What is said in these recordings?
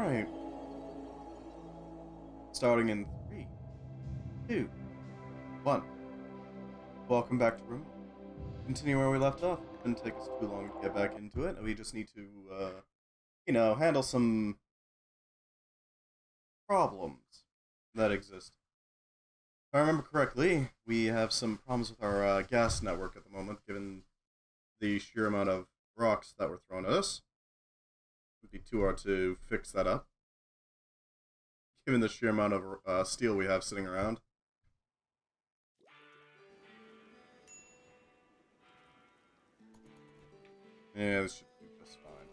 Alright. Starting in 3, 2, 1. Welcome back to Rimworld. Continue where we left off. Didn't take us too long to get back into it. We just need to, handle some problems that exist. If I remember correctly, we have some problems with our gas network at the moment, given the sheer amount of rocks that were thrown at us. It would be too hard to fix that up, given the sheer amount of steel we have sitting around. Yeah, this should be just fine.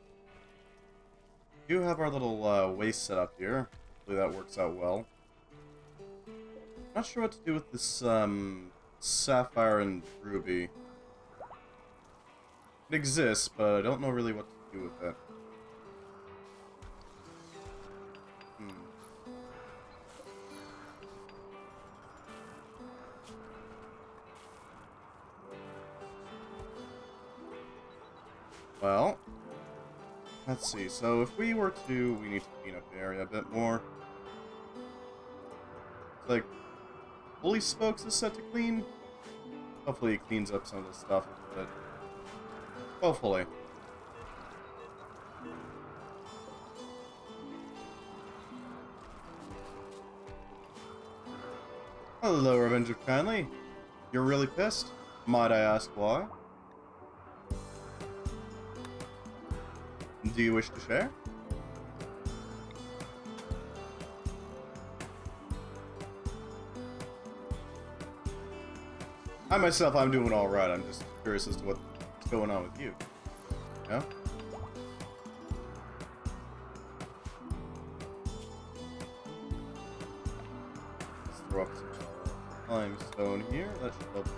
We do have our little waste set up here. Hopefully that works out well. Not sure what to do with this sapphire and ruby. It exists, but I don't know really what to do with it. Well, let's see. So if we were to, we need to clean up the area a bit more. It's like, Bully Spokes is set to clean. Hopefully it cleans up some of this stuff a little bit. Hopefully. Hello, Revenge of Kindly. You're really pissed? Might I ask why? Do you wish to share? I myself, I'm doing alright. I'm just curious as to what's going on with you. Yeah? Let's throw up some limestone here. That should help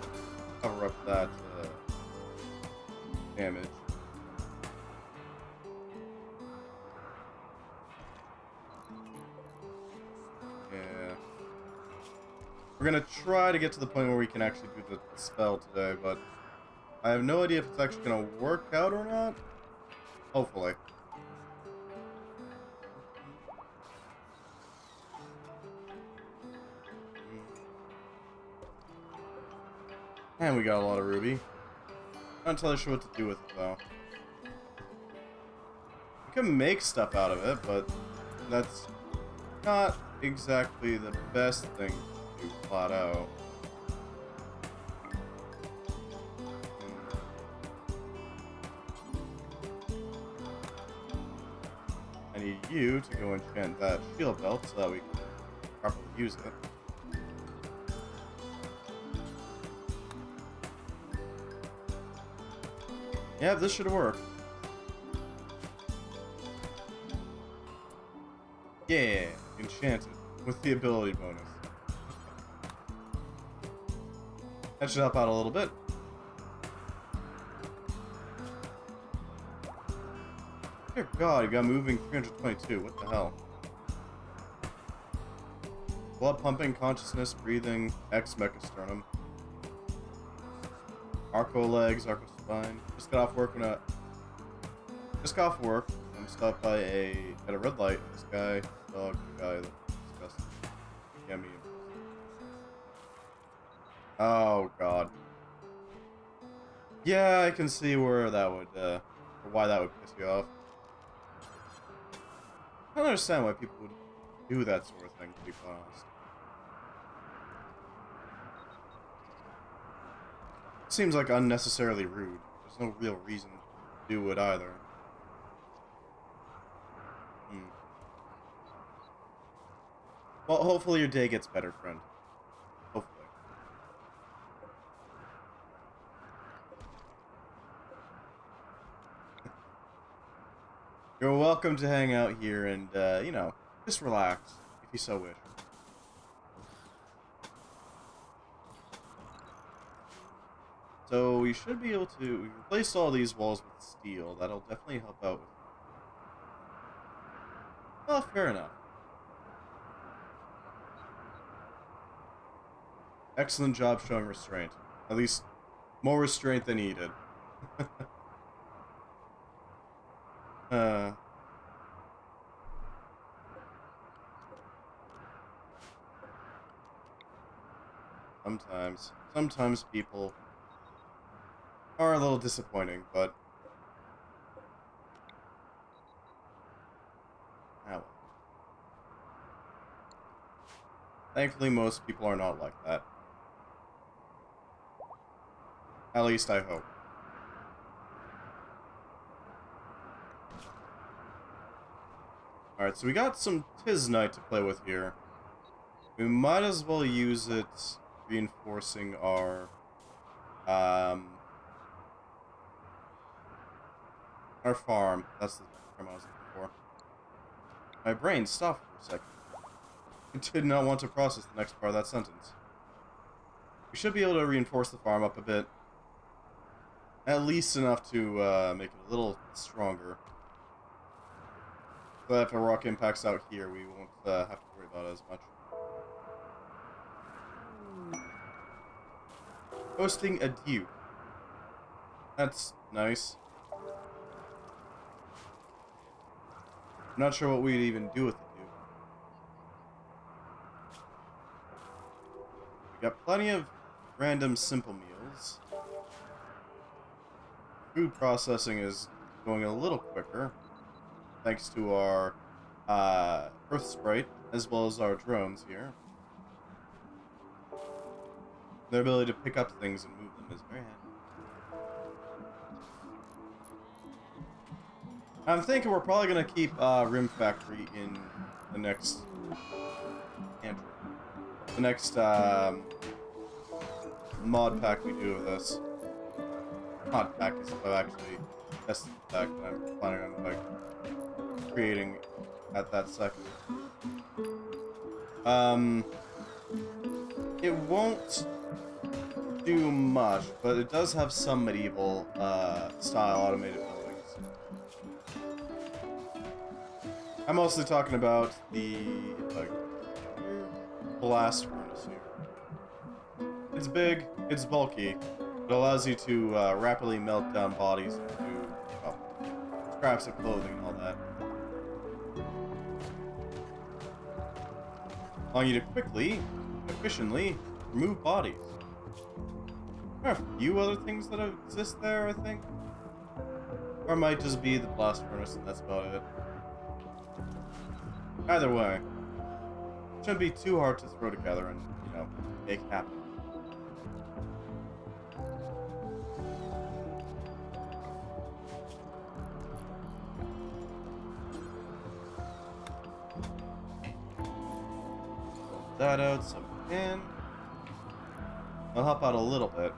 cover up that damage. We're gonna try to get to the point where we can actually do the spell today, but I have no idea if it's actually gonna work out or not. Hopefully. And we got a lot of ruby. Not entirely sure what to do with it though. We can make stuff out of it, but that's not exactly the best thing to do flat out. I need you to go enchant that shield belt so that we can properly use it. Yeah, this should work. Yeah, enchanted with the ability bonus. That should help out a little bit. Dear God, you got moving 322. What the hell? Blood pumping, consciousness, breathing, X mechasternum. Arco legs, arco spine. Just got off work I'm stopped by at a red light. This guy, dog, the guy that disgusting. Yeah, me. Oh God. Yeah, I can see where that would, or why that would piss you off. I don't understand why people would do that sort of thing, to be quite honest. Seems like unnecessarily rude. There's no real reason to do it either. Well, hopefully your day gets better, friend. Hopefully. You're welcome to hang out here and, just relax, if you so wish. So we should be able to replace all these walls with steel. That'll definitely help out with... Well, fair enough. Excellent job showing restraint. At least, more restraint than needed. Sometimes people are a little disappointing, but ah well. Thankfully, most people are not like that. At least I hope. Alright, so we got some Tiznite to play with here. We might as well use it reinforcing our farm. That's the term I was looking for. My brain stopped for a second. It did not want to process the next part of that sentence. We should be able to reinforce the farm up a bit. At least enough to make it a little stronger. So that if a rock impacts out here, we won't have to worry about it as much. Hosting a duke. That's nice. I'm not sure what we'd even do with the duke. We got plenty of random simple meals. Food processing is going a little quicker, thanks to our Earth Sprite, as well as our drones here. Their ability to pick up things and move them is very handy. I'm thinking we're probably going to keep Rim Factory in the next mod pack we do of this. Mod pack is actually testing the pack that I'm planning on like creating at that second. It won't do much, but it does have some medieval style automated buildings. I'm mostly talking about the blast furnace here. It's big, it's bulky, it allows you to rapidly melt down bodies into scraps of clothing and all that. Allowing you to quickly, efficiently remove bodies. There are a few other things that exist there, I think. Or it might just be the blast furnace and that's about it. Either way, it shouldn't be too hard to throw together and, you know, make happen. Pull that out so we can. I'll help out a little bit.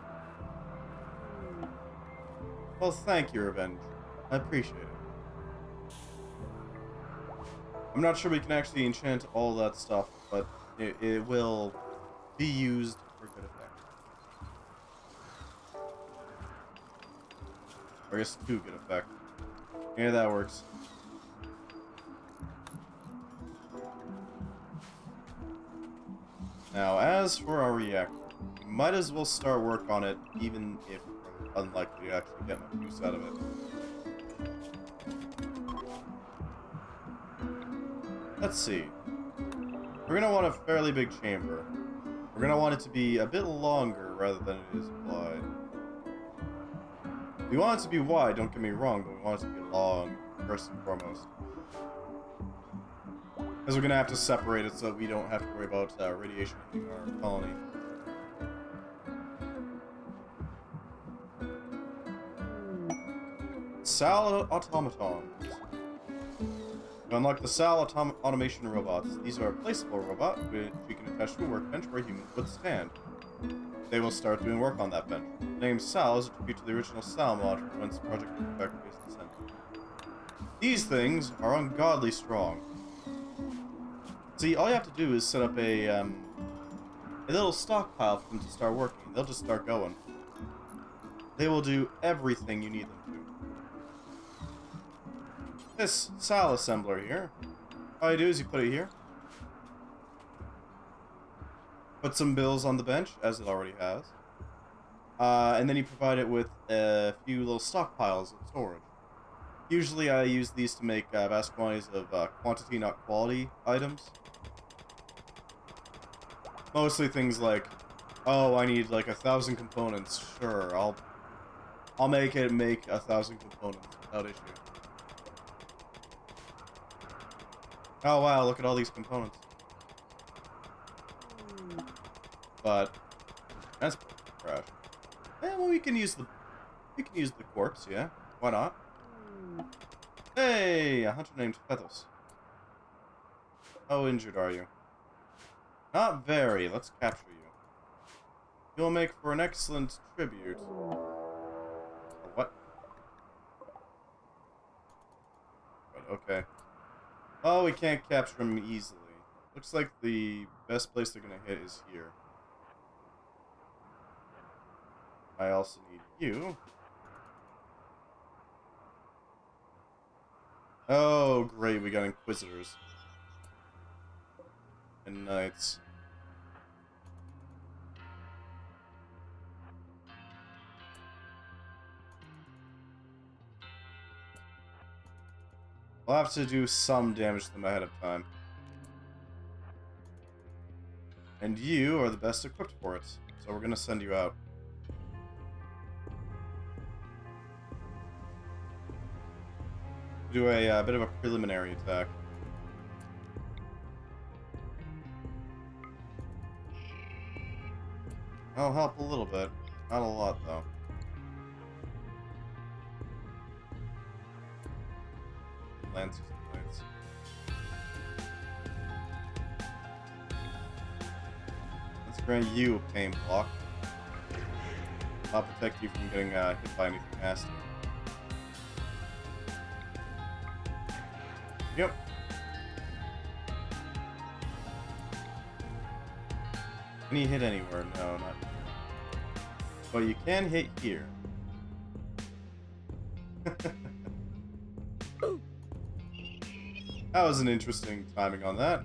Well, thank you, Revenge. I appreciate it. I'm not sure we can actually enchant all that stuff, but it will be used for good effect. Or I guess to good effect. Yeah, that works. Now, as for our reactor, we might as well start work on it, even if we're unlikely to actually get much use out of it. Let's see. We're going to want a fairly big chamber. We're going to want it to be a bit longer rather than it is wide. We want it to be wide, don't get me wrong, but we want it to be long, first and foremost. Because we're going to have to separate it so that we don't have to worry about radiation in our colony. Sal automatons. To unlock the Sal automation robots, these are a placeable robot which we can attach to a workbench where humans would stand. They will start doing work on that bench. The name Sal is a tribute to the original Sal mod from whence Project Factory is descended. These things are ungodly strong. See, all you have to do is set up a little stockpile for them to start working. They'll just start going. They will do everything you need them to. This Sal assembler here, all you do is you put it here, put some bills on the bench, as it already has, and then you provide it with a few little stockpiles of storage. Usually I use these to make vast quantities of quantity, not quality, items. Mostly things like Oh, I need like 1,000 components. Sure, I'll make 1,000 components without issue. Oh wow, look at all these components. But transport crash. Well, we can use the quartz, yeah. Why not? Hey, a hunter named Feathers. How injured are you? Not very. Let's capture you. You'll make for an excellent tribute. What? But okay. Oh, we can't capture him easily. Looks like the best place they're gonna hit is here. I also need you. Oh, great, we got Inquisitors. And Knights. We'll have to do some damage to them ahead of time. And you are the best equipped for it, so we're gonna send you out. Do a bit of a preliminary attack. I'll help a little bit. Not a lot, though. Lancers and Knights. Let's grant you a pain block. I'll protect you from getting hit by anything nasty. Yep. Can you hit anywhere? No, not here. But you can hit here. That was an interesting timing on that.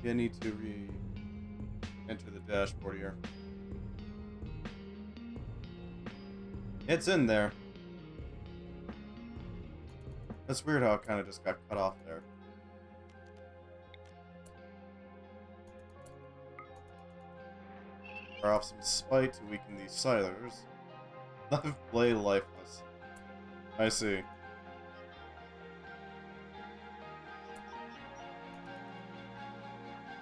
You need to re-enter the dashboard here. It's in there. That's weird how it kind of just got cut off there. Fire off some spite to weaken these Silers. Left blade lifeless. I see.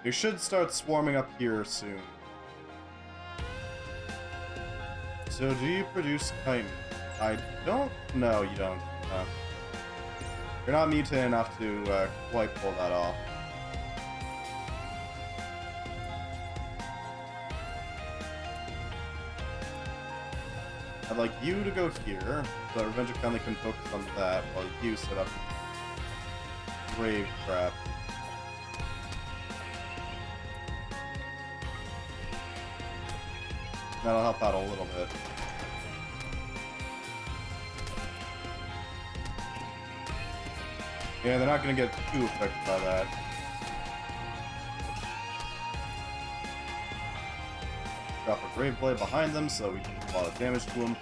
You should start swarming up here soon. So do you produce chitin? I don't... No, you don't. You're not mutant enough to quite pull that off. I'd like you to go here, so Revenger Kindly can focus on that while you set up grave crap. That'll help out a little bit. Yeah, they're not going to get too affected by that. Drop a Grave Blade behind them so we can do a lot of damage to them.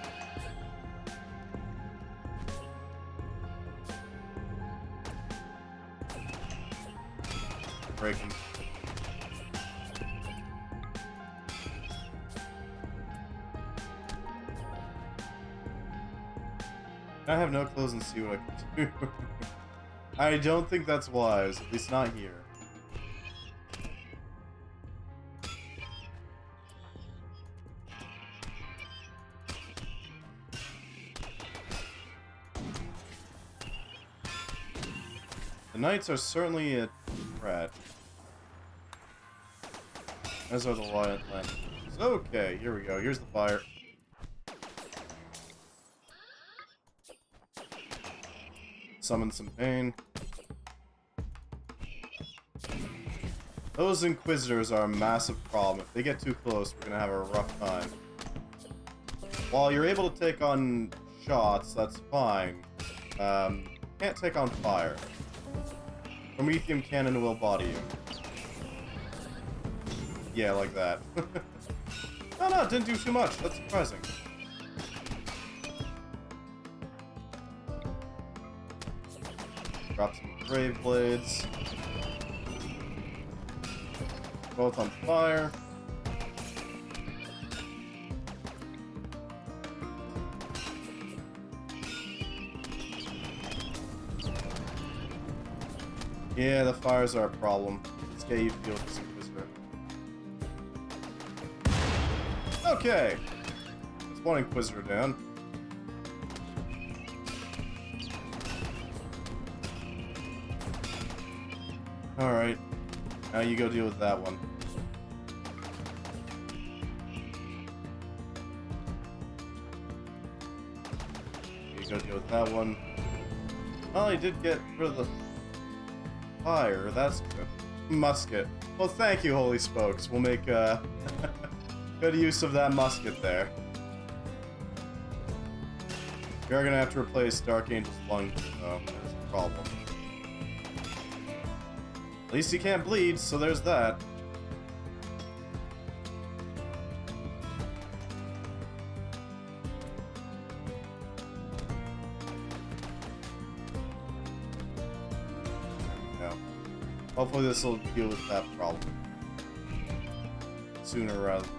Break him. I have no clothes and see what I can do. I don't think that's wise, at least not here. The Knights are certainly a threat. As are the Lion Lances. Okay, here we go. Here's the fire. Summon some pain. Those Inquisitors are a massive problem. If they get too close, we're gonna have a rough time. While you're able to take on shots, that's fine. Can't take on fire. Promethium Cannon will body you. Yeah, like that. Oh no, it didn't do too much. That's surprising. Drop some Grave Blades. both on fire. Yeah, the fires are a problem. Let's get you to deal with this Inquisitor. Okay! That's one Inquisitor down. Alright. Now you go deal with that one. You go deal with that one. Oh, he did get rid of the fire. That's good. Musket. Well, thank you, Holy Spokes. We'll make good use of that musket there. We are gonna have to replace Dark Angel's lungs, though. There's a problem. At least he can't bleed, so there's that. There we go. Hopefully this will deal with that problem sooner rather than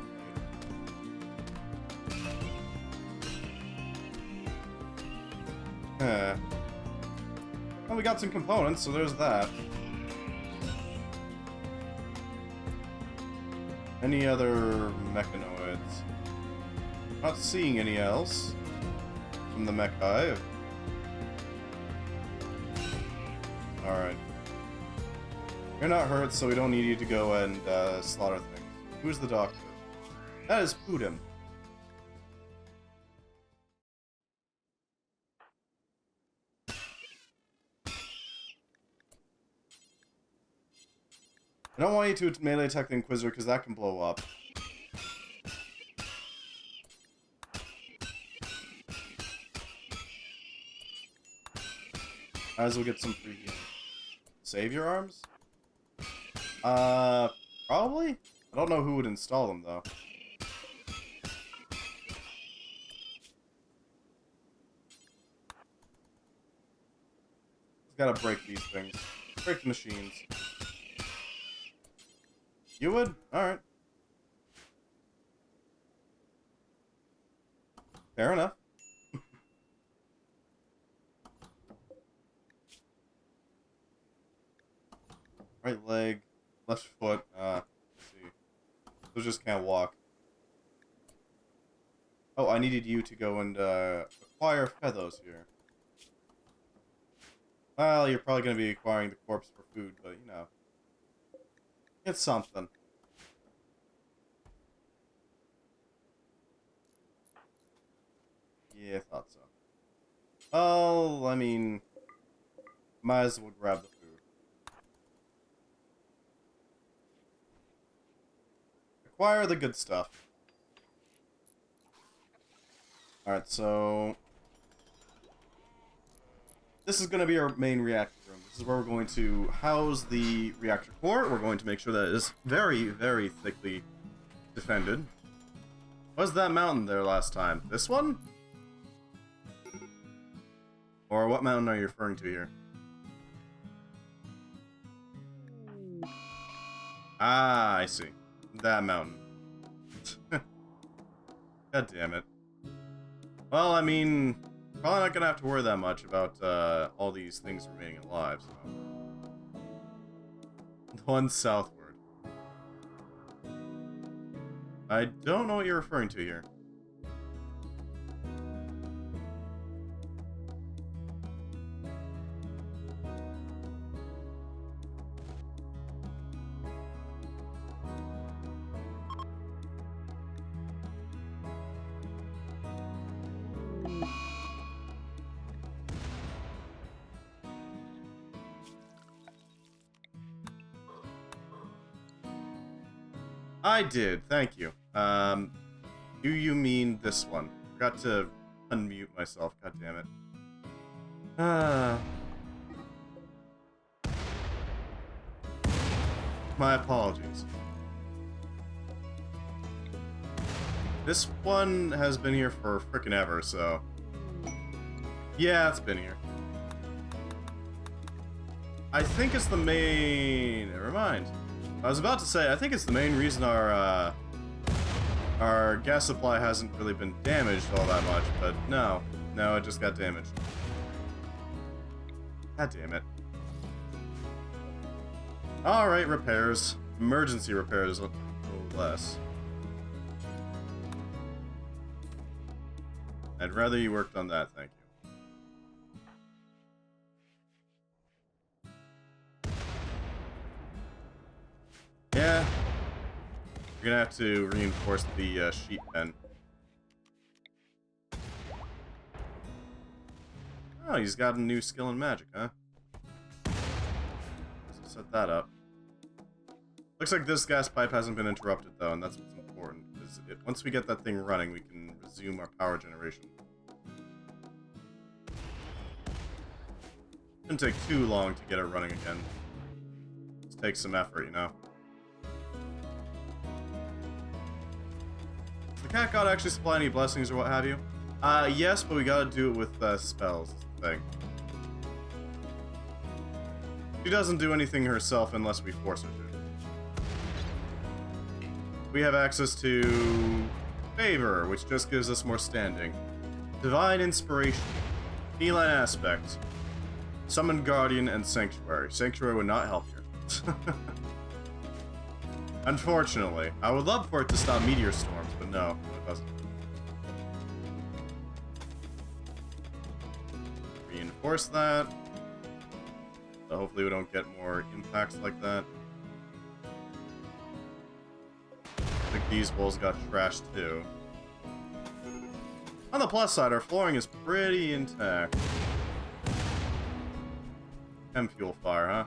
later. Well, we got some components, so there's that. Any other mechanoids? Not seeing any else from the mech hive. Alright. You're not hurt, so we don't need you to go and slaughter things. Who's the doctor? That is Pudim. I don't want you to melee attack the Inquisitor because that can blow up. Might as well get some free healing. Save your arms? Probably? I don't know who would install them though. Just gotta break these things. Break the machines. You would? Alright. Fair enough. Right leg, left foot, let's see. Those just can't walk. Oh, I needed you to go and, acquire feathers here. Well, you're probably gonna be acquiring the corpse for food, but, you know. It's something. Yeah, I thought so. Oh, I mean, might as well grab the food. Acquire the good stuff. Alright, so this is going to be our main reactor room. This is where we're going to house the reactor core. We're going to make sure that it is very, very thickly defended. Was that mountain there last time? This one? Or what mountain are you referring to here? Ah, I see. That mountain. God damn it. Well, I mean, probably not gonna have to worry that much about all these things remaining alive, so. The one southward. I don't know what you're referring to here. I did, thank you. Do you mean this one? Forgot to unmute myself, god damn it. My apologies. This one has been here for frickin' ever, so... Yeah, it's been here. I think it's the main... Never mind. I was about to say, I think it's the main reason our gas supply hasn't really been damaged all that much, but no, it just got damaged. God damn it. Alright, repairs. Emergency repairs, no less. I'd rather you worked on that, thank you. Yeah. We're gonna have to reinforce the sheep pen. Oh, he's got a new skill in magic, huh? Let's set that up. Looks like this gas pipe hasn't been interrupted, though, and that's what's important. Because once we get that thing running, we can resume our power generation. Shouldn't take too long to get it running again. It takes some effort, you know? Does the cat god actually supply any blessings or what have you? Yes, but we gotta do it with spells, is the thing. She doesn't do anything herself unless we force her to. We have access to Favor, which just gives us more standing. Divine Inspiration. Feline Aspect. Summon Guardian and Sanctuary. Sanctuary would not help here. Unfortunately. I would love for it to stop meteor storms, but no, it doesn't. Reinforce that. So hopefully we don't get more impacts like that. I think these walls got trashed too. On the plus side, our flooring is pretty intact. Chem fuel fire, huh?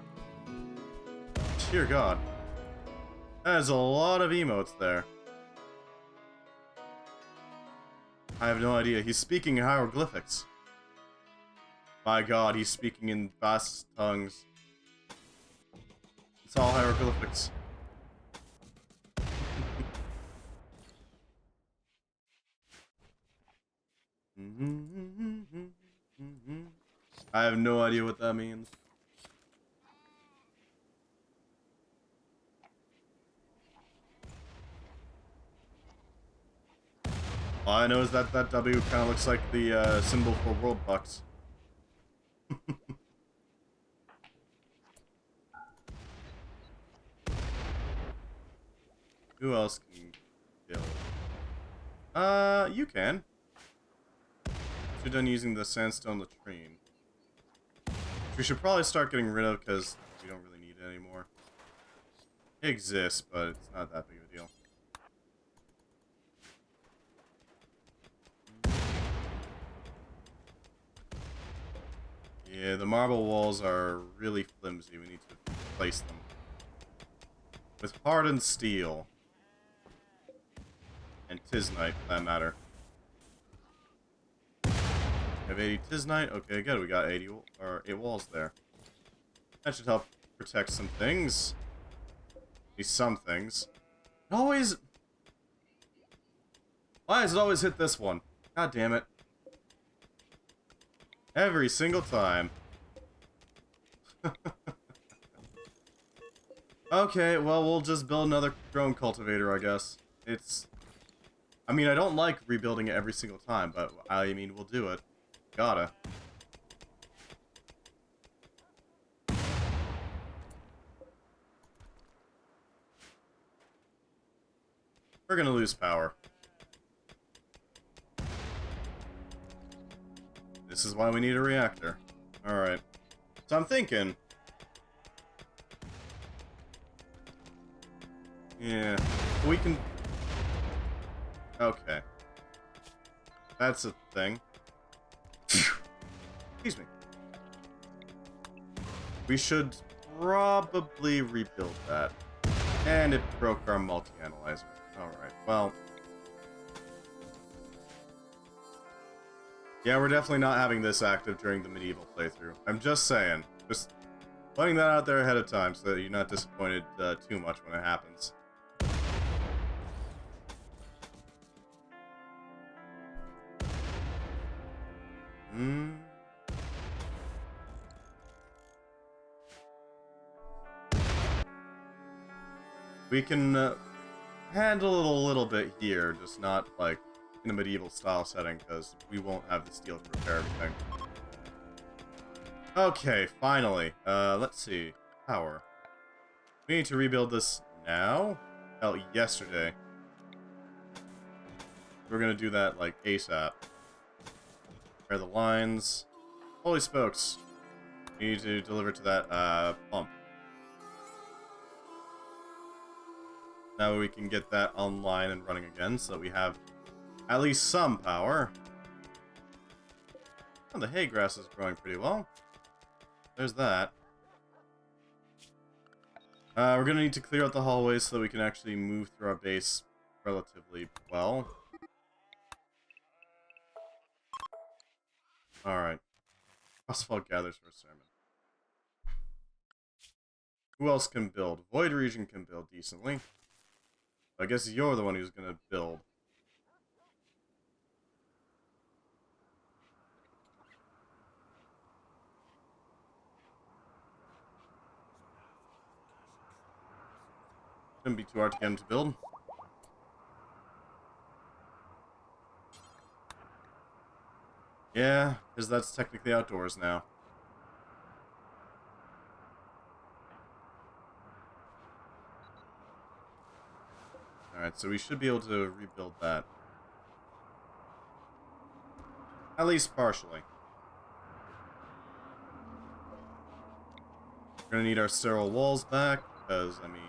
Dear God. That is a lot of emotes there. I have no idea. He's speaking hieroglyphics. My God, he's speaking in vast tongues. It's all hieroglyphics. I have no idea what that means. All I know is that that W kind of looks like the symbol for world bucks. Who else can kill? You can. You're done using the sandstone latrine. Which we should probably start getting rid of because we don't really need it anymore. It exists, but it's not that big of a deal. Yeah, the marble walls are really flimsy. We need to replace them with hardened steel. And Tiznite, for that matter. We have 80 Tiznite? Okay, good. We got 8 walls there. That should help protect some things. At least some things. It always... Why does it always hit this one? God damn it. Every single time. Okay, well, we'll just build another drone cultivator, I guess. It's... I mean, I don't like rebuilding it every single time, but, I mean, we'll do it. Gotta. We're gonna lose power. This is why we need a reactor. Alright. So I'm thinking... Yeah. We can... Okay. That's a thing. Excuse me. We should probably rebuild that. And it broke our multi-analyzer. Alright, well... Yeah, we're definitely not having this active during the medieval playthrough. I'm just saying. Just putting that out there ahead of time so that you're not disappointed too much when it happens. We can handle it a little bit here, just not like in a medieval style setting, because we won't have the steel to repair everything. Okay, finally. Let's see. Power. We need to rebuild this now? Hell, yesterday. We're gonna do that, like, ASAP. Repair the lines. Holy spokes. We need to deliver to that, pump. Now we can get that online and running again, so that we have at least some power. Oh, the hay grass is growing pretty well. There's that. We're gonna need to clear out the hallways so that we can actually move through our base relatively well. Alright. Frostfall gathers for a sermon. Who else can build? Void Region can build decently. I guess you're the one who's gonna build. Shouldn't be too hard to get him to build. Yeah, because that's technically outdoors now. Alright, so we should be able to rebuild that. At least partially. We're gonna need our sterile walls back, because, I mean,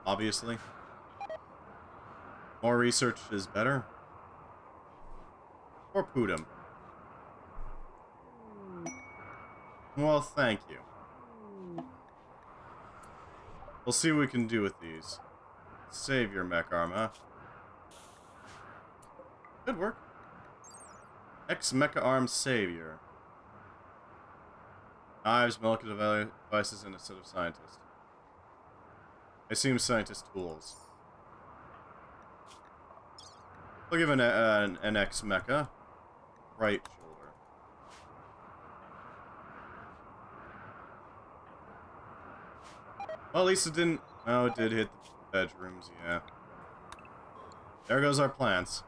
obviously. More research is better. Or Pudum. Well, thank you. We'll see what we can do with these. Save your mech armor. Good work. Ex-mecha arm savior. Knives, molecular devices, and a set of scientists. I assume scientist tools. We'll give an ex-mecha. Right shoulder. Well, at least it didn't... Oh, it did hit the bedrooms, yeah. There goes our plants.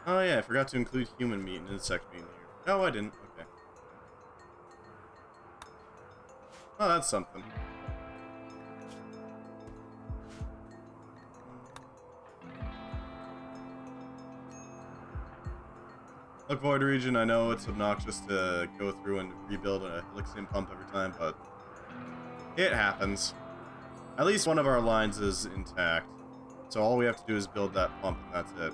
Oh yeah, I forgot to include human meat and insect meat in here. No, I didn't. Okay. Oh, that's something. Look, Void Region, I know it's obnoxious to go through and rebuild a Helixium pump every time, but it happens. At least one of our lines is intact, so all we have to do is build that pump and that's it.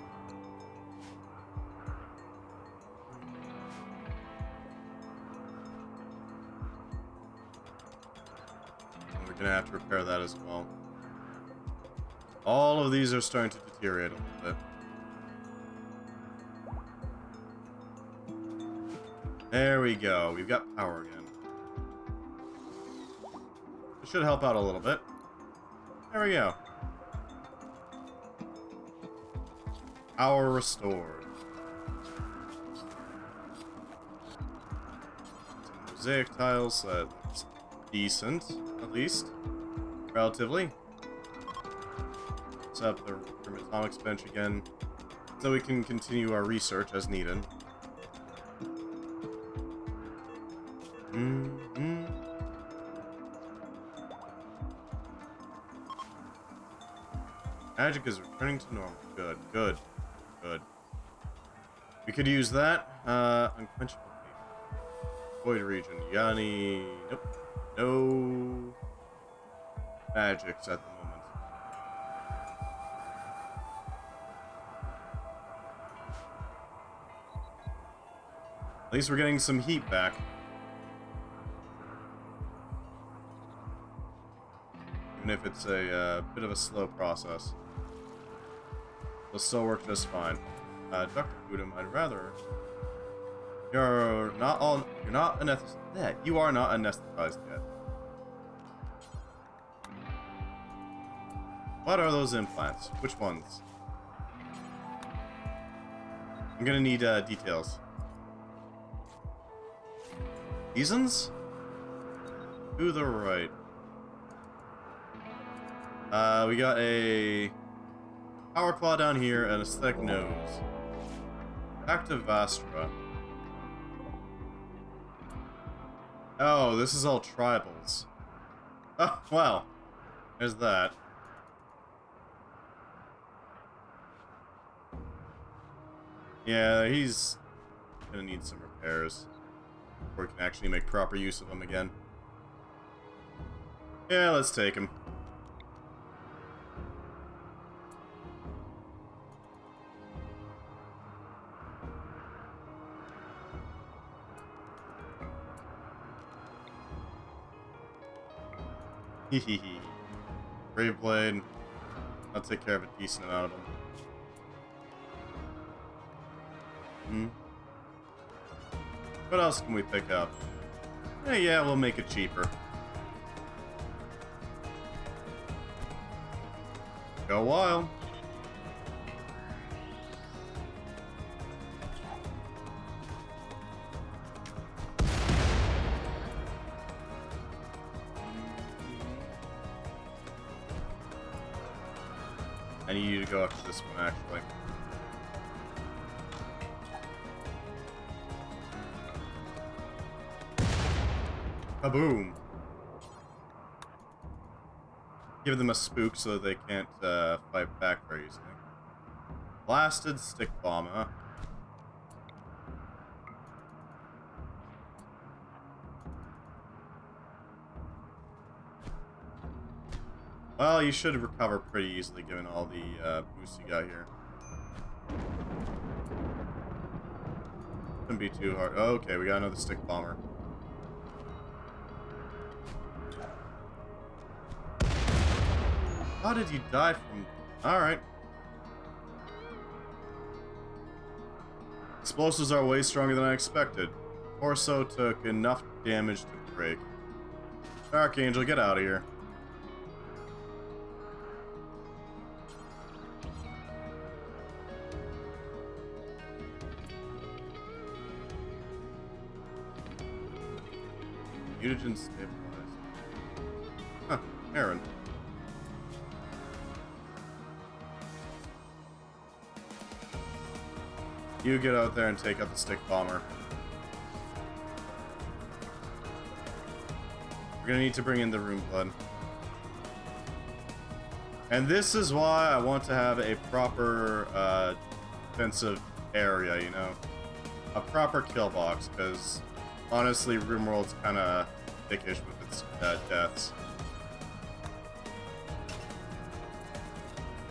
We're gonna have to repair that as well. All of these are starting to deteriorate a little bit. There we go. We've got power again. It should help out a little bit. There we go. Power restored. Some mosaic tiles, so that's decent, at least. Relatively. Set up the atomics bench again, so we can continue our research as needed. Magic is returning to normal. Good, good, good. We could use that. Unquenchable Fever. Void Region. Yanni. Nope. No magics at the moment. At least we're getting some heat back. Even if it's a bit of a slow process. It'll still work just fine. Dr. Pudum, I'd rather... You're not anesthetized. Yeah, you are not anesthetized yet. What are those implants? Which ones? I'm gonna need details. Seasons? To the right. We got a power claw down here and a thick nose. Back to Vastra. Oh, this is all tribals. Oh, well. There's that. Yeah, he's gonna need some repairs before we can actually make proper use of him again. Yeah, let's take him. Hehehe. Brave Blade. I'll take care of a decent amount of them. What else can we pick up? Yeah, we'll make it cheaper. Go wild. I need you to go up to this one, actually. Kaboom! Give them a spook so that they can't fight back very easily. Blasted stick bomb, huh? Well, you should recover pretty easily given all the boosts you got here. Shouldn't be too hard. Oh, okay, we got another stick bomber. How did you die from... Alright. Explosives are way stronger than I expected. Torso took enough damage to break. Archangel, get out of here. Mutagen stabilized. Huh, Aaron. You get out there and take out the stick bomber. We're gonna need to bring in the Rune Blood. And this is why I want to have a proper defensive area, you know? A proper kill box, because honestly, Rimworld's kind of dickish with its deaths.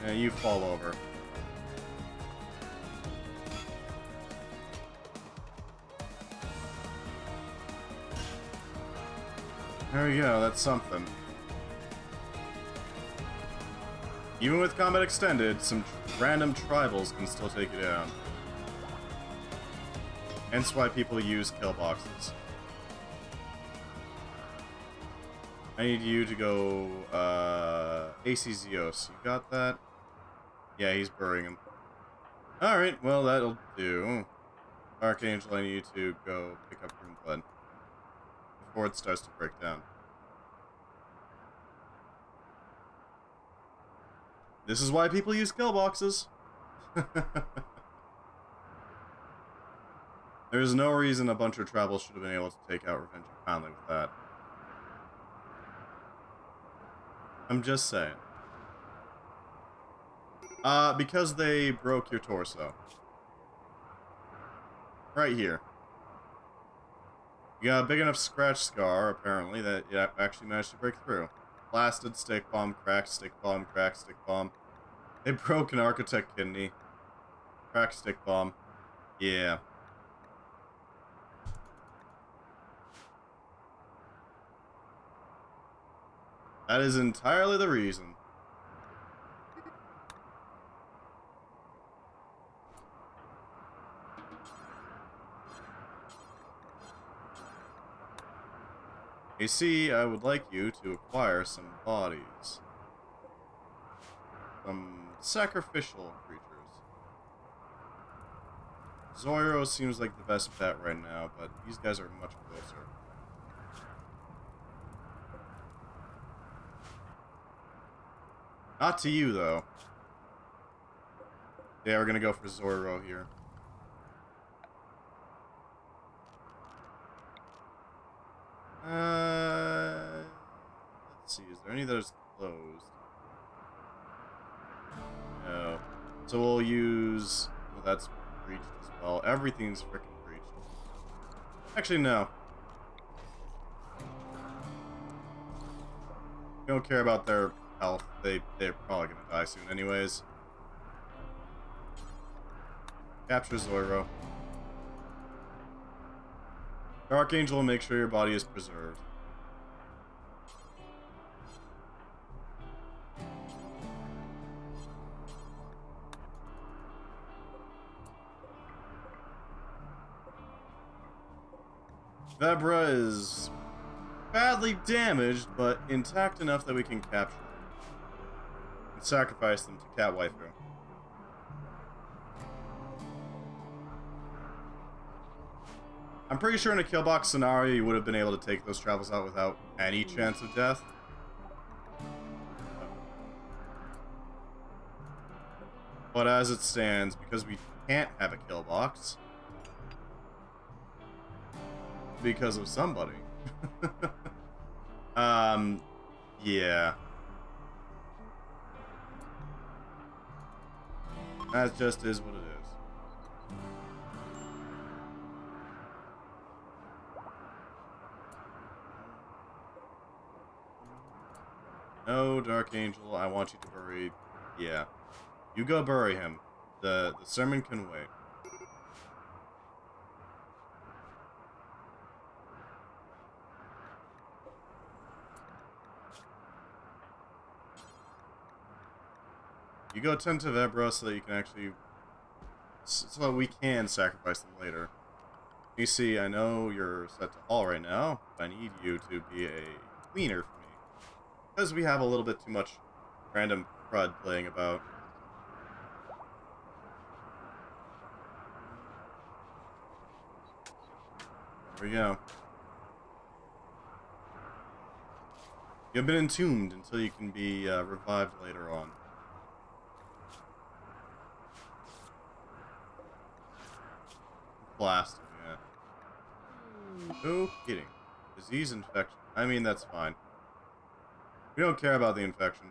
Yeah, you fall over. There we go, that's something. Even with combat extended, some random tribals can still take you down. Hence why people use kill boxes. I need you to go, ACZOS. You got that? Yeah, he's burying him. Alright, well, that'll do. Archangel, I need you to go pick up Rune Blood before it starts to break down. This is why people use kill boxes. There's no reason a bunch of tribals should have been able to take out Revenge of Conley with that. I'm just saying. Because they broke your torso. Right here. You got a big enough scratch scar, apparently, that you actually managed to break through. Blasted stick bomb, cracked stick bomb, cracked stick bomb. They broke an architect kidney. Cracked stick bomb. Yeah. That is entirely the reason. You see, I would like you to acquire some bodies. Some sacrificial creatures. Zoiro seems like the best bet right now, but these guys are much closer. Not to you, though. Yeah, we're gonna go for Zoro here. Let's see. Is there any that is closed? No. So we'll use... Well, that's breached as well. Everything's freaking breached. Actually, no. We don't care about their health. They're probably gonna die soon anyways. Capture Zoro. Dark Angel will make sure your body is preserved. Vebra is badly damaged, but intact enough that we can capture them and sacrifice them to Cat Waifu. I'm pretty sure in a kill box scenario you would have been able to take those travels out without any chance of death. But as it stands, because we can't have a kill box, because of somebody. Yeah. That just is what it is. No, Dark Angel, I want you to bury... Yeah. You go bury him. The sermon can wait. You go tend to Vebra so that you can actually... So that we can sacrifice them later. You see, I know you're set to all right now, but I need you to be a cleaner for me. Because we have a little bit too much random crud playing about. There we go. You've been entombed until you can be revived later on. Blasting, yeah. No kidding. Disease infection. I mean, that's fine. We don't care about the infection.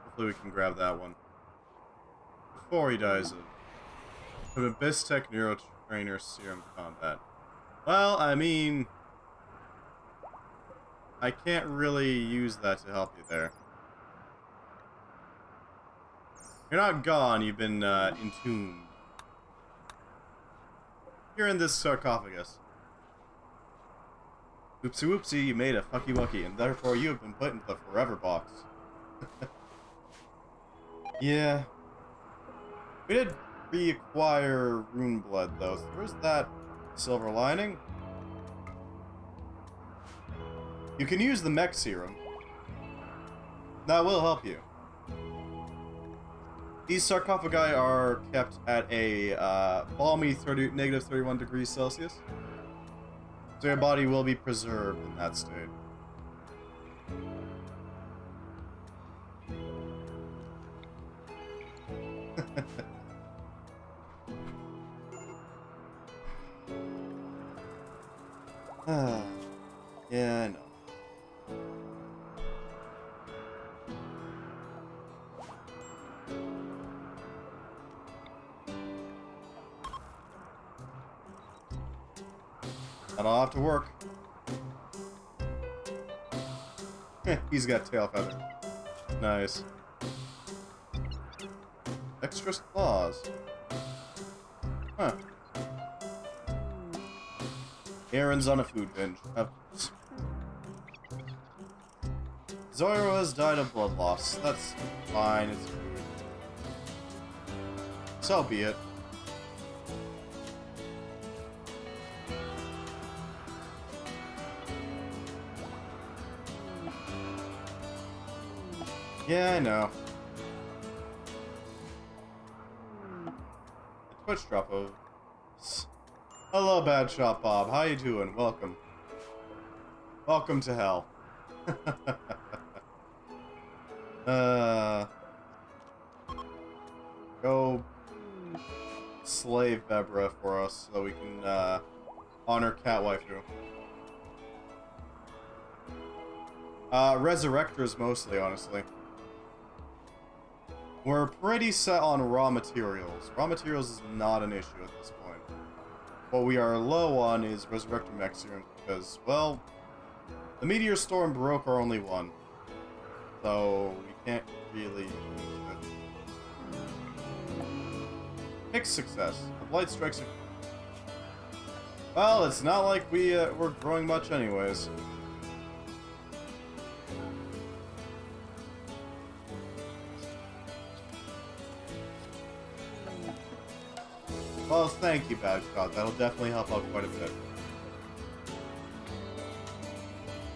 Hopefully we can grab that one before he dies of Abyss Tech Neurotrainer Serum Combat. Well, I mean, I can't really use that to help you there. You're not gone, you've been entombed. You're in this sarcophagus. Oopsie whoopsie, you made a fucky wucky, and therefore you have been put into the forever box. Yeah. We did reacquire rune blood, though, so there's that silver lining. You can use the mech serum. That will help you. These sarcophagi are kept at a balmy negative 31 degrees Celsius. So your body will be preserved in that state. Yeah, I know. That'll have to work. He's got tail feather. Nice. Extra claws. Huh. Aaron's on a food binge. Zoro has died of blood loss. That's fine. It's food. So be it. Yeah, I know. A Twitch drop of... Hello, Bad Shot Bob. How you doing? Welcome. Welcome to hell. Go slave Vebra for us so we can, honor Cat Waifu. Resurrectors mostly, honestly. We're pretty set on raw materials. Raw materials is not an issue at this point. What we are low on is Resurrector Mech Serum because, well, the Meteor Storm broke our only one. So, we can't really use it. Pick success. The Blight Strikes are... Well, it's not like we're growing much anyways. Well, thank you, Bad Shot. That'll definitely help out quite a bit.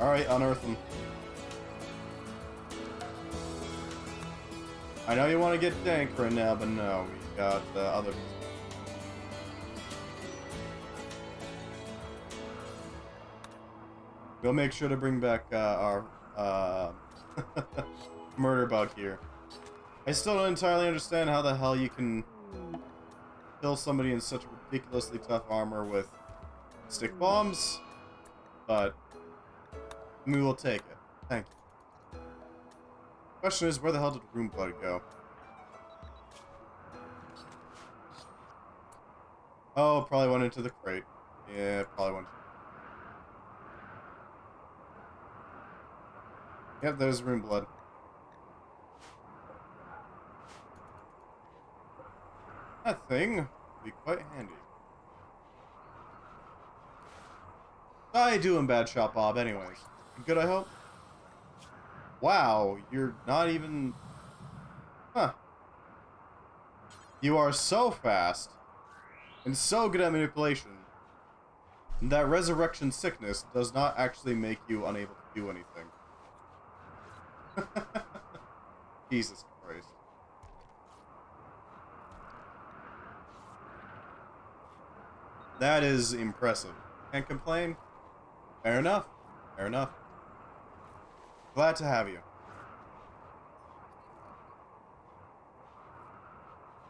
Alright, unearth them. I know you want to get dank right now, but no, we got other... We'll make sure to bring back our murder bug here. I still don't entirely understand how the hell you can kill somebody in such ridiculously tough armor with stick bombs, but we will take it. Thank you. Question is, where the hell did Rimworld go? Oh, probably went into the crate. Yeah, probably went. Yep, there's Rimworld. That thing would be quite handy. How you doing, Bad Shot Bob, anyways? Good, I hope? Wow, you're not even... Huh. You are so fast, and so good at manipulation, that resurrection sickness does not actually make you unable to do anything. Jesus Christ. That is impressive. Can't complain. Fair enough. Fair enough. Glad to have you.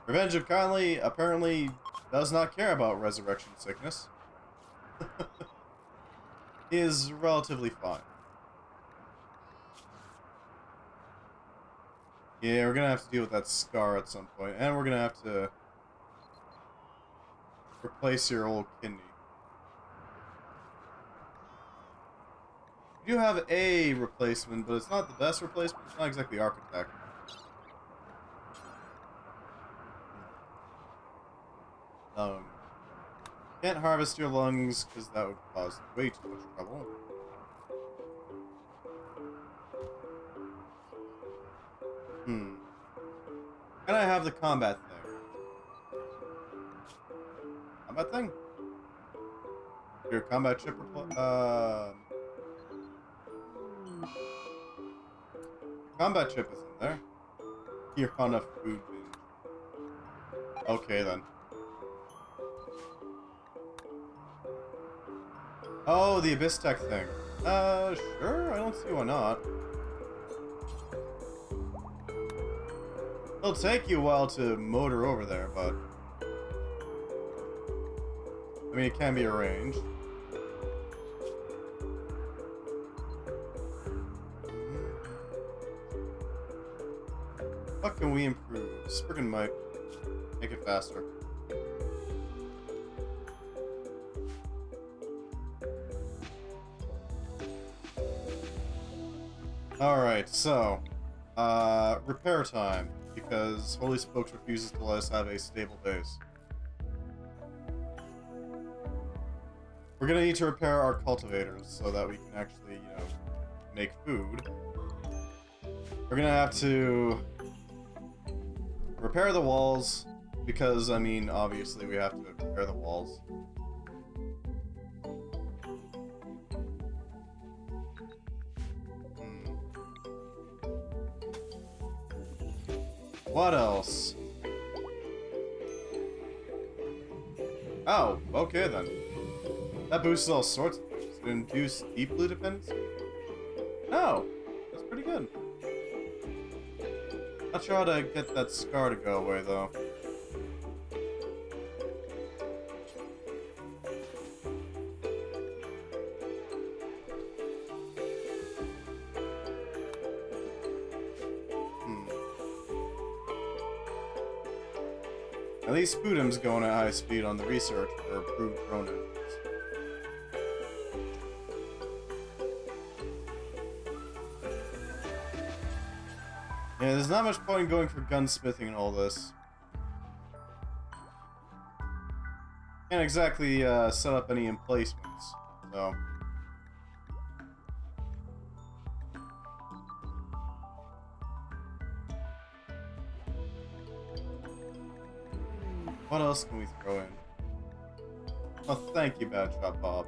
Revenge of Conley apparently does not care about resurrection sickness. He is relatively fine. Yeah, we're gonna have to deal with that scar at some point, and we're gonna have to replace your old kidney. You do have a replacement, but it's not the best replacement. It's not exactly Architect. Can't harvest your lungs because that would cause way too much trouble. Can I have the combat thing? Combat thing? Your combat chip combat chip is in there. You're on a food binge. Okay then. Oh, the Abyss Tech thing. Sure, I don't see why not. It'll take you a while to motor over there, but... I mean, it can be arranged. What can we improve? Spriggan might make it faster. Alright, so... repair time. Because Holy Spokes refuses to let us have a stable base. We're gonna need to repair our cultivators so that we can actually, you know, make food. We're gonna have to repair the walls, because, I mean, obviously we have to repair the walls. What else? Oh, okay then. That boosts all sorts of things. It induced deep blue dependency? No! That's pretty good. Not sure how to get that scar to go away, though. At least Spudim's going at high speed on the research for improved drone engines. Yeah, there's not much point in going for gunsmithing and all this. Can't exactly set up any emplacements, so... What else can we throw in? Oh, thank you, Bad Shot Bob.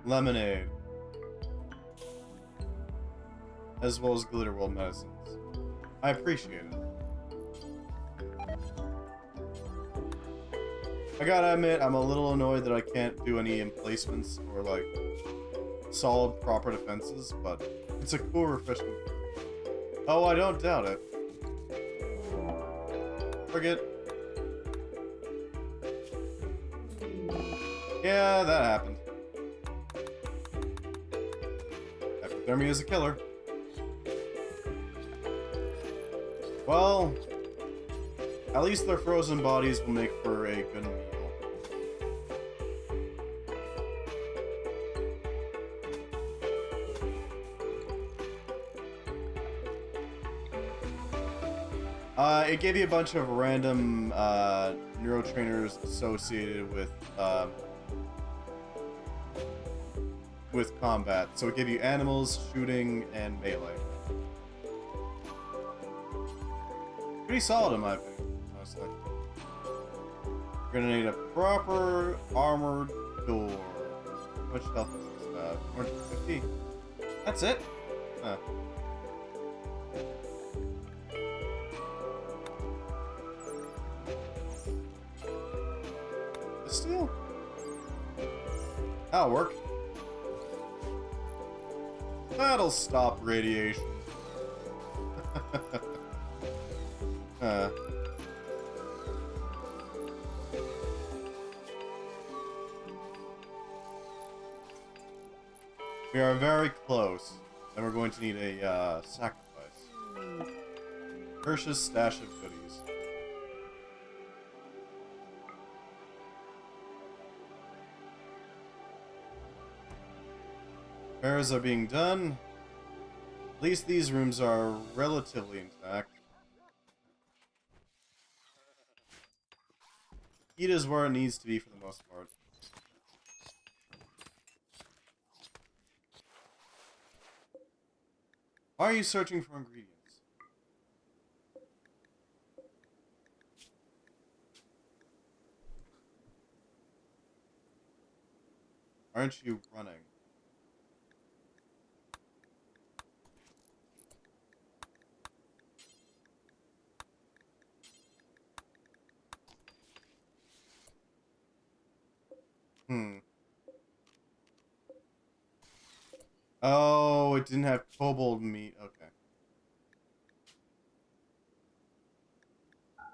Lemonade. As well as Glitterworld medicines. I appreciate it. I gotta admit, I'm a little annoyed that I can't do any emplacements or, like, solid, proper defenses, but it's a cool, refreshing... Oh, I don't doubt it. Forget. Yeah, that happened. Hypothermia is a killer. Well, at least their frozen bodies will make for a good meal. It gave you a bunch of random neurotrainers associated with combat. So it gave you animals, shooting, and melee. Pretty solid in my opinion, honestly. We're gonna need a proper armored door. How much health is this? 150. That's it? Huh. Steel? That'll work. That'll stop radiation. We are very close, and we're going to need a sacrifice. Hirsch's stash of goodies. Repairs are being done. At least these rooms are relatively intact. Heat is where it needs to be for the most part. Why are you searching for ingredients? Aren't you running? Oh, it didn't have kobold meat. Okay.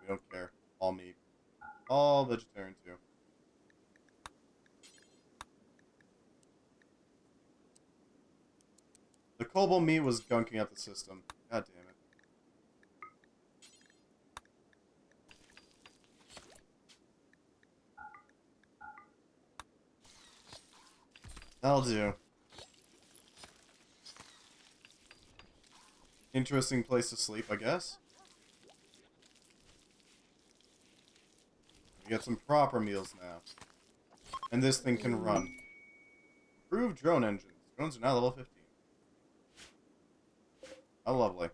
We don't care. All meat. All vegetarian too. The kobold meat was gunking up the system. God damn it. That'll do. Interesting place to sleep, I guess. We get some proper meals now. And this thing can run. Improved drone engines. Drones are now level 15. How lovely.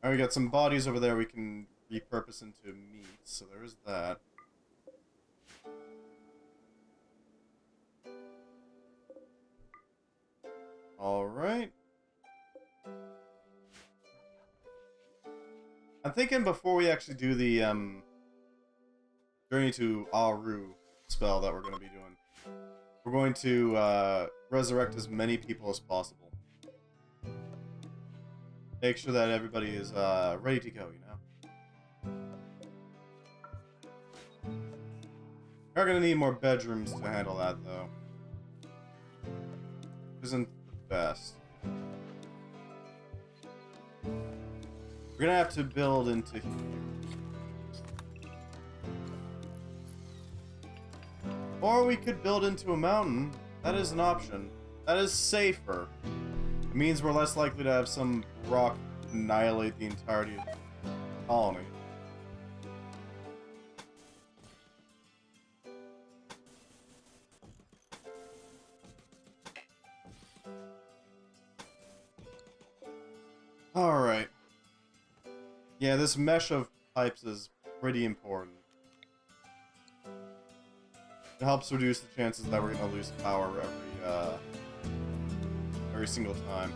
Alright, we got some bodies over there we can repurpose into meat, so there is that. Alright. I'm thinking before we actually do the Journey to Aru spell that we're going to be doing, we're going to resurrect as many people as possible. Make sure that everybody is ready to go, you know? We're going to need more bedrooms to handle that, though. Isn't the best. We're going to have to build into here. Or we could build into a mountain. That is an option. That is safer. It means we're less likely to have some rock annihilate the entirety of the colony. Alright. Yeah, this mesh of pipes is pretty important. It helps reduce the chances that we're going to lose power every single time.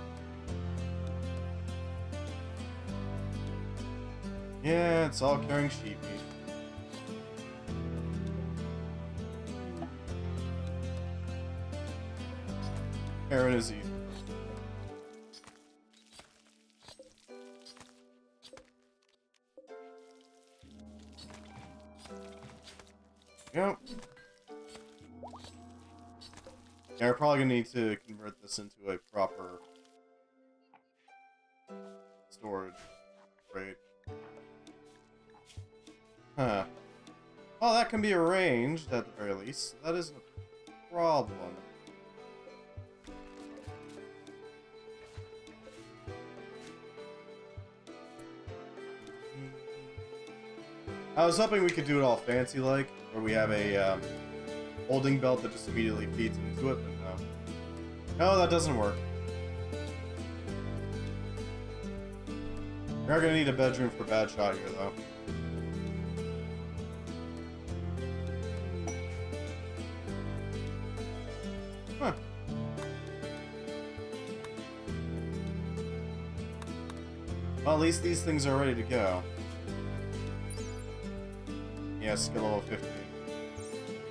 Yeah, it's all carrying sheep meat. Aaron is easy. Yep. Yeah, we're probably gonna need to convert this into a proper storage rate. Huh. Well, that can be arranged at the very least. That isn't a problem. I was hoping we could do it all fancy-like, where we have a holding belt that just immediately feeds into it, but no. No, that doesn't work. We are gonna need a bedroom for Bad Shot here, though. Huh. Well, at least these things are ready to go. Yeah, skill level 50.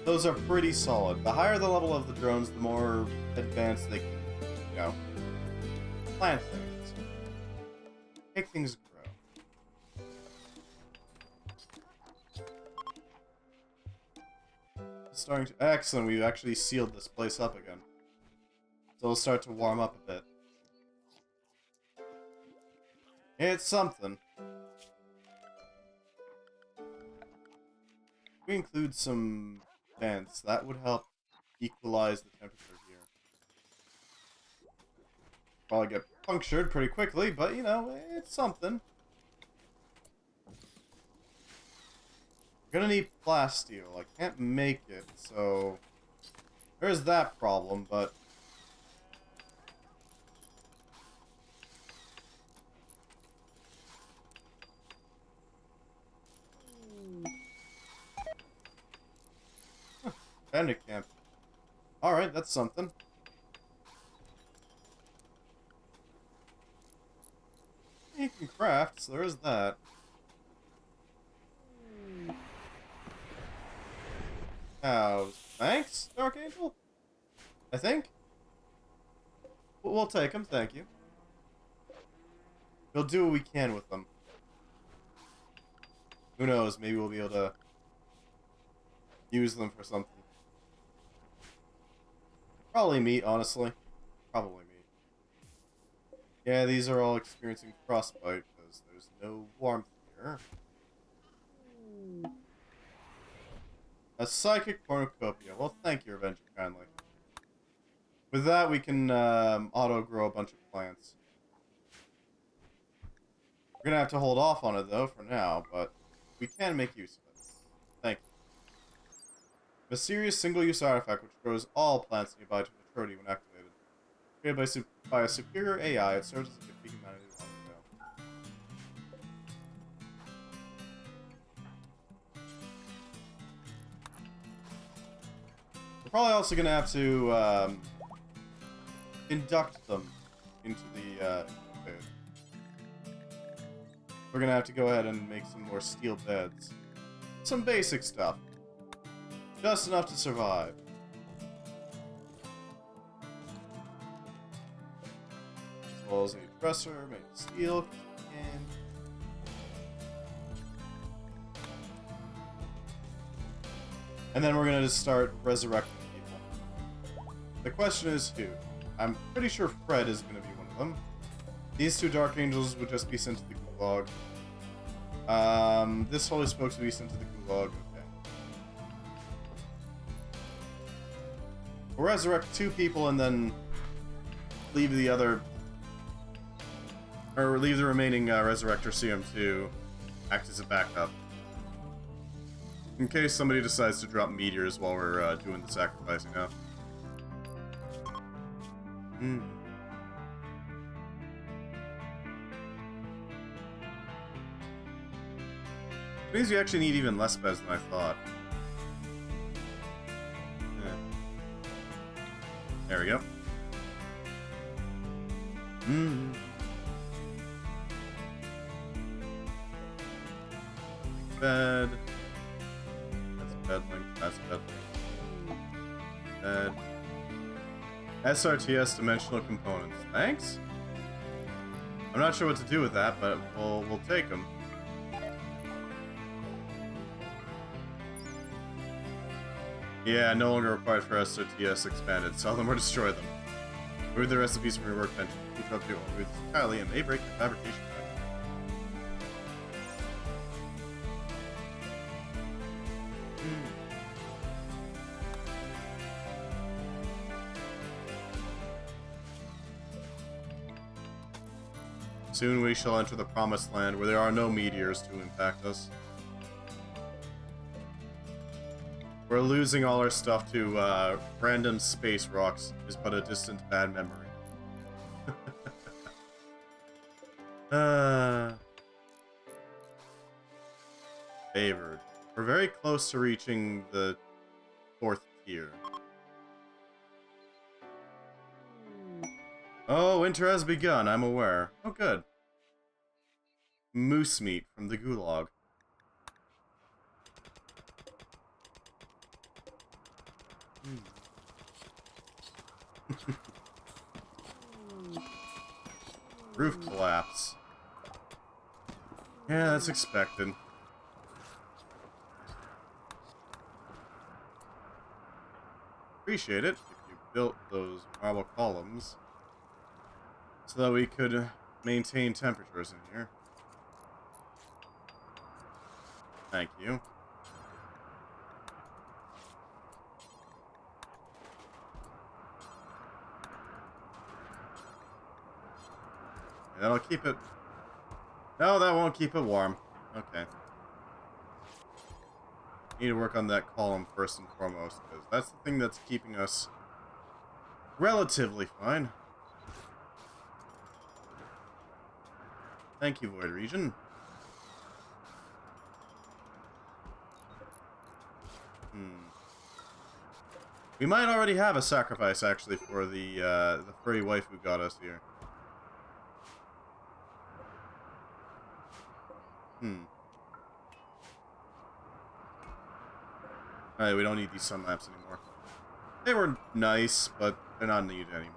Those are pretty solid. The higher the level of the drones, the more advanced they can, you know, plant things. Make things grow. It's starting to... Excellent, we've actually sealed this place up again. So it'll start to warm up a bit. It's something. If we include some vents, that would help equalize the temperature here. Probably get punctured pretty quickly, but you know, it's something. We're gonna need plasteel. I can't make it, so there's that problem, but bandit camp. Alright, that's something. You can craft, so there is that. Cows. Thanks, Dark Angel? I think? We'll take them, thank you. We'll do what we can with them. Who knows, maybe we'll be able to use them for something. Probably meat, honestly. Probably meat. Yeah, these are all experiencing frostbite because there's no warmth here. A psychic cornucopia. Well, thank you, Avenger, kindly. With that, we can auto-grow a bunch of plants. We're gonna have to hold off on it, though, for now, but we can make use of it. Thank you. Mysterious single-use artifact which grows all plants nearby to maturity when activated. Created by a superior AI, it serves as a defeat humanity long ago. We're probably also gonna have to induct them into the pit. we're gonna have to go ahead and make some more steel beds. Some basic stuff. Just enough to survive. As well as a dresser made of steel. And then we're gonna just start resurrecting people. The question is who? I'm pretty sure Fred is gonna be one of them. These two Dark Angels would just be sent to the Gulag. This Holy Smokes would be sent to the Gulag. Okay. We'll resurrect 2 people and then leave the other... Or leave the remaining Resurrector Serum to act as a backup. In case somebody decides to drop meteors while we're doing the sacrificing now. It means we actually need even less beds than I thought. There we go. Bed. That's a bed link. That's a bed link. Bed. SRTS dimensional components. Thanks? I'm not sure what to do with that, but we'll take them. Yeah, no longer required for SRTS expanded. Sell them or destroy them. Move the recipes from your workbench. Keep up your own roots entirely and may break your fabrication time. Soon we shall enter the promised land where there are no meteors to impact us. We're losing all our stuff to random space rocks is but a distant bad memory. Favored. We're very close to reaching the 4th tier. Oh, winter has begun, I'm aware. Oh, good. Moose meat from the Gulag. Roof collapse. Yeah, that's expected. Appreciate it if you built those marble columns so that we could maintain temperatures in here. Thank you. That'll keep it... No, that won't keep it warm. Okay. Need to work on that column first and foremost, because that's the thing that's keeping us relatively fine. Thank you, Void Region. We might already have a sacrifice, actually, for the furry wife who got us here. Alright, we don't need these sun lamps anymore. They were nice, but they're not needed anymore.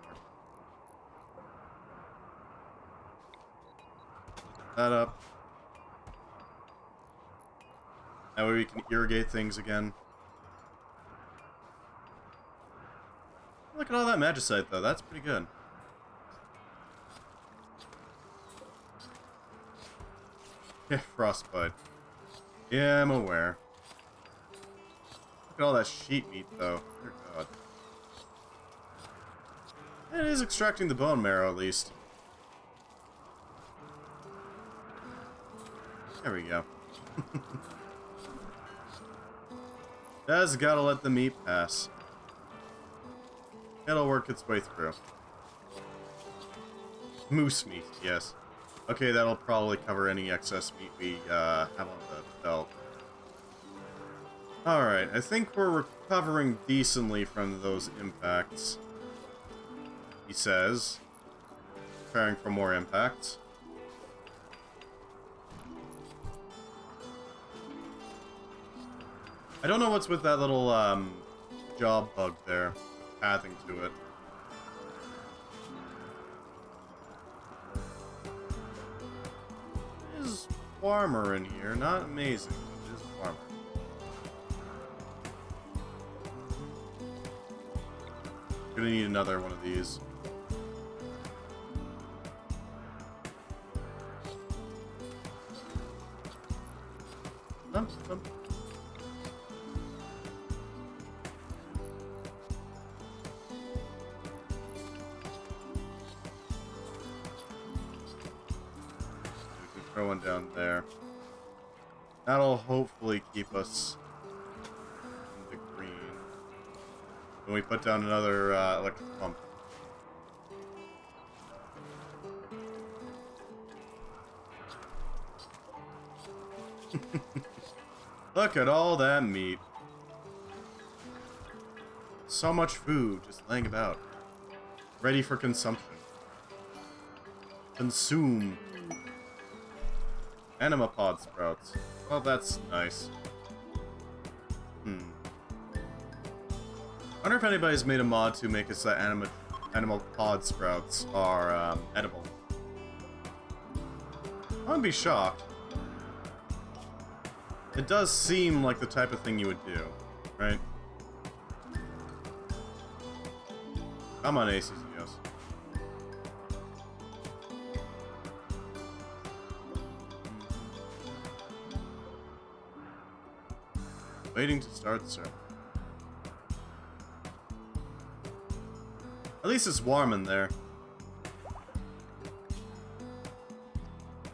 That up. That way we can irrigate things again. Look at all that magicite, though. That's pretty good. Yeah, frostbite. Yeah, I'm aware. Look at all that sheep meat, though. Dear God. It is extracting the bone marrow, at least. There we go. Just gotta let the meat pass. It'll work its way through. Moose meat, yes. Okay, that'll probably cover any excess meat we have on the belt. Alright, I think we're recovering decently from those impacts. He says. Preparing for more impacts. I don't know what's with that little job bug there, pathing to it. It is warmer in here, not amazing, but it is warmer. Gonna need another one of these. Thump. Throw one down there. That'll hopefully keep us in the green. When we put down another electric pump. Look at all that meat. So much food just laying about. Ready for consumption. Consume. Anima pod sprouts. Well, that's nice. I wonder if anybody's made a mod to make it so that animal pod sprouts are edible. I wouldn't be shocked. It does seem like the type of thing you would do, right? Come on, ACCS. Waiting to start the server. At least it's warm in there.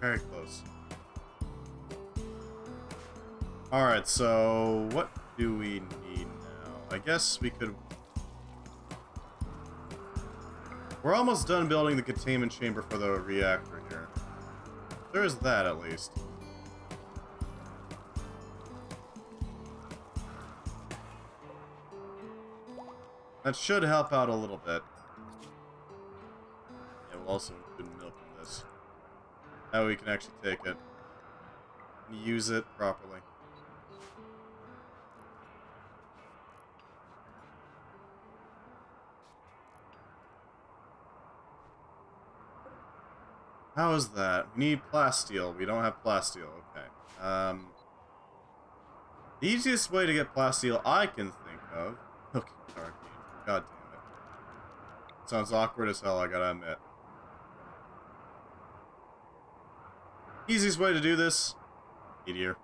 Very close. Alright, so what do we need now? I guess we could... We're almost done building the containment chamber for the reactor here. There's that, at least. That should help out a little bit. Yeah, we'll also include milk in this. That way we can actually take it and use it properly. How is that? We need plasteel. We don't have plasteel. Okay. The easiest way to get plasteel I can think of... Okay, sorry. God damn it. Sounds awkward as hell, I gotta admit. Easiest way to do this? Meteor.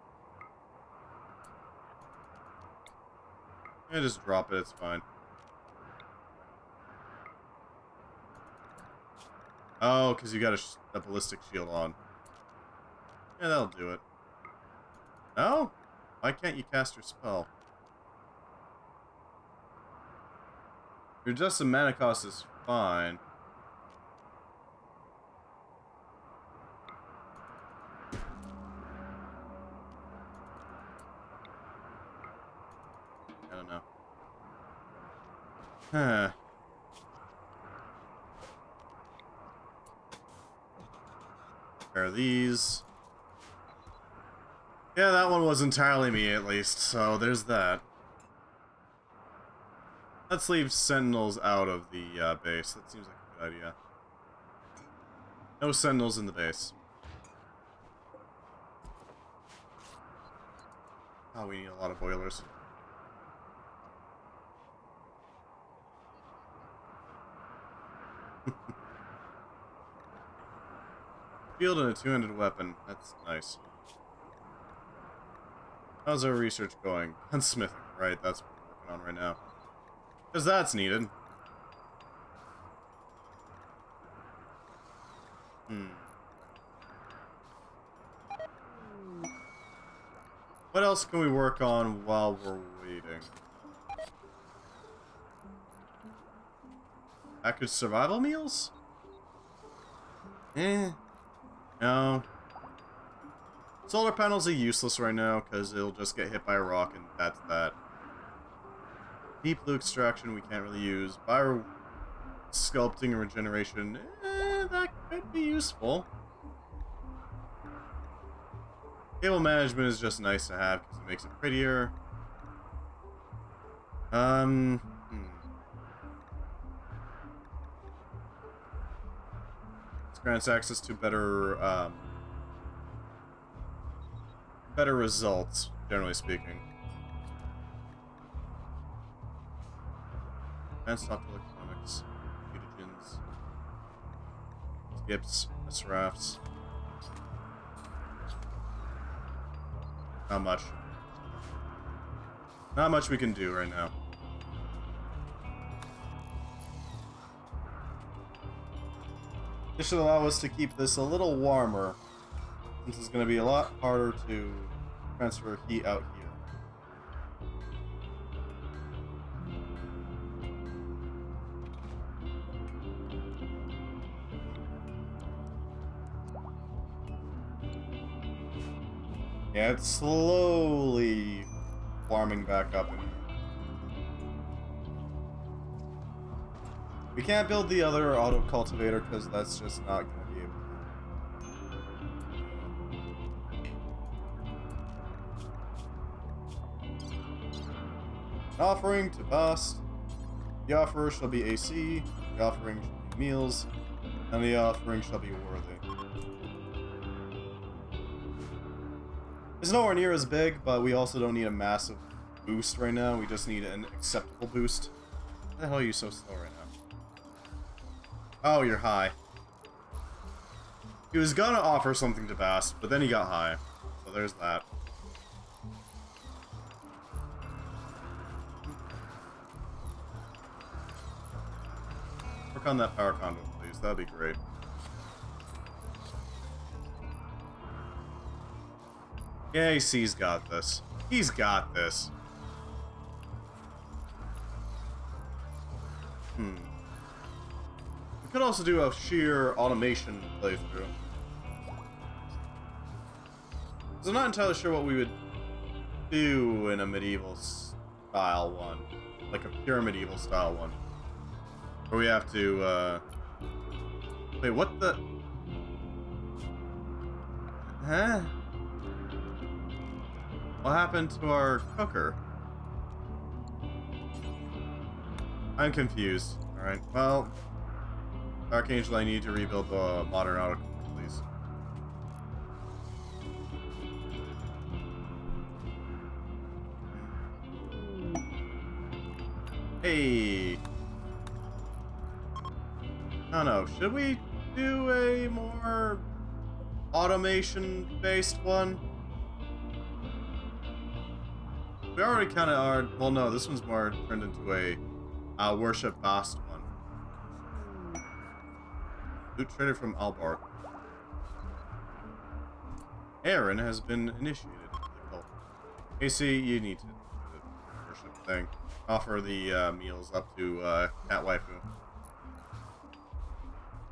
Yeah, just drop it, it's fine. Oh, because you got a ballistic shield on. Yeah, that'll do it. No? Why can't you cast your spell? Your adjusted mana cost is fine. I don't know. Huh. Pair of these. Yeah, that one was entirely me, at least, so there's that. Let's leave sentinels out of the base. That seems like a good idea. No sentinels in the base. Oh, we need a lot of boilers. Field and a two-handed weapon. That's nice. How's our research going? Gunsmithing, right? That's what we're working on right now. Because that's needed. What else can we work on while we're waiting? Package survival meals? No. Solar panels are useless right now because it'll just get hit by a rock and that's that. Deep blue extraction we can't really use. Bio sculpting and regeneration, that could be useful. Cable management is just nice to have because it makes it prettier. Um. This grants access to better results, generally speaking. Advanced optoelectronics, mutagens, skips, SRAFs. Not much. Not much we can do right now. This should allow us to keep this a little warmer, since it's going to be a lot harder to transfer heat out here. Yeah, it's slowly warming back up in here. We can't build the other auto cultivator because that's just not going to be able to. An offering to Bast. The offerer shall be AC. The offering shall be meals. And the offering shall be worthy. It's nowhere near as big, but we also don't need a massive boost right now. We just need an acceptable boost. Why the hell are you so slow right now? Oh, you're high. He was gonna offer something to Bast, but then he got high. So there's that. Work on that power conduit, please. That'd be great. Yeah, AC's got this. He's got this. We could also do a sheer automation playthrough. So I'm not entirely sure what we would do in a medieval style one. Like a pure medieval style one. Where we have to, wait, what the... Huh? What happened to our cooker? I'm confused. Alright, well... Archangel, I need to rebuild the modern auto cooker, please. Hey! I don't know, should we do a more automation-based one? We already kind of are. Well, no, this one's more turned into a worship Bast one. Loot traded from Albar. Aaron has been initiated into the cult. AC, you need to do the worship thing. Offer the meals up to Cat Waifu.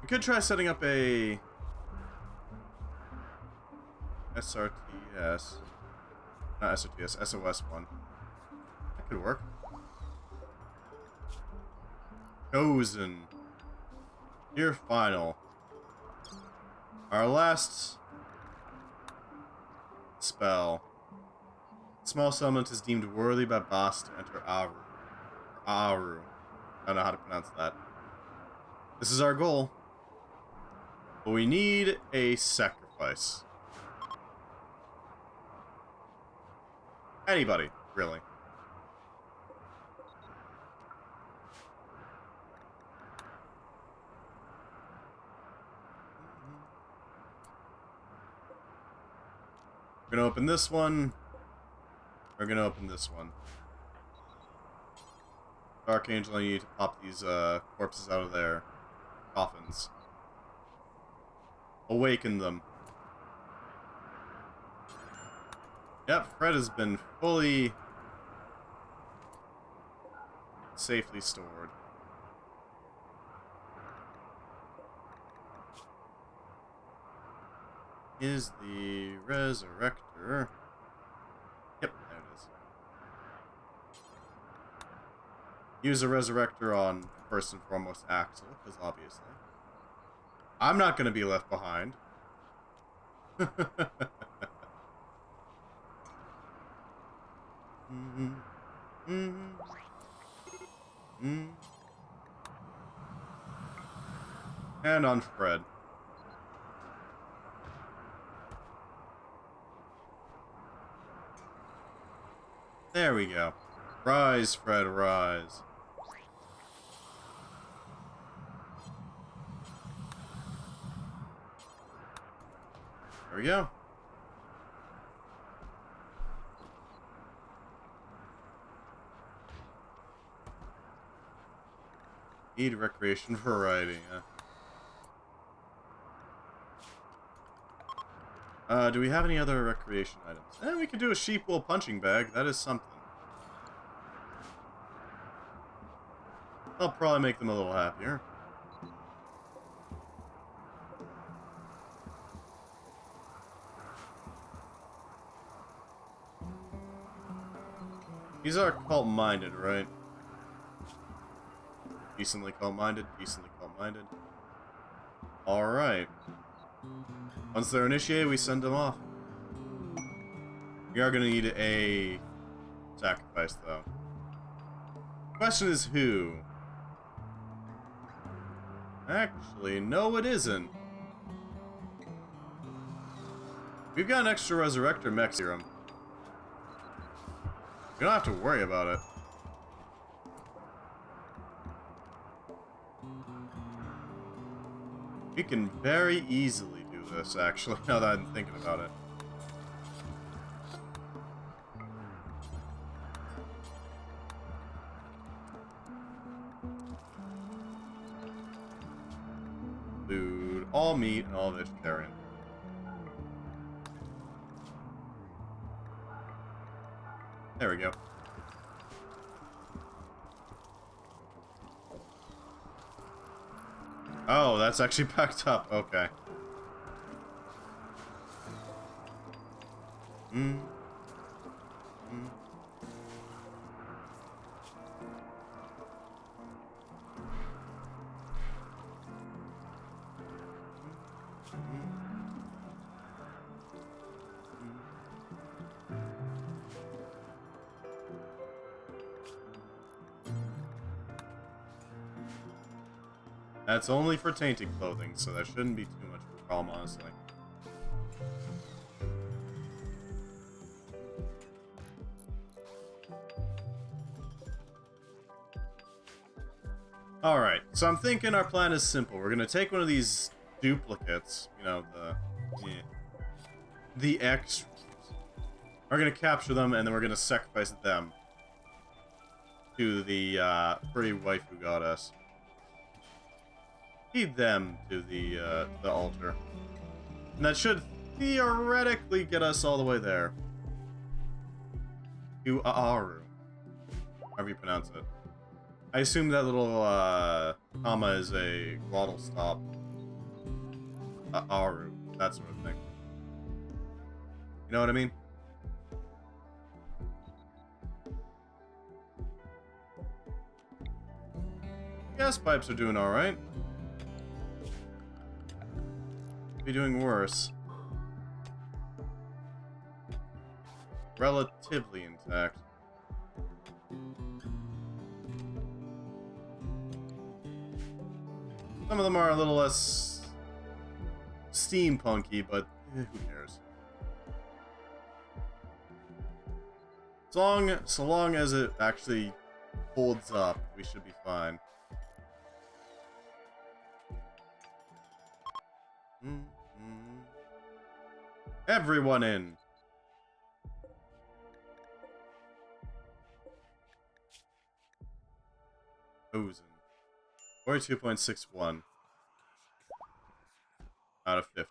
We could try setting up a SRTS. Not SRTS, SOS one. That could work. Chosen. Your final. Our last spell. Small settlement is deemed worthy by Bast to enter Aru. Aru. I don't know how to pronounce that. This is our goal. But we need a sacrifice. Anybody, really. We're gonna open this one. We're gonna open this one. Archangel, I need to pop these corpses out of their coffins. Awaken them. Yep, Fred has been fully safely stored. Is the Resurrector. Yep, there it is. Use a Resurrector on first and foremost Axel, because obviously. I'm not going to be left behind. Mm. And on Fred. There we go. Rise, Fred, rise. There we go. Need recreation variety, do we have any other recreation items? We could do a sheep wool punching bag. That is something. I'll probably make them a little happier. These are cult-minded, right? Decently cult-minded, decently cult-minded. Alright. Once they're initiated, we send them off. We are going to need a sacrifice, though. Question is who? Actually, no it isn't. We've got an extra Resurrector mech serum. You don't have to worry about it. We can very easily do this, actually, now that I'm thinking about it. Food, all meat, and all vegetarian. There we go. Oh, that's actually packed up. Okay. Mm. Mm. That's only for tainted clothing, so that shouldn't be too much of a problem, honestly. Alright, so I'm thinking our plan is simple. We're gonna take one of these duplicates, you know, the extras. We're gonna capture them, and then we're gonna sacrifice them to the pretty waifu goddess. Feed them to the altar. And that should theoretically get us all the way there. To Aaru. However you pronounce it. I assume that little comma is a glottal stop. Aaru. That sort of thing. You know what I mean? Gas pipes are doing alright. Be doing worse. Relatively intact. Some of them are a little less steampunky, but who cares? So long as it actually holds up, we should be fine. Everyone in. Ozen. 42.61 out of 50.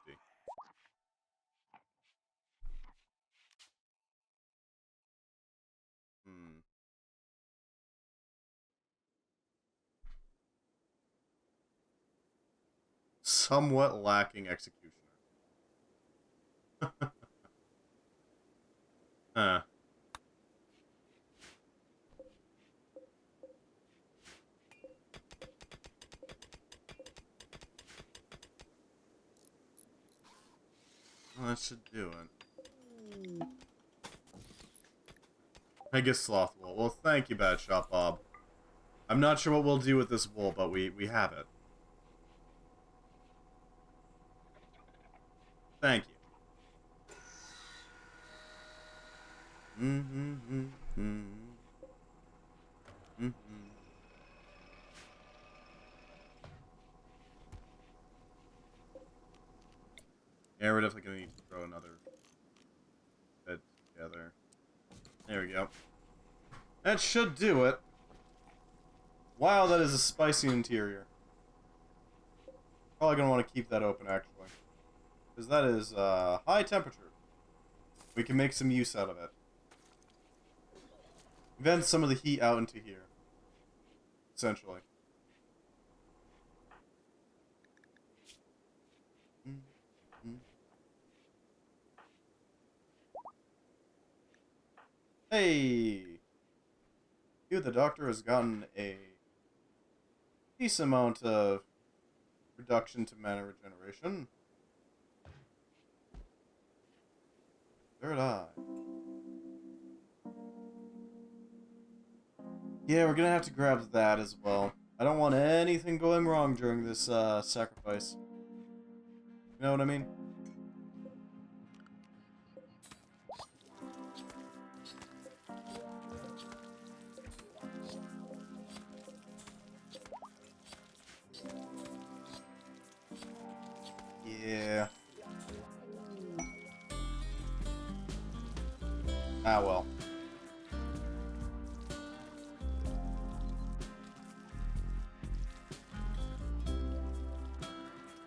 Somewhat lacking executioner. Huh. Well, that should do it. I guess Slothwell. Well, thank you, Bad Shot Bob. I'm not sure what we'll do with this wool, but we have it. Thank you. Yeah, we're definitely gonna need to throw another bed together. There we go. That should do it. Wow, that is a spicy interior. Probably gonna want to keep that open, actually. Because that is high temperature. We can make some use out of it. Vent some of the heat out into here. Essentially. Hey! You, the doctor, has gotten a decent amount of reduction to mana regeneration. Third eye. Yeah, we're gonna have to grab that as well. I don't want anything going wrong during this sacrifice. You know what I mean? Yeah. Ah, well.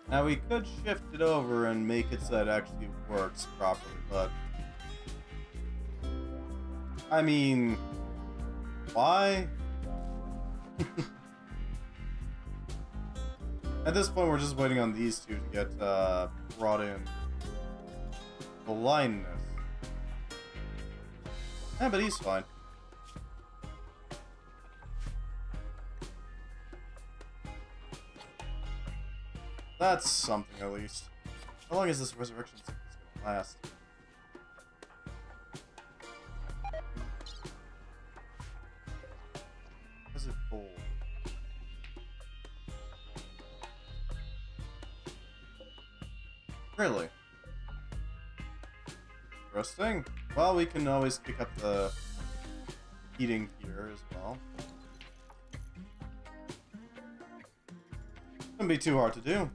Now, we could shift it over and make it so that it actually works properly, but... I mean... Why? At this point, we're just waiting on these two to get brought in. Blindness. Yeah, but he's fine. That's something, at least. How long is this resurrection sickness gonna last? How's it full? Really? Interesting. Well, we can always pick up the heating here as well. Shouldn't be too hard to do.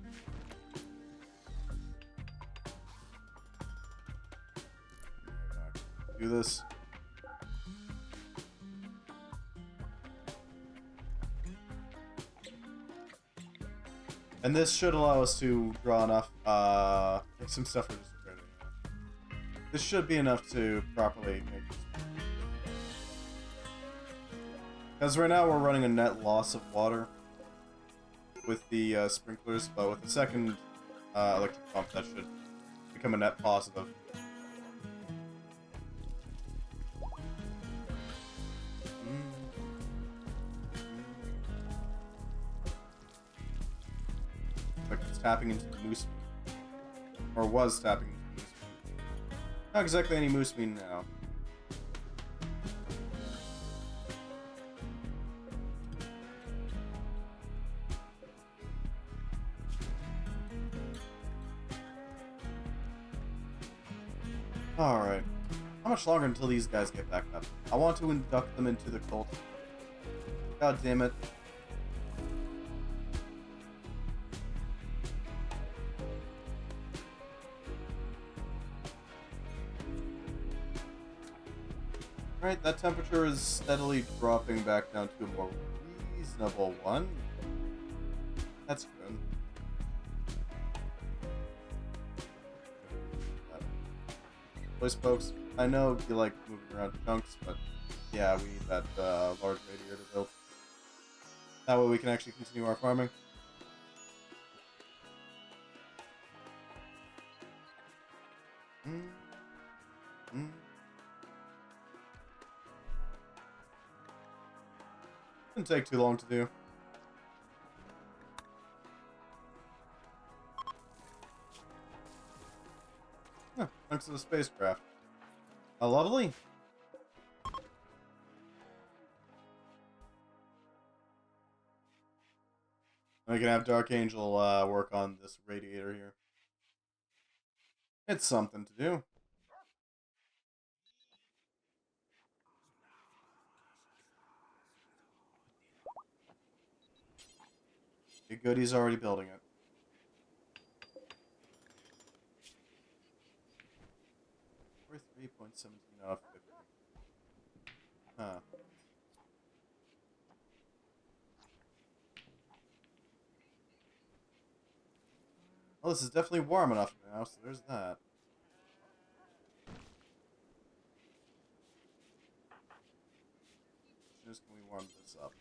Do this. And this should allow us to draw enough, like some stuff for just trading. This should be enough to properly make this. Because right now we're running a net loss of water with the sprinklers, but with the second electric pump, that should become a net positive. Like it's tapping into the moose meat. Or was tapping into the moose meat. Not exactly any moose meat now. Alright. How much longer until these guys get back up? I want to induct them into the cult. God damn it. Right, that temperature is steadily dropping back down to a more reasonable one. That's good. Voice folks, I know you like moving around chunks, but yeah, we need that large radiator built. That way we can actually continue our farming. Didn't take too long to do. Huh, thanks to the spacecraft. Lovely. I can have Dark Angel work on this radiator here. It's something to do. Okay, good, he's already building it. We're 3.17 out of 50. Huh. Well, this is definitely warm enough now, so there's that. Just can we warm this up?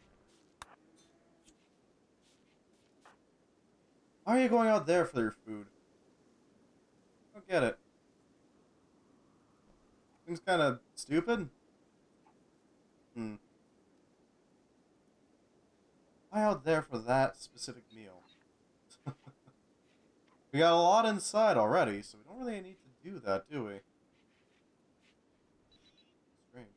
Why are you going out there for your food? I don't get it. Seems kind of stupid. Why out there for that specific meal? We got a lot inside already, so we don't really need to do that, do we? Strange.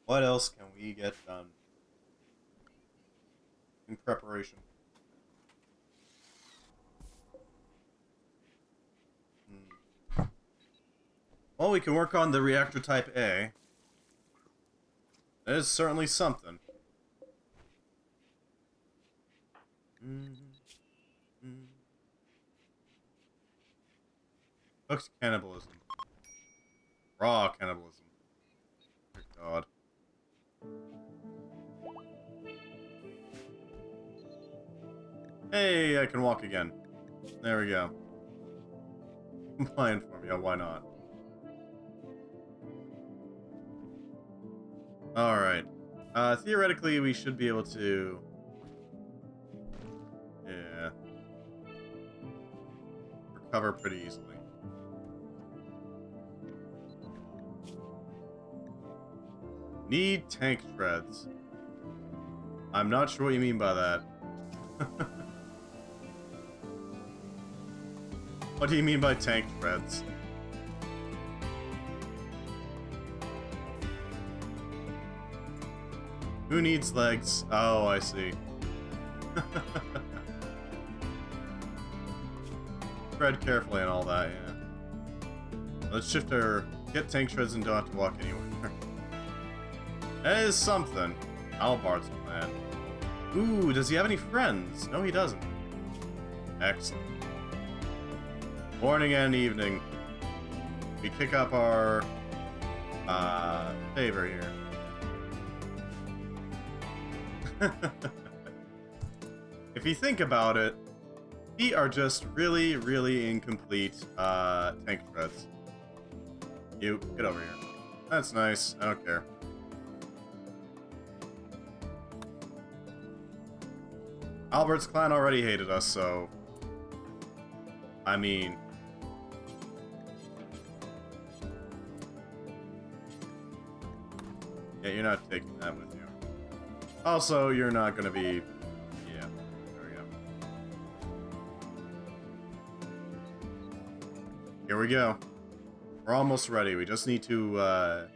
What else can we get done in preparation? Well, we can work on the reactor type A. That is certainly something. Cooked cannibalism. Raw cannibalism. Dear God. Hey, I can walk again. There we go. Compliant for me, oh, why not? Alright. Theoretically, we should be able to... Yeah. Recover pretty easily. Need tank treads. I'm not sure what you mean by that. What do you mean by tank treads? Who needs legs? Oh, I see. Tread carefully and all that, yeah. Let's shift our... Get tank treads and don't have to walk anywhere. That is something. Albard's plan. Ooh, does he have any friends? No, he doesn't. Excellent. Morning and evening. We pick up our... favor here. If you think about it, we are just really, really incomplete tank treads. You, get over here. That's nice. I don't care. Albert's clan already hated us, so... I mean... Yeah, you're not taking that with you. Also, you're not gonna be... Yeah, there we go. Here we go. We're almost ready. We just need to,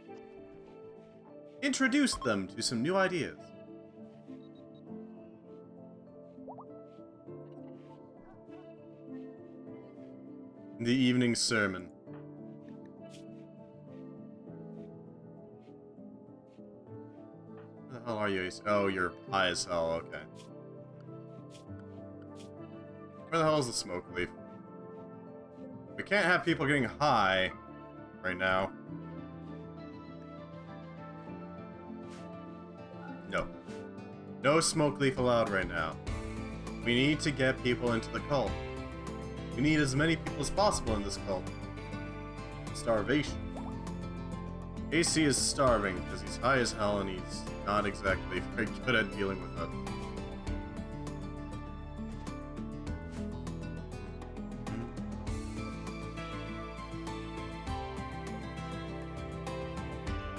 introduce them to some new ideas. The evening sermon. Where the hell are you? Oh, you're high as hell, okay. Where the hell is the smoke leaf? We can't have people getting high right now. No. No smoke leaf allowed right now. We need to get people into the cult. We need as many people as possible in this cult. Starvation. AC is starving because he's high as hell and he's not exactly very good at dealing with it.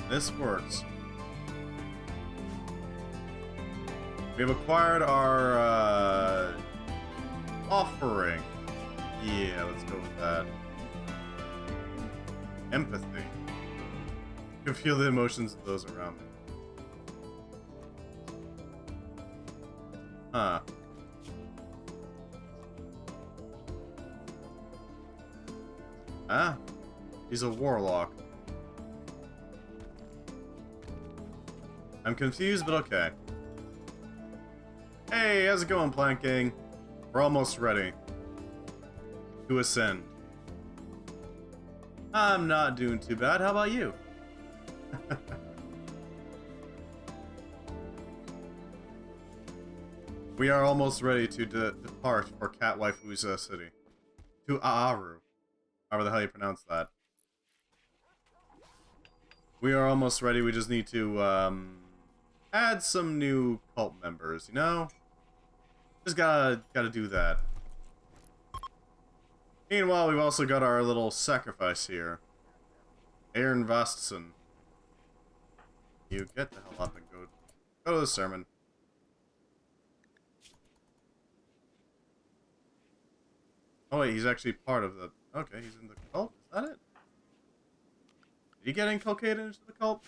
This works. We've acquired our offering. Yeah, let's go with that. Empathy. You can feel the emotions of those around me. Huh. Ah, he's a warlock. I'm confused, but okay. Hey, how's it going, Plant Gang? We're almost ready to ascend. I'm not doing too bad. How about you? We are almost ready to depart for Cat Waifu's city. To Aaru. However the hell you pronounce that. We are almost ready. We just need to, add some new cult members, you know? Just gotta do that. Meanwhile, we've also got our little sacrifice here. Aaron Vastson. You get the hell up and go to the sermon. Oh wait, he's actually part of the... Okay, he's in the cult? Is that it? Did he get inculcated into the cult?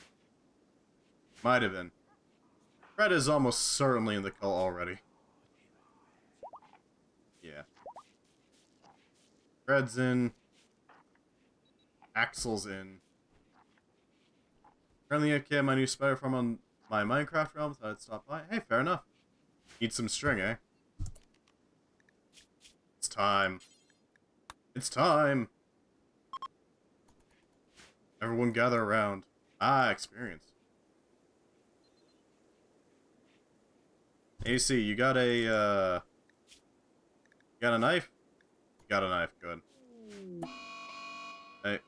Might have been. Fred is almost certainly in the cult already. Yeah. Fred's in. Axel's in. Currently okay, my new spider farm on my Minecraft realm, so I'd stop by. Hey, fair enough. Need some string, eh? It's time. It's time! Everyone gather around. Ah, experience. AC, you got a, you got a knife? You got a knife, good. Hey.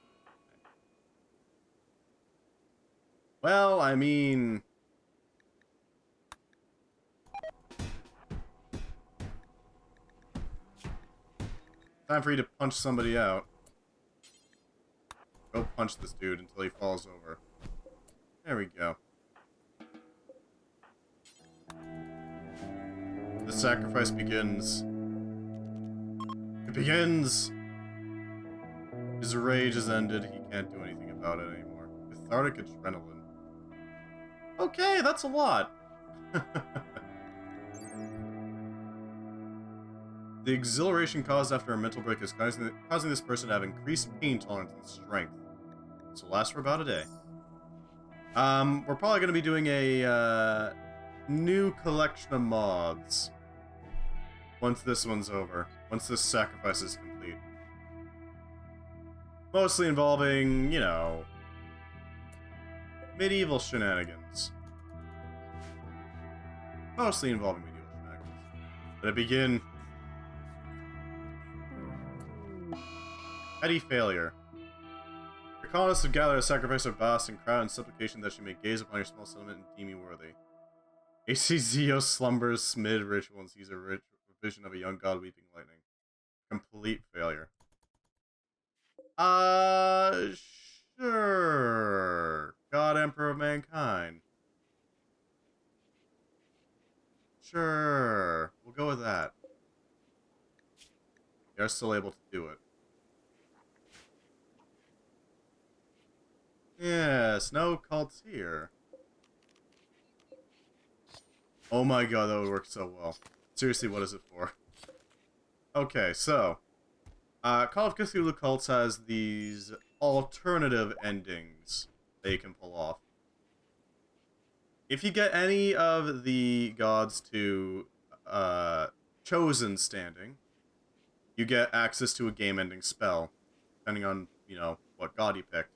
Well, I mean... Time for you to punch somebody out. Go punch this dude until he falls over. There we go. The sacrifice begins. It begins! His rage is ended. He can't do anything about it anymore. Cathartic adrenaline. Okay, that's a lot. The exhilaration caused after a mental break is causing this person to have increased pain tolerance and strength. This will last for about a day. We're probably going to be doing a new collection of mods once this one's over. Once this sacrifice is complete. Mostly involving, you know, medieval shenanigans. Mostly involving medieval shenanigans. Let it begin. Petty failure. Your colonists have gathered a sacrifice of vast and crowd in supplication that she may gaze upon your small settlement and deem you worthy. HCZO slumbers mid ritual and sees a vision of a young god weeping lightning. Complete failure. Sure. God Emperor of Mankind. Sure. We'll go with that. You're still able to do it. Yes, no cults here. Oh my god, that would work so well. Seriously, what is it for? Okay, so... Call of Cthulhu cults has these alternative endings that you can pull off. If you get any of the gods to chosen standing, you get access to a game-ending spell, depending on, you know, what god you picked.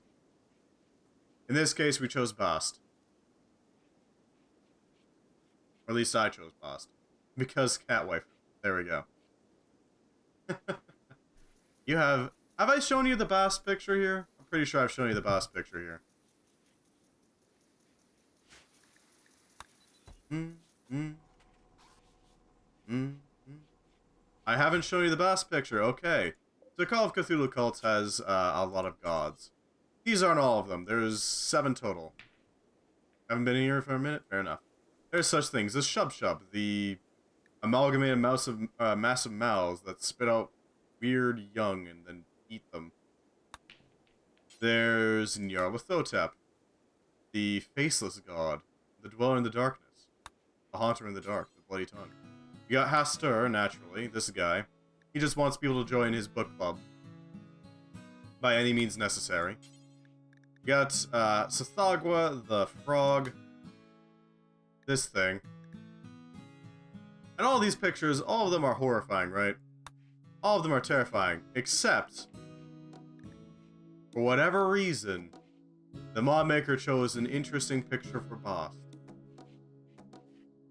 In this case, we chose Bast. Or at least I chose Bast. Because Catwife. There we go. You have I shown you the Bast picture here? I'm pretty sure I've shown you the Bast picture here. I haven't shown you the Bast picture. Okay. So Call of Cthulhu cults has a lot of gods. These aren't all of them. There's 7 total. Haven't been in here for a minute? Fair enough. There's such things as Shub Shub, the amalgamated massive mouths that spit out weird young and then eat them. There's Nyarlathotep, the faceless god, the dweller in the darkness, the haunter in the dark, the bloody tongue. You got Hastur, naturally, this guy. He just wants people to join his book club by any means necessary. You got Sathagwa, the frog, this thing. And all these pictures, all of them are horrifying, right? All of them are terrifying, except, for whatever reason, the mod maker chose an interesting picture for Bast.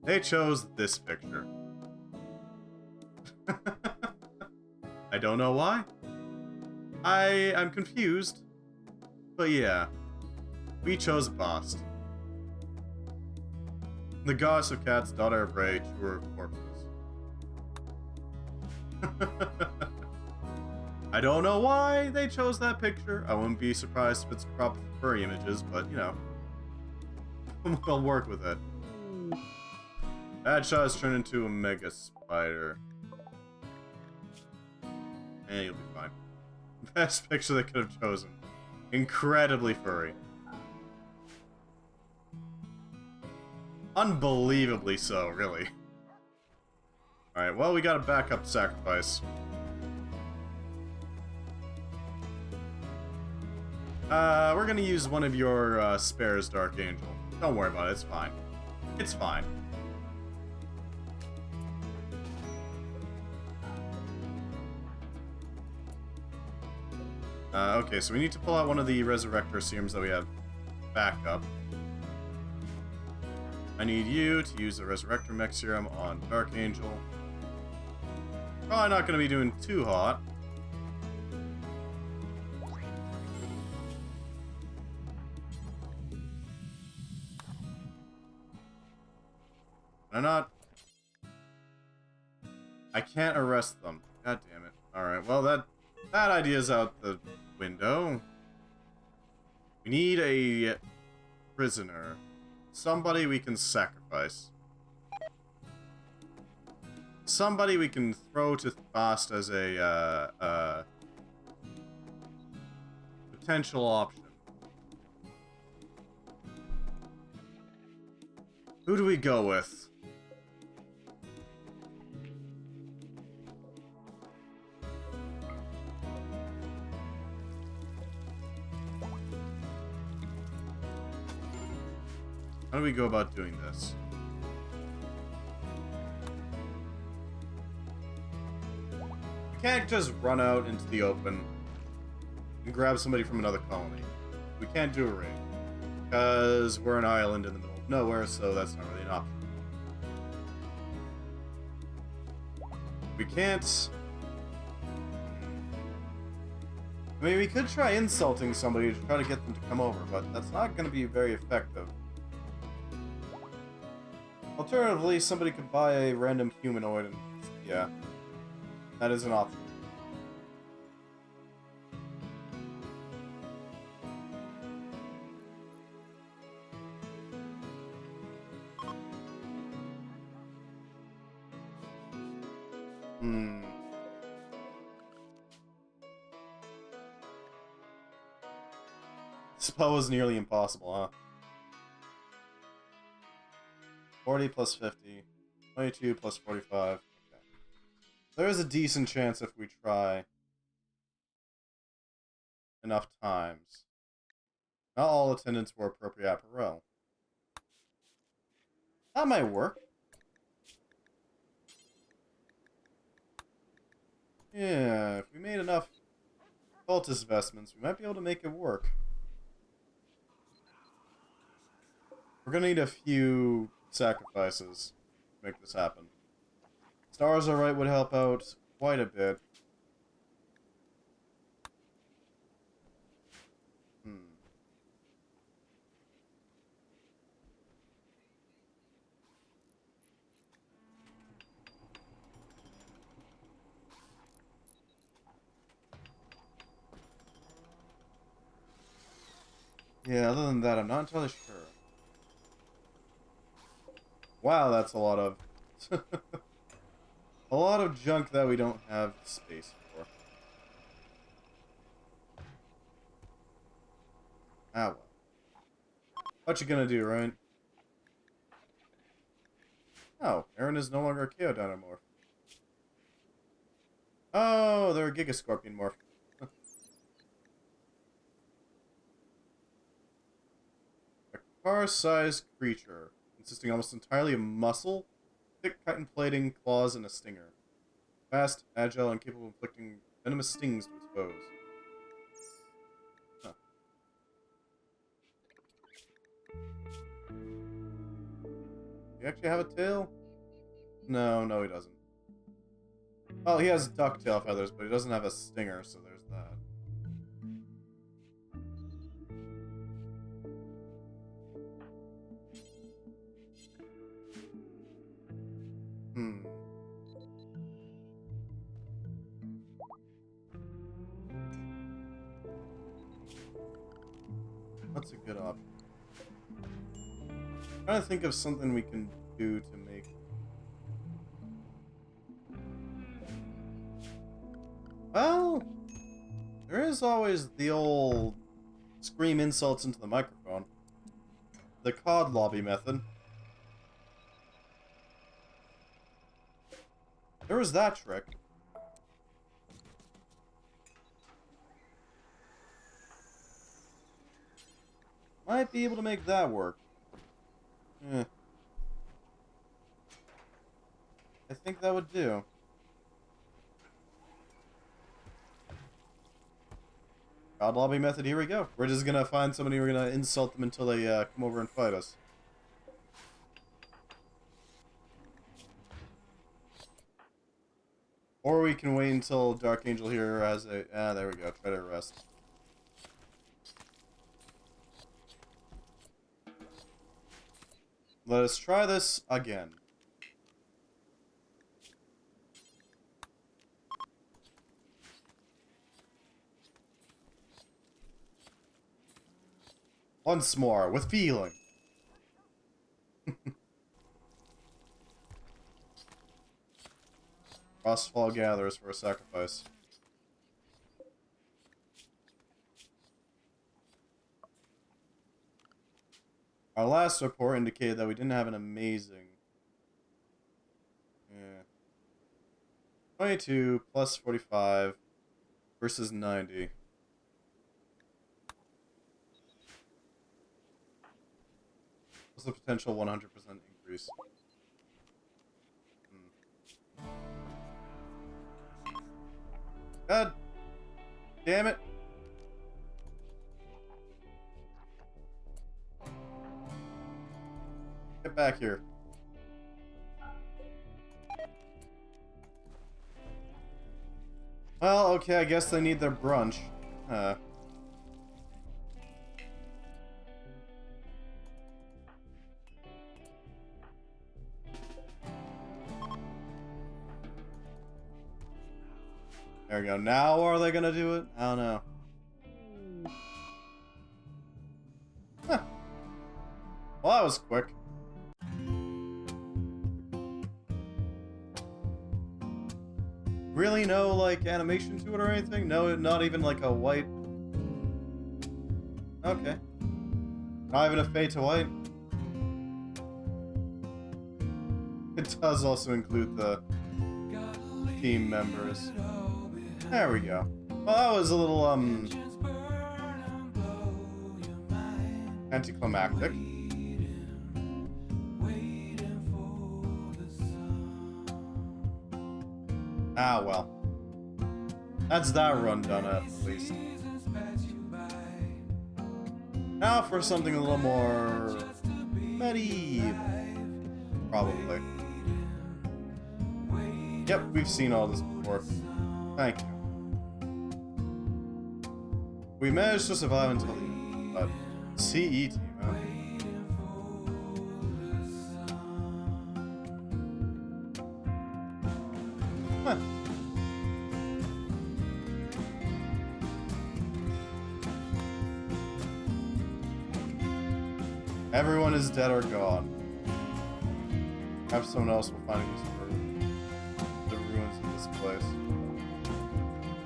They chose this picture. I don't know why. I'm confused. But yeah, we chose Bast. The goddess of cats, daughter of Ray, chewer of corpses. I don't know why they chose that picture. I wouldn't be surprised if it's cropped with furry images, but you know, we'll work with it. Badshot has turned into a mega spider. And you'll be fine. Best picture they could have chosen. Incredibly furry. Unbelievably so, really. Alright, well, we got a backup sacrifice. We're gonna use one of your spares, Dark Angel. Don't worry about it, it's fine. It's fine. Okay, so we need to pull out one of the Resurrector serums that we have backup. I need you to use the Resurrector Mech Serum on Dark Angel. Probably not going to be doing too hot. I can't arrest them. God damn it. Alright, well that idea's out the window. We need a prisoner. Somebody we can sacrifice. Somebody we can throw to Bast as a potential option. Who do we go with? How do we go about doing this? We can't just run out into the open and grab somebody from another colony. We can't do a raid. Because we're an island in the middle of nowhere, so that's not really an option. We can't... I mean, we could try insulting somebody to try to get them to come over, but that's not going to be very effective. Alternatively, somebody could buy a random humanoid and... yeah. That is an option. Spell was nearly impossible, huh? 40 plus 50. 22 plus 45. Okay. There is a decent chance if we try enough times. Not all attendants wore appropriate apparel. That might work. Yeah, if we made enough cultist vestments, we might be able to make it work. We're gonna need a few sacrifices to make this happen. Stars Alright would help out quite a bit. Yeah, other than that, I'm not entirely sure. Wow, that's a lot of... a lot of junk that we don't have space for. Ah, well. What you gonna do, right? Oh, Aaron is no longer a Chaos Dynamorph. Oh, they're a Giga Scorpion morph. Huh. A car-sized creature, consisting almost entirely of muscle, thick chitin plating, claws, and a stinger. Fast, agile, and capable of inflicting venomous stings to its foes. Huh. Do you actually have a tail? No, he doesn't. Well, he has ducktail feathers, but he doesn't have a stinger, so there's that. Hmm. What's a good option? I'm trying to think of something we can do to make... Well, there is always the old scream insults into the microphone. The COD lobby method. There was that trick. Might be able to make that work. Eh. I think that would do. COD lobby method, here we go. We're just gonna find somebody, we're gonna insult them until they come over and fight us. Or we can wait until Dark Angel here has a... Ah, there we go. Try to arrest. Let us try this again. Once more, with feeling. Frostfall gathers for a sacrifice. Our last report indicated that we didn't have an amazing... Yeah. 22 plus 45 versus 90. What's the potential 100% increase? God damn it. Get back here. Well, okay, I guess they need their brunch. There we go. Now are they gonna do it? I don't know. Huh. Well, that was quick. Really no, like, animation to it or anything? No, not even like a white... Okay. Not even a fade to white? It does also include the team members. There we go. Well, that was a little, anticlimactic. Ah, well. That's that run done at least. Now for something a little more... medieval. Probably. Yep, we've seen all this before. Thank you. We managed to survive until the end, but CE team, huh? Huh. Everyone is dead or gone. Perhaps someone else will find use for the ruins of this place.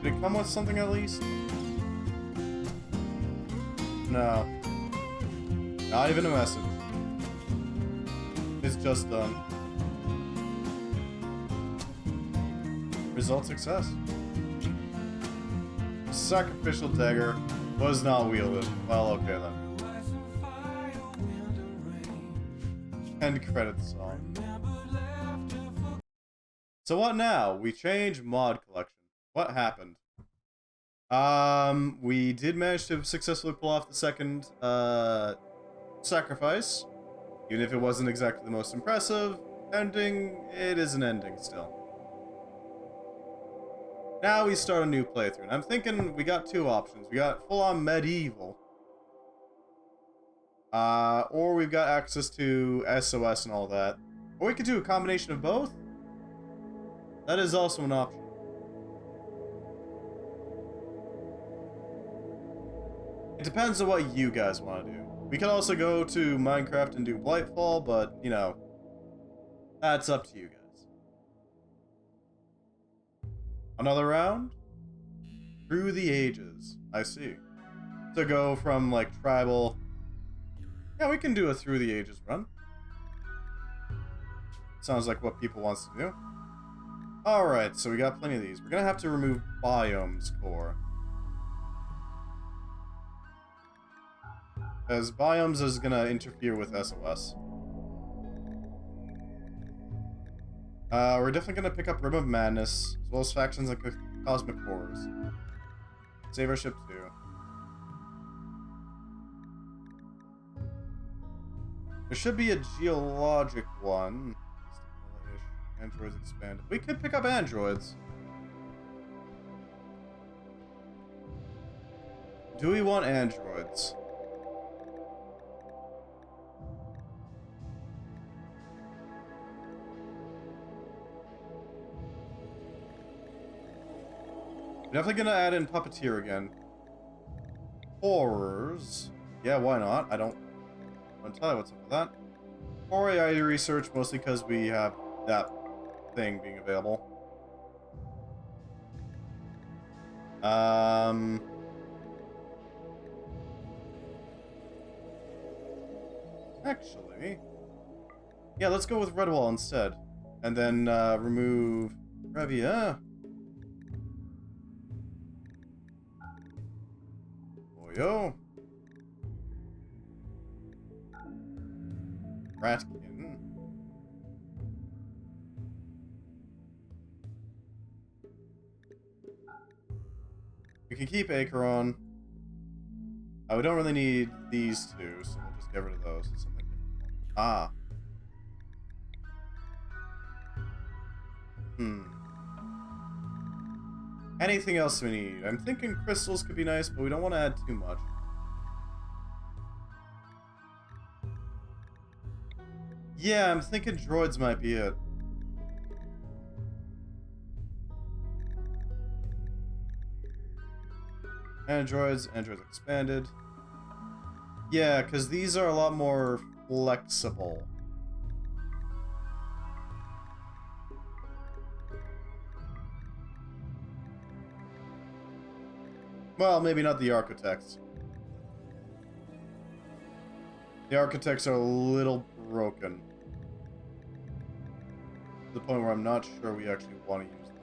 Did it come with something at least? No. Not even a message. It's just done. Result success. Sacrificial dagger was not wielded. Well, okay then. End credits song. So what now? We change mod collection. What happened? We did manage to successfully pull off the second, sacrifice. Even if it wasn't exactly the most impressive ending, it is an ending still. Now we start a new playthrough, and I'm thinking we got two options. We got full-on medieval. Or we've got access to SOS and all that. Or we could do a combination of both. That is also an option. It depends on what you guys want to do. We could also go to Minecraft and do Blightfall, but, you know, that's up to you guys. Another round? Through the ages. I see. To go from, like, tribal... Yeah, we can do a Through the Ages run. Sounds like what people wants to do. Alright, so we got plenty of these. We're gonna have to remove Biomes Core. Because Biomes is gonna interfere with SOS. We're definitely gonna pick up Rim of Madness, as well as factions like Cosmic Horrors. Save our ship too. There should be a geologic one. Androids expanded. We could pick up androids. Do we want androids? Definitely gonna add in Puppeteer again. Horrors. Yeah, why not? I don't want to tell you what's up with that. Or AI research, mostly because we have that thing being available. Actually... Yeah, let's go with Redwall instead. And then, remove Revia. Boyo. Ratkin. We can keep Acheron. We don't really need these two, so we'll just get rid of those. Something different. Ah. Anything else we need? I'm thinking crystals could be nice, but we don't want to add too much. Yeah, I'm thinking droids might be it. Androids expanded. Yeah, because these are a lot more flexible. Well, maybe not the architects. The architects are a little broken. To the point where I'm not sure we actually want to use them.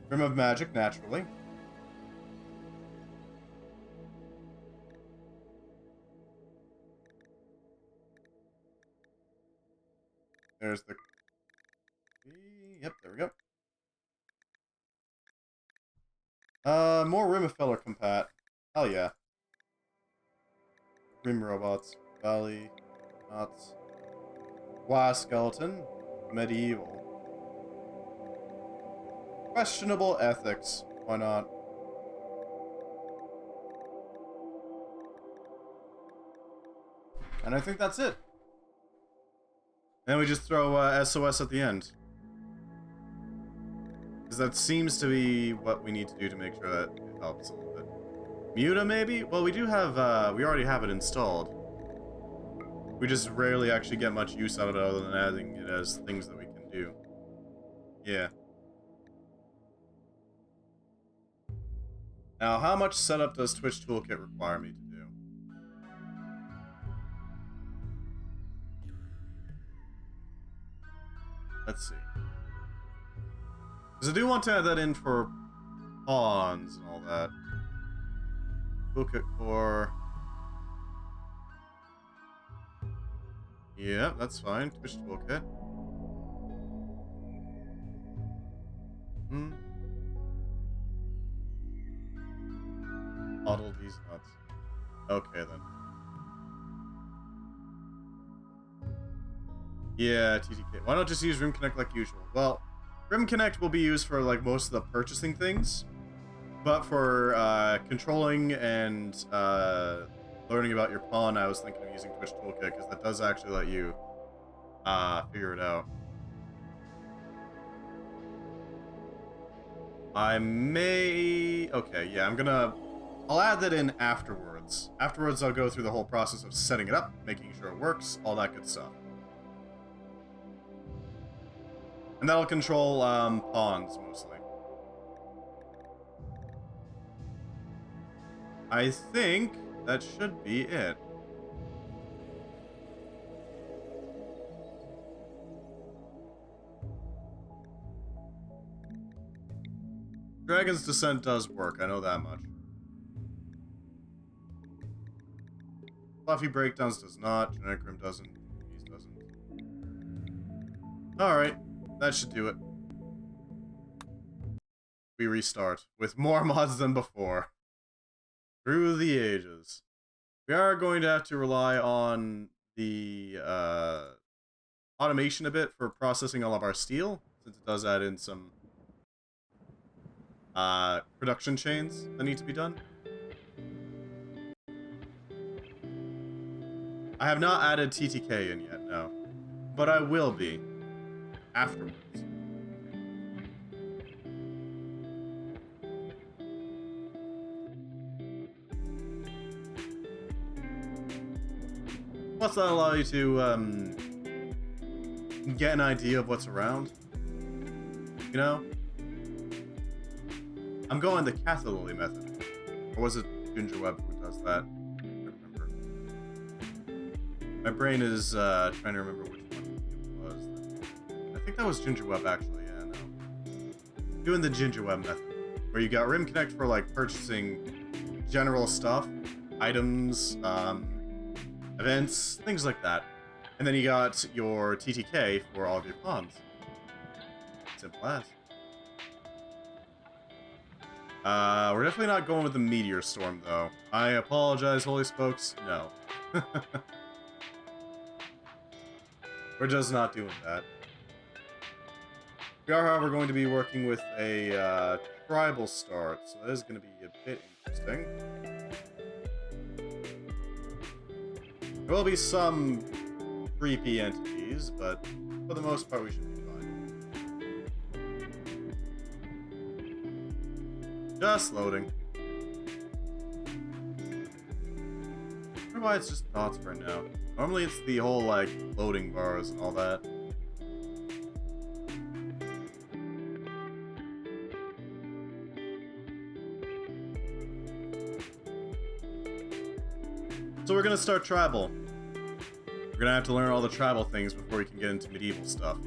Rim of Magic, naturally. There's the... Yep, there we go. More Rimmefeller compat. Hell yeah. Rim robots. Valley. Knots. Glass skeleton. Medieval. Questionable ethics. Why not? And I think that's it. And we just throw SOS at the end. Because that seems to be what we need to do to make sure that it helps a little bit. Muta, maybe? Well, we do have, we already have it installed. We just rarely actually get much use out of it other than adding it as things that we can do. Yeah. Now, how much setup does Twitch Toolkit require me to do? Let's see. Because I do want to add that in for pawns and all that. Toolkit core. Yeah, that's fine. Twitch toolkit. Hmm. Model these nuts. Okay then. Yeah, TTK. Why not just use Rim Connect like usual? Well, Rim Connect will be used for like most of the purchasing things, but for controlling and learning about your pawn, I was thinking of using Twitch Toolkit because that does actually let you figure it out. I may... Okay, yeah, I'll add that in afterwards. Afterwards, I'll go through the whole process of setting it up, making sure it works, all that good stuff. And that'll control pawns, mostly. I think that should be it. Dragon's Descent does work, I know that much. Fluffy Breakdowns does not, Genetic Rim doesn't, These doesn't. Alright, that should do it. We restart, with more mods than before. Through the ages. We are going to have to rely on the automation a bit for processing all of our steel, since it does add in some production chains that need to be done. I have not added TTK in yet, no. But I will be. Afterwards. Plus that'll allow you to, get an idea of what's around. You know? I'm going the Cathalily method. Or was it Ginger Webb who does that? I can't remember. My brain is trying to remember which one it was. I think that was Ginger Webb actually, yeah, no. Doing the Ginger Webb method. Where you got Rim Connect for like purchasing general stuff, items, events, things like that. And then you got your TTK for all of your pawns. Simple as. We're definitely not going with the Meteor Storm, though. I apologize, Holy Spokes. No. We're just not doing that. We are, however, going to be working with a tribal start, so that is going to be a bit interesting. There will be some creepy entities, but for the most part, we should be fine. Just loading. I wonder why it's just dots right now. Normally it's the whole, like, loading bars and all that. So we're gonna start tribal. We're gonna have to learn all the tribal things before we can get into medieval stuff.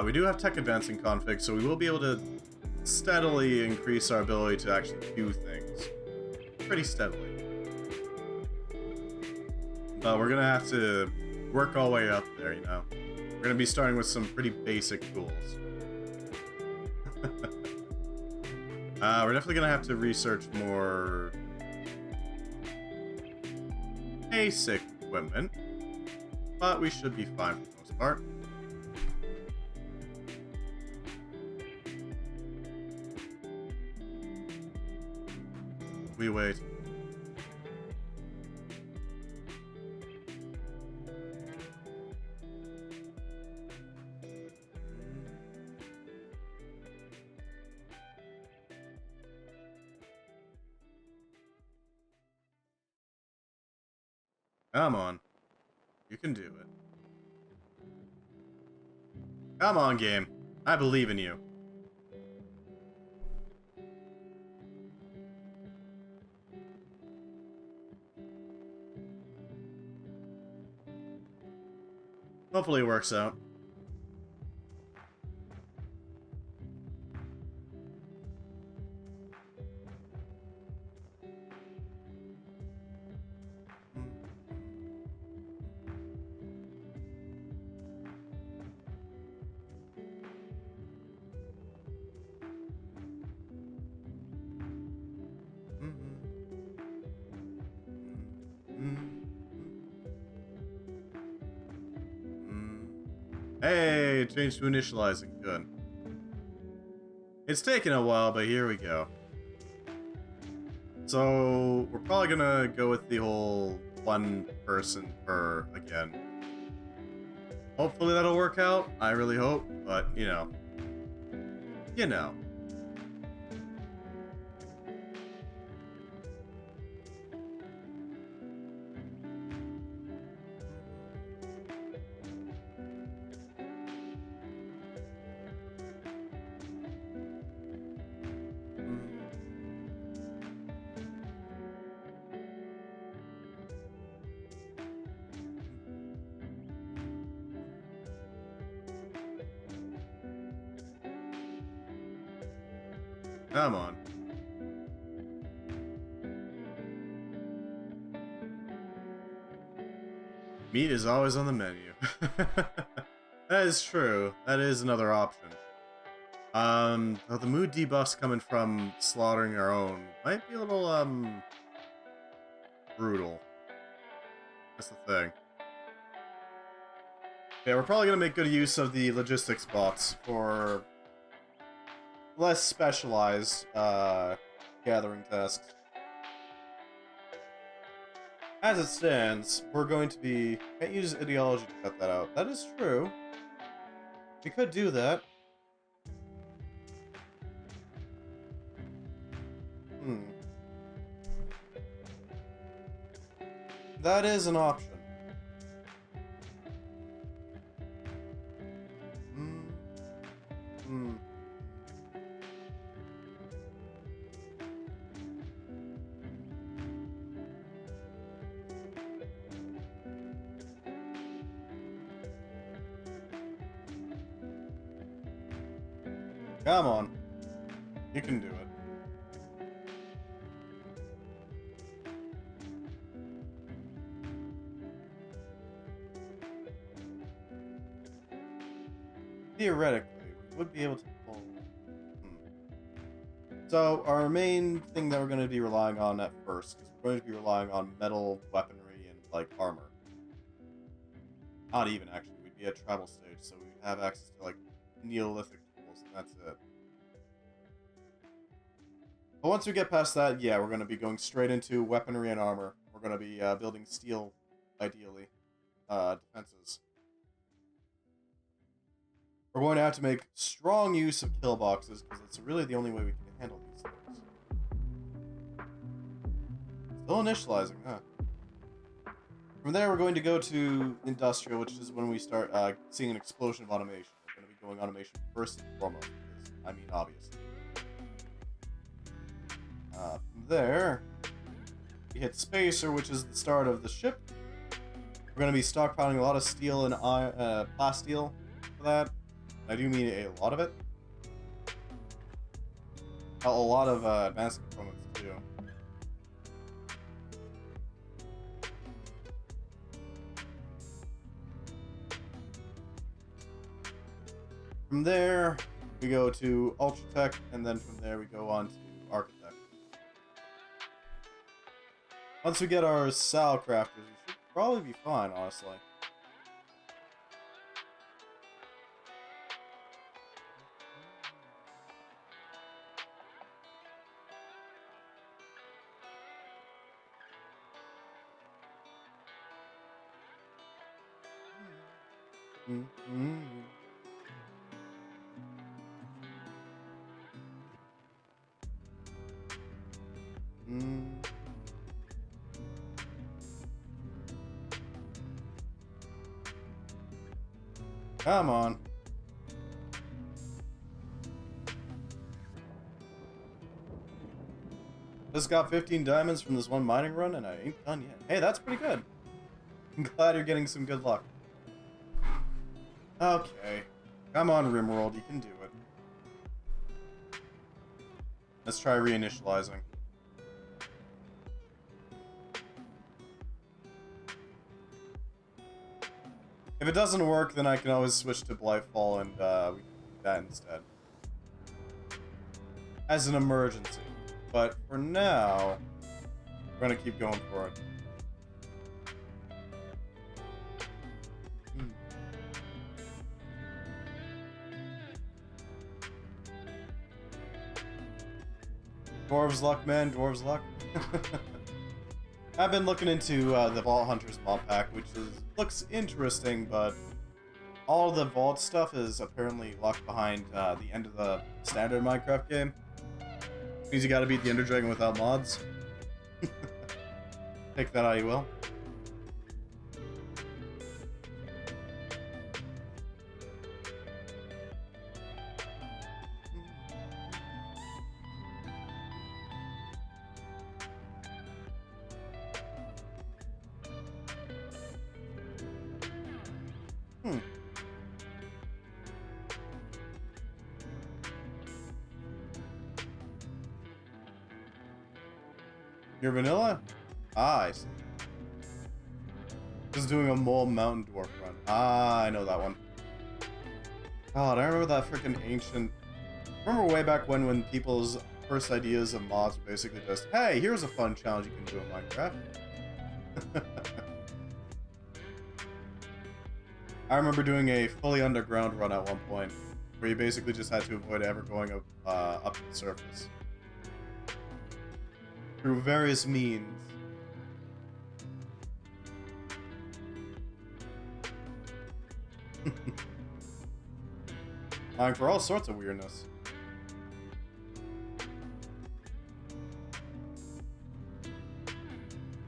We do have tech advancing config, so we will be able to steadily increase our ability to actually do things. Pretty steadily. But we're gonna have to work our way up there, you know. We're gonna be starting with some pretty basic tools. We're definitely gonna have to research more basic equipment, but we should be fine for the most part. We wait. Come on. You can do it. Come on, game. I believe in you. Hopefully it works out. Hey, change to initializing. Good. It's taken a while, but here we go. So, we're probably gonna go with the whole one person per again. Hopefully that'll work out. I really hope, but you know. You know. Come on. Meat is always on the menu. That is true. That is another option. Though the mood debuffs coming from slaughtering our own might be a little, brutal. That's the thing. Yeah, we're probably gonna make good use of the logistics bots for less specialized, gathering tasks. As it stands, we're going to be... Can't use ideology to cut that out. That is true. We could do that. That is an option. Come on. You can do it. Theoretically, we would be able to pull... So, our main thing that we're going to be relying on at first is we're going to be relying on metal weaponry and, like, armor. Not even, actually. We'd be at tribal stage, so we'd have access to, like, Neolithic tools, and that's it. But once we get past that, yeah, we're going to be going straight into weaponry and armor. We're going to be building steel, ideally, defenses. We're going to have to make strong use of kill boxes, because it's really the only way we can handle these things. Still initializing, huh? From there, we're going to go to industrial, which is when we start seeing an explosion of automation. We're going to be going automation first and foremost, because, I mean, obviously. From there, we hit Spacer, which is the start of the ship. We're going to be stockpiling a lot of steel and plasteel for that. I do mean a lot of it. A lot of advanced components, too. From there, we go to Ultratech, and then from there we go on to Architect. Once we get our Sal crafters, we should probably be fine, honestly. Come on. Just got 15 diamonds from this one mining run, and I ain't done yet. Hey, that's pretty good. I'm glad you're getting some good luck. Okay. Come on, Rimworld, you can do it. Let's try reinitializing. If it doesn't work, then I can always switch to Blightfall and we can do that instead. As an emergency. But for now, we're gonna keep going for it. Dwarves luck, man. Dwarves luck. I've been looking into the Vault Hunters mod pack, which looks interesting, but all the Vault stuff is apparently locked behind the end of the standard Minecraft game. Means you gotta beat the Ender Dragon without mods. Take that how you will. You're vanilla? Ah, I see. Just doing a mole mountain dwarf run. Ah, I know that one. God, I remember that freaking ancient... Remember way back when people's first ideas of mods were basically just, hey, here's a fun challenge you can do in Minecraft. I remember doing a fully underground run at one point, where you basically just had to avoid ever going up to the surface. Through various means. Lying for all sorts of weirdness.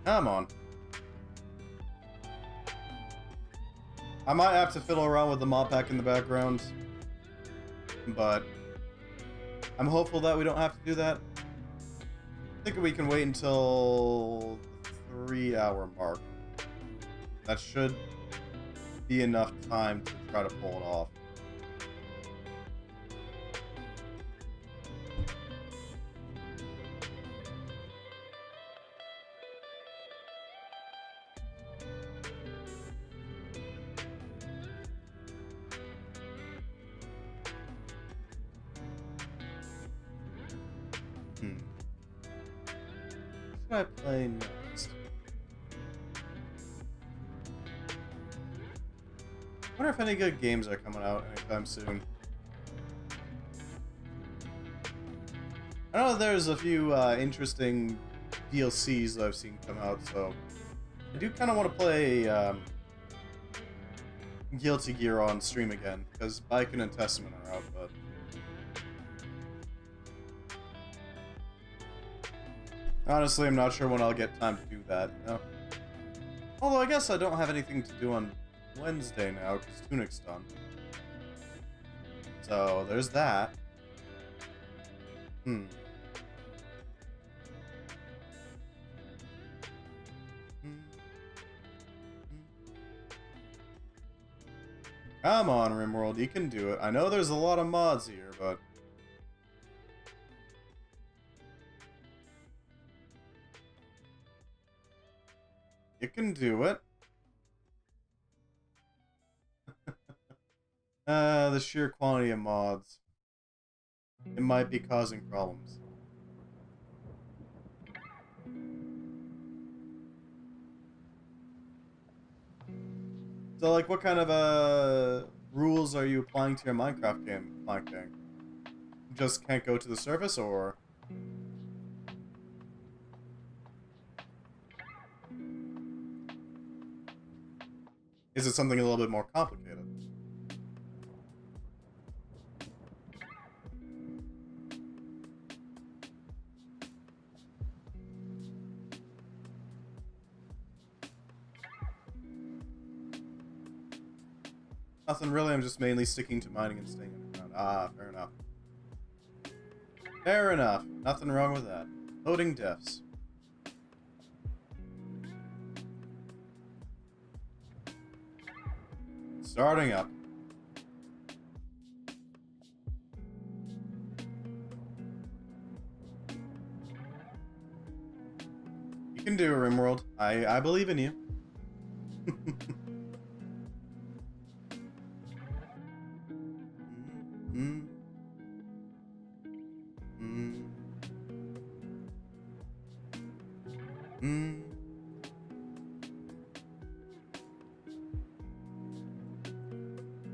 Come on. I might have to fiddle around with the mod pack in the background, but I'm hopeful that we don't have to do that. I think we can wait until the 3-hour mark. That should be enough time to try to pull it off. What should I play next? I wonder if any good games are coming out anytime soon. I know there's a few interesting DLCs that I've seen come out, so I do kind of want to play Guilty Gear on stream again, because Baiken and Testament are out, but... Honestly, I'm not sure when I'll get time to do that, you know? Although I guess I don't have anything to do on Wednesday now, because Tunic's done. So, there's that. Come on, Rimworld, you can do it. I know there's a lot of mods here, but... You can do it. The sheer quantity of mods. It might be causing problems. So, like, what kind of, rules are you applying to your Minecraft game, Plank Gang? You just can't go to the surface, or...? Is it something a little bit more complicated? Nothing really, I'm just mainly sticking to mining and staying underground. Ah, fair enough. Fair enough. Nothing wrong with that. Loading diffs. Starting up. You can do it, Rimworld. I believe in you.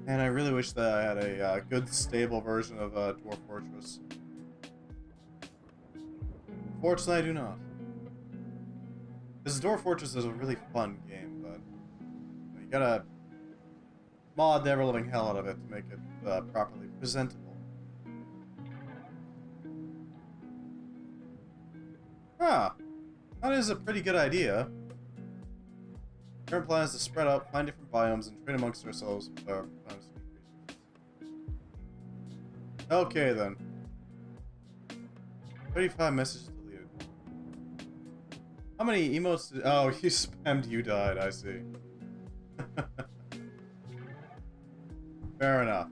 And I really wish that I had a good, stable version of Dwarf Fortress. Fortunately, I do not. This Dwarf Fortress is a really fun game, but you gotta mod the ever-living hell out of it to make it properly presentable. Ah, that is a pretty good idea. Current plan is to spread out, find different biomes, and trade amongst ourselves with our biomes. Okay then. 35 messages deleted. How many emotes did... Oh, you spammed you died, I see. Fair enough.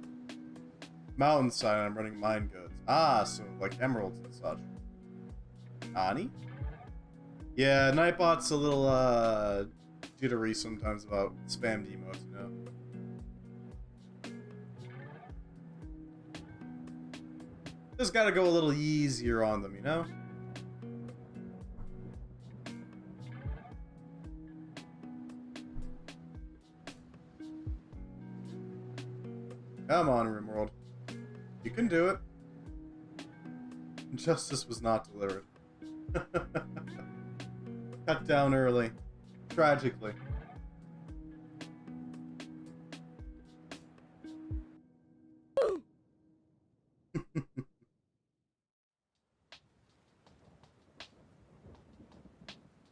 Mountainside, I'm running mine goods. Ah, so like emeralds and such. Ani? Yeah, Nightbot's a little, jittery sometimes about spammed emotes, you know? Just gotta go a little easier on them, you know? Come on, Rimworld. You can do it. Justice was not delivered. Cut down early. Tragically.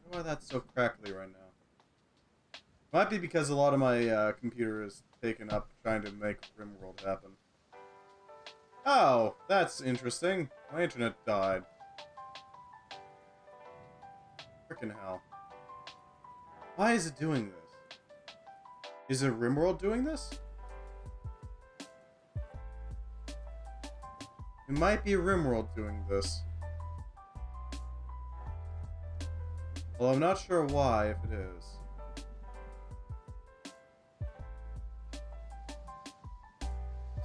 Why that's so crackly right now? Might be because a lot of my computer is taken up trying to make Rimworld happen. Oh, that's interesting. My internet died. Frickin' hell. Why is it doing this? Is it Rimworld doing this? It might be Rimworld doing this. Well, I'm not sure why, if it is.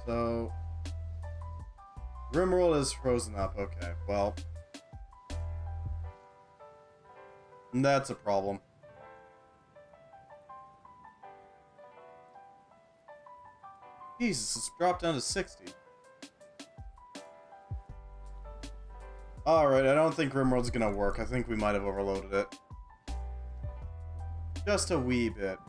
So... Rimworld is frozen up, okay, well... That's a problem. Jesus, it's dropped down to 60. Alright, I don't think Rimworld's gonna work. I think we might have overloaded it. Just a wee bit.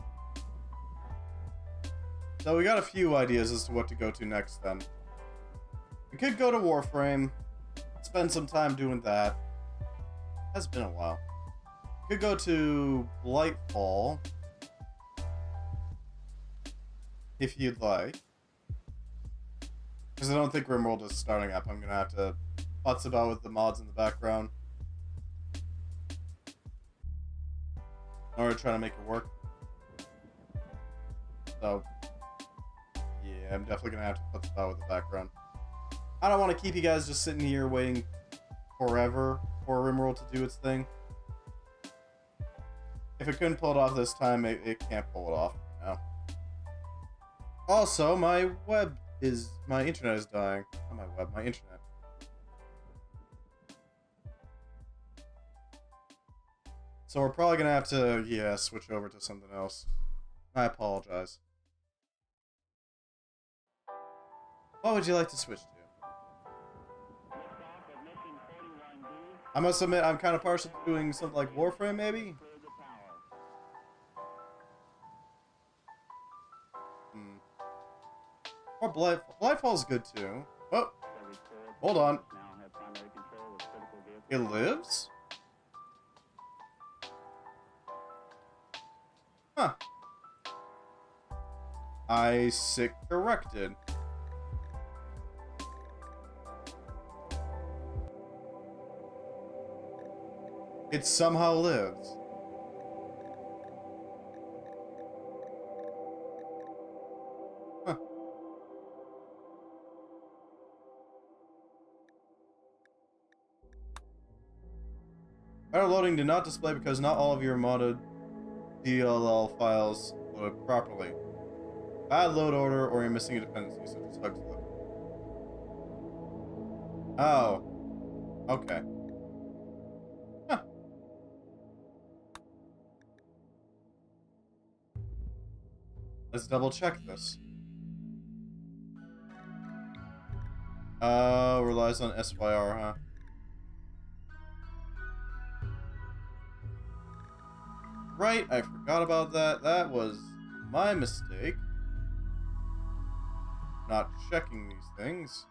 So we got a few ideas as to what to go to next then. We could go to Warframe. Spend some time doing that. Has been a while. We could go to Blightfall. If you'd like. Because I don't think Rimworld is starting up. I'm gonna have to putz about with the mods in the background. In order to try to make it work. So, yeah, I'm definitely gonna have to putz about with the background. I don't want to keep you guys just sitting here waiting forever for Rimworld to do its thing. If it couldn't pull it off this time, it can't pull it off now. Also, my internet is dying. Not my internet. So we're probably gonna have to, yeah, switch over to something else. I apologize. What would you like to switch to? I must admit, I'm kind of partial to doing something like Warframe, maybe? Or Blightfall's good too. Oh! Hold on. It lives? Huh. I sick corrected. It somehow lives. Huh. Error loading did not display because not all of your modded DLL files load properly. Bad load order or you're missing a dependency, so just hug to look. Oh. Okay. Huh. Let's double check this. Relies on SYR, huh? right, I forgot about that. That was my mistake. Not checking these things.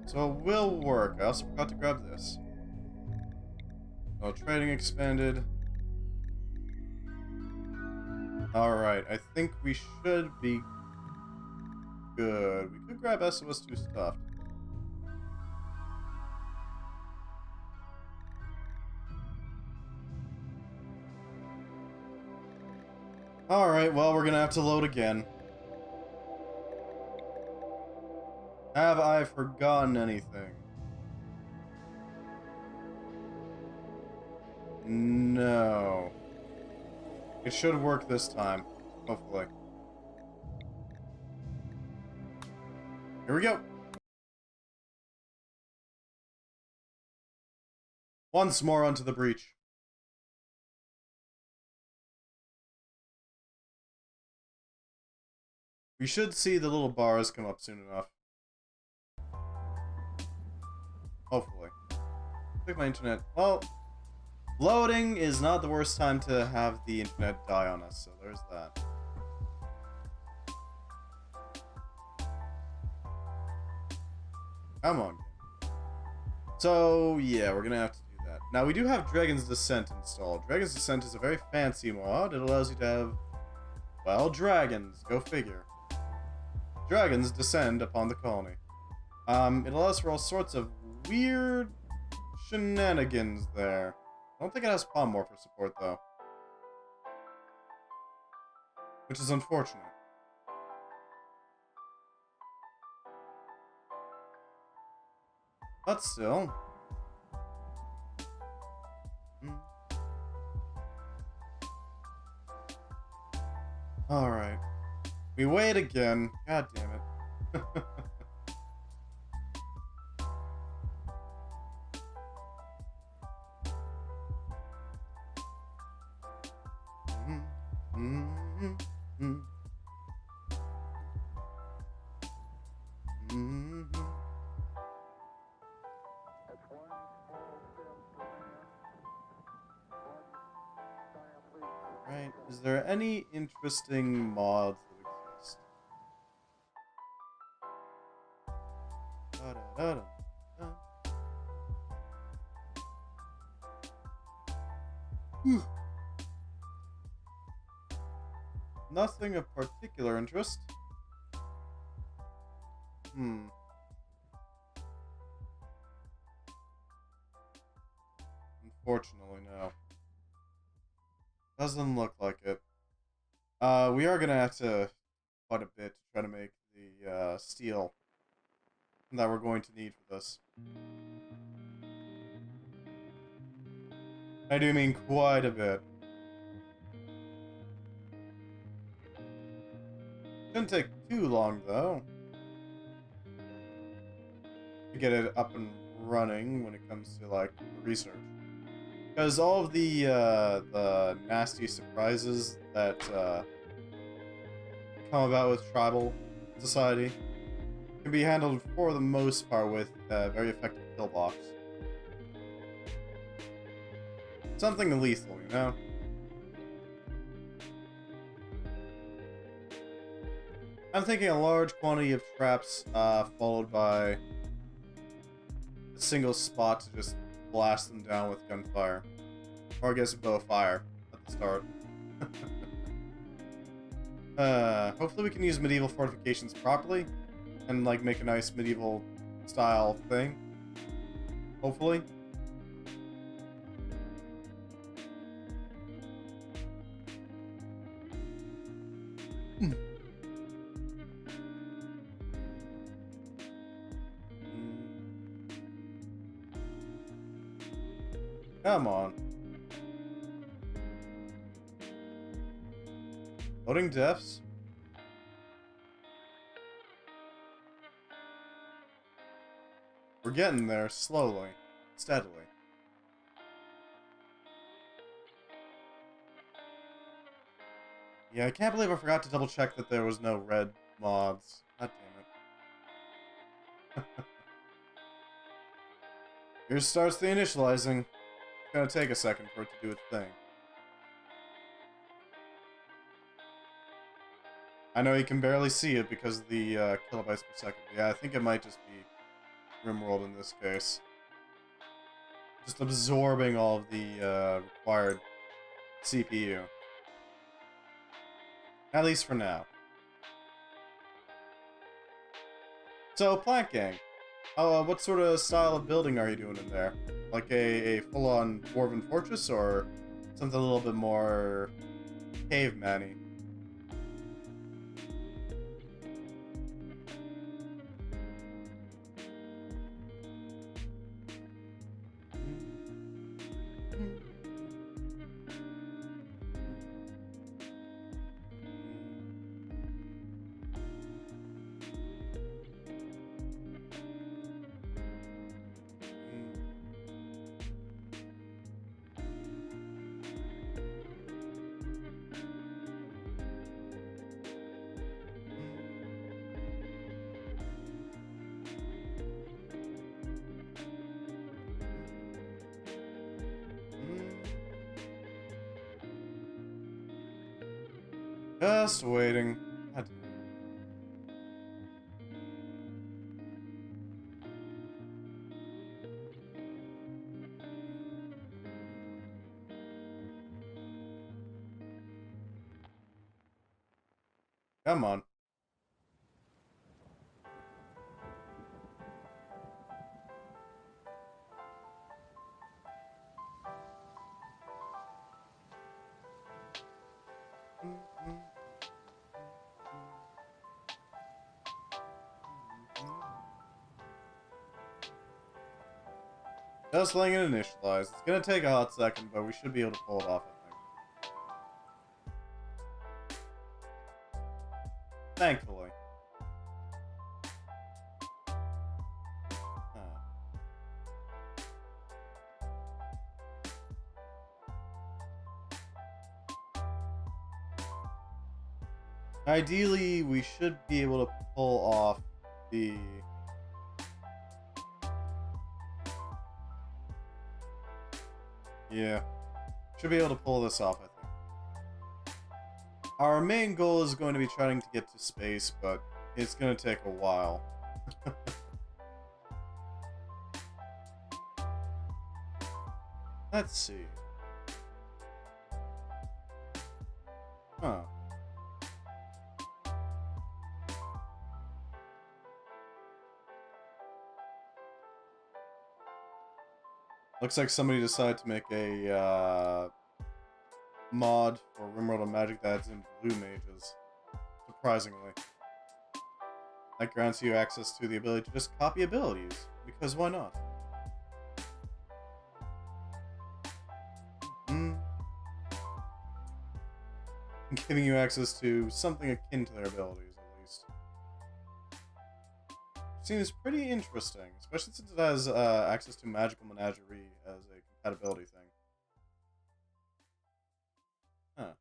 So it will work. I also forgot to grab this. Oh, trading expanded. Alright, I think we should be good. We could grab SOS2 stuff. Alright, well, we're gonna have to load again. Have I forgotten anything? No. It should work this time. Hopefully. Here we go. Once more onto the breach. We should see the little bars come up soon enough. Hopefully. Check my internet. Well, loading is not the worst time to have the internet die on us, so there's that. Come on. So, yeah, we're gonna have to do that. Now, we do have Dragon's Descent installed. Dragon's Descent is a very fancy mod. It allows you to have, well, dragons. Go figure. Dragons descend upon the colony. It allows for all sorts of weird shenanigans there. I don't think it has Palmmorpher support, though. Which is unfortunate. But still. Alright. We wait again. God damn it. Right. Is there any interesting mods that exist? Nothing of particular interest. Unfortunately, no. Doesn't look like it. We are gonna have to quite a bit to try to make the steel that we're going to need for this. I do mean quite a bit. Shouldn't take too long, though, to get it up and running when it comes to, like, research. Because all of the nasty surprises that come about with tribal society can be handled for the most part with very effective pillbox. Something lethal, you know? I'm thinking a large quantity of traps followed by a single spot to just blast them down with gunfire. Or I guess a bow of fire at the start. Hopefully we can use medieval fortifications properly and like make a nice medieval style thing. Hopefully. Come on. Loading defs? We're getting there slowly, steadily. Yeah, I can't believe I forgot to double check that there was no red mods. God damn it. Here starts the initializing. gonna take a second for it to do its thing. I know you can barely see it because of the kilobytes per second. Yeah, I think it might just be Rimworld in this case. Just absorbing all of the required CPU. At least for now. So, Plant Gang. What sort of style of building are you doing in there? Like a full-on dwarven fortress, or something a little bit more caveman-y? Just waiting. Come on. Just letting it initialize. It's gonna take a hot second, but we should be able to pull it off, I think. Thankfully. Ideally, we should be able to pull off the... Yeah. Should be able to pull this off, I think. Our main goal is going to be trying to get to space, but it's going to take a while. Let's see. Huh. Looks like somebody decided to make a mod for Rimworld of Magic that adds in blue mages. Surprisingly. That grants you access to the ability to just copy abilities, because why not? Giving you access to something akin to their abilities, at least. Seems pretty interesting, especially since it has access to Magical Menagerie as a compatibility thing. Huh.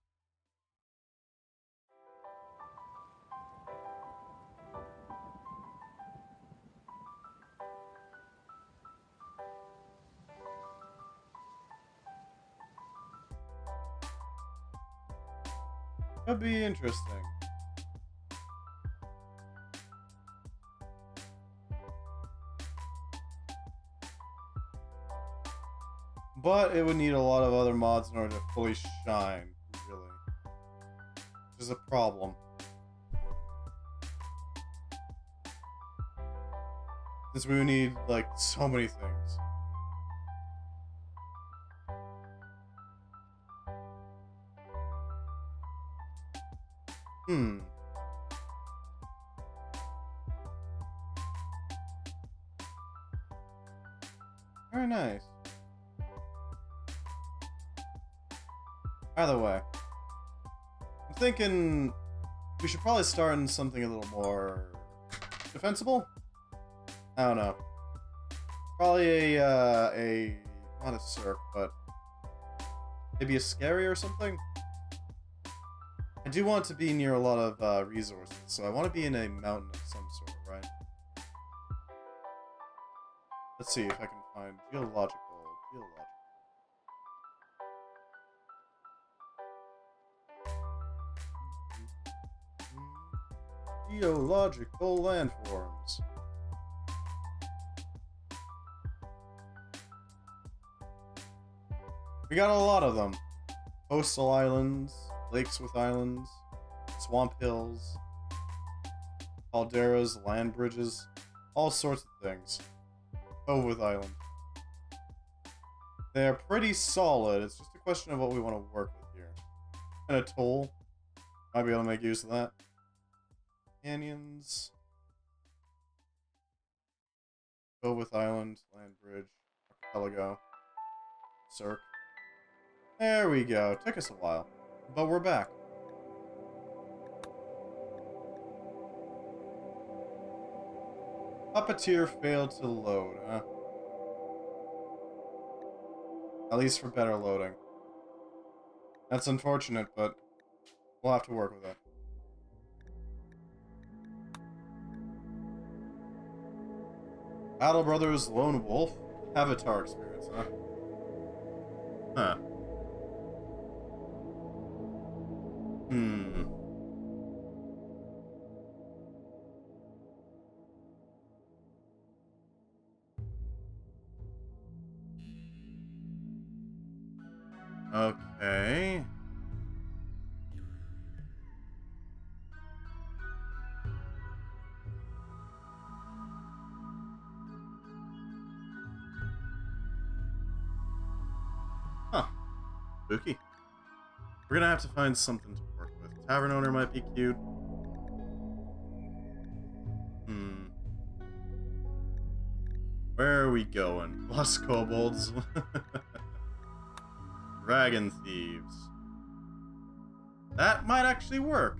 That'd be interesting. But it would need a lot of other mods in order to fully shine, really. Which is a problem. Since we would need, like, so many things. Very nice. Either way, I'm thinking we should probably start in something a little more defensible. I don't know. Probably not a circ, but maybe a scary or something. I do want to be near a lot of resources, so I want to be in a mountain of some sort, right? Let's see if I can find geological. geological landforms. We got a lot of them. Coastal islands, lakes with islands, swamp hills, calderas, land bridges, all sorts of things. Cove with island. They're pretty solid, it's just a question of what we want to work with here. And a toll. Might be able to make use of that. Canyons. Cove with island, land bridge, archipelago, cirque. There we go. Took us a while, but we're back. Puppeteer failed to load, huh? At least for better loading. That's unfortunate, but we'll have to work with it. Battle Brothers Lone Wolf Avatar experience, huh? Huh. Okay. Huh. Spooky. We're gonna have to find something to work with. Tavern owner might be cute. Where are we going? Lost kobolds. Dragon thieves. That might actually work.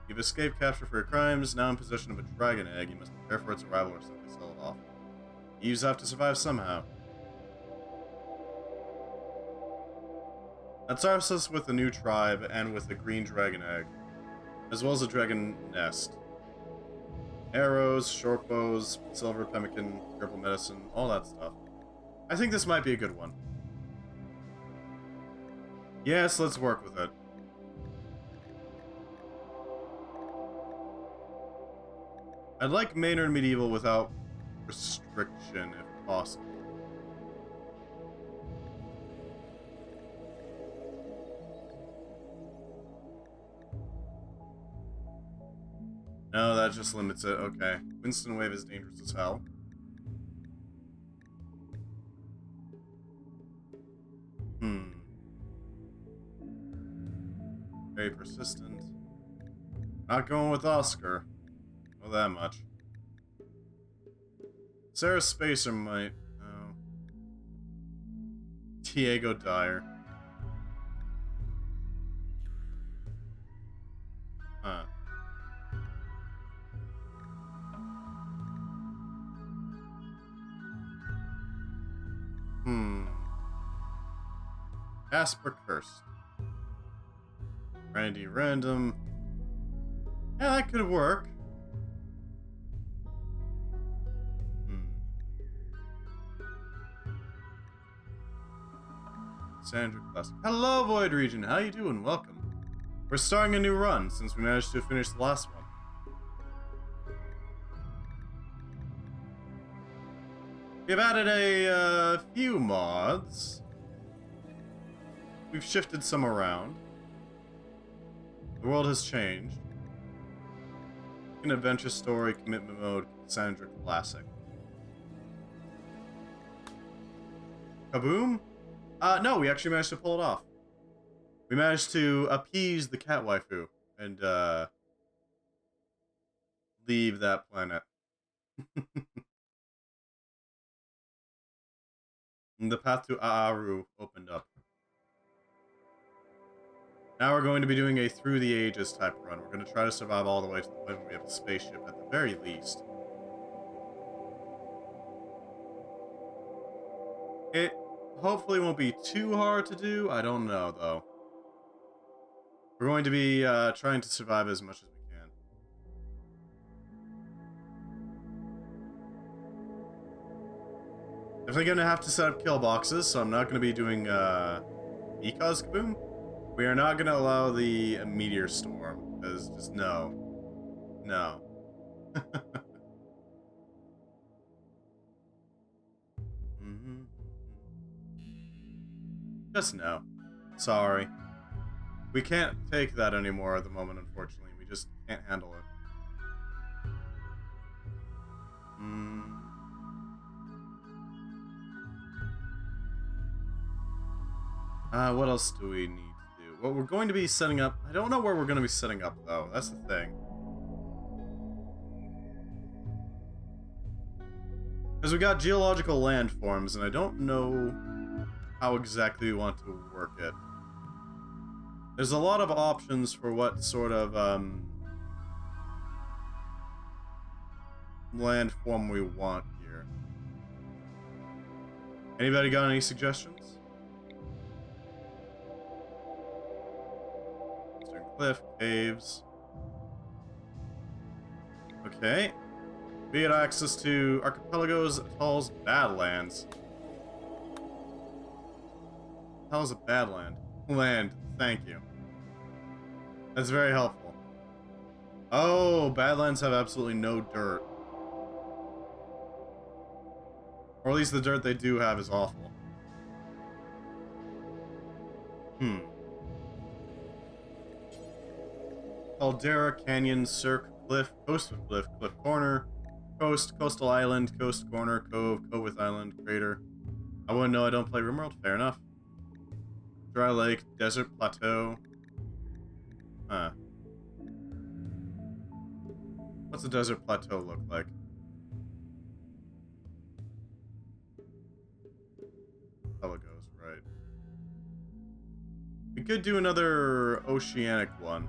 You've escaped capture for your crimes, now in possession of a dragon egg. You must prepare for its arrival or simply sell it off. Thieves have to survive somehow. That starts us with a new tribe and with a green dragon egg, as well as a dragon nest. Arrows, short bows, silver pemmican, purple medicine, all that stuff. I think this might be a good one. Yes, let's work with it. I'd like Maynard Medieval without restriction, if possible. No, that just limits it. Okay. Winston Wave is dangerous as hell. Very persistent. Not going with Oscar. Know that much. Sarah Spacer might. Oh. Diego Dyer. Huh. Casper Cursed. Randy Random. Yeah, that could work. Sandra Classic. Hello, Void Region. How you doing? Welcome. We're starting a new run since we managed to finish the last one. We've added a few mods. We've shifted some around. The world has changed. An adventure story, commitment mode, Cassandra Classic. Kaboom? No, we actually managed to pull it off. We managed to appease the cat waifu and leave that planet. And the path to Aaru opened up. Now we're going to be doing a Through the Ages type run. We're going to try to survive all the way to the point where we have a spaceship at the very least. It hopefully won't be too hard to do. I don't know, though. We're going to be trying to survive as much as we can. Definitely going to have to set up kill boxes, so I'm not going to be doing Mika's Kaboom. We are not going to allow the meteor storm, because just no. No. Mm-hmm. Just no. Sorry. We can't take that anymore at the moment, unfortunately. We just can't handle it. What else do we need to do? Well, we're going to be setting up... I don't know where we're going to be setting up, though. That's the thing. Because we got geological landforms, and I don't know how exactly we want to work it. There's a lot of options for what sort of, landform we want here. Anybody got any suggestions? Eastern Cliff, caves. Okay. We get access to archipelagos, atolls, badlands. Hell is a badland? Land, thank you. That's very helpful. Oh, badlands have absolutely no dirt. Or at least the dirt they do have is awful. Caldera, Canyon, Cirque, Cliff, Coast with Cliff, Cliff Corner, Coast, Coastal Island, Coast Corner, Cove, Cove with Island, Crater. I wouldn't know, I don't play Rimworld, fair enough. Dry Lake, Desert Plateau. Huh. What's a Desert Plateau look like? Pelagos, right. We could do another oceanic one.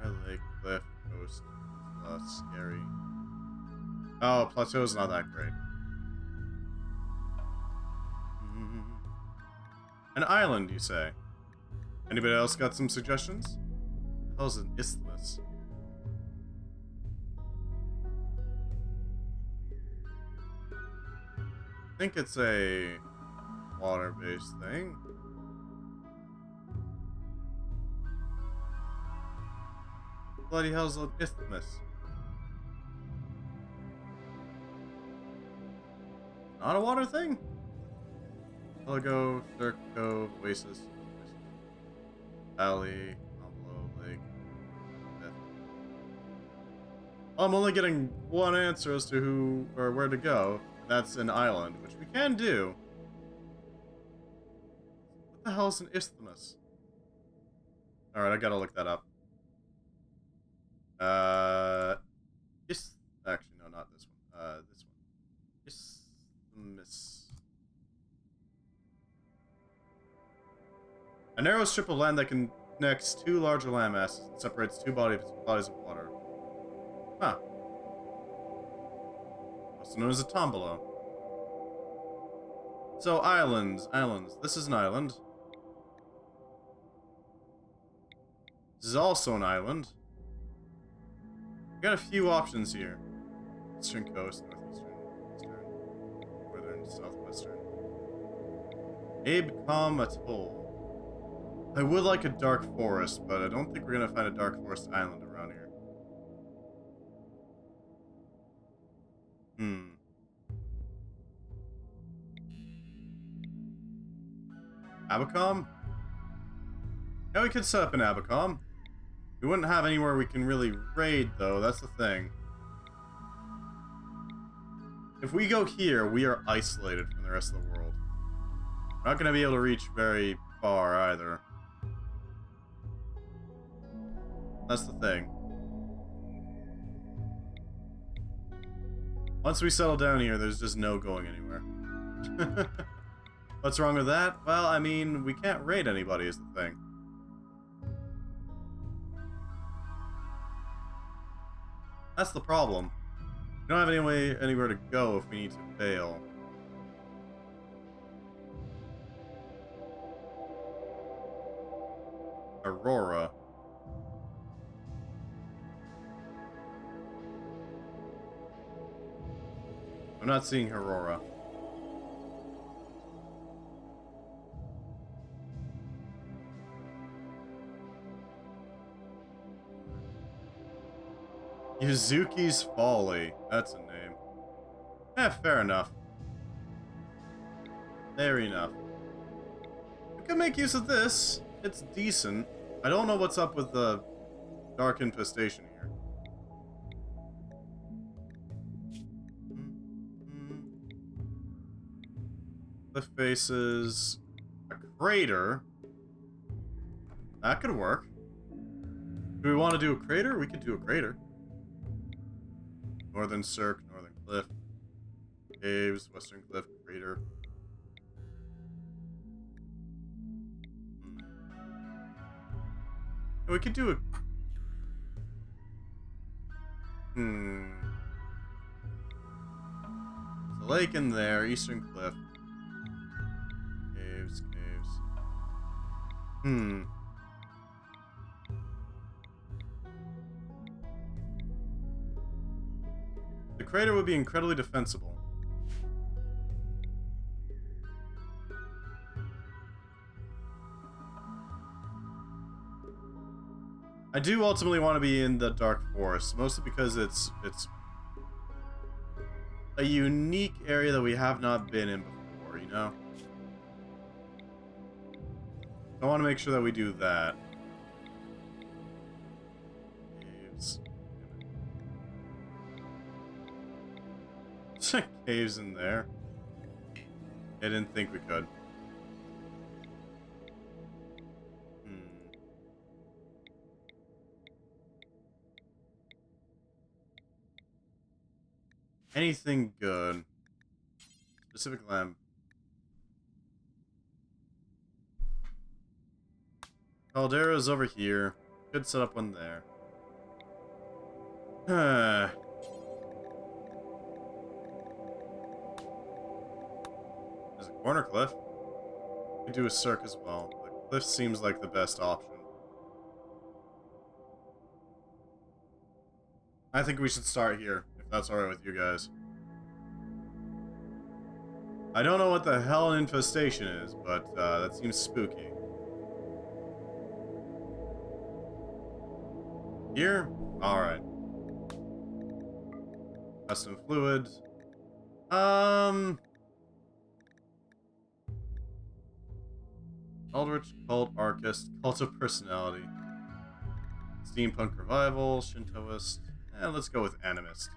Dry Lake, Cliff, Coast, scary. Oh, Plateau's not that great. An island, you say? Anybody else got some suggestions? What the hell's an isthmus? I think it's a water-based thing. Bloody hell's an isthmus? Not a water thing? Pelago, Cirque, Cove, Oasis, Valley, Envelope, Lake, Death. Well, I'm only getting one answer as to who or where to go. That's an island, which we can do. What the hell is an isthmus? Alright, I gotta look that up. Actually, no, not this one. This one. Isthmus. A narrow strip of land that connects two larger landmasses and separates two bodies of water. Huh. Also known as a tombolo. So, islands. This is an island. This is also an island. We got a few options here. Eastern coast, northeastern, eastern, northern, southwestern. Abcom Atoll. I would like a dark forest, but I don't think we're gonna find a dark forest island around here. Abacom? Yeah, we could set up an Abacom. We wouldn't have anywhere we can really raid, though. That's the thing. If we go here, we are isolated from the rest of the world. We're not going to be able to reach very far, either. That's the thing. Once we settle down here, there's just no going anywhere. What's wrong with that? Well, I mean, we can't raid anybody is the thing. That's the problem. We don't have anywhere to go if we need to bail. Aurora. I'm not seeing Aurora. Yuzuki's Folly. That's a name. Fair enough. Fair enough. We could make use of this. It's decent. I don't know what's up with the dark infestation here. The faces... a crater. That could work. Do we want to do a crater? We could do a crater. Northern Cirque, Northern Cliff. Caves, Western Cliff, crater. We could do a... There's a lake in there, Eastern Cliff. Caves. The crater would be incredibly defensible. I do ultimately want to be in the Dark Forest, mostly because it's a unique area that we have not been in before, you know? I want to make sure that we do that. Caves. Caves in there. I didn't think we could. Anything good? Specific lamp. Caldera's over here. Could set up one there. There's a corner cliff. We could do a cirque as well. The cliff seems like the best option. I think we should start here, if that's alright with you guys. I don't know what the hell an infestation is, but that seems spooky. Here? Alright. Custom fluid. Eldritch Cult Archist, Cult of Personality. Steampunk Revival, Shintoist. Let's go with Animist.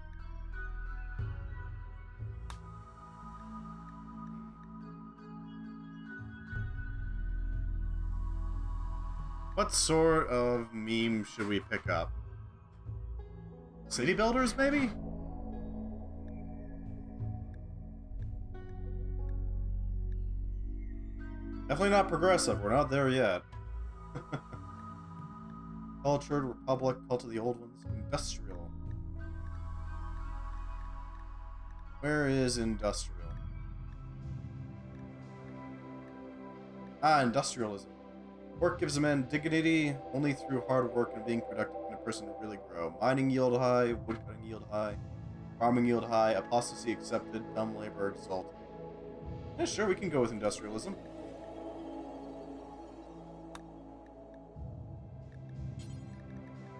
What sort of meme should we pick up? City builders, maybe? Definitely not progressive. We're not there yet. Cultured, Republic, Cult of the Old Ones, Industrial. Where is Industrial? Industrialism. Work gives a man dignity. Only through hard work and being productive can a person really grow. Mining yield high, woodcutting yield high, farming yield high, apostasy accepted, dumb labor exalted. Yeah, sure, we can go with industrialism.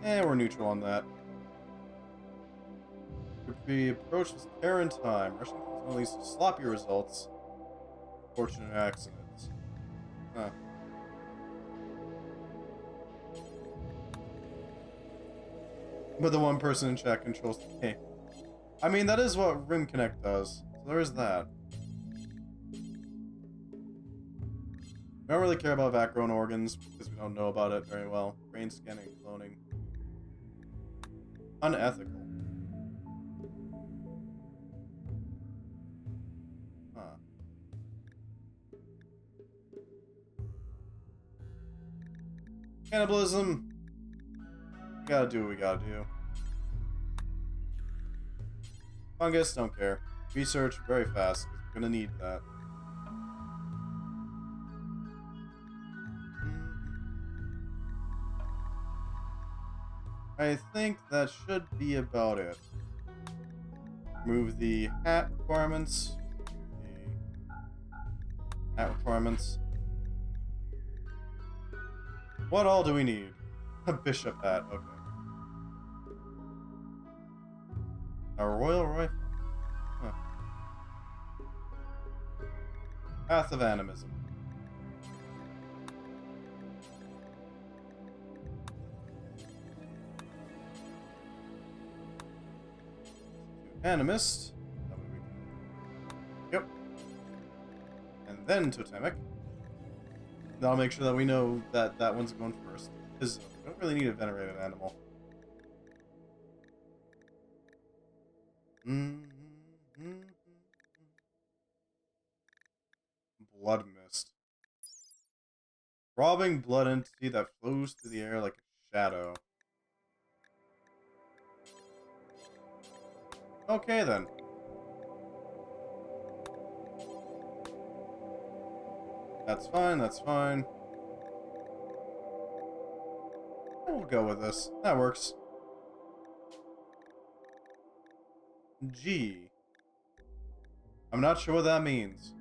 We're neutral on that. If we approach this care in time, rushing things leads to sloppy results. Fortunate accidents. Huh. But the one person in chat controls the game. I mean, that is what Rim Connect does. So there is that. We don't really care about vat-grown organs because we don't know about it very well. Brain scanning and cloning. Unethical. Huh. Cannibalism. We gotta do what we gotta do. Fungus, don't care. Research very fast, because we're gonna need that. I think that should be about it. Remove the hat requirements. The hat requirements. What all do we need? A bishop hat, okay. A royal rifle. Huh. Path of animism. Animist. That way we can... Yep. And then totemic. That'll make sure that we know that that one's going first. Because we don't really need a venerated animal. Blood mist. Throbbing blood entity that flows through the air like a shadow. Okay then. That's fine, that's fine. We'll go with this. That works. G. I'm not sure what that means.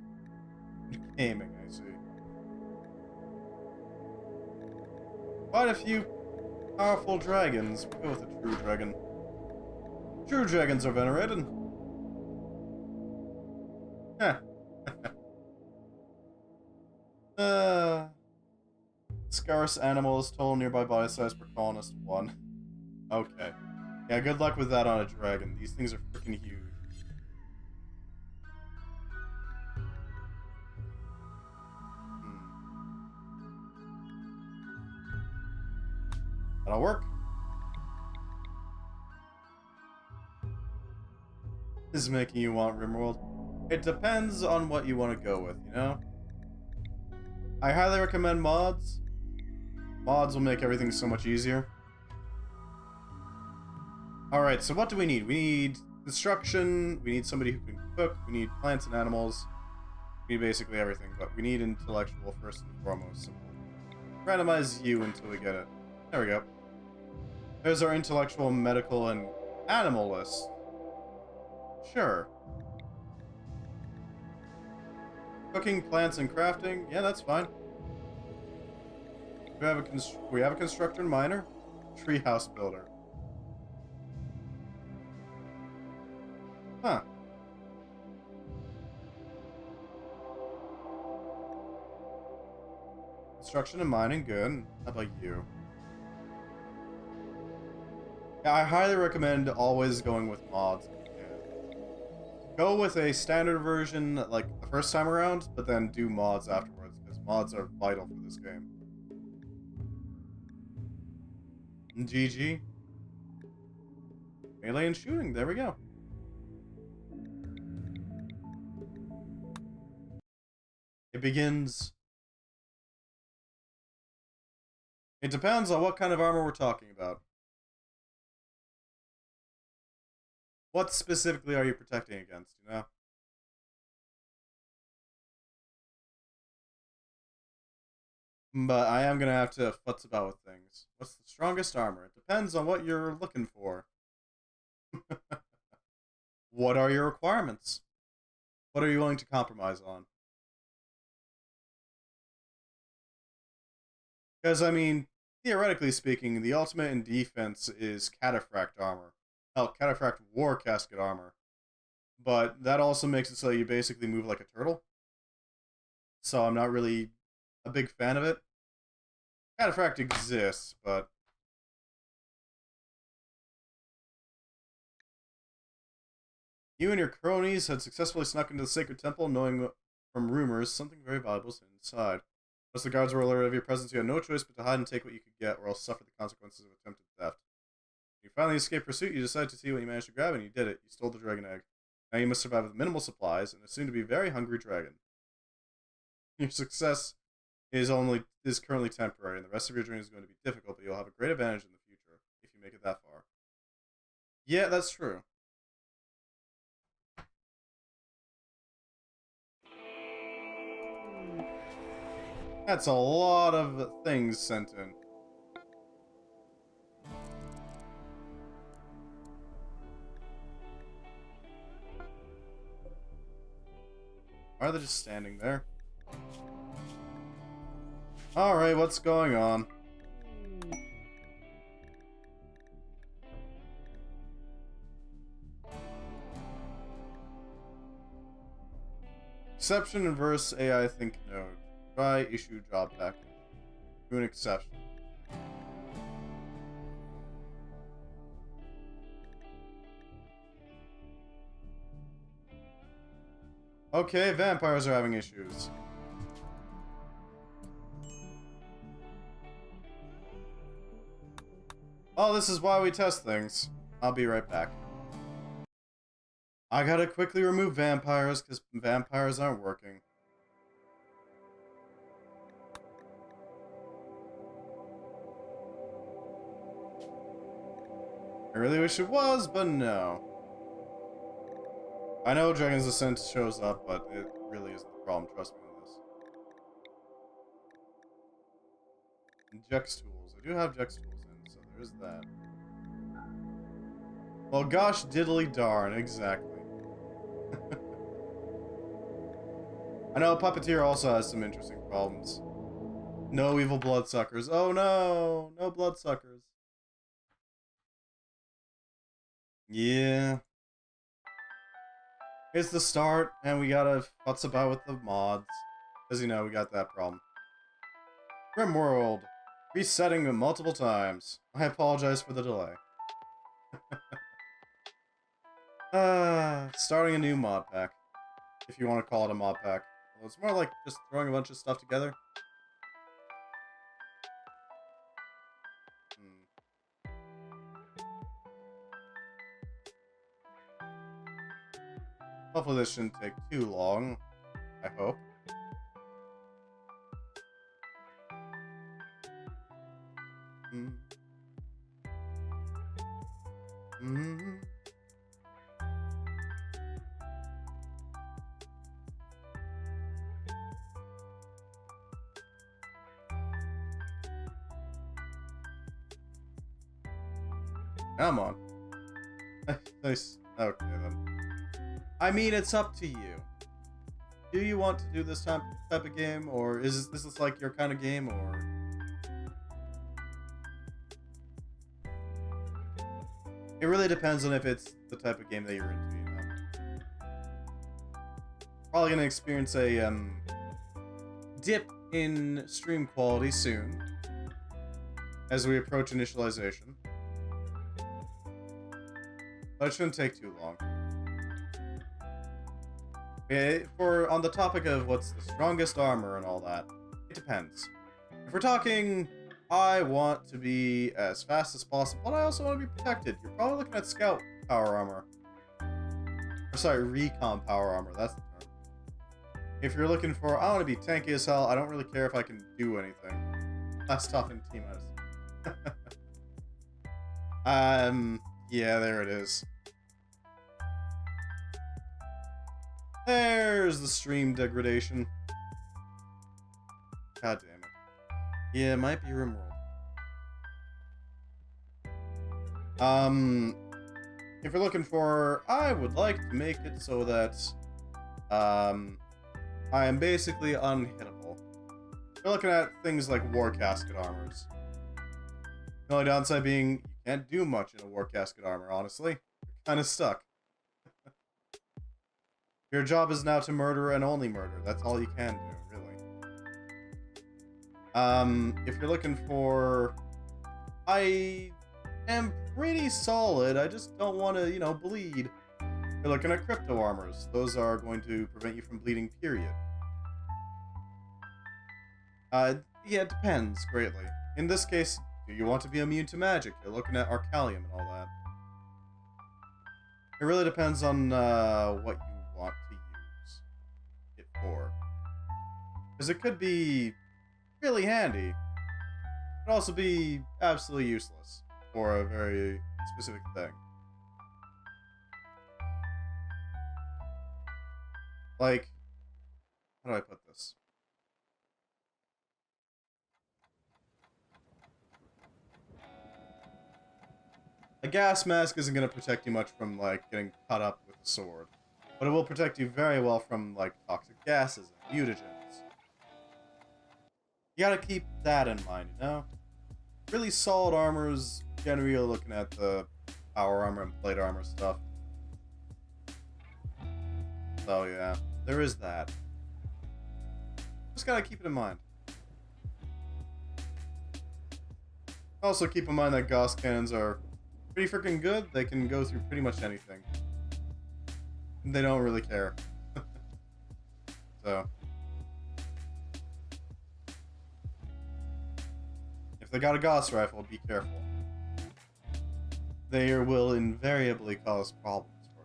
Gaming, I see. Quite a few powerful dragons. We'll go with a true dragon. True dragons are venerated. Heh. Scarce animals, total nearby body size per colonist 1. Okay. Yeah, good luck with that on a dragon. These things are freaking huge. That'll work. This is making you want Rimworld. It depends on what you want to go with, you know? I highly recommend mods. Mods will make everything so much easier. Alright, so what do we need? We need construction, we need somebody who can cook, we need plants and animals. We need basically everything, but we need intellectual first and foremost. So we'll randomize you until we get it. There we go. There's our intellectual, medical, and animal list. Sure. Cooking, plants, and crafting? Yeah, that's fine. We have a constructor and miner. Treehouse builder. Huh. Construction and mining, good. How about you? Yeah, I highly recommend always going with mods. Go with a standard version, like, the first time around, but then do mods afterwards, because mods are vital for this game. GG. Melee and shooting, there we go. It begins. It depends on what kind of armor we're talking about. What specifically are you protecting against, you know? But I am going to have to futz about with things. What's the strongest armor? It depends on what you're looking for. What are your requirements? What are you willing to compromise on? Because, I mean, theoretically speaking, the ultimate in defense is cataphract armor. Hell, cataphract war casket armor. But that also makes it so you basically move like a turtle. So I'm not really a big fan of it. Cataphract exists, but... You and your cronies had successfully snuck into the sacred temple, knowing from rumors something very valuable is inside. Once the guards were alerted of your presence, you had no choice but to hide and take what you could get, or else suffer the consequences of attempted theft. When you finally escaped pursuit, you decided to see what you managed to grab, and you did it. You stole the dragon egg. Now you must survive with minimal supplies, and a soon-to-be very hungry dragon. Your success is currently temporary, and the rest of your journey is going to be difficult, but you'll have a great advantage in the future, if you make it that far. Yeah, that's true. That's a lot of things sent in. Why are they just standing there? Alright, what's going on? Exception inverse AI think node. Try issue job package. Do an exception. Okay, vampires are having issues. Oh, this is why we test things. I'll be right back. I gotta quickly remove vampires because vampires aren't working. I really wish it was, but no. I know Dragon's Ascent shows up, but it really isn't the problem, trust me on this. And Jex tools. I do have Jex tools in, so there's that. Well, gosh diddly darn, exactly. I know Puppeteer also has some interesting problems. No evil bloodsuckers. Oh no! No bloodsuckers. Yeah. It's the start, and we gotta futz about with the mods. As you know, we got that problem. Rimworld. Resetting them multiple times. I apologize for the delay. Starting a new mod pack. If you want to call it a mod pack. Well, it's more like just throwing a bunch of stuff together. Hopefully this shouldn't take too long. I hope. Come on. Nice. Okay then. I mean, it's up to you. Do you want to do this type of game, or is this like your kind of game, or? It really depends on if it's the type of game that you're into, you know. Probably gonna experience a dip in stream quality soon as we approach initialization. But it shouldn't take too long. On the topic of what's the strongest armor and all that, it depends. If we're talking, I want to be as fast as possible, but I also want to be protected. You're probably looking at scout power armor. Or sorry, recon power armor, that's the term. If you're looking for, I want to be tanky as hell, I don't really care if I can do anything. That's tough in T-minus. Yeah, there it is. There's the stream degradation. God damn it. Yeah, it might be Rimworld. If you're looking for, I would like to make it so that, I am basically unhittable. You're looking at things like War Casket armors. The only downside being, you can't do much in a War Casket armor, honestly. You're kind of stuck. Your job is now to murder and only murder. That's all you can do, really. If you're looking for... I am pretty solid. I just don't want to, you know, bleed. You're looking at crypto armors. Those are going to prevent you from bleeding, period. Yeah, it depends greatly. In this case, do you want to be immune to magic? You're looking at Arcalium and all that. It really depends on what you want to use it for. Because it could be really handy. It could also be absolutely useless for a very specific thing. Like, how do I put this? A gas mask isn't going to protect you much from, like, getting cut up with a sword. But it will protect you very well from, like, toxic gases and mutagens. You gotta keep that in mind, you know? Really solid armors, generally you're looking at the power armor and plate armor stuff. So yeah, there is that. Just gotta keep it in mind. Also keep in mind that Gauss cannons are pretty freaking good. They can go through pretty much anything. They don't really care. So, if they got a Gauss rifle, be careful. They will invariably cause problems for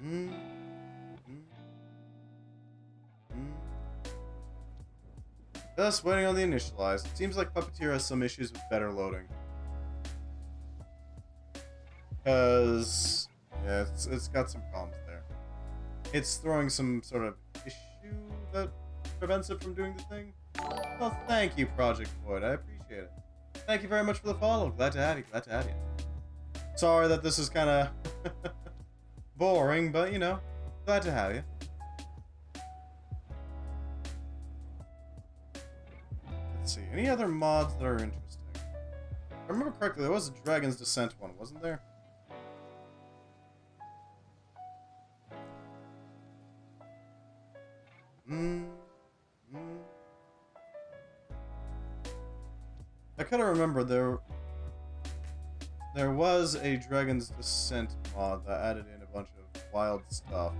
you. Just waiting on the initialize. It seems like Puppeteer has some issues with better loading. Because, yeah, it's got some problems there. It's throwing some sort of issue that prevents it from doing the thing. Well, thank you, Project Void. I appreciate it. Thank you very much for the follow. Glad to have you. Glad to have you. Sorry that this is kind of boring, but, you know, glad to have you. Let's see. Any other mods that are interesting? If I remember correctly, there was a Dragon's Descent one, wasn't there? I kind of remember there was a Dragon's Descent mod that added in a bunch of wild stuff.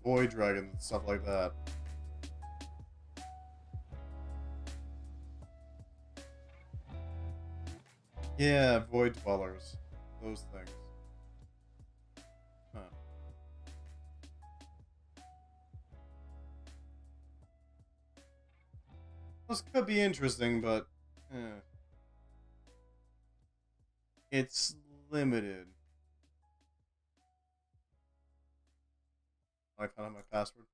Void dragons and stuff like that. Yeah, void dwellers. Those things. Huh. Those could be interesting, but it's limited. I found out my password.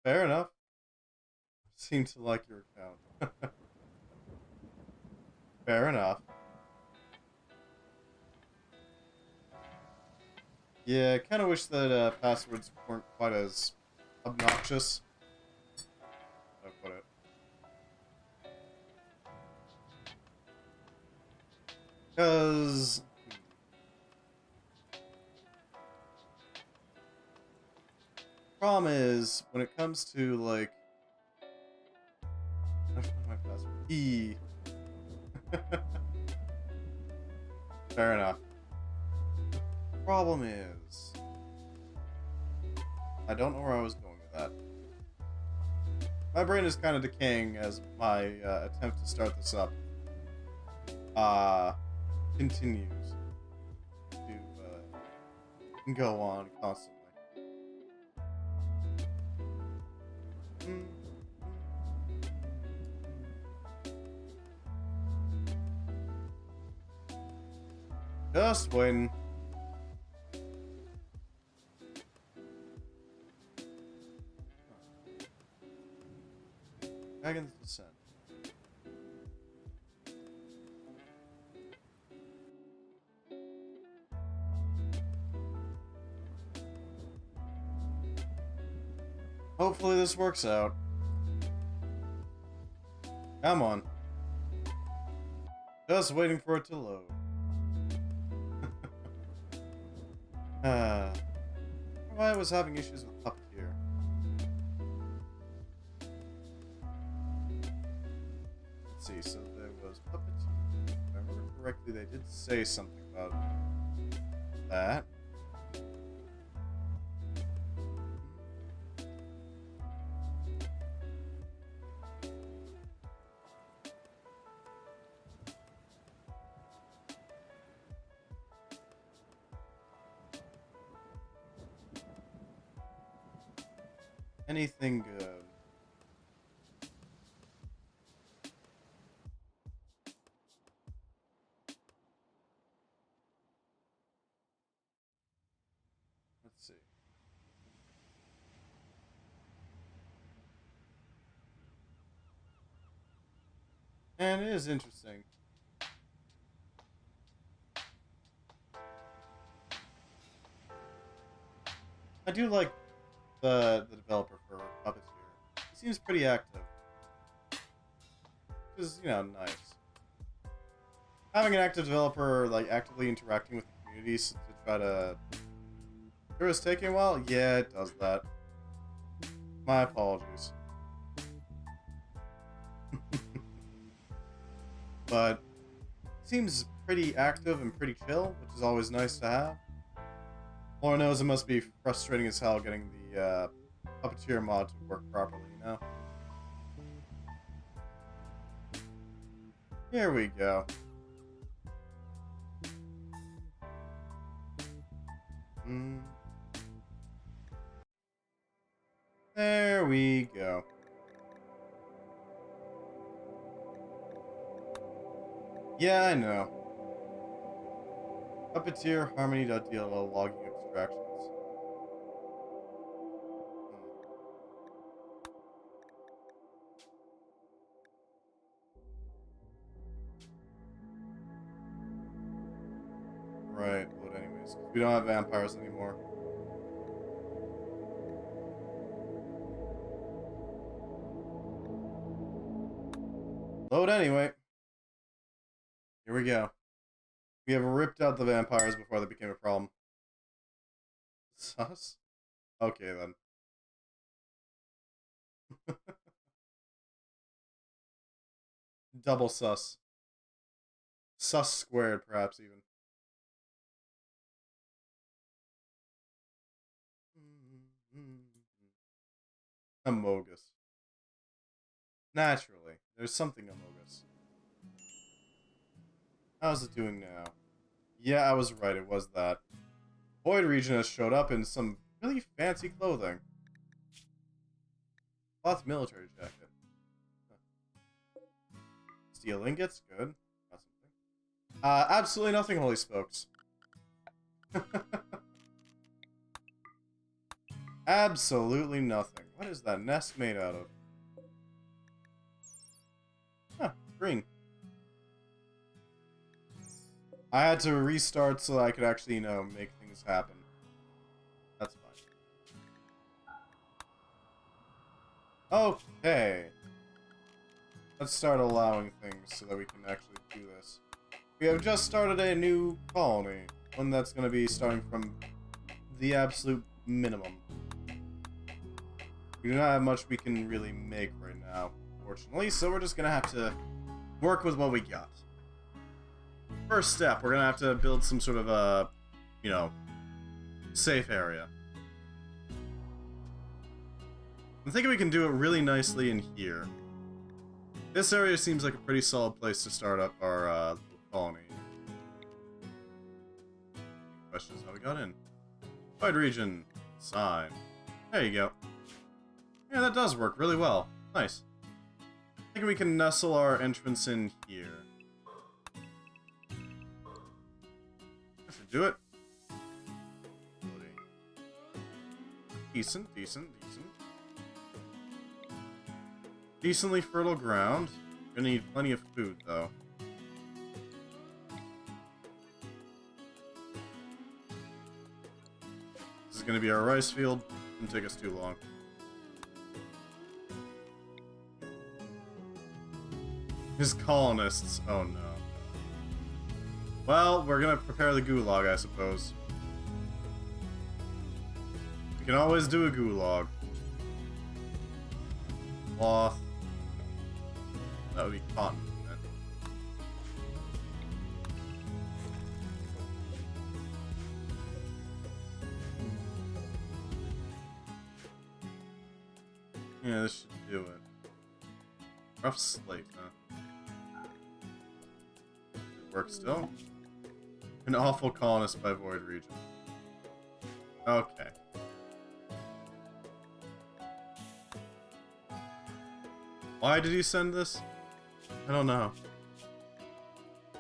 Fair enough. Seem to like your account. Fair enough. Yeah, I kind of wish that passwords weren't quite as obnoxious. How do I put it? Because problem is when it comes to like my password E. Fair enough. Problem is I don't know where I was going with that. My brain is kind of decaying as my attempt to start this up continues to go on constantly. Just waiting. Dragon's Descent. Hopefully this works out. Come on. Just waiting for it to load. Why I was having issues with Puppeteer. Let's see, so there was Puppeteer. If I remember correctly, they did say something about that. Anything good? Let's see. And it is interesting. I do like the developer for Puppeteer. He seems pretty active. Which is, you know, nice. Having an active developer, like, actively interacting with the community to try to... Sure, it's taking a while? Yeah, it does that. My apologies. But it seems pretty active and pretty chill, which is always nice to have. Laura knows it must be frustrating as hell getting the puppeteer mod to work properly, you know? Here we go. There we go. Yeah, I know. Puppeteer harmony.dll logging extractions. Right, load anyways. We don't have vampires anymore. Load anyway. Here we go. We have ripped out the vampires before they became a problem. Sus? Okay then. Double sus. Sus squared, perhaps even. Amogus. Naturally, there's something amogus. How's it doing now? Yeah, I was right, it was that. Void Region has showed up in some really fancy clothing. Cloth military jacket. Huh. Steel ingots, good. Got something. Absolutely nothing, Holy Spokes. Absolutely nothing. What is that nest made out of? Huh, green. I had to restart so that I could actually, you know, make things happen. That's fine. Okay. Let's start allowing things so that we can actually do this. We have just started a new colony. One that's going to be starting from the absolute minimum. We do not have much we can really make right now, fortunately, so we're just going to have to work with what we got. First step, we're going to have to build some sort of a, you know, safe area. I'm thinking we can do it really nicely in here. This area seems like a pretty solid place to start up our little colony. Questions how we got in. Void region. Sign. There you go. Yeah, that does work really well. Nice. I think we can nestle our entrance in here. That should do it. Decent, decent, decent. Decently fertile ground. Gonna need plenty of food, though. This is gonna be our rice field. Didn't take us too long. His colonists. Oh no. Well, we're gonna prepare the gulag, I suppose. We can always do a gulag. Cloth. That would be cotton. Yeah, this should do it. Rough slate, huh? It works still? An awful colonist by Void Region. Okay. Why did he send this? I don't know.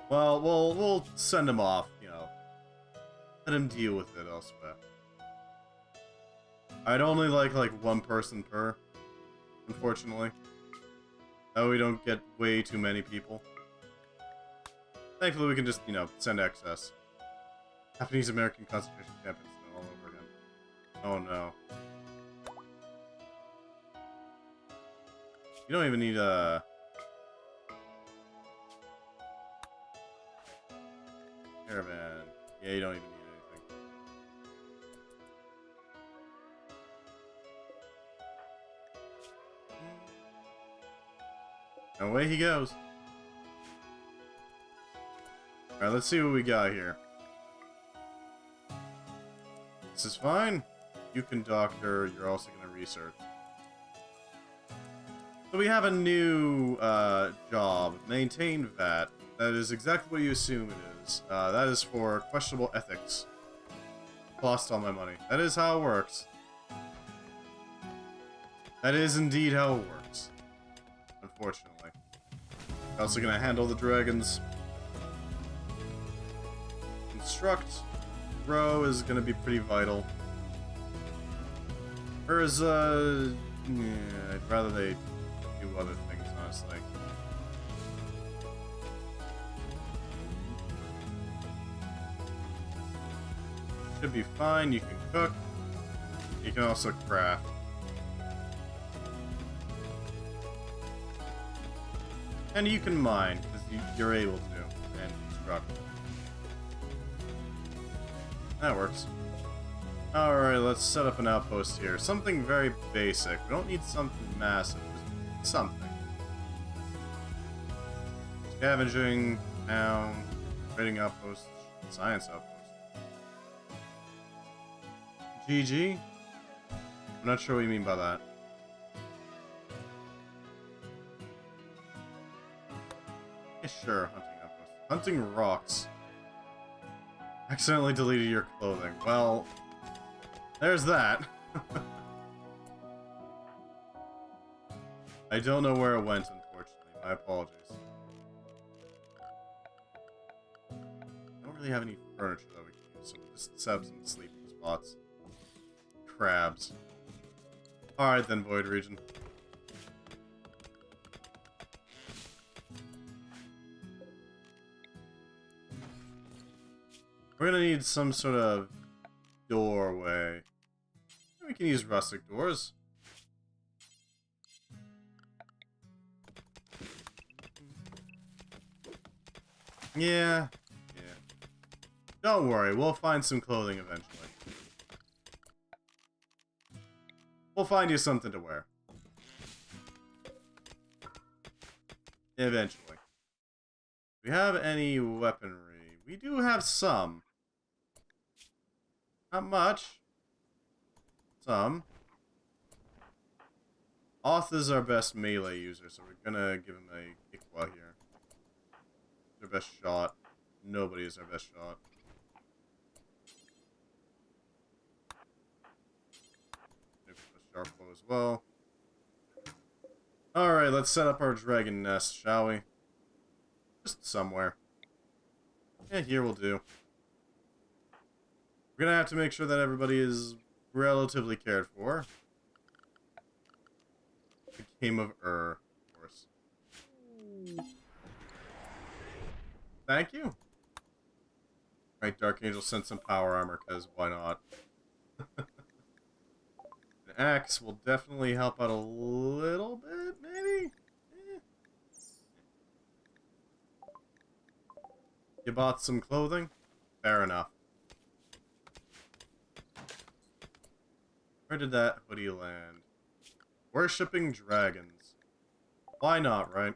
Well, we'll send him off, you know. Let him deal with it elsewhere. I'd only like one person per, unfortunately. Oh, we don't get way too many people. Thankfully, we can just, you know, send excess. Japanese-American concentration camp incident all over again. Oh no. You don't even need a... Caravan. Yeah, you don't even need anything. And away he goes. Alright, let's see what we got here. This is fine. You can doctor, you're also going to research. So we have a new job, maintain VAT. That is exactly what you assume it is. That is for questionable ethics. Lost all my money. That is how it works. That is indeed how it works. Unfortunately. I'm also going to handle the dragons. Construct. Grow is going to be pretty vital. Urza... Yeah, I'd rather they do other things, honestly. Should be fine. You can cook. You can also craft. And you can mine, because you're able to, and construct. That works. Alright, let's set up an outpost here. Something very basic. We don't need something massive, just something. Scavenging, town, trading outpost, science outpost. GG? I'm not sure what you mean by that. Yeah, sure, hunting outpost. Hunting rocks. Accidentally deleted your clothing. Well, there's that. I don't know where it went, unfortunately. My apologies. I don't really have any furniture that we can use, so we'll just set up some sleeping spots. Crabs. Alright then, Void Region. We're gonna need some sort of doorway. We can use rustic doors. Yeah. Don't worry, we'll find some clothing eventually. We'll find you something to wear. Eventually. Do we have any weaponry? We do have some. Not much. Some. Oth is our best melee user, so we're gonna give him a Ikwa here. Their best shot. Nobody is our best shot. Sharp bow as well. Alright, let's set up our dragon nest, shall we? Just somewhere. Yeah, here will do. We're gonna have to make sure that everybody is relatively cared for. The Game of of course. Thank you. Right, Dark Angel sent some power armor, because why not? An axe will definitely help out a little bit, maybe? Eh. You bought some clothing? Fair enough. Where did that hoodie land? Worshipping dragons. Why not, right?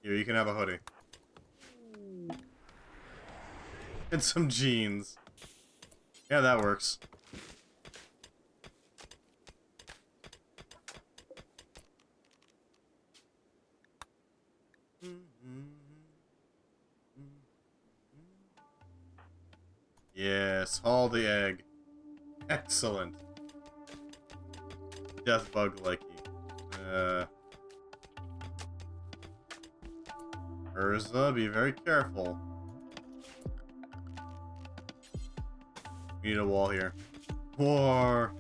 Here, you can have a hoodie. And some jeans. Yeah, that works. Yes, haul the egg. Excellent. Death bug likey. Urza, be very careful. We need a wall here. War.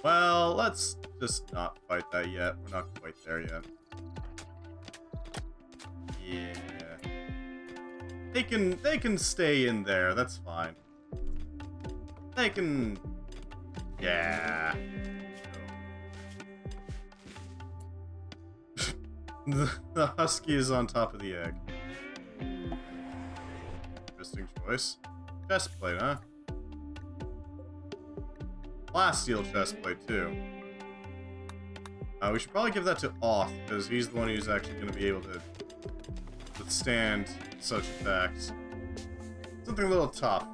Well, let's just not fight that yet. We're not quite there yet. Yeah. They can stay in there. That's fine. They can. Yeah. The husky is on top of the egg. Interesting choice. Chest plate, huh? Plasteel chest plate, too. We should probably give that to Oth, because he's the one who's actually going to be able to withstand such attacks. Something a little tough.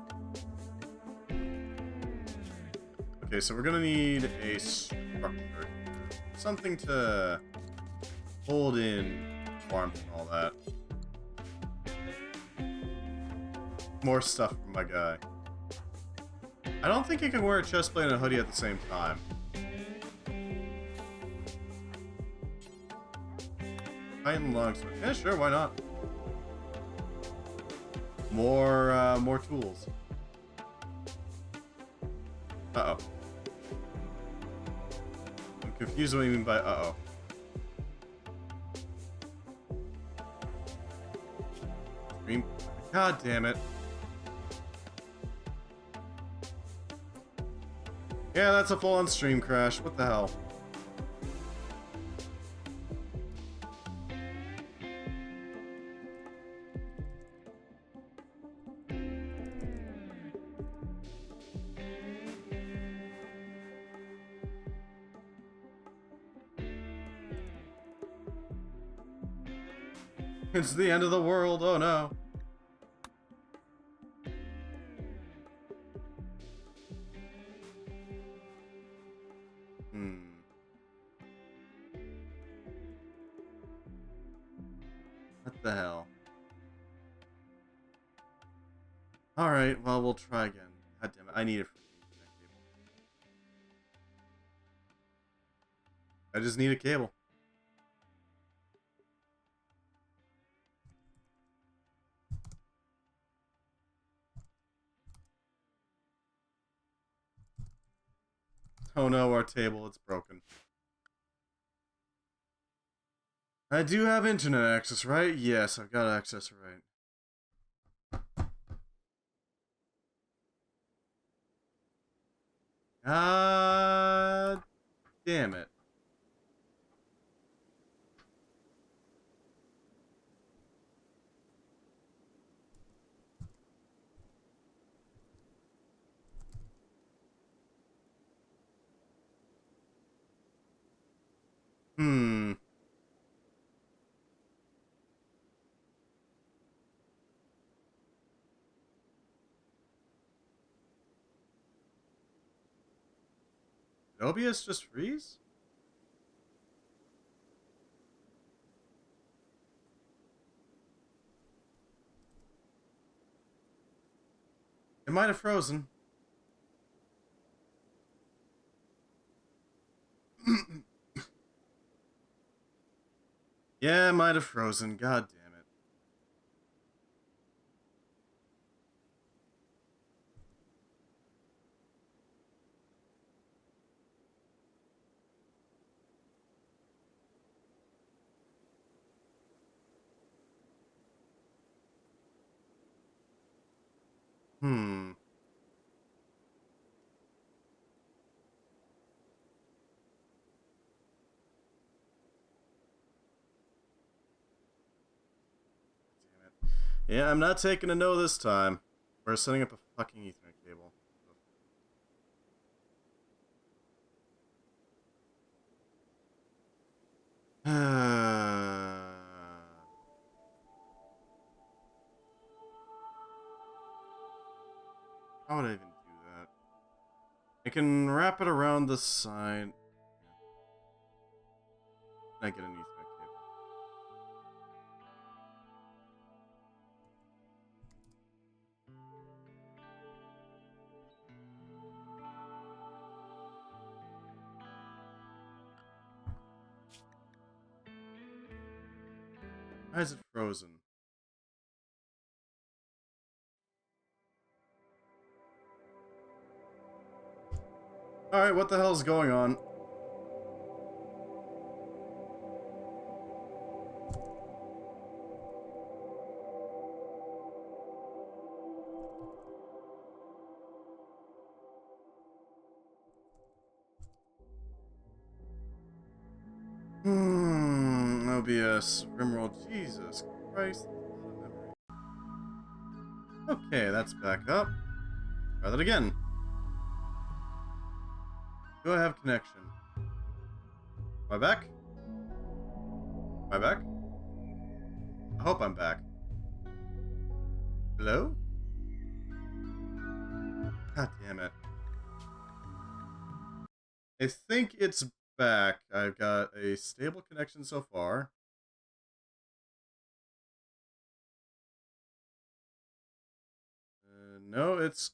Okay, so we're going to need a structure. Something to hold in warmth and all that. More stuff from my guy. I don't think he can wear a chestplate and a hoodie at the same time. Iron longsword. Yeah, sure, why not? More tools. Uh-oh. I'm confused what you mean by uh-oh. Scream. God damn it. Yeah, that's a full-on stream crash. What the hell? It's the end of the world. Oh no. What the hell? Alright, well, we'll try again. God damn it, I need a freaking cable. I just need a cable. Oh no, our table, it's broken. I do have internet access, right? Yes, I've got access, right. God damn it. Hmm. Did OBS just freeze? It might have frozen. Yeah, it might have frozen. God damn it. Hmm. Yeah, I'm not taking a no this time. We're setting up a fucking Ethernet cable. How would I even do that? I can wrap it around the side. I get an Ethernet cable. Why is it frozen? Alright, what the hell's going on? OBS, Rimworld, Jesus Christ. Okay, that's back up. Try that again. Do I have connection? Am I back? Am I back? I hope I'm back. Hello? God damn it. I think it's back. I've got a stable connection so far. No, it's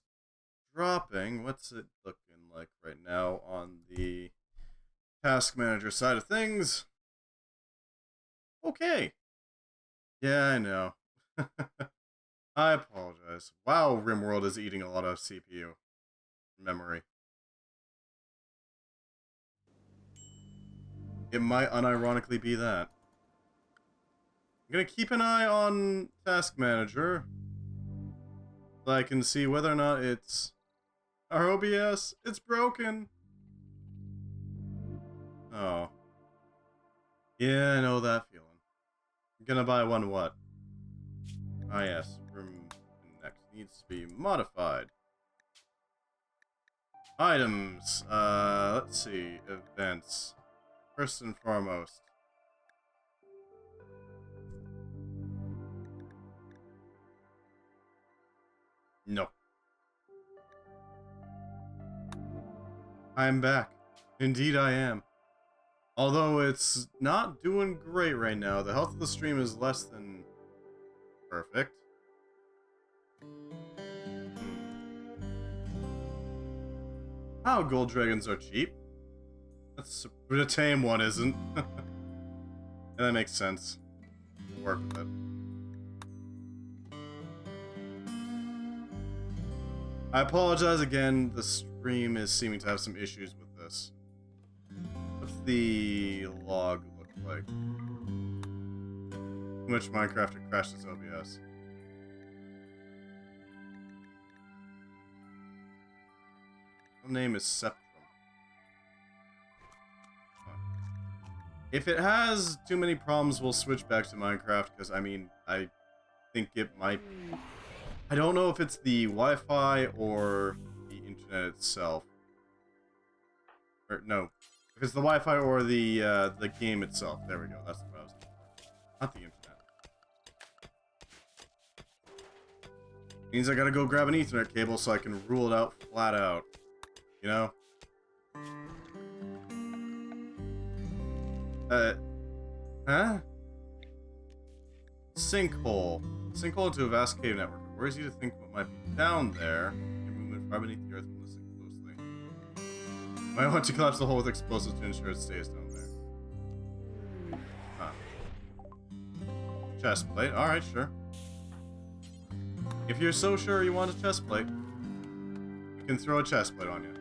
dropping. What's it looking like right now on the task manager side of things? Okay. Yeah, I know. I apologize. Wow, Rimworld is eating a lot of CPU memory. It might unironically be that. I'm gonna keep an eye on task manager so I can see whether or not it's our OBS. It's broken. Oh. Yeah, I know that feeling. I'm gonna buy one what? Ah yes, room next needs to be modified. Items. Let's see. Events. First and foremost. No. I'm back. Indeed I am. Although it's not doing great right now. The health of the stream is less than perfect. Oh, gold dragons are cheap. But a tame one isn't. And that makes sense. We'll work with it. I apologize again, the stream is seeming to have some issues with this. What's the log look like? Too much Minecraft to crash this OBS. The name is Septrum. If it has too many problems, we'll switch back to Minecraft, because, I mean, I think it might... I don't know if it's the Wi-Fi or the internet itself. Or, no. If it's the Wi-Fi or the game itself. There we go, that's what I was looking for. Not the internet. Means I gotta go grab an Ethernet cable so I can rule it out flat out. You know? Huh? Sinkhole. Sinkhole into a vast cave network. It worries you to think what might be down there. Your movement far beneath the earth when listening closely. Might want to collapse the hole with explosives to ensure it stays down there. Huh. Chest plate. Alright, sure. If you're so sure you want a chest plate, you can throw a chest plate on you.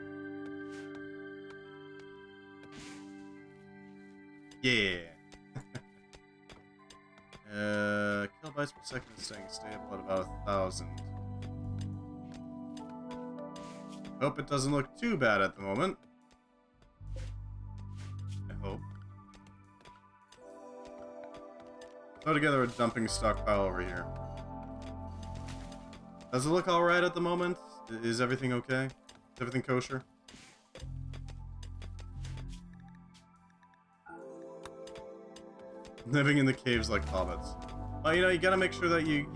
Yeah. Kilobytes per second is staying stable at about 1,000. Hope it doesn't look too bad at the moment. I hope. Throw together a dumping stockpile over here. Does it look alright at the moment? Is everything okay? Is everything kosher? Living in the caves like hobbits. Well, you know, you gotta make sure that you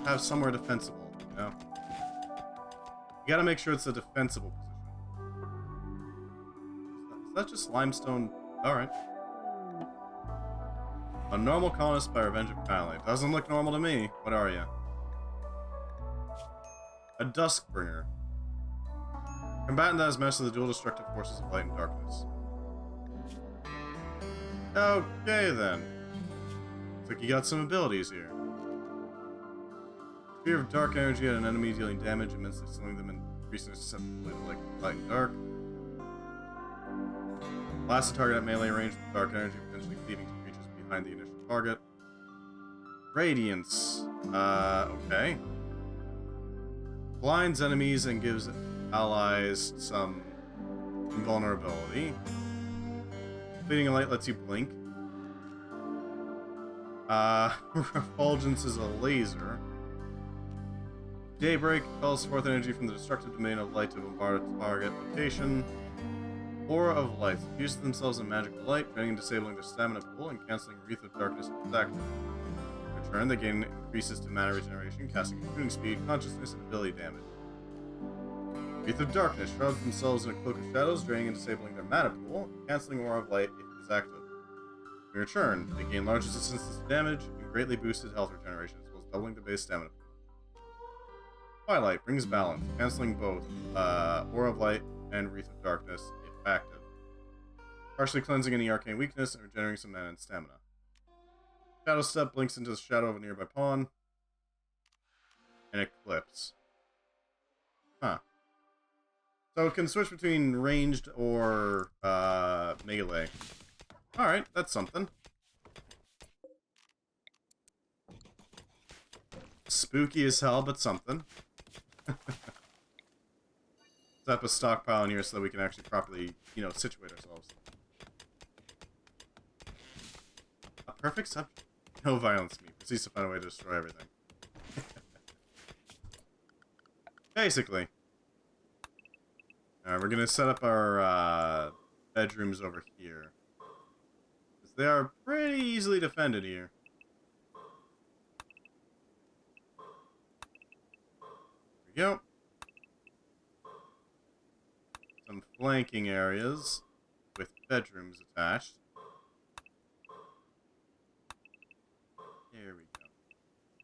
have somewhere defensible, you know? You gotta make sure it's a defensible position. Is that just limestone? Alright. A normal colonist by Revenge of Kylie. Doesn't look normal to me. What are you? A Duskbringer. Combatant that has mastered the dual destructive forces of light and darkness. Okay, then. Looks like you got some abilities here. Sphere of dark energy at an enemy dealing damage, immensely slowing them and increasing their susceptibility to light and dark. Blast the target at melee range with dark energy, potentially cleaving to creatures behind the initial target. Radiance. Okay. Blinds enemies and gives allies some invulnerability. Fleeting light lets you blink. Refulgence is a laser. Daybreak calls forth energy from the destructive domain of light to bombard a target location. Aura of Light. Fuse themselves in magical light, draining and disabling their stamina pool and cancelling Wreath of Darkness if it's active. In return, they gain increases to mana regeneration, casting shooting speed, consciousness, and ability damage. Wreath of Darkness shroud themselves in a cloak of shadows, draining and disabling their mana pool, cancelling Aura of Light if it is active. In return, they gain large resistance to damage and greatly boosted health regeneration, as well as doubling the base stamina pool. Twilight brings balance, cancelling both Aura of Light and Wreath of Darkness if active. Partially cleansing any arcane weakness and regenerating some mana and stamina. Shadow Step blinks into the shadow of a nearby pawn. And Eclipse. Huh. So it can switch between ranged or melee. Alright, that's something. Spooky as hell, but something. Set up a stockpile in here so that we can actually properly, situate ourselves. A perfect subject. No violence me. Proceeds to find a way to destroy everything. Basically. Alright, we're gonna set up our bedrooms over here. Because they are pretty easily defended here. There we go. Some flanking areas with bedrooms attached. There we go.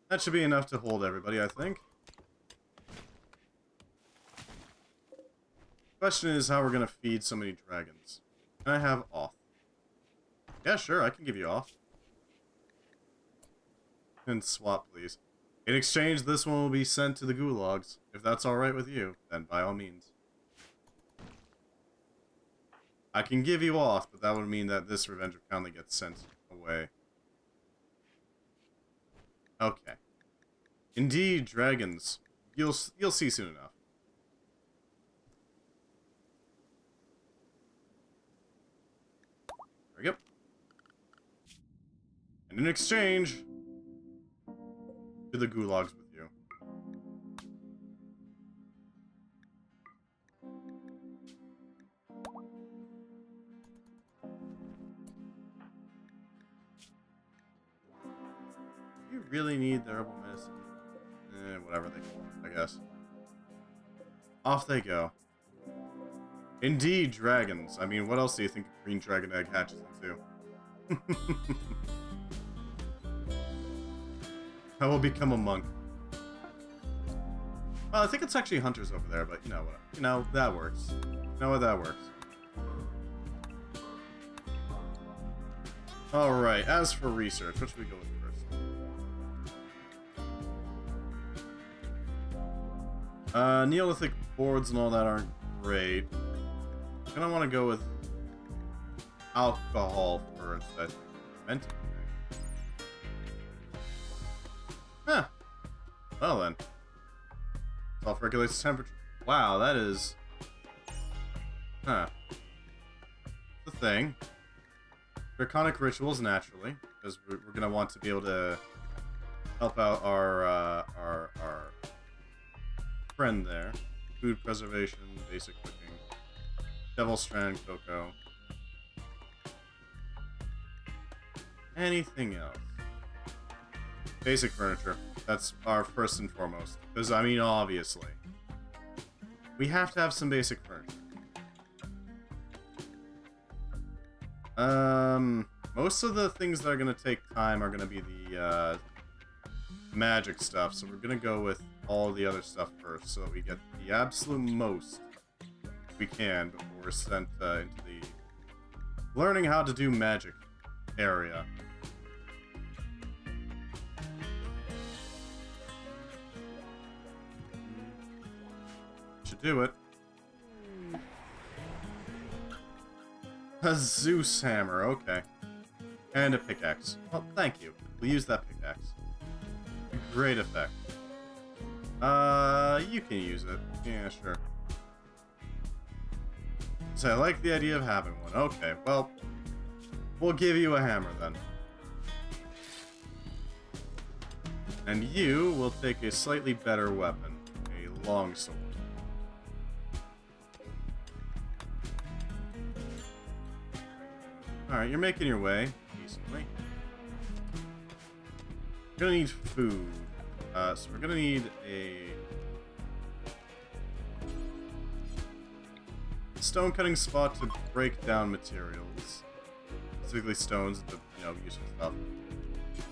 That should be enough to hold everybody, I think. Question is how we're gonna feed so many dragons. Can I have off? Yeah, sure, I can give you off. And swap, please. In exchange, this one will be sent to the gulags. If that's alright with you, then by all means. I can give you off, but that would mean that this Revenge of Conley gets sent away. Okay. Indeed, dragons. You'll see soon enough. There we go. And in exchange, to the gulags with you. You really need the herbal medicine. Whatever they call it, I guess. Off they go. Indeed, dragons. I mean, what else do you think a green dragon egg hatches into? I will become a monk. Well, I think it's actually hunters over there, but whatever. That works. You know what, that works. Alright, as for research, what should we go with first? Neolithic boards and all that aren't great. I'm gonna want to go with alcohol first, I think. Meant to be. Huh. Well then. Self-regulates temperature. Wow, that is... Huh. The thing. Draconic rituals, naturally. Because we're gonna want to be able to help out our friend there. Food preservation, basic cooking. Devil Strand, cocoa. Anything else? Basic furniture. That's our first and foremost. Because, I mean, obviously. We have to have some basic furniture. Most of the things that are going to take time are going to be the magic stuff. So we're going to go with all the other stuff first. So that we get the absolute most we can before we're sent into the learning how to do magic area. Should do it. A Zeus hammer, okay. And a pickaxe. Well, thank you. We'll use that pickaxe. Great effect. You can use it. Yeah, sure. So I like the idea of having one. Okay, well, we'll give you a hammer then. And you will take a slightly better weapon, a longsword. Alright, you're making your way decently. We're gonna need food. So we're gonna need a stone cutting spot to break down materials. Specifically stones into, useful stuff.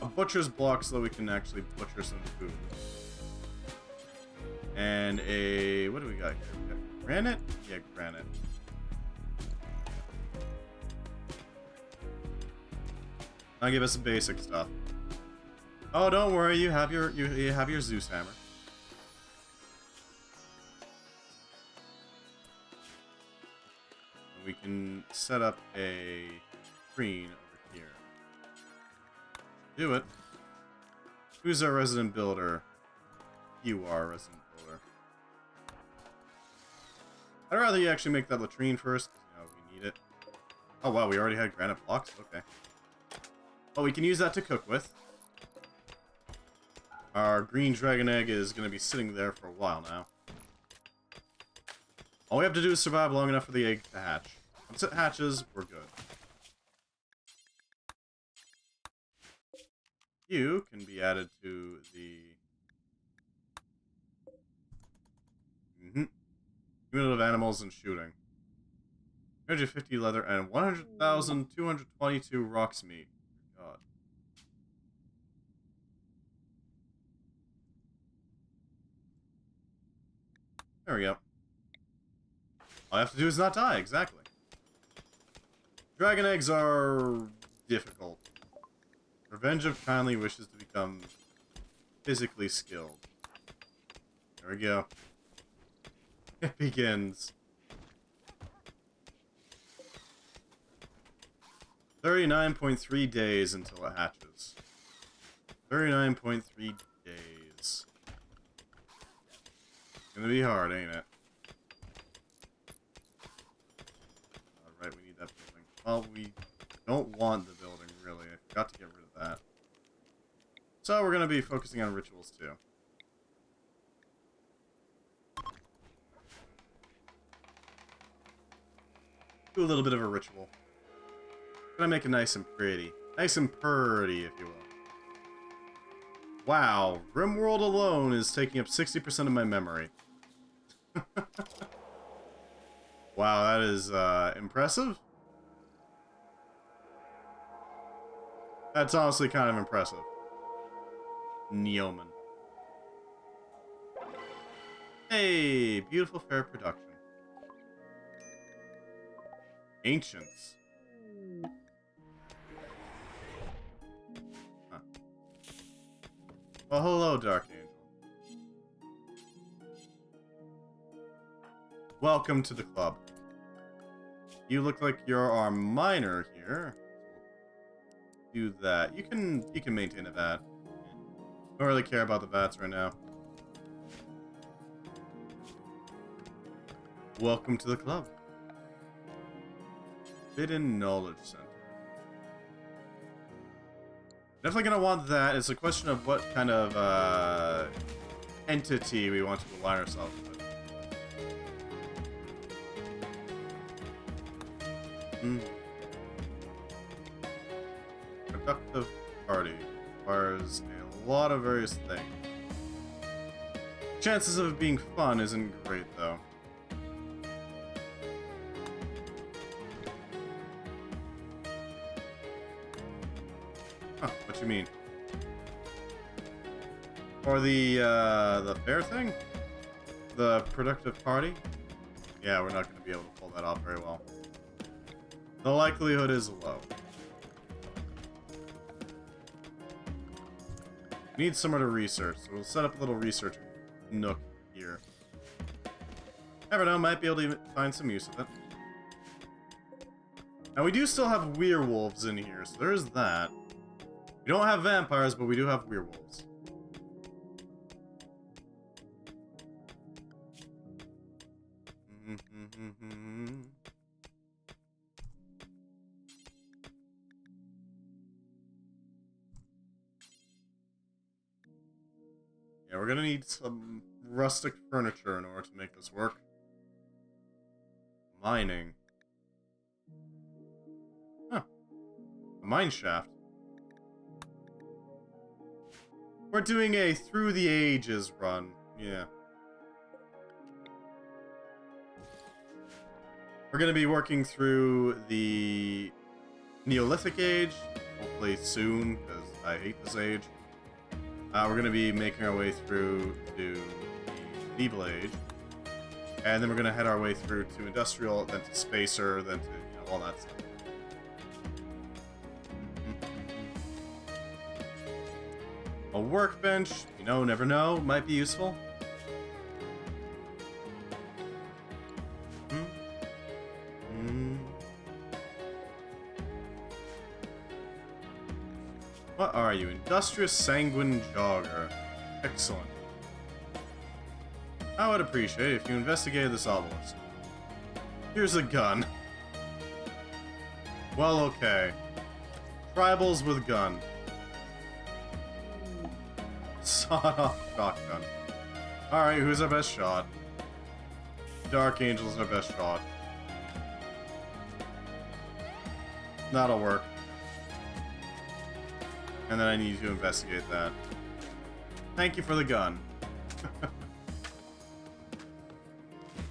A butcher's block so that we can actually butcher some food. And a... what do we got here? We got granite? Yeah, granite. I'll give us some basic stuff. Oh, don't worry, you have your Zeus hammer. And we can set up a screen over here. Do it. Who's our resident builder? You are a resident builder. I'd rather you actually make that latrine first, because, we need it. Oh wow, we already had granite blocks? Okay. Well, we can use that to cook with. Our green dragon egg is going to be sitting there for a while now. All we have to do is survive long enough for the egg to hatch. Once it hatches, we're good. You can be added to the... Cumulative animals and shooting. 250 leather and 100,222 rocks meat. God. There we go. All I have to do is not die, exactly. Dragon eggs are difficult. Revenge of Kindly wishes to become physically skilled. There we go. It begins. 39.3 days until it hatches. 39.3 days. It's gonna be hard, ain't it? Alright, we need that building. Well, we don't want the building, really. I forgot to get rid of that. So we're gonna be focusing on rituals, too. Do a little bit of a ritual. Gonna make it nice and pretty. Nice and purty, if you will. Wow, Rimworld alone is taking up 60% of my memory. Wow, that is impressive. That's honestly kind of impressive. Neoman. Hey, beautiful fair production. Ancients. Huh. Well, hello, Dark Angel. Welcome to the club. You look like you're our miner here. Do that. You can maintain a vat. Don't really care about the vats right now. Welcome to the club. Forbidden Knowledge Center. Definitely gonna want that. It's a question of what kind of entity we want to align ourselves with. Productive party requires a lot of various things. Chances of it being fun isn't great, though. Huh, what you mean? Or the fair thing? The productive party? Yeah, we're not going to be able to pull that off very well. The likelihood is low. We need somewhere to research, so we'll set up a little research nook here. Never know, might be able to find some use of it. Now we do still have werewolves in here, so there's that. We don't have vampires, but we do have werewolves. Yeah, we're gonna need some rustic furniture in order to make this work. Mining. Huh. A mine shaft. We're doing a Through the Ages run. Yeah. We're gonna be working through the Neolithic Age, hopefully soon, because I hate this age. We're gonna be making our way through to the Medieval Age, and then we're gonna head our way through to Industrial, then to Spacer, then to, you know, all that stuff. A workbench, you know, never know, might be useful. What are you? Industrious Sanguine Jogger. Excellent. I would appreciate it if you investigated this obelisk. Here's a gun. Well, okay. Tribals with gun. Sawed-off shotgun. Alright, who's our best shot? Dark Angel's our best shot. That'll work. And then I need to investigate that. Thank you for the gun.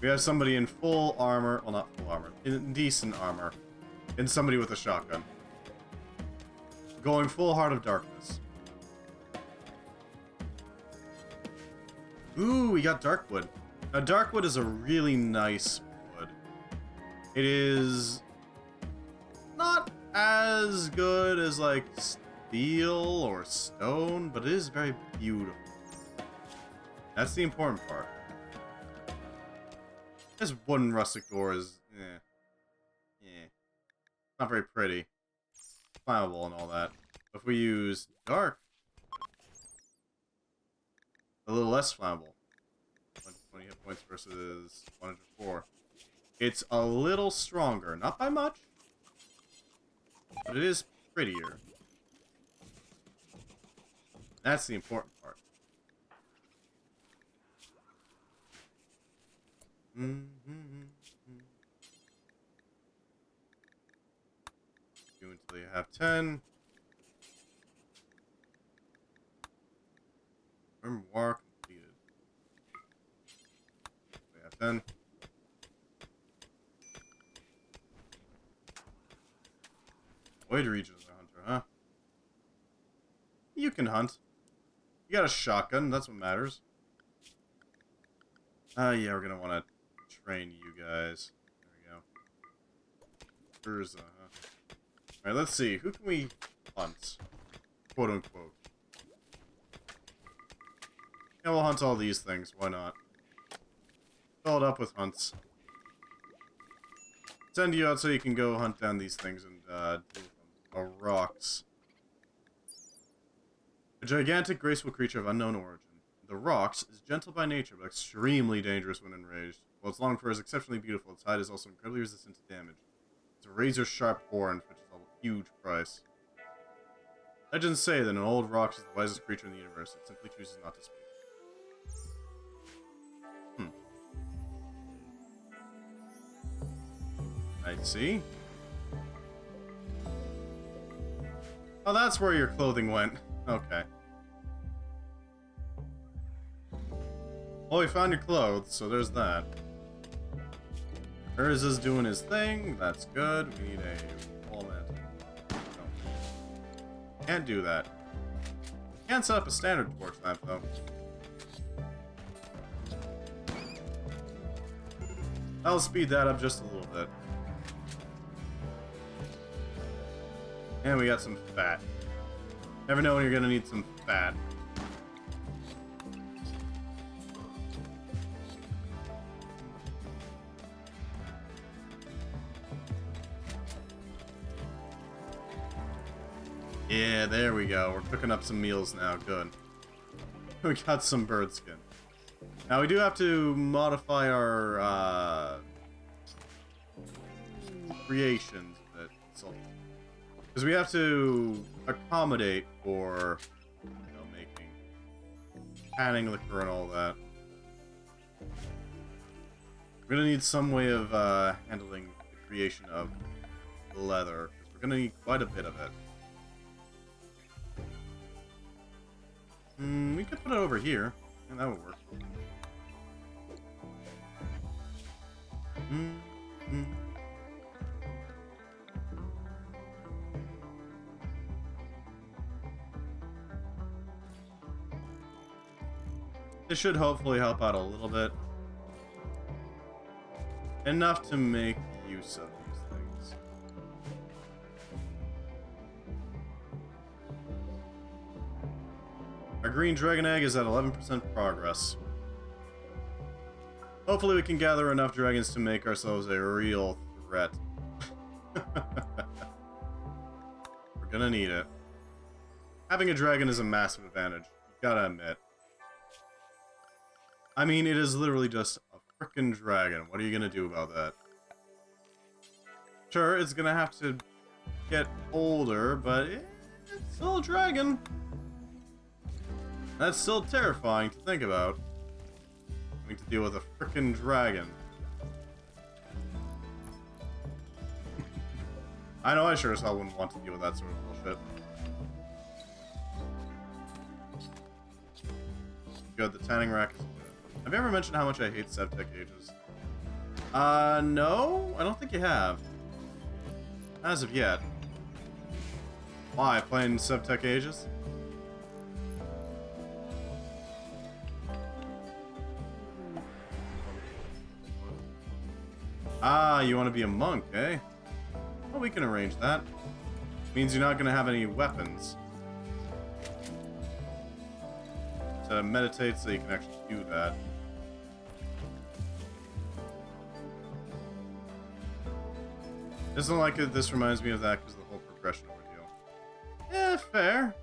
We have somebody in full armor. Well, not full armor. In decent armor. And somebody with a shotgun. Going full Heart of Darkness. Ooh, we got Darkwood. Now, Darkwood is a really nice wood. It is not as good as, like, steel or stone, but it is very beautiful. That's the important part. This wooden rustic door is, not very pretty. Flammable and all that. If we use dark, a little less flammable. 120 hit points versus 104. It's a little stronger, not by much, but it is prettier. That's the important part. Do until you have 10. Memoir completed. We have 10. Void region is a hunter, huh? You can hunt. You got a shotgun, that's what matters. Yeah, we're gonna want to train you guys. There we go. Urza, huh? Alright, let's see. Who can we hunt? Quote unquote. Yeah, we'll hunt all these things. Why not? Fill it up with hunts. Send you out so you can go hunt down these things and deal with them. Rocks. A gigantic, graceful creature of unknown origin. The Rocks is gentle by nature, but extremely dangerous when enraged. While its long fur is exceptionally beautiful, its hide is also incredibly resistant to damage. It's a razor-sharp horn, which is a huge price. Legends say that an old Rocks is the wisest creature in the universe. It simply chooses not to speak. I see. Oh, that's where your clothing went. Okay. Well, we found your clothes, so there's that. Urza's doing his thing. That's good. We need a wall mantle. No. Can't do that. Can't set up a standard torch lamp, though. I'll speed that up just a little bit. And we got some fat. Never know when you're gonna need some fat. Yeah, there we go. We're cooking up some meals now. Good. We got some bird skin. Now we do have to modify our creations a bit. Because we have to accommodate for, you know, making tanning liquor and all that. We're gonna need some way of handling the creation of leather, because we're gonna need quite a bit of it. We could put it over here, and that would work. This should hopefully help out a little bit. Enough to make use of these things. Our green dragon egg is at 11% progress. Hopefully we can gather enough dragons to make ourselves a real threat. We're gonna need it. Having a dragon is a massive advantage, you gotta admit. I mean, it is literally just a frickin' dragon. What are you gonna do about that? Sure, it's gonna have to get older, but it's still a dragon. That's still terrifying to think about. Having to deal with a frickin' dragon. I know I sure as hell wouldn't want to deal with that sort of bullshit. Good, the tanning rack is good. Have you ever mentioned how much I hate Sevtech Ages? No? I don't think you have. As of yet. Why? Playing Sevtech Ages? Ah, you want to be a monk, eh? Well, we can arrange that. Means you're not going to have any weapons. To meditate so you can actually do that. Isn't like it, this reminds me of that because of the whole progression ordeal. Yeah, fair.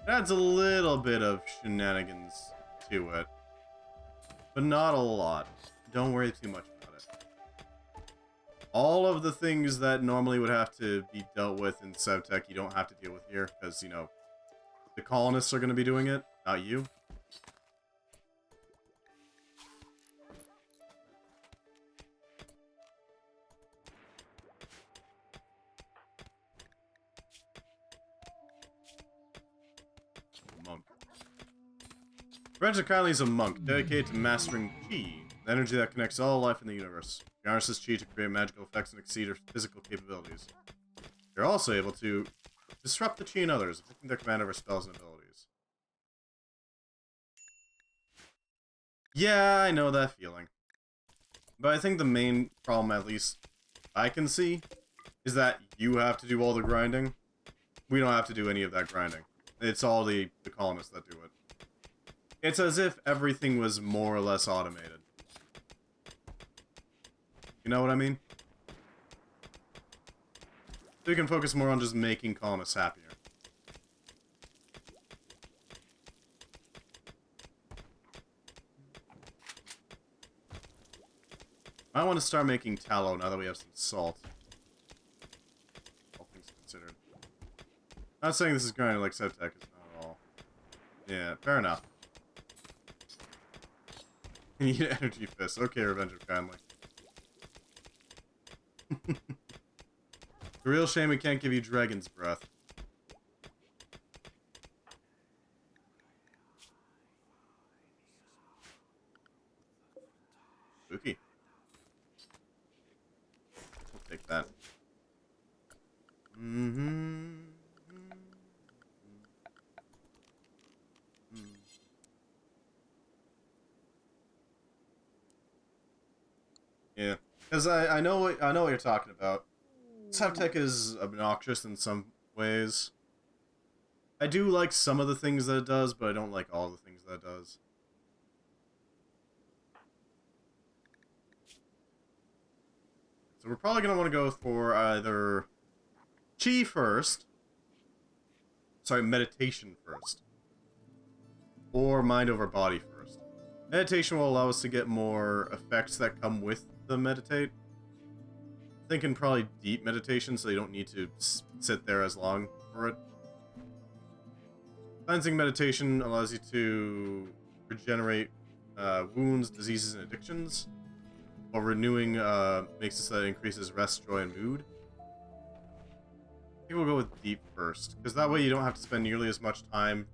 It adds a little bit of shenanigans to it. But not a lot. Don't worry too much about it. All of the things that normally would have to be dealt with in Sevtech, you don't have to deal with here, because, you know, the colonists are going to be doing it, not you. Monk. Frederick Kindly is a monk, dedicated to mastering Chi, the energy that connects all life in the universe. He harnesses Chi to create magical effects and exceed her physical capabilities. They're also able to disrupt the Chi in others, affecting their command over spells and abilities. Yeah, I know that feeling. But I think the main problem, at least I can see, is that you have to do all the grinding. We don't have to do any of that grinding. It's all the colonists that do it. It's as if everything was more or less automated. You know what I mean? So you can focus more on just making colonists happier. I want to start making tallow now that we have some salt. All things considered. I'm not saying this is grinding like Sevtech, it's not at all. Yeah, fair enough. You need an energy fist. Okay, Revenge of Kindly. It's a real shame we can't give you Dragon's Breath. Spooky. We'll take that. Yeah, because I know what you're talking about. Sevtech is obnoxious in some ways. I do like some of the things that it does, but I don't like all the things that it does. So we're probably gonna want to go for either Chi first. Sorry, meditation first. Or mind over body first. Meditation will allow us to get more effects that come with the meditate. I'm thinking probably deep meditation, so you don't need to sit there as long for it. Cleansing meditation allows you to regenerate wounds, diseases, and addictions. While renewing makes it so that it increases rest, joy, and mood. I think we'll go with deep first, because that way you don't have to spend nearly as much time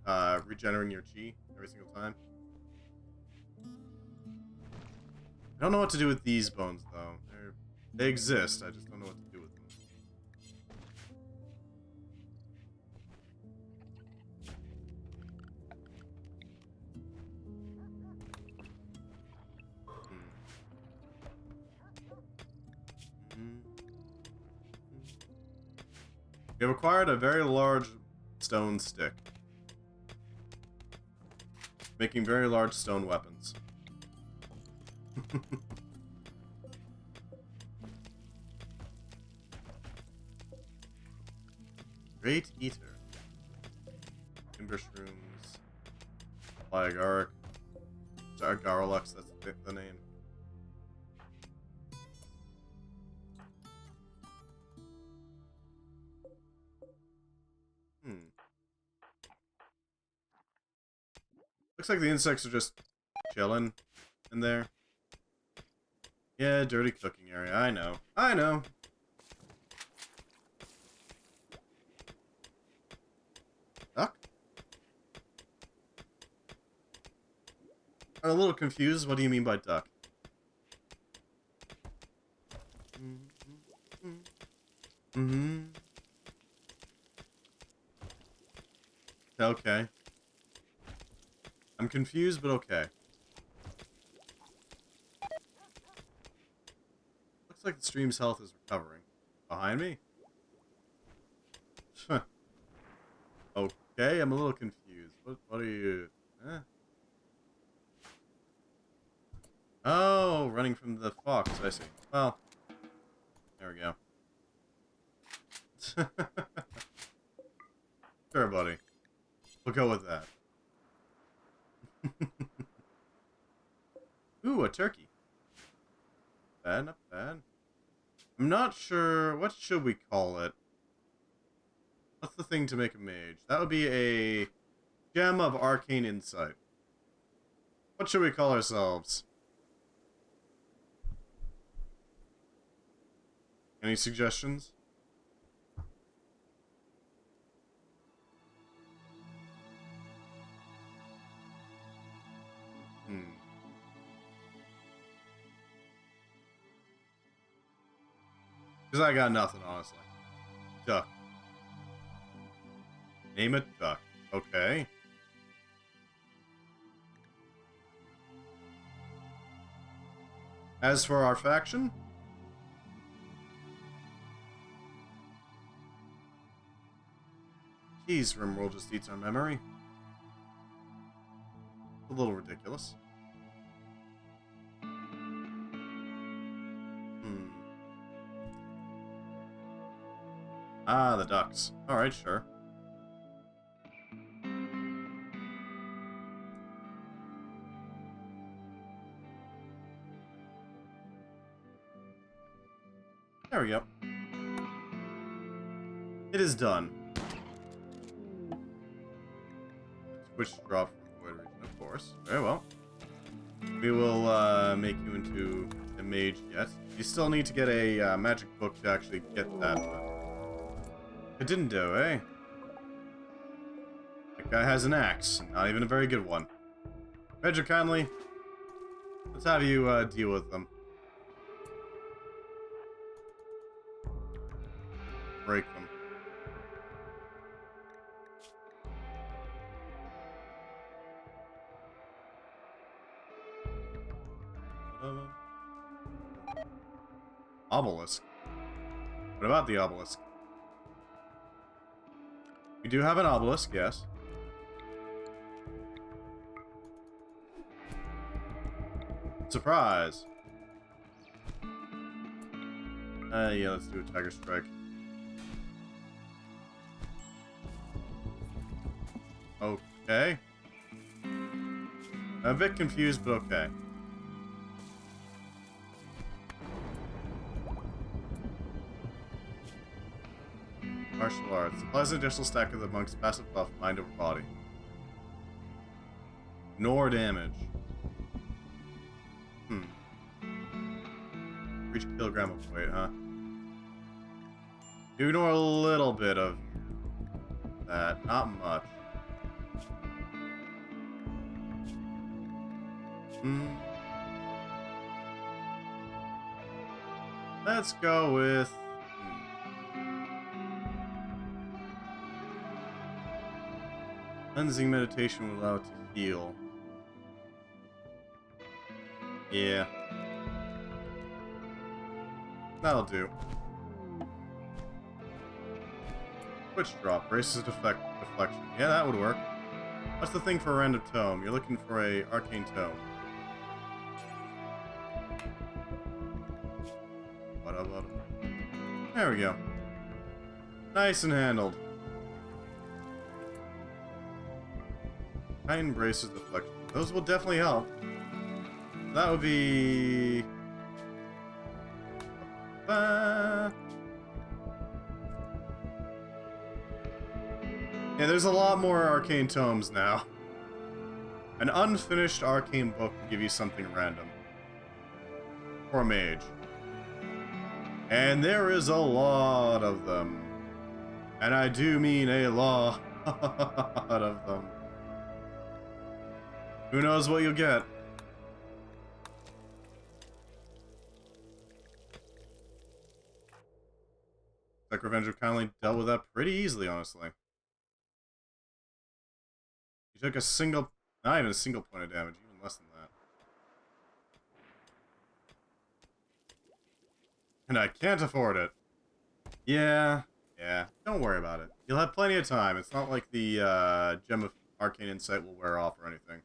regenerating your chi every single time. I don't know what to do with these bones, though. They exist, I just don't know what to do with them. We have acquired a very large stone stick, making very large stone weapons. Great Eater. Timber Shrooms. Fly Garlux, that's the name. Looks like the insects are just chilling in there. Yeah, dirty cooking area. I know. I know. Duck? I'm a little confused. What do you mean by duck? Okay. I'm confused, but okay. Looks like the stream's health is recovering. Behind me? Okay, I'm a little confused. What are you... Eh? Oh, running from the fox, I see. Well, there we go. Sure, buddy. We'll go with that. Ooh, a turkey. Bad, not bad. I'm not sure. What should we call it? What's the thing to make a mage? That would be a gem of arcane insight. What should we call ourselves? Any suggestions? Because I got nothing, honestly. Duck. Name it Duck. Okay. As for our faction... Geez, Rimworld just eats our memory. A little ridiculous. Ah, the ducks. Alright, sure. There we go. It is done. Switch drop from the void region, of course. Very well. We will make you into a mage yet. You still need to get a magic book to actually get that, but it didn't do, eh? That guy has an axe, not even a very good one. Pedro, kindly, let's have you deal with them. Break them. Obelisk. What about the obelisk? We do have an obelisk, yes. Surprise! Yeah, let's do a tiger strike. Okay. I'm a bit confused, but okay. Martial arts. Applies an additional stack of the monk's passive buff, mind over body. Ignore damage. Reach a kilogram of weight, huh? You ignore a little bit of that. Not much. Let's go with... Cleansing meditation will allow it to heal. Yeah. That'll do. Switch drop. Braces deflection. Yeah, that would work. What's the thing for a random tome? You're looking for a arcane tome. There we go. Nice and handled. Titan braces deflection. Those will definitely help. That would be... Yeah, there's a lot more arcane tomes now. An unfinished arcane book will give you something random. For a mage. And there is a lot of them. And I do mean a lot of them. Who knows what you'll get? Like Revenge of Kindly dealt with that pretty easily, honestly. You took a single, not even a single point of damage, even less than that. And I can't afford it. Yeah, don't worry about it. You'll have plenty of time. It's not like the Gem of Arcane Insight will wear off or anything.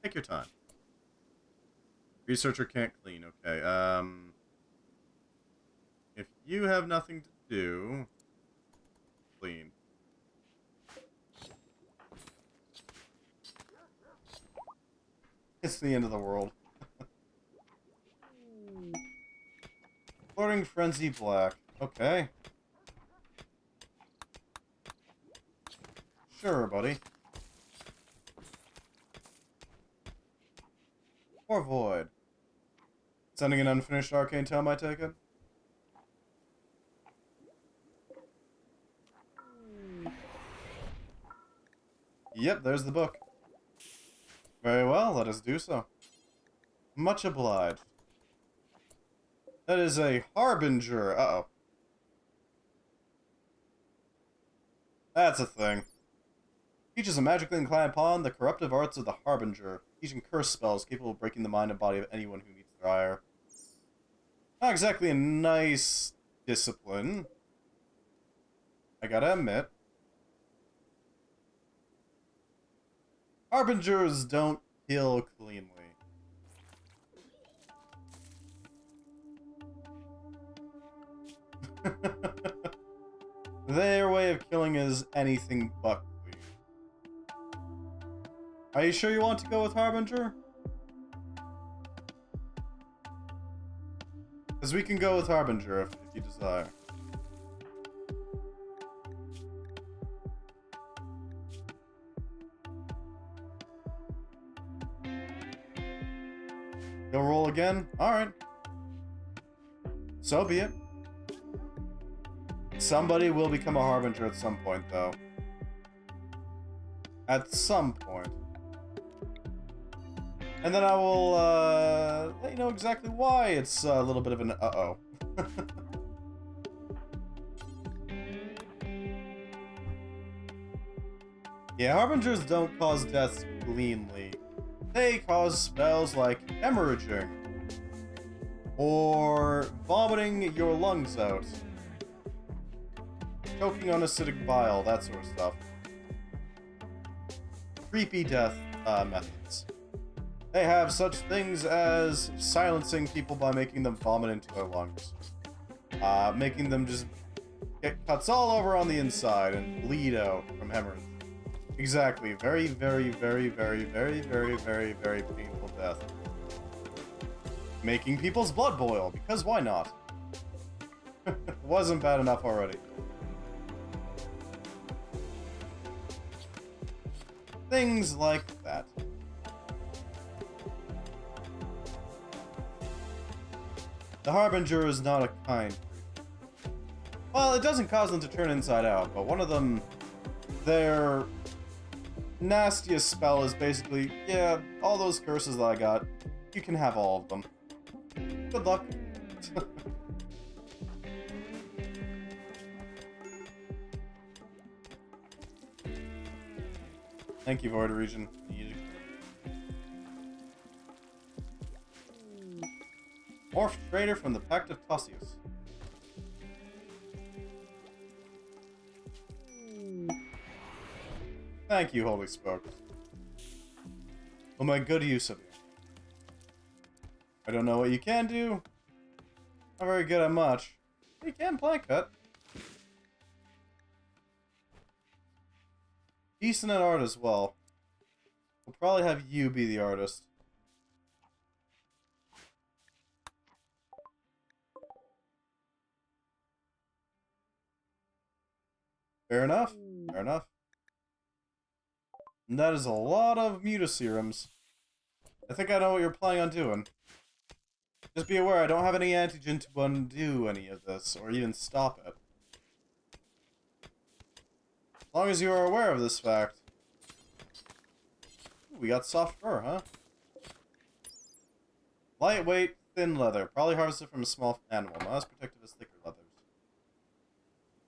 Take your time. Researcher can't clean, okay. If you have nothing to do, clean. It's the end of the world. Floating Frenzy Black. Okay. Sure, buddy. Or Void. Sending an unfinished arcane tome, I take it? Yep, there's the book. Very well, let us do so. Much obliged. That is a Harbinger. Uh-oh. That's a thing. Teaches a magically inclined pawn the corruptive arts of the Harbinger, teaching curse spells capable of breaking the mind and body of anyone who meets their ire. Not exactly a nice discipline, I gotta admit. Harbingers don't kill cleanly. Their way of killing is anything but clean. Are you sure you want to go with Harbinger? Because we can go with Harbinger if you desire. You'll roll again? Alright. So be it. Somebody will become a Harbinger at some point, though. At some point. And then I will, let you know exactly why it's a little bit of an uh-oh. Yeah, Harbingers don't cause deaths cleanly. They cause spells like hemorrhaging. Or vomiting your lungs out. Choking on acidic bile, that sort of stuff. Creepy death methods. They have such things as silencing people by making them vomit into their lungs. Making them just get cuts all over on the inside and bleed out from hemorrhage. Exactly. Very, very, very, very, very, very, very, very painful death. Making people's blood boil, because why not? Wasn't bad enough already. Things like that. The Harbinger is not a kind creature. Well, it doesn't cause them to turn inside out, but one of them, their nastiest spell is basically, yeah, all those curses that I got, you can have all of them. Good luck. Thank you, Void Region. Morph Trader from the Pact of Tossius. Thank you, Holy Spokes. Well, my good use of you. I don't know what you can do. Not very good at much. You can plank cut. Decent at art as well. We'll probably have you be the artist. Fair enough. Fair enough. And that is a lot of mutaserums. I think I know what you're planning on doing. Just be aware, I don't have any antigen to undo any of this, or even stop it. As long as you are aware of this fact. Ooh, we got soft fur, huh? Lightweight, thin leather. Probably harvested from a small animal. Not as protective as thicker leathers.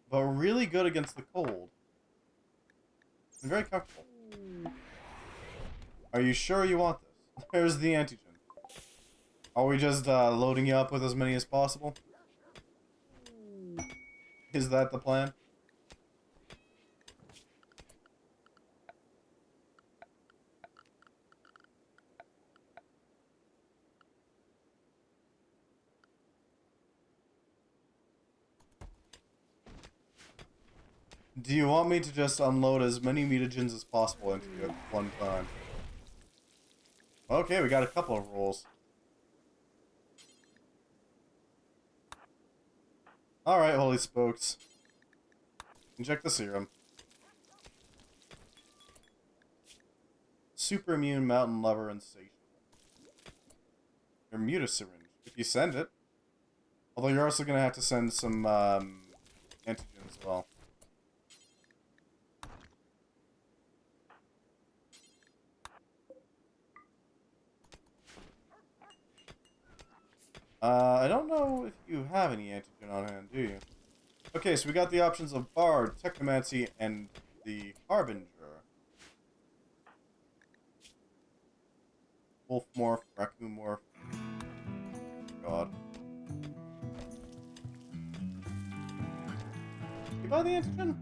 But really good against the cold. And very comfortable. Are you sure you want this? There's the antigen. Are we just loading you up with as many as possible? Is that the plan? Do you want me to just unload as many mutagens as possible into you at one time? Okay, we got a couple of rolls. Alright, Holy Spokes. Inject the serum. Super immune, mountain lover, insatiable. Your mutasyringe, if you send it. Although you're also gonna have to send some antigen as well. I don't know if you have any antigen on hand, do you? Okay, so we got the options of Bard, Technomancy, and the Harbinger. Wolf Morph, Raccoon Morph. God. You buy the antigen?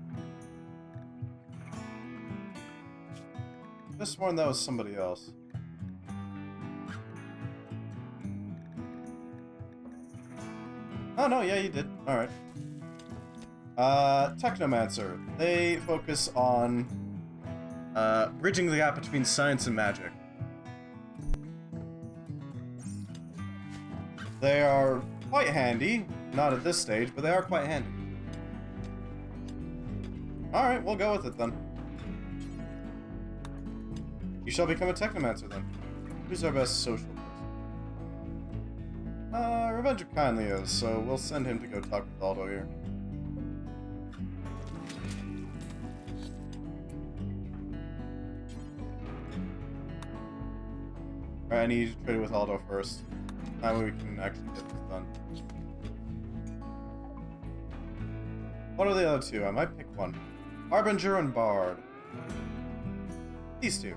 This one that was somebody else. Oh no, yeah, you did. Alright. Technomancer. They focus on bridging the gap between science and magic. They are quite handy. Not at this stage, but they are quite handy. Alright, we'll go with it then. You shall become a Technomancer then. Who's our best social person? Revenger kindly is, so we'll send him to go talk with Aldo here. Alright, I need you to trade with Aldo first. That way we can actually get this done. What are the other two? I might pick one. Harbinger and Bard. These two.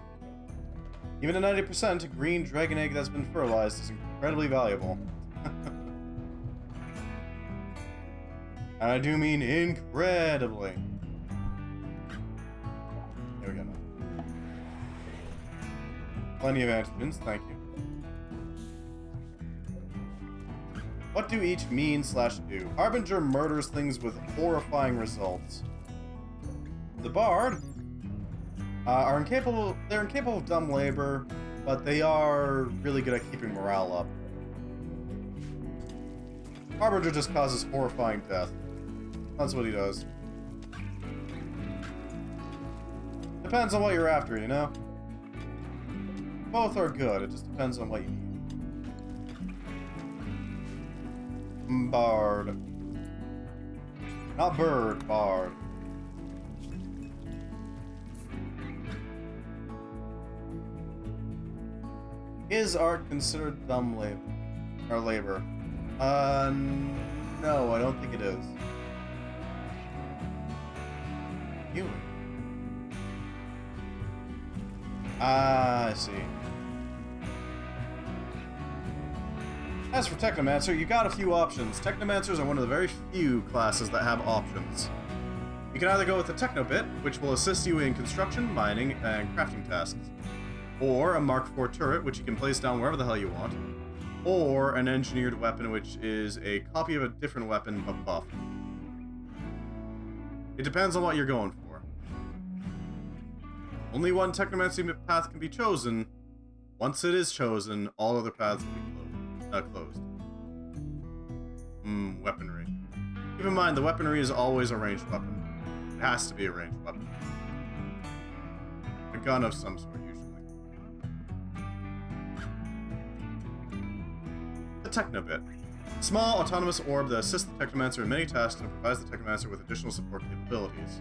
Even a 90% green dragon egg that's been fertilized is incredibly valuable. And I do mean incredibly. There we go. Plenty of antigens, thank you. What do each mean/do? Harbinger murders things with horrifying results. The Bard are incapable. They're incapable of dumb labor, but they are really good at keeping morale up. Harbinger just causes horrifying death. That's what he does. Depending depends on what you're after, you know? Both are good, it just depends on what you need. Bard. Not bird, bard. Is art considered dumb labor? Or labor? No, I don't think it is. Healing. Ah, I see. As for Technomancer, you got a few options. Technomancers are one of the very few classes that have options. You can either go with a Technobit, which will assist you in construction, mining, and crafting tasks. Or a Mark IV turret, which you can place down wherever the hell you want. Or an engineered weapon, which is a copy of a different weapon, but buffed. It depends on what you're going for. Only one Technomancy path can be chosen. Once it is chosen, all other paths will be closed. Weaponry. Keep in mind, the weaponry is always a ranged weapon. It has to be a ranged weapon. A gun of some sort, usually. The Technobit. Small, autonomous orb that assists the Technomancer in many tasks and provides the Technomancer with additional support capabilities.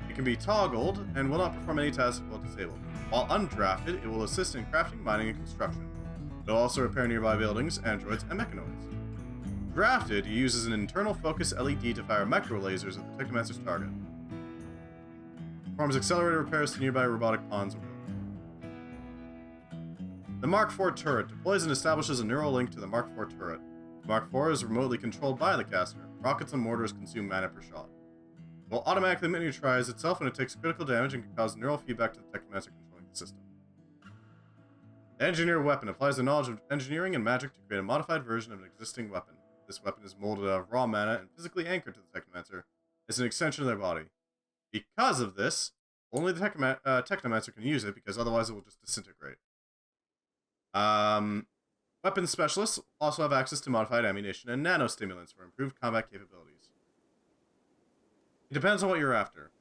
It can be toggled and will not perform any tasks while disabled. While undrafted, it will assist in crafting, mining, and construction. It will also repair nearby buildings, androids, and mechanoids. Drafted, it uses an internal focus LED to fire micro lasers at the Technomancer's target. Performs accelerated repairs to nearby robotic pawns or buildings. The Mark IV turret deploys and establishes a neural link to the Mark IV turret. The Mark IV is remotely controlled by the caster. Rockets and mortars consume mana per shot. It will automatically miniaturize itself when it takes critical damage and can cause neural feedback to the Technomancer controlling the system. The engineer weapon applies the knowledge of engineering and magic to create a modified version of an existing weapon. This weapon is molded out of raw mana and physically anchored to the Technomancer as an extension of their body. Because of this, only the Technomancer can use it, because otherwise it will just disintegrate. Weapons specialists also have access to modified ammunition and nanostimulants for improved combat capabilities. It depends on what you're after.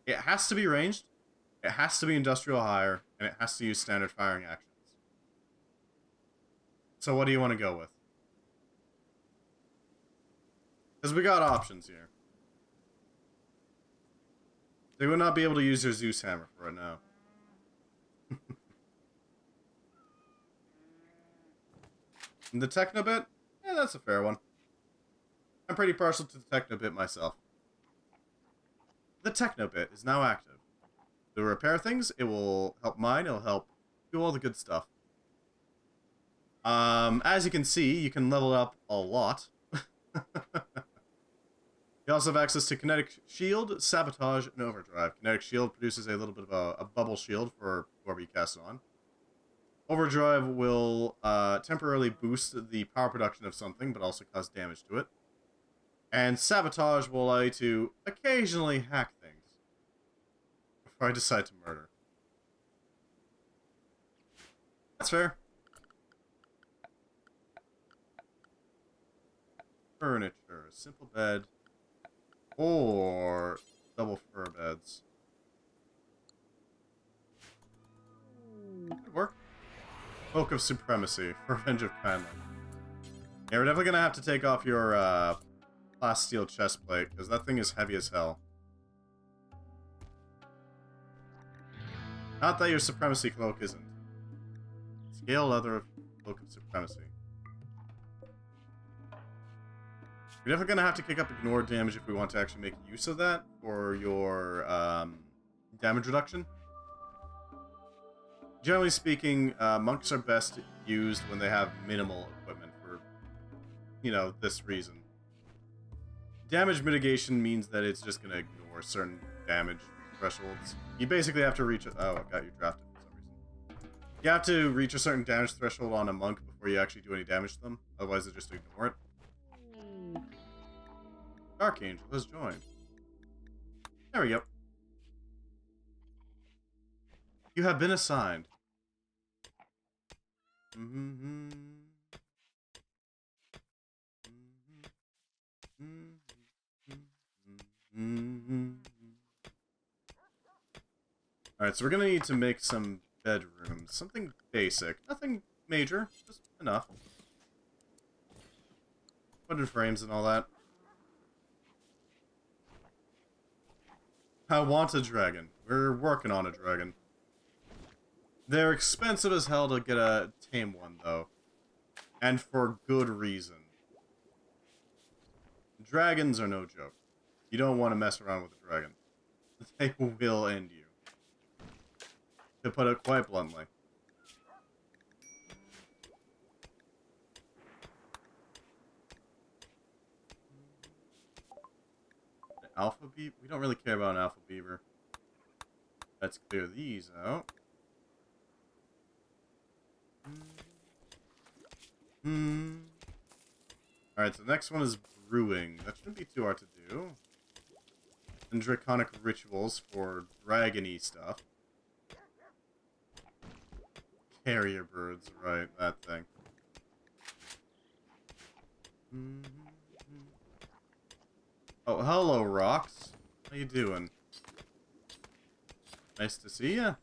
It has to be ranged, it has to be industrial hire, and it has to use standard firing actions. So what do you want to go with? Because we got options here. They would not be able to use their Zeus hammer for it now. And the Technobit? Yeah, that's a fair one. I'm pretty partial to the Technobit myself. The Technobit is now active. To repair things, it will help mine, it'll help do all the good stuff. As you can see, you can level up a lot. You also have access to Kinetic Shield, Sabotage, and Overdrive. Kinetic Shield produces a little bit of a bubble shield for whoever you cast it on. Overdrive will temporarily boost the power production of something, but also cause damage to it. And Sabotage will allow you to occasionally hack things before I decide to murder. That's fair. Furniture, simple bed, or double fur beds. Could work. Oak of Supremacy, Revenge of Kindling. Yeah, we're definitely gonna have to take off your plasteel chest plate, because that thing is heavy as hell. Not that your Supremacy cloak isn't. Scale leather Cloak of Supremacy. We're definitely gonna have to kick up ignore damage if we want to actually make use of that for your damage reduction. Generally speaking, monks are best used when they have minimal equipment for, you know, this reason. Damage mitigation means that it's just gonna ignore certain damage thresholds. You basically have to reach oh, I got you drafted for some reason. You have to reach a certain damage threshold on a monk before you actually do any damage to them. Otherwise, they just ignore it. Archangel has joined. There we go. You have been assigned. Alright, so we're gonna need to make some bedrooms. Something basic. Nothing major, just enough. Wooden frames and all that. I want a dragon. We're working on a dragon. They're expensive as hell to get a tame one, though. And for good reason. Dragons are no joke. You don't want to mess around with a dragon. They will end you. To put it quite bluntly. An alpha beaver? We don't really care about an alpha beaver. Let's clear these out. Alright, so the next one is brewing. That shouldn't be too hard to do. And draconic rituals for dragony stuff. Carrier birds, right, that thing. Oh, hello, Rocks. How you doing? Nice to see ya.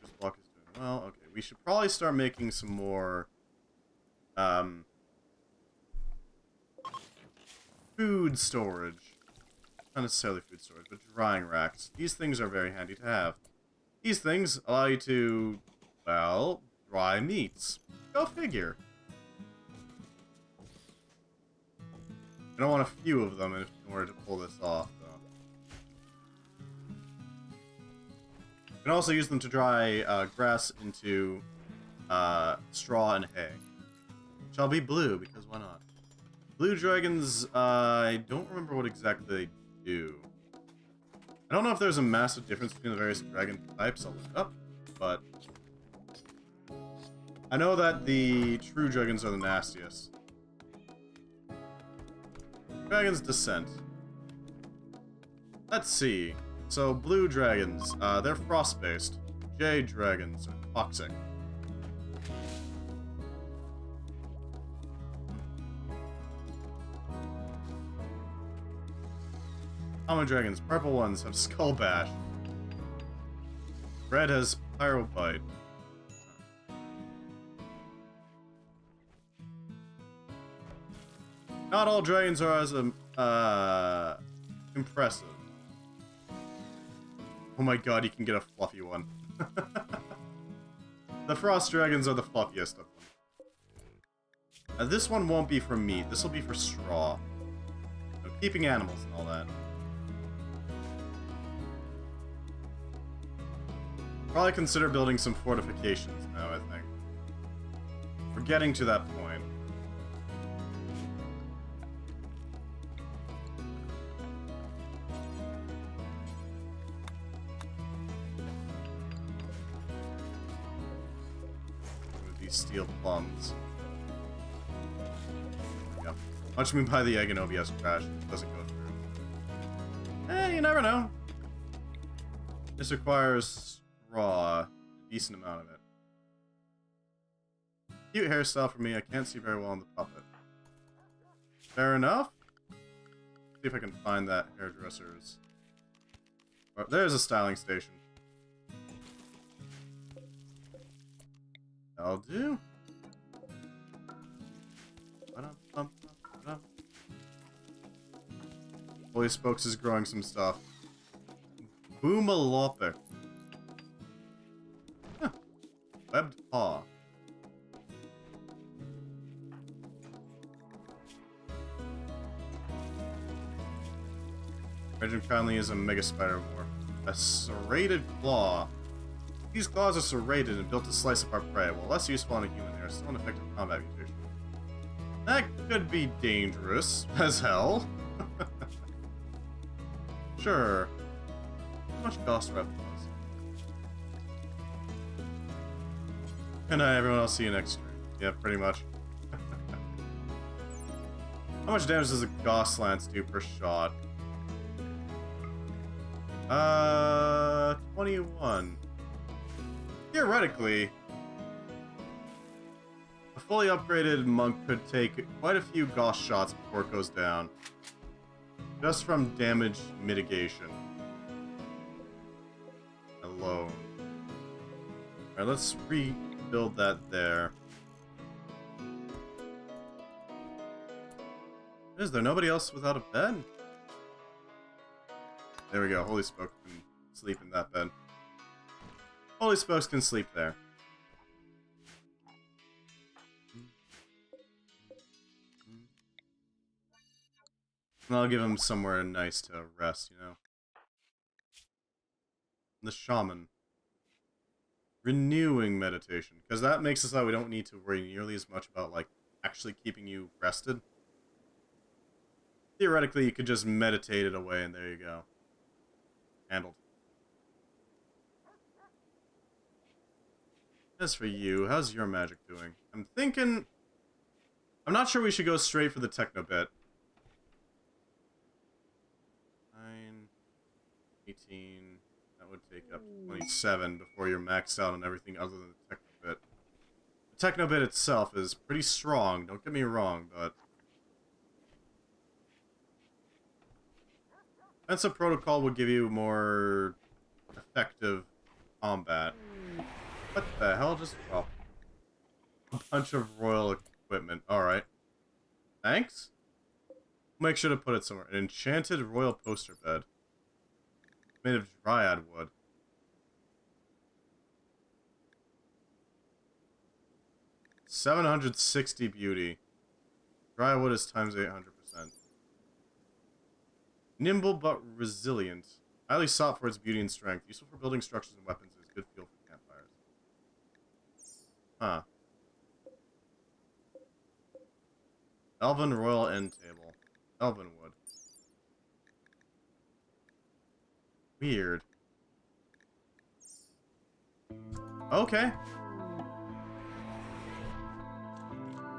This block is doing well. Okay, we should probably start making some more food storage. Not necessarily food storage, but drying racks. These things are very handy to have. These things allow you to, well, dry meats. Go figure. I don't want a few of them in order to pull this off, though. You can also use them to dry grass into straw and hay. Shall be blue, because why not? Blue dragons, I don't remember what exactly they do. I don't know if there's a massive difference between the various dragon types, I'll look it up, but I know that the true dragons are the nastiest. Dragon's Descent. Let's see. So, blue dragons, they're frost-based. Jade dragons are toxic. Common dragons, purple ones have Skull Bash. Red has Pyro Bite. Not all dragons are as impressive. Oh my god, you can get a fluffy one. The frost dragons are the fluffiest of them. This one won't be for meat. This will be for straw. So keeping animals and all that. Probably consider building some fortifications now, I think. We're getting to that point. With these steel plums. Yep. Watch me buy the egg and OBS crash. It doesn't go through. You never know. This requires raw, a decent amount of it. Cute hairstyle for me, I can't see very well on the puppet. Fair enough. See if I can find that hairdresser's. Oh, there's a styling station. That'll do. Holy Spokes is growing some stuff. Boomalopic. Webbed paw. Regiment Conley is a mega spider war. A serrated claw. These claws are serrated and built to slice up our prey, while less useful on a human, they are still an effective combat mutation. That could be dangerous as hell. Sure. How much cost rep was? Good night, everyone. I'll see you next stream. Yeah, pretty much. How much damage does a Gauss Lance do per shot? 21. Theoretically, a fully upgraded monk could take quite a few Gauss shots before it goes down. Just from damage mitigation. alone. Alright, let's rebuild that there. Is there nobody else without a bed? There we go. Holy Spoke can sleep in that bed. Holy Spokes can sleep there. And I'll give him somewhere nice to rest, you know. The Shaman. Renewing meditation. Because that makes it so that we don't need to worry nearly as much about, like, actually keeping you rested. Theoretically, you could just meditate it away, and there you go. Handled. As for you, how's your magic doing? I'm thinking... I'm not sure we should go straight for the techno bit. 9, 18... That would take up to 27 before you're maxed out on everything other than the techno bit. The techno bit itself is pretty strong, don't get me wrong, but... Defensive Protocol would give you more effective combat. What the hell just dropped? A bunch of royal equipment. Alright. Thanks? Make sure to put it somewhere. An enchanted royal poster bed. Made of dryad wood. $760 beauty. Dryad wood is times 800%. Nimble but resilient. Highly sought for its beauty and strength. Useful for building structures and weapons. Is good fuel for campfires. Huh. Elven Royal End Table. Elven wood. Weird. Okay.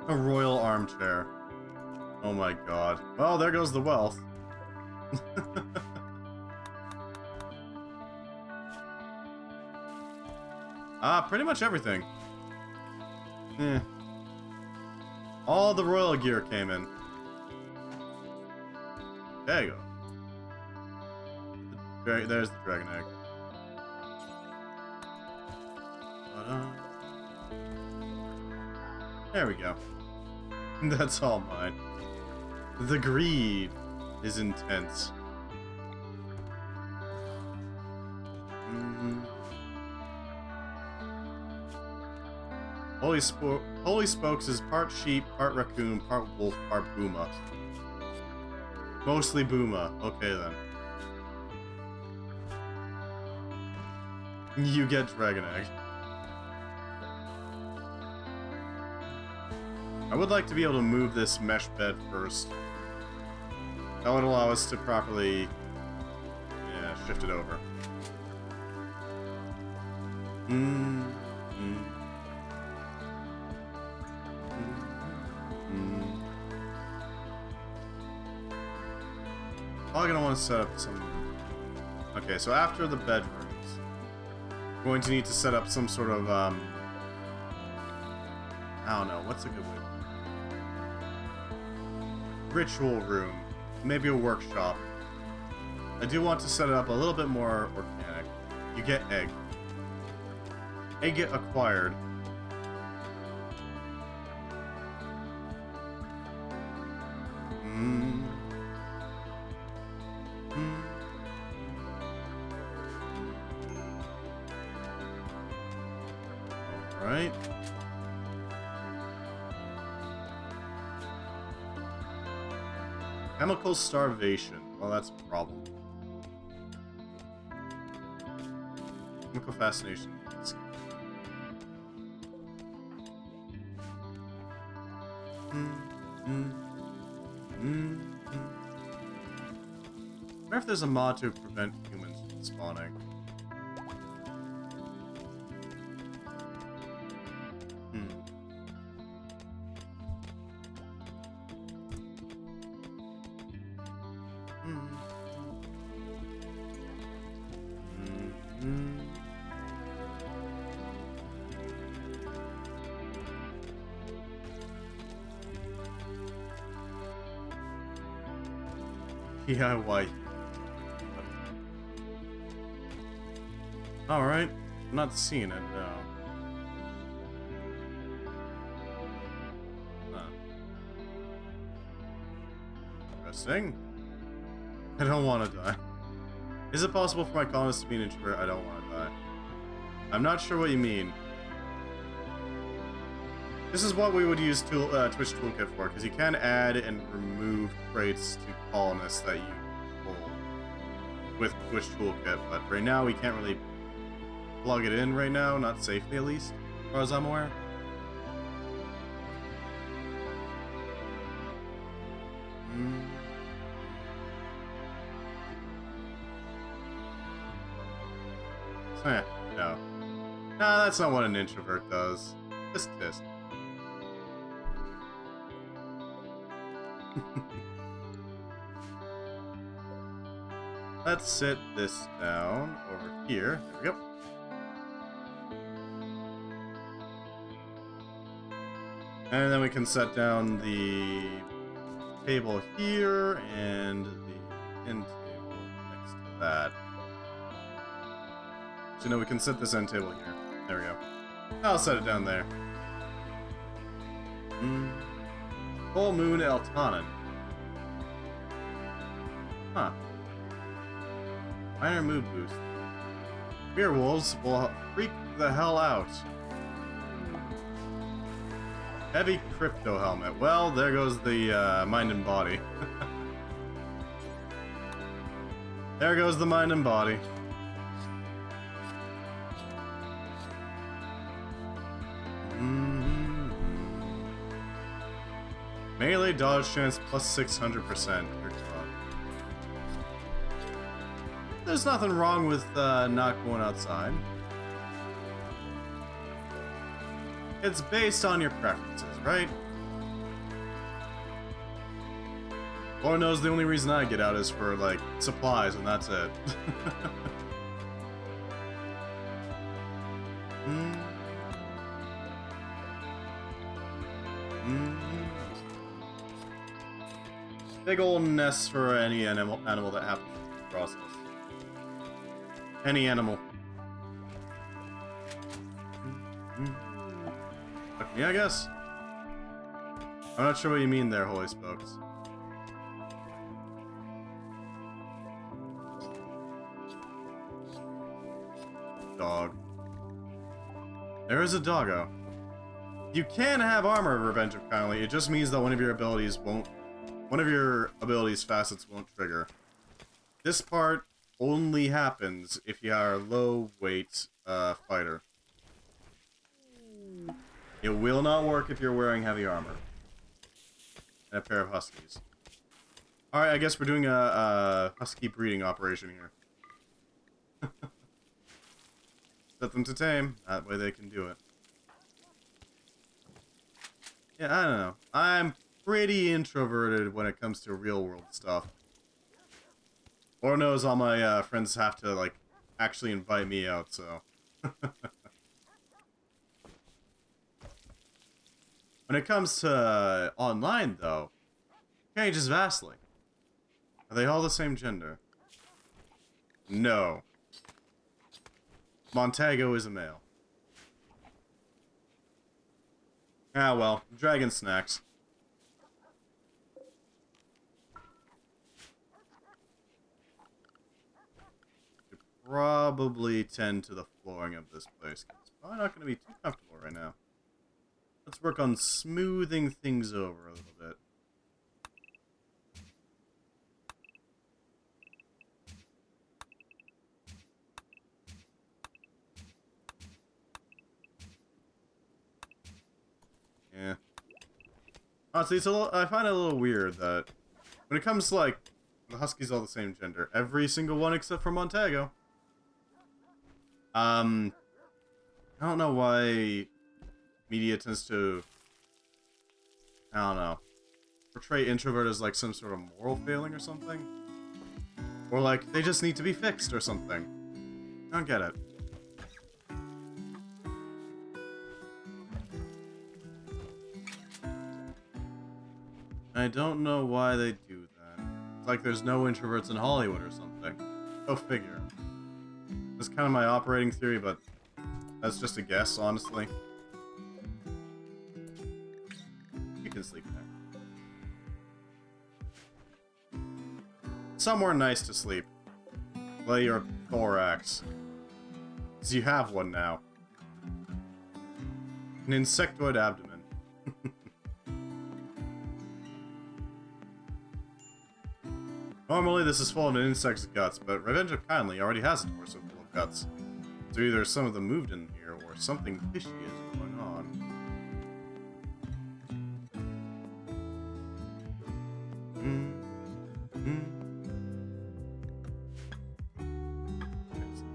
A royal armchair. Oh my god. Well, there goes the wealth. Pretty much everything. Eh. All the royal gear came in. There you go. There's the dragon egg. There we go. That's all mine. The greed is intense. Holy Spokes is part sheep, part raccoon, part wolf, part booma. Mostly booma. Okay then. You get dragon egg. I would like to be able to move this mesh bed first. That would allow us to properly, shift it over. Probably gonna want to set up some... Okay, so after the bedrooms, we're going to need to set up some sort of, I don't know, what's a good way? Ritual room. Maybe a workshop. I do want to set it up a little bit more organic. You get egg. Egg get acquired. Alright. Chemical starvation. Well, that's a problem. Chemical fascination. I wonder if there's a mod to prevent humans from spawning. DIY. Alright. I'm not seeing it, no. Huh. Interesting. I don't want to die. Is it possible for my colonist to be an introvert? I don't want to die. I'm not sure what you mean. This is what we would use Twitch Toolkit for, because you can add and remove traits to colonists that you control with Twitch Toolkit, but right now we can't really plug it in right now, not safely at least, as far as I'm aware. No. Nah, that's not what an introvert does. Just this. Let's sit this down over here. There we go. And then we can set down the table here and the end table next to that. So, we can set this end table here. There we go. I'll set it down there. Full Moon Eltanen. Huh. Minor mood boost. Werewolves will freak the hell out. Heavy crypto helmet. Well, there goes the mind and body. There goes the mind and body. Melee dodge chance plus 600%. There's nothing wrong with not going outside. It's based on your preferences, right? Lord knows the only reason I get out is for, like, supplies, and that's it. Big old nest for any animal that happens to cross us. Any animal. Fuck me, I guess. I'm not sure what you mean there, Holy Spokes. Dog. There is a doggo. You can have armor, Revenge of Kindly. It just means that one of your abilities facets won't trigger. This part only happens if you are a low weight fighter. It will not work if you're wearing heavy armor. And a pair of huskies. Alright, I guess we're doing a husky breeding operation here. Set them to tame. That way they can do it. Yeah, I don't know. I'm pretty introverted when it comes to real world stuff. Lord knows all my friends have to, like, actually invite me out, so... When it comes to online, though, it changes vastly. Are they all the same gender? No. Montago is a male. Ah, well. Dragon snacks. Should probably tend to the flooring of this place. It's probably not going to be too comfortable right now. Let's work on smoothing things over a little bit. Yeah. Honestly, I find it a little weird that when it comes to, like, the Huskies all the same gender, every single one except for Montago. I don't know why media tends to, I don't know, portray introvert as like some sort of moral failing or something. Or like, they just need to be fixed or something. I don't get it. I don't know why they do that. It's like there's no introverts in Hollywood or something. Go figure. That's kind of my operating theory, but that's just a guess, honestly. You can sleep there. Somewhere nice to sleep. Lay your thorax. Because you have one now. An insectoid abdomen. Normally this is full of an insect's guts, but Revenge of Kindly already has a torso full of guts. So either some of them moved in here, or something fishy is going on.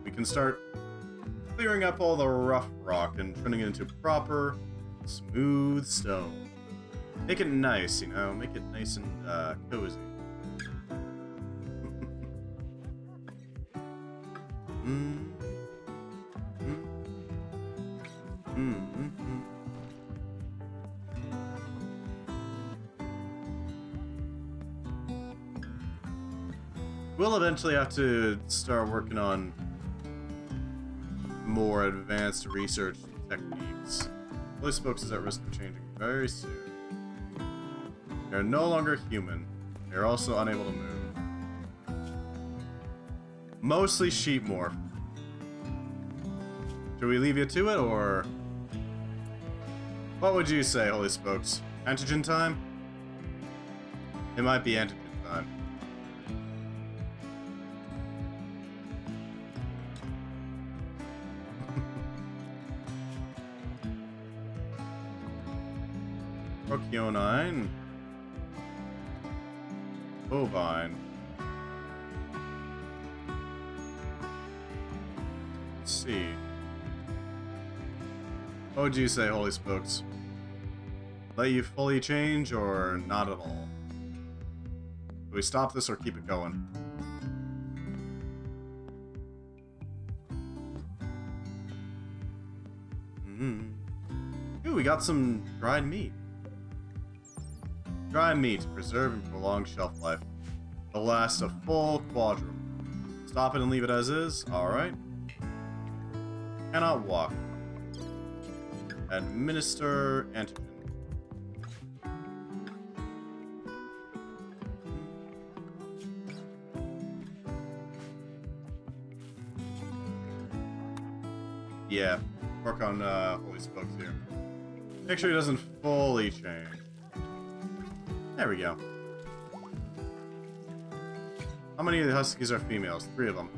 We can start clearing up all the rough rock and turning it into proper, smooth stone. Make it nice, you know? Make it nice and cozy. We'll eventually have to start working on more advanced research techniques. Holy Spokes is at risk of changing very soon. They are no longer human. They are also unable to move. Mostly sheep morph. Should we leave you to it, or... What would you say, Holy Spokes? Antigen time? It might be antigen time. Procionine. Bovine. Let's see. What would you say, Holy Spokes? Let you fully change, or not at all? Do we stop this or keep it going? Ooh, we got some dried meat. Dry meat, preserve and prolong shelf life. It'll last a full quadrum. Stop it and leave it as is? Alright. Cannot walk. Administer antigen. Yeah, work on Holy Spokes here. Make sure he doesn't fully change. There we go. How many of the Huskies are females? 3 of them.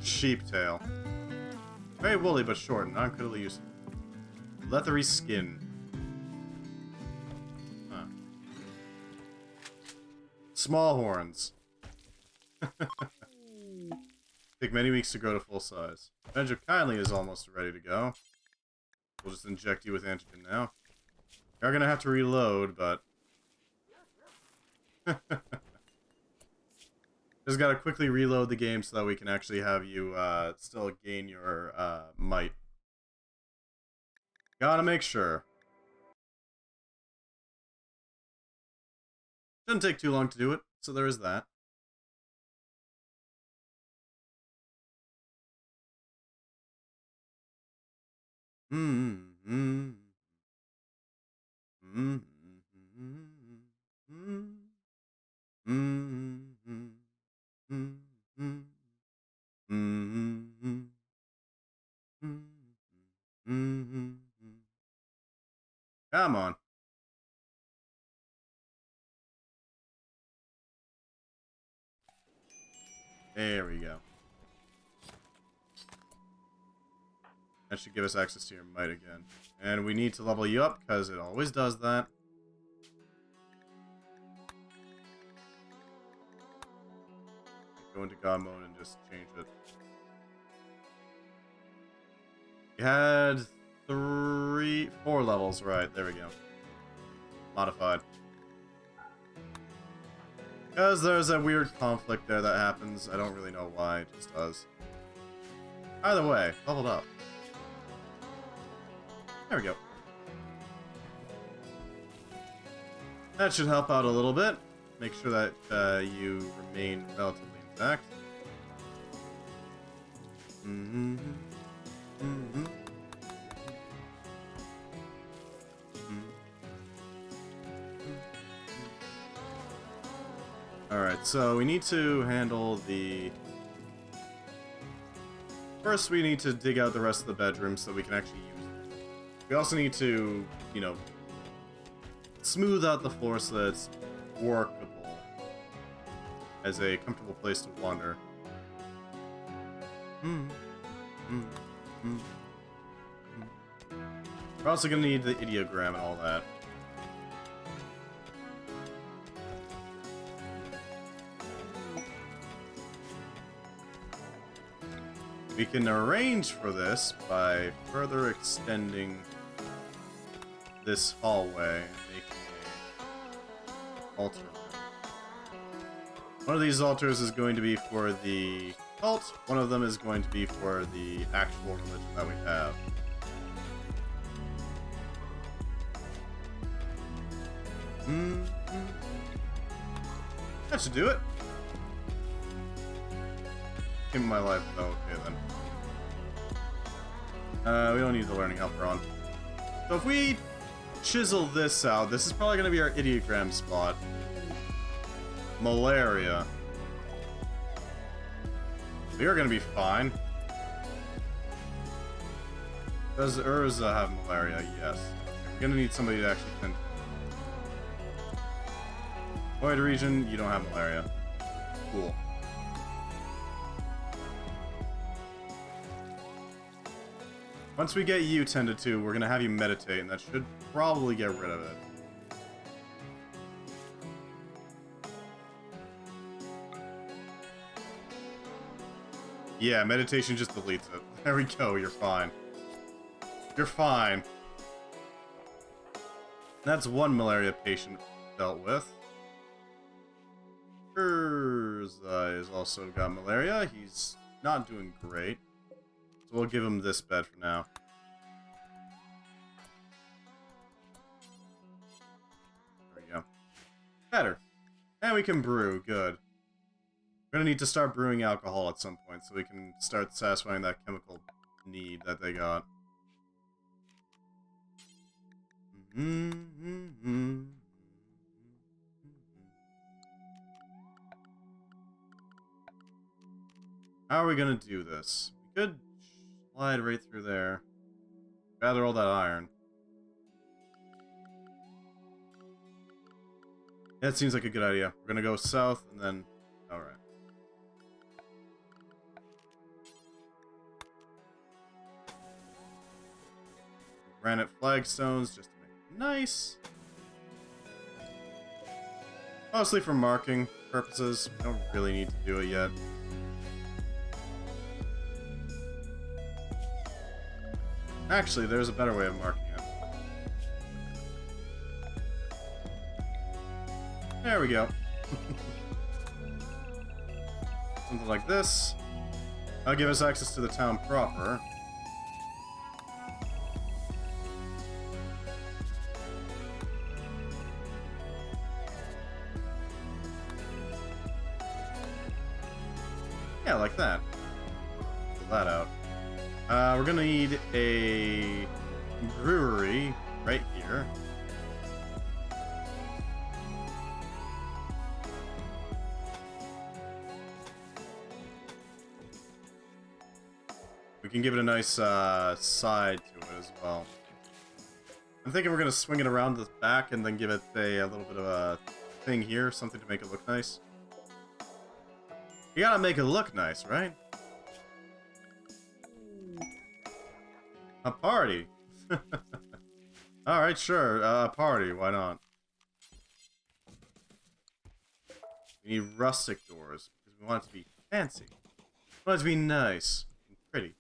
Sheeptail. Very woolly but short, not incredibly useful. Leathery skin. Huh. Small horns. Take many weeks to grow to full size. Revenge of Kindly is almost ready to go. We'll just inject you with antigen now. You're gonna have to reload, but... Just gotta quickly reload the game so that we can actually have you still gain your might. Gotta make sure. Shouldn't take too long to do it, so there is that. Come on. There we go. That should give us access to your might again. And we need to level you up, because it always does that. Go into God mode and just change it. You had 4 levels, right? There we go. Modified. Because there's a weird conflict there that happens. I don't really know why, it just does. Either way, leveled up. There we go. That should help out a little bit. Make sure that you remain relatively fact. Mm-hmm. Mm-hmm. Alright, so we need to handle the... First, we need to dig out the rest of the bedrooms so we can actually use them. We also need to, you know, smooth out the floor so that it's workable as a comfortable place to wander. We're also going to need the ideogram and all that. We can arrange for this by further extending this hallway and making an altar. One of these altars is going to be for the cult, one of them is going to be for the actual religion that we have. That should do it. Give me my life though, okay then. We don't need the learning helper on. So if we chisel this out, this is probably going to be our ideogram spot. Malaria. We are going to be fine. Does Urza have malaria? Yes. We're going to need somebody to actually tend to. Void region, you don't have malaria. Cool. Once we get you tended to, we're going to have you meditate, and that should probably get rid of it. Yeah, meditation just deletes it. There we go, you're fine. You're fine. That's one malaria patient dealt with. Urza has also got malaria. He's not doing great. So we'll give him this bed for now. There we go. Better. And we can brew. Good. We're gonna need to start brewing alcohol at some point so we can start satisfying that chemical need that they got. How are we gonna do this? We could slide right through there. Gather all that iron. Yeah, that seems like a good idea. We're gonna go south and then... Alright. Granite flagstones just to make it nice. Mostly for marking purposes. We don't really need to do it yet. Actually, there's a better way of marking it. There we go. Something like this. That'll give us access to the town proper. Yeah, like that. Pull that out. We're gonna need a brewery right here. We can give it a nice side to it as well. I'm thinking we're gonna swing it around the back and then give it a little bit of a thing here, something to make it look nice. You gotta make it look nice, right? A party. Alright, sure. A party. Why not? We need rustic doors because we want it to be fancy. We want it to be nice and pretty.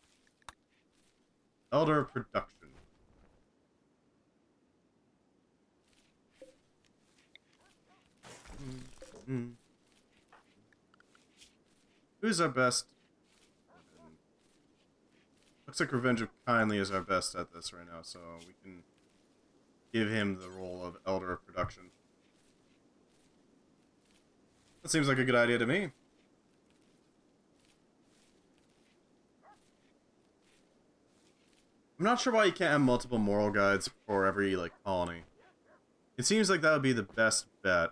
Elder production. Who's our best? Looks like Revenge of Kindly is our best at this right now, so we can give him the role of Elder of Production. That seems like a good idea to me. not sure why you can't have multiple moral guides for every, like, colony. It seems like that would be the best bet.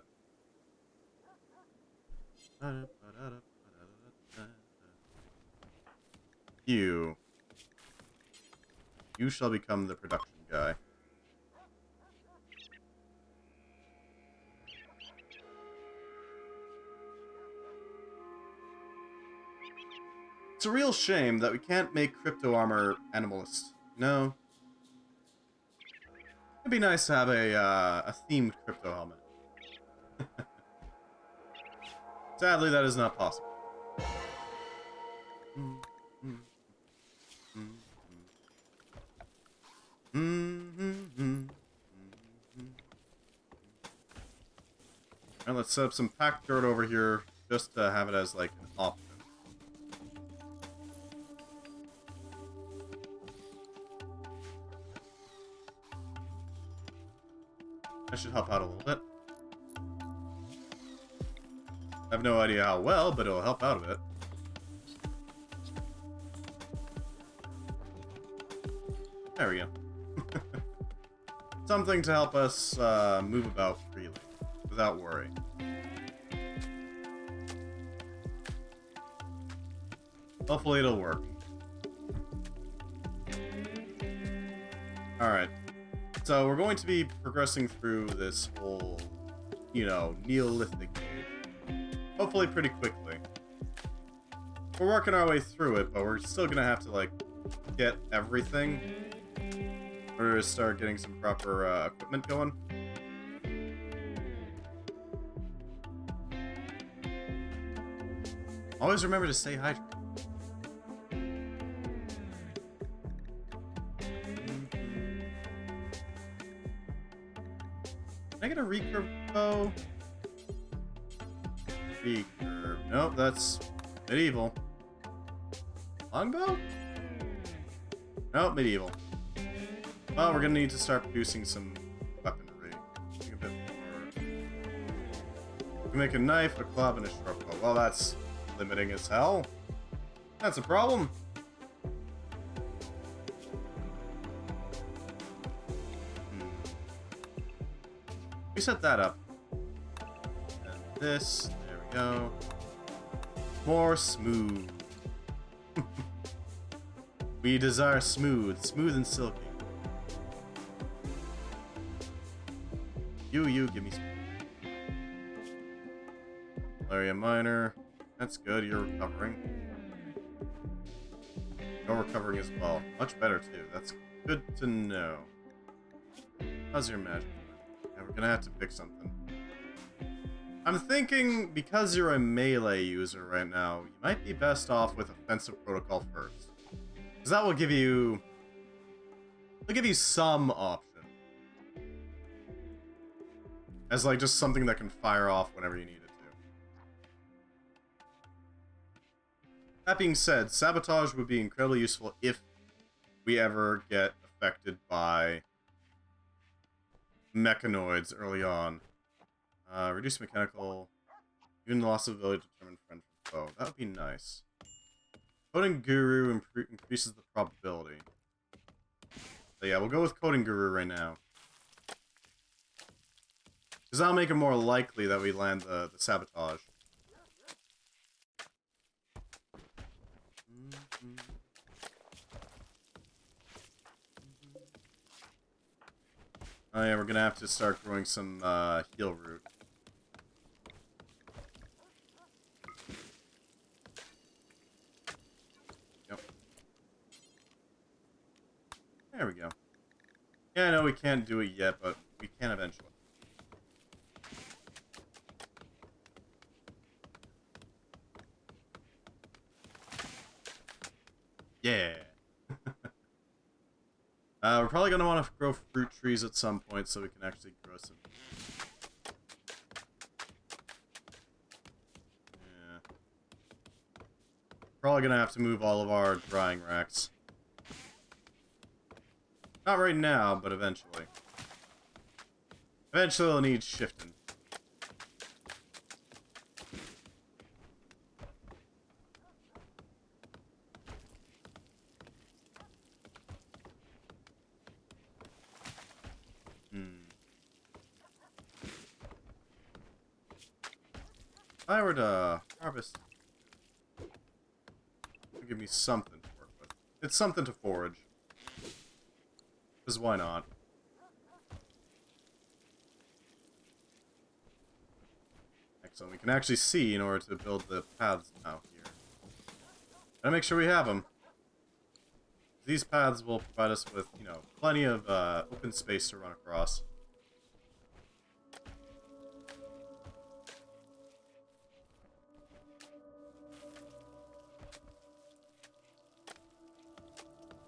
You shall become the production guy. It's a real shame that we can't make crypto armor animalist. No. It'd be nice to have a themed crypto helmet. Sadly, that is not possible. And let's set up some packed dirt over here just to have it as like an option. That should help out a little bit. I have no idea how well, but it'll help out a bit. There we go. Something to help us move about freely, without worry. Hopefully it'll work. Alright. So we're going to be progressing through this whole, you know, Neolithic age. Hopefully pretty quickly. We're working our way through it, but we're still gonna have to, like, get everything in order to start getting some proper equipment going. Always remember to stay hydrated. Can I get a recurve bow? Recurve. Nope, that's medieval. Longbow? Nope, medieval. Well, we're gonna need to start producing some weaponry. Think a bit more. We can make a knife, a club, and a short bow. Well, that's limiting as hell. That's a problem. We set that up. And this, there we go. More smooth. We desire smooth and silky. You, give me smooth. Malaria minor. That's good, you're recovering. You're recovering as well. Much better, too. That's good to know. How's your magic? Yeah, we're gonna have to pick something. I'm thinking, because you're a melee user right now, you might be best off with offensive protocol first. Because that will give you... it'll give you some option. As, like, just something that can fire off whenever you need it to. That being said, sabotage would be incredibly useful if we ever get affected by mechanoids early on. Reduce mechanical... even the loss of ability to determine friend from foe. That would be nice. Coding Guru increases the probability. So yeah, we'll go with Coding Guru right now. Because that'll make it more likely that we land the sabotage. Oh yeah, we're gonna have to start growing some heal root. Yep. There we go. Yeah, I know we can't do it yet, but we can eventually. Yeah. We're probably going to want to grow fruit trees at some point so we can actually grow some. Yeah. Probably going to have to move all of our drying racks. Not right now, but eventually. Eventually it'll need shifting. If I were to harvest, it'd give me something to work with. It's something to forage. Because why not? Excellent. We can actually see in order to build the paths now here. Gotta make sure we have them. These paths will provide us with, you know, plenty of open space to run across.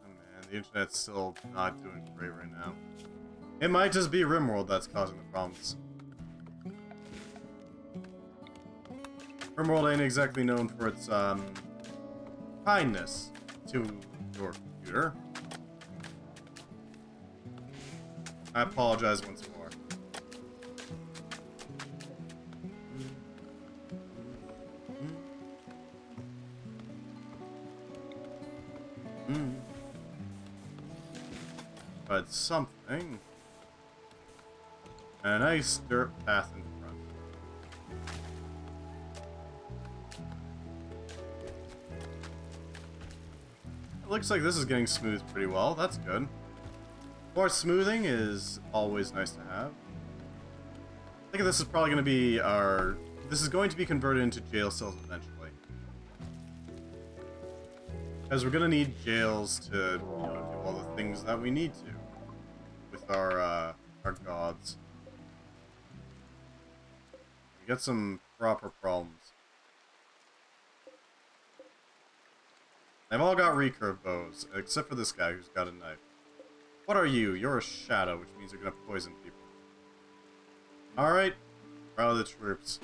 Oh man, the internet's still not doing great right now. It might just be Rimworld that's causing the problems. Rimworld ain't exactly known for its kindness to your computer. I apologize once more. But something. A nice dirt path in front. It looks like this is getting smoothed pretty well. That's good. More smoothing is always nice to have. I think this is probably going to be our... This is going to be converted into jail cells eventually. Because we're going to need jails to, you know, do all the things that we need to with our gods. We got some proper problems. They've all got recurve bows, except for this guy who's got a knife. What are you? You're a shadow, which means you're gonna poison people. Alright, rally the troops.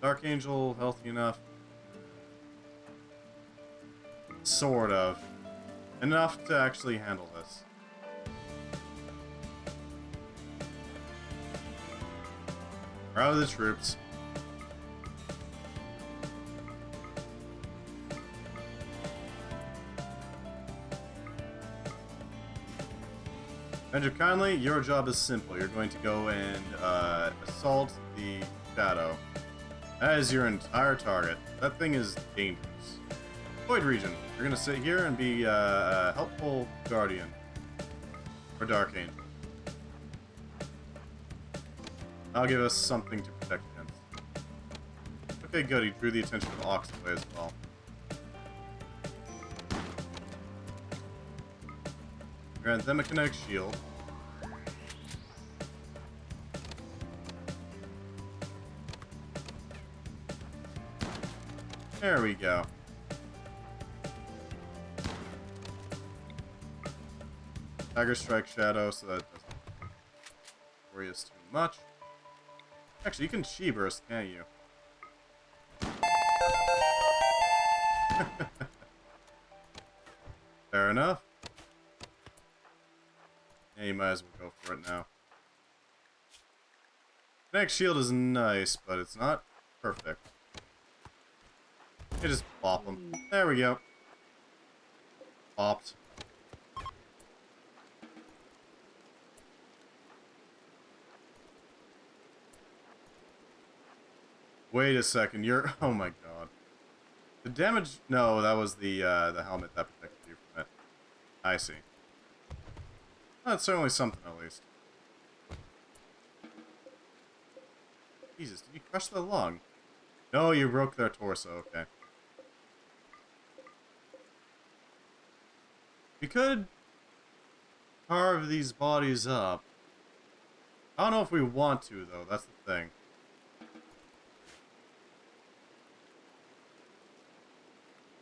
Dark Angel, healthy enough? Sort of. Enough to actually handle this. Rally the troops. Andrew Conley, your job is simple. You're going to go and assault the shadow. That is your entire target. That thing is dangerous. Void region. You're going to sit here and be a helpful guardian. Or Dark Angel. That'll give us something to protect against. Okay, good. He drew the attention of Ox away as well. Grant them a kinetic shield. There we go. Tiger Strike Shadow, so that doesn't worry us too much. Actually, you can Chi Burst, can't you? Fair enough. Yeah, you might as well go for it now. Kinetic Shield is nice, but it's not perfect. You just bop them. There we go. Bopped. Wait a second, you're... Oh my god. The damage... No, that was the helmet that protected you from it. I see. Well, that's certainly something, at least. Jesus, did you crush the lung? No, you broke their torso, okay. We could carve these bodies up. I don't know if we want to, though. That's the thing.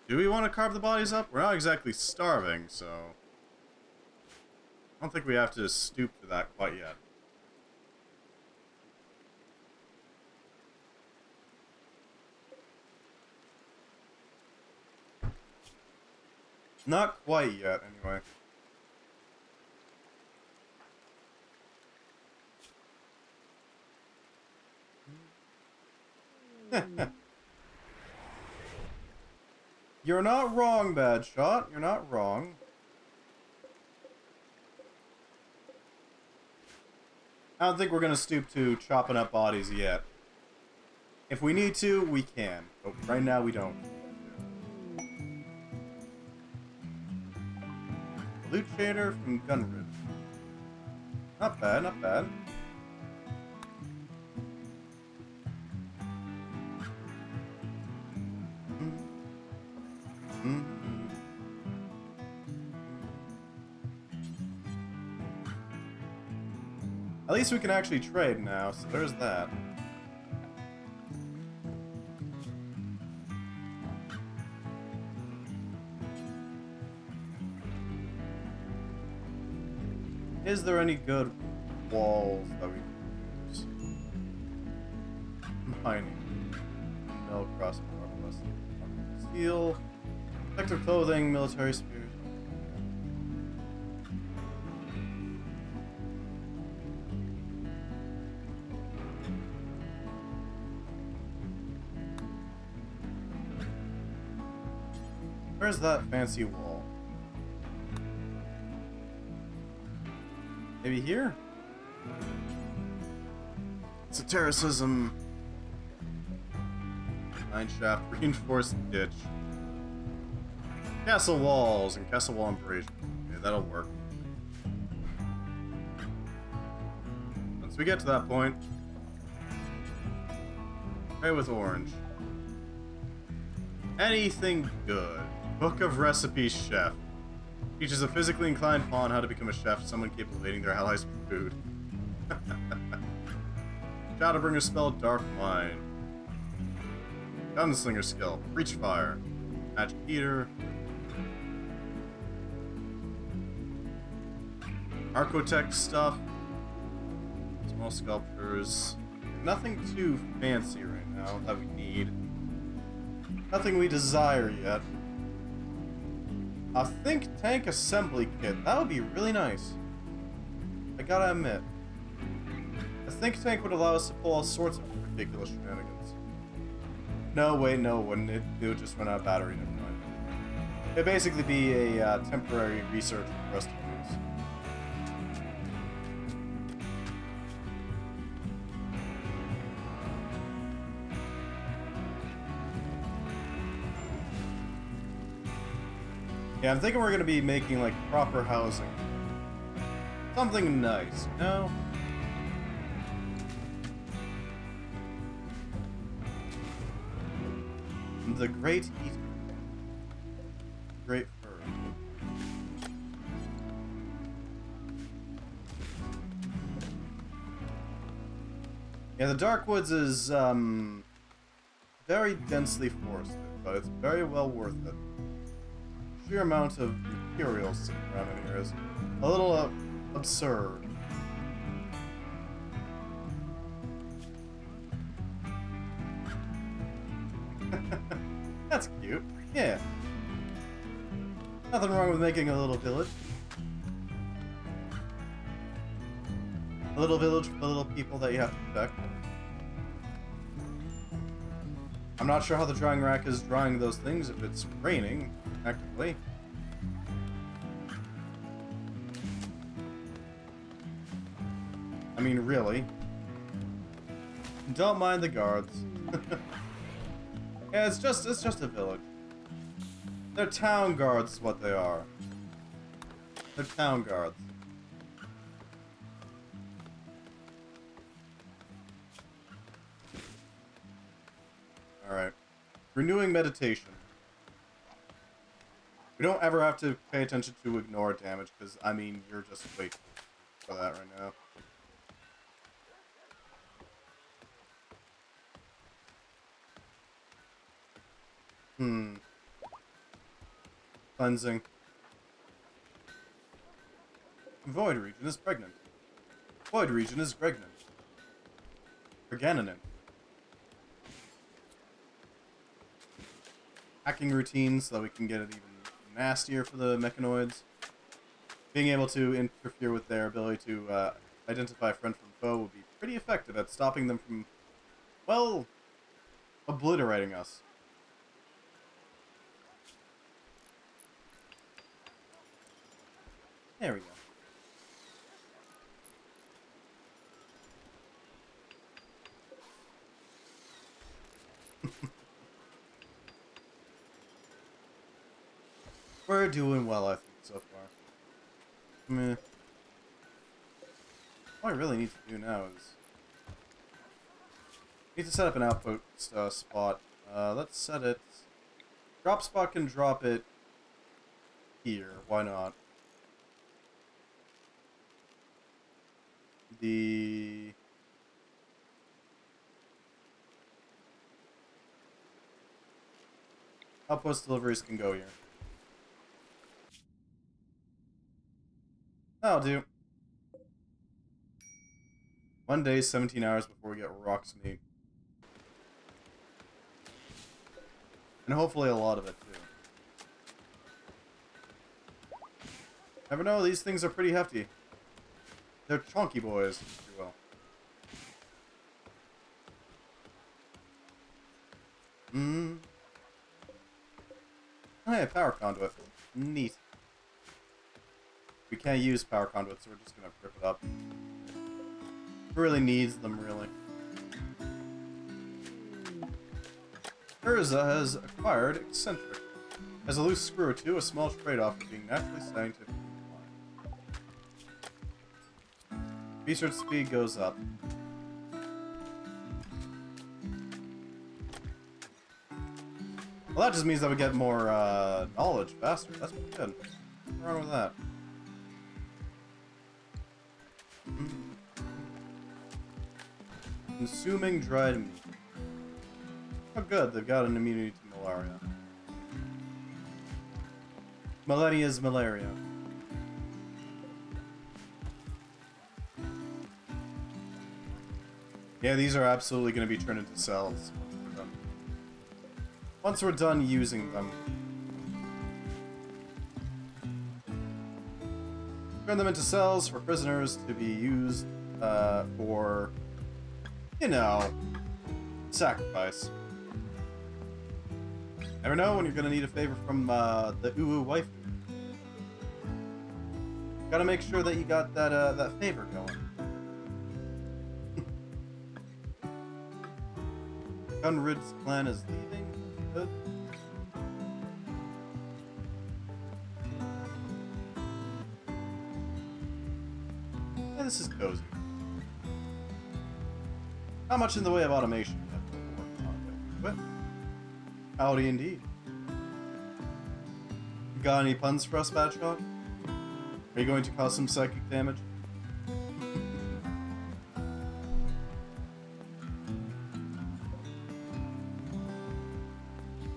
Do we want to carve the bodies up? We're not exactly starving, so... I don't think we have to stoop to that quite yet. Not quite yet, anyway. You're not wrong, bad shot. You're not wrong. I don't think we're gonna stoop to chopping up bodies yet. If we need to, we can. But right now, we don't. Loot shader from Gunrid. Not bad, not bad. At least we can actually trade now, so there's that. Is there any good walls that we can use? Mining. No crossbow, arbalest. Steel. Protective clothing, military spears. Where's that fancy wall? Maybe here? Esotericism. Mine shaft, reinforced ditch. Castle walls and castle wall embrasure. Yeah, that'll work. Once we get to that point, try with orange. Anything good. Book of Recipes Chef. Teaches a physically inclined pawn how to become a chef, someone capable of aiding their allies with food. Shadowbringer spell, Dark Mind. Gunslinger skill, Breach Fire. Magic Eater. Archotech stuff. Small sculptures. Nothing too fancy right now that we need. Nothing we desire yet. A think tank assembly kit. That would be really nice. I gotta admit. A think tank would allow us to pull all sorts of ridiculous shenanigans. No, wait, no, it wouldn't. It would just run out of battery, never mind. It'd basically be a temporary research for us to use. Yeah, I'm thinking we're gonna be making, like, proper housing. Something nice, you know? The Great Eater. Great Fur. Yeah, the Darkwoods is, very densely forested, but it's very well worth it. Sheer amount of materials sitting around in here is a little absurd. That's cute. Yeah. Nothing wrong with making a little village. A little village for the little people that you have to protect. I'm not sure how the drying rack is drying those things if it's raining actively. I mean, really. Don't mind the guards. Yeah, it's just a village. They're town guards is what they are. They're town guards. Alright. Renewing meditation. We don't ever have to pay attention to ignore damage, because, I mean, you're just way too for that right now. Cleansing. Void region is pregnant. Void region is pregnant. Pregnant. Hacking routines so that we can get it even nastier for the mechanoids. Being able to interfere with their ability to identify friend from foe would be pretty effective at stopping them from, well, obliterating us. There we go. We're doing well, I think, so far. Meh. What I really need to do now is... I need to set up an output spot. Let's set it... Drop spot can drop it here. Why not? The... Outpost deliveries can go here. That'll do. 1 day, 17 hours before we get rocks meat. And hopefully a lot of it, too. Never know, these things are pretty hefty. They're chunky boys, if you will. Oh yeah, power conduit. Neat. We can't use power conduits, so we're just gonna rip it up. Who really needs them, really? Urza has acquired eccentric. As a loose screw or two, a small trade-off of being naturally scientific. Research speed goes up. Well, that just means that we get more knowledge faster. That's pretty good. What's wrong with that? Consuming dried meat. Oh good, they've got an immunity to malaria. Millennia's malaria. Yeah, these are absolutely going to be turned into cells once we're done using them. Turn them into cells for prisoners to be used for, you know, sacrifice. Never know when you're gonna need a favor from the Uwu waifu. Gotta make sure that you got that that favor going. Gunrid's clan is leaving. Good. Yeah, this is cozy. Not much in the way of automation yet, but we're working on it. But howdy indeed. Got any puns for us, Badshot? Are you going to cause some psychic damage?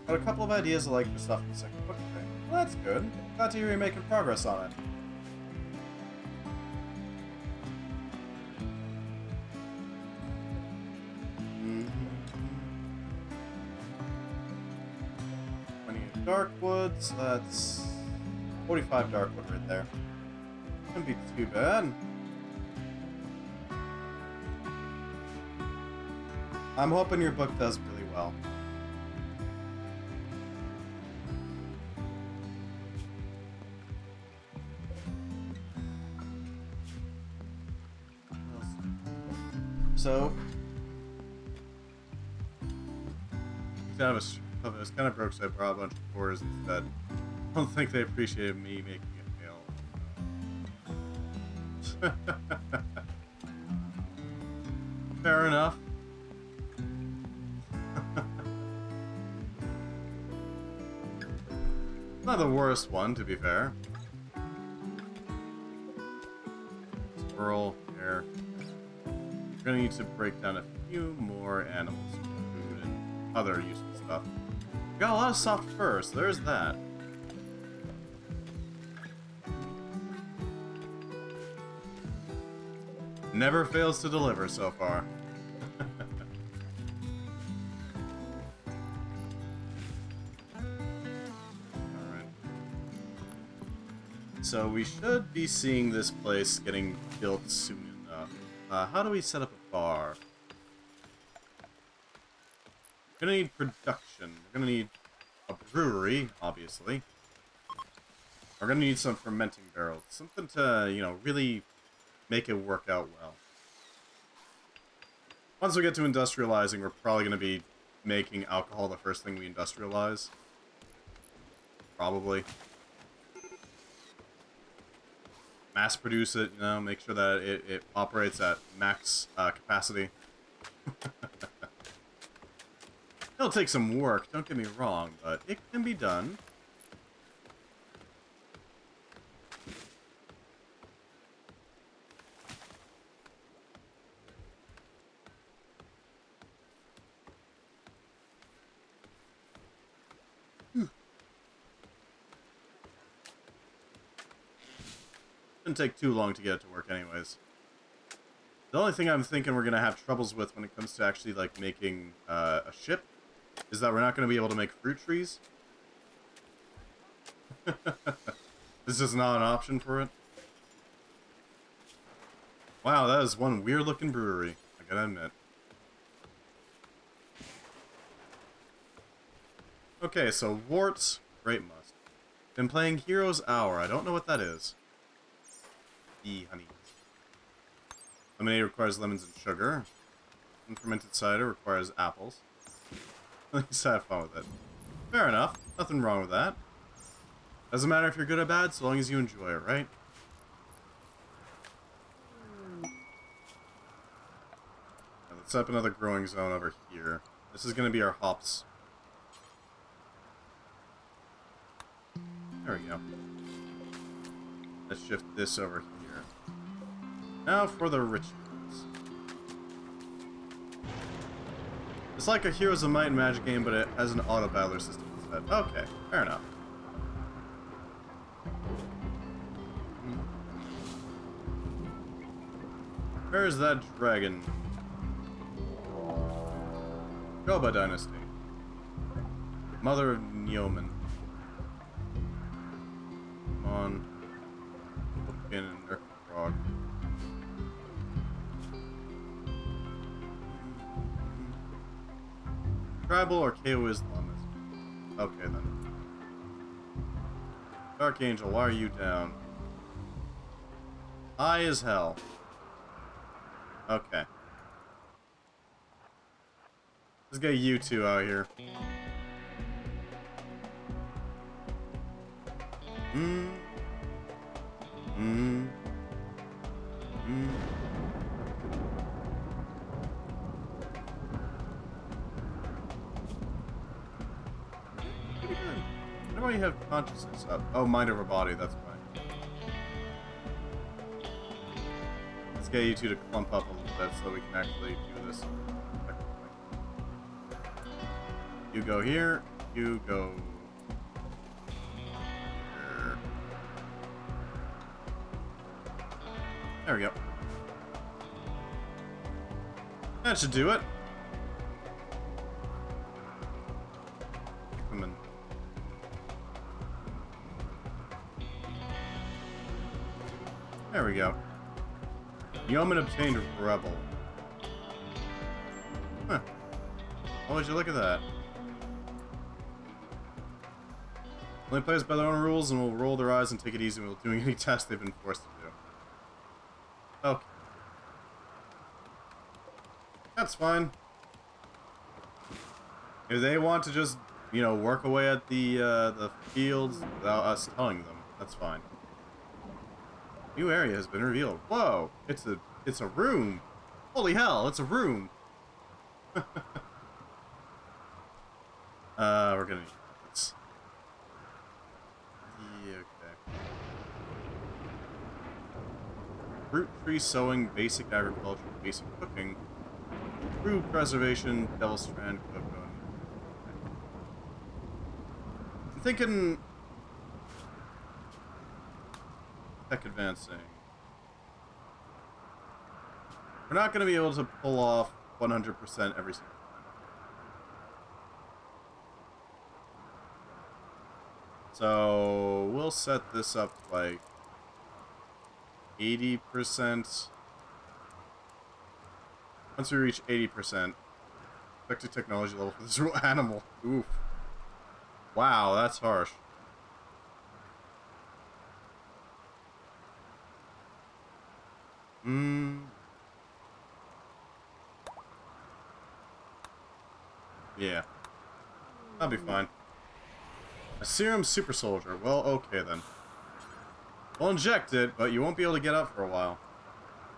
Got a couple of ideas I like for stuff in the second book today. Well, that's good. Glad to hear you're making progress on it. Darkwood, so that's 45 Darkwood right there. Shouldn't be too bad. I'm hoping your book does really well. So, it was kind of broke, so I brought a bunch of cores instead. I don't think they appreciated me making it fail. Fair enough. Not the worst one, to be fair. Squirrel, hare. We're gonna need to break down a few more animals for food and other useful stuff. Got a lot of soft fur, so there's that. Never fails to deliver so far. Alright. So we should be seeing this place getting built soon enough. How do we set up a bar? We're gonna need production. We're gonna need a brewery, obviously. We're gonna need some fermenting barrels. Something to, you know, really make it work out well. Once we get to industrializing, we're probably gonna be making alcohol the first thing we industrialize. Probably. Mass produce it, you know, make sure that it operates at max capacity. It'll take some work, don't get me wrong, but it can be done. Shouldn't take too long to get it to work anyways. The only thing I'm thinking we're going to have troubles with when it comes to actually, like, making a ship is that we're not going to be able to make fruit trees. This is not an option for it. Wow, that is one weird-looking brewery, I gotta admit. Okay, so warts, great must. Been playing Hero's Hour. I don't know what that is. Honey. Lemonade requires lemons and sugar. Unfermented cider requires apples. At least have fun with it. Fair enough. Nothing wrong with that. Doesn't matter if you're good or bad, so long as you enjoy it, right? Now, let's set up another growing zone over here. This is going to be our hops. There we go. Let's shift this over here. Now for the rituals. It's like a Heroes of Might and Magic game, but it has an auto-battler system instead. Okay, fair enough. Where is that dragon? Goba Dynasty. Mother of Neoman. Come on. Looking and Earth Frog. Tribal or KO Islamism? Okay then. Dark Angel, why are you down? High as hell. Okay. Let's get you two out here. Why do you have consciousness up? Oh, mind over body, that's fine. Let's get you two to clump up a little bit so we can actually do this effectively. You go here, you go here. There we go. That should do it. Come in. There we go. Yeoman obtained Rebel. Huh. Oh, would you look at that? Only players by their own rules and will roll their eyes and take it easy while doing any tasks they've been forced to do. Okay. That's fine. If they want to just, you know, work away at the fields without us telling them, that's fine. New area has been revealed. Whoa! It's a room! Holy hell, it's a room! We're gonna need this. Yeah, okay. Fruit tree sowing, basic agriculture, basic cooking, fruit preservation, devil strand, cocoa. I'm thinking tech advancing. We're not going to be able to pull off 100% every single time. So we'll set this up like 80%. Once we reach 80%, expected technology level for this animal. Oof. Wow, that's harsh. Hmm. Yeah. That'll be fine. A serum super soldier. Well, okay then. We'll inject it, but you won't be able to get up for a while.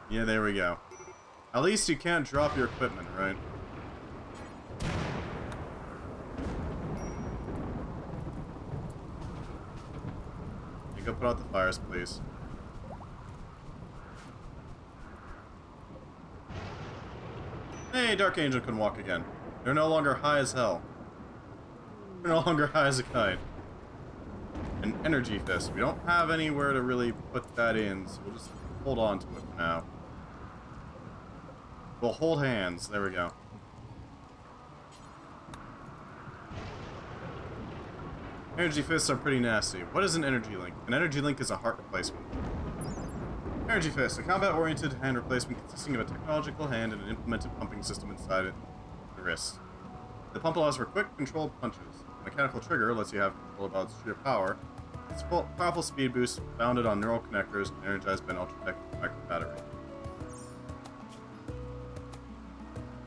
Yeah, there we go. At least you can't drop your equipment, right? You go put out the fires, please. Hey, Dark Angel can walk again. They're no longer high as hell. They're no longer high as a kite. An energy fist. We don't have anywhere to really put that in, so we'll just hold on to it for now. We'll hold hands. There we go. Energy fists are pretty nasty. What is an energy link? An energy link is a heart replacement. Energy fist, a combat-oriented hand replacement consisting of a technological hand and an implemented pumping system inside it, the wrist. The pump allows for quick, controlled punches. The mechanical trigger lets you have control about its sheer power. Its powerful speed boost, founded on neural connectors and energized by an ultra-tech micro battery.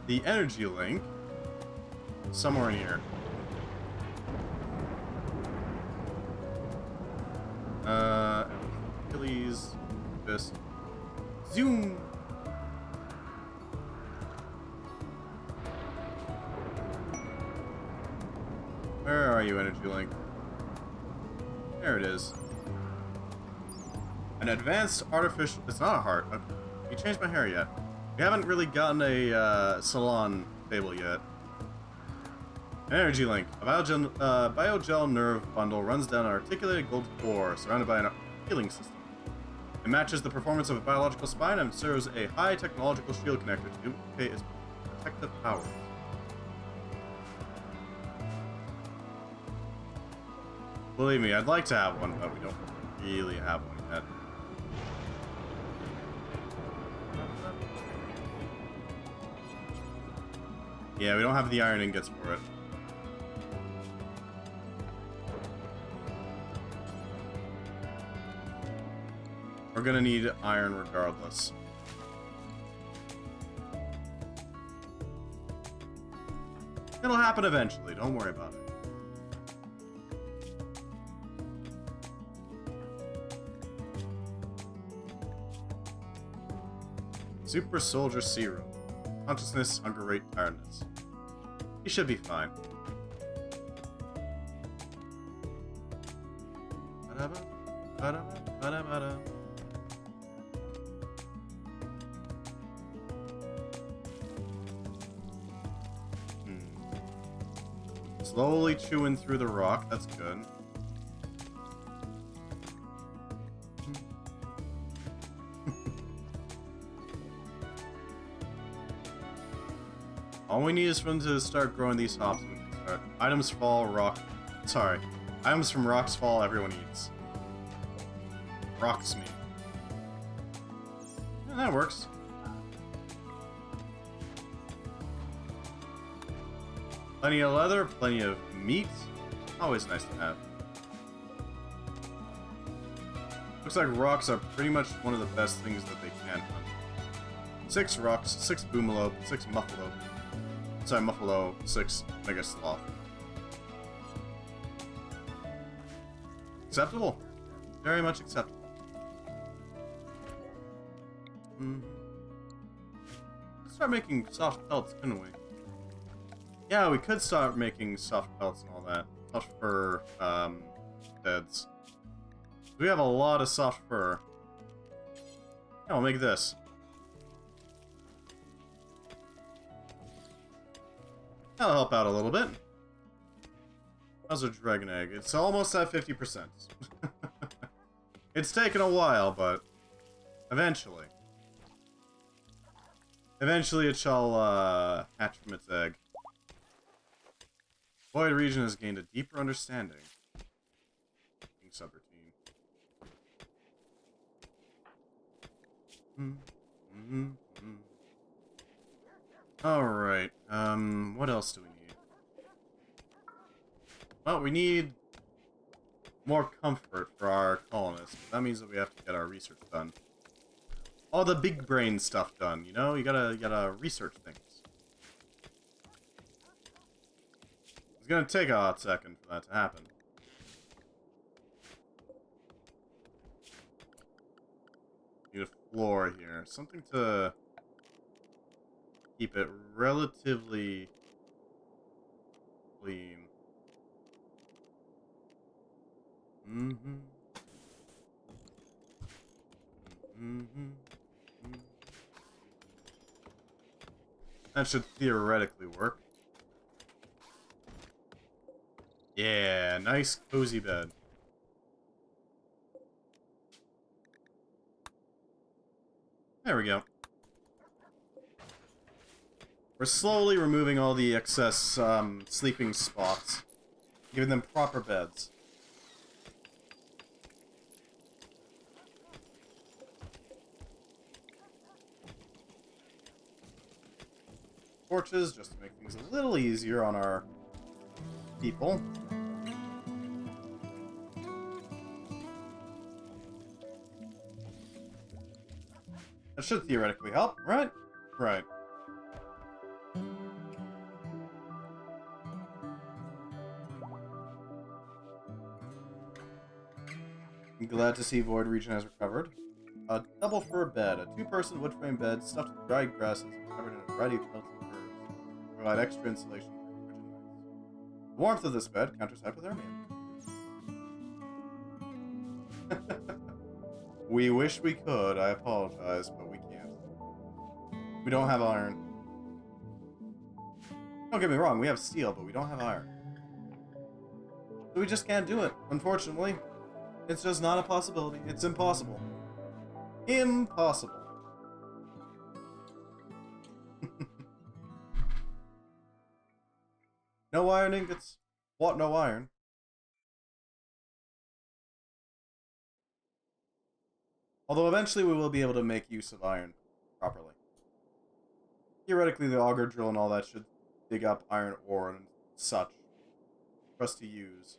The energy link, somewhere in here. Achilles, fist, zoom. Where are you, energy link? There it is. An advanced artificial. It's not a heart. You changed my hair yet? We haven't really gotten a salon table yet. An energy link. A biogel nerve bundle runs down an articulated gold core surrounded by an healing system. It matches the performance of a biological spine and serves a high technological shield connector to duplicate its protective powers. Believe me, I'd like to have one, but we don't really have one yet. Yeah, we don't have the iron ingots for it. We're gonna need iron regardless. It'll happen eventually, don't worry about it. Super Soldier Serum. Consciousness, hunger rate, tiredness. He should be fine. Slowly chewing through the rock, that's good. All we need is for them to start growing these hops. We can start. Items fall, rock. Sorry. Items from rocks fall, everyone eats. Rocks me. Yeah, that works. Plenty of leather, plenty of meat. Always nice to have. Looks like rocks are pretty much one of the best things that they can hunt. 6 rocks, 6 boomalope, 6 muffalo. Sorry, muffalo, 6 mega sloth. Acceptable. Very much acceptable. Let's start making soft pelts, couldn't we? Yeah, we could start making soft pelts and all that. Soft fur, beds. We have a lot of soft fur. Yeah, we'll make this. That'll help out a little bit. How's a dragon egg? It's almost at 50%. It's taken a while, but eventually. Eventually it shall hatch from its egg. Void region has gained a deeper understanding. Subroutine. Alright, what else do we need? Well, we need more comfort for our colonists. That means that we have to get our research done. all the big brain stuff done, you know? You gotta research things. It's gonna take a hot second for that to happen. Need a floor here. Something to keep it relatively clean. Mm-hmm. Mm-hmm. That should theoretically work. Yeah, nice cozy bed. There we go. We're slowly removing all the excess sleeping spots, giving them proper beds. Torches, just to make things a little easier on our people. That should theoretically help, right? Right. I'm glad to see Void Region has recovered. A double fur bed, a two-person wood frame bed stuffed with dried grasses and covered in a variety of pelts and furs to provide extra insulation during frigid nights. The warmth of this bed counters hypothermia. We wish we could, I apologize, but we can't. We don't have iron. Don't get me wrong, we have steel, but we don't have iron. So we just can't do it, unfortunately. It's just not a possibility. It's impossible. Impossible. No iron ingots. What, no iron? Although eventually we will be able to make use of iron properly. Theoretically, the auger drill and all that should dig up iron ore and such for us to use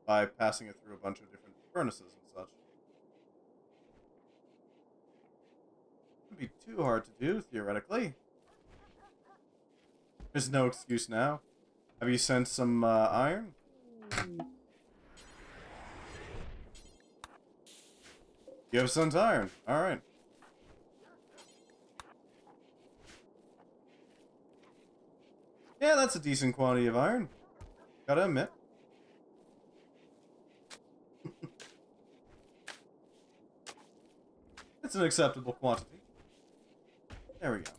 by passing it through a bunch of different furnaces and such. Wouldn't be too hard to do, theoretically. There's no excuse now. Have you sent some iron? You have sent iron. Alright. Yeah, that's a decent quantity of iron. Gotta admit. It's an acceptable quantity. There we go.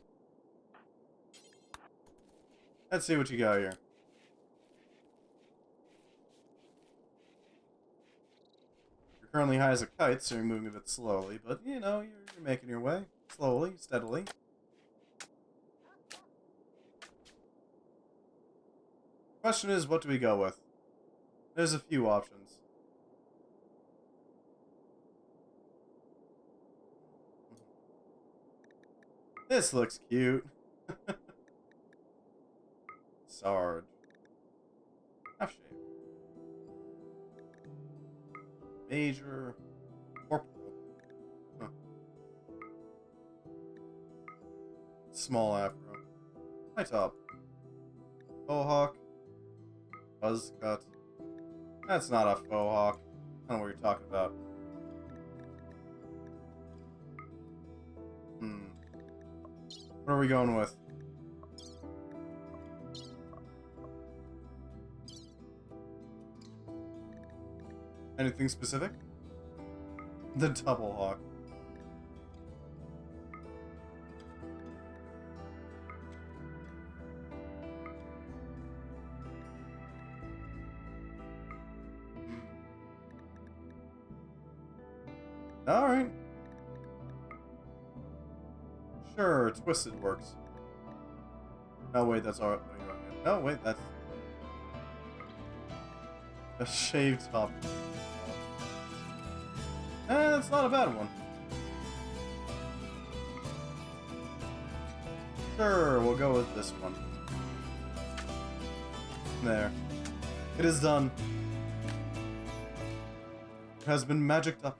Let's see what you got here. You're currently high as a kite, so you're moving a bit slowly, but you know, you're making your way. Slowly, steadily. Question is, what do we go with? There's a few options. This looks cute. Sarge. Half shape. Major. Corporal. Huh. Small afro. High top. Mohawk. Buzz cut. That's not a faux hawk. I don't know what you're talking about. What are we going with? Anything specific? The double hawk. Alright. Sure, twisted works. No, wait, that's alright. No, wait, that's a shaved top. That's not a bad one. Sure, we'll go with this one. There. It is done. It has been magicked up.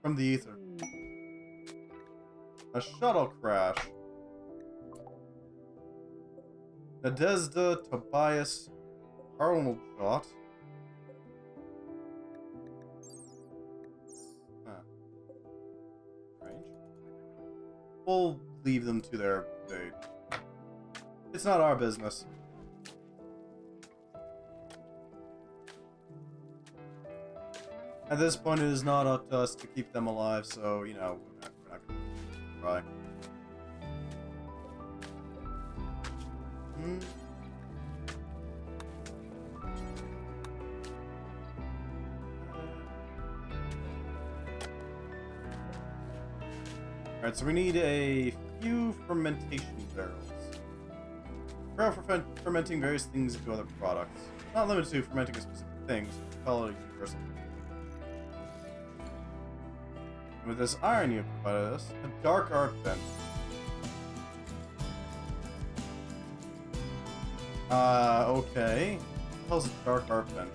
from the ether. A shuttle crash. Nadezhda Tobias Arnold shot. Huh. Strange. We'll leave them to their fate. It's not our business. At this point, it is not up to us to keep them alive, so, you know, we're not gonna try. Alright, so we need a few fermentation barrels. Barrel for fermenting various things into other products. Not limited to fermenting a specific thing, so we call it a universal. With this iron you provided us, a dark art bench. Okay. What the hell's a dark art bench?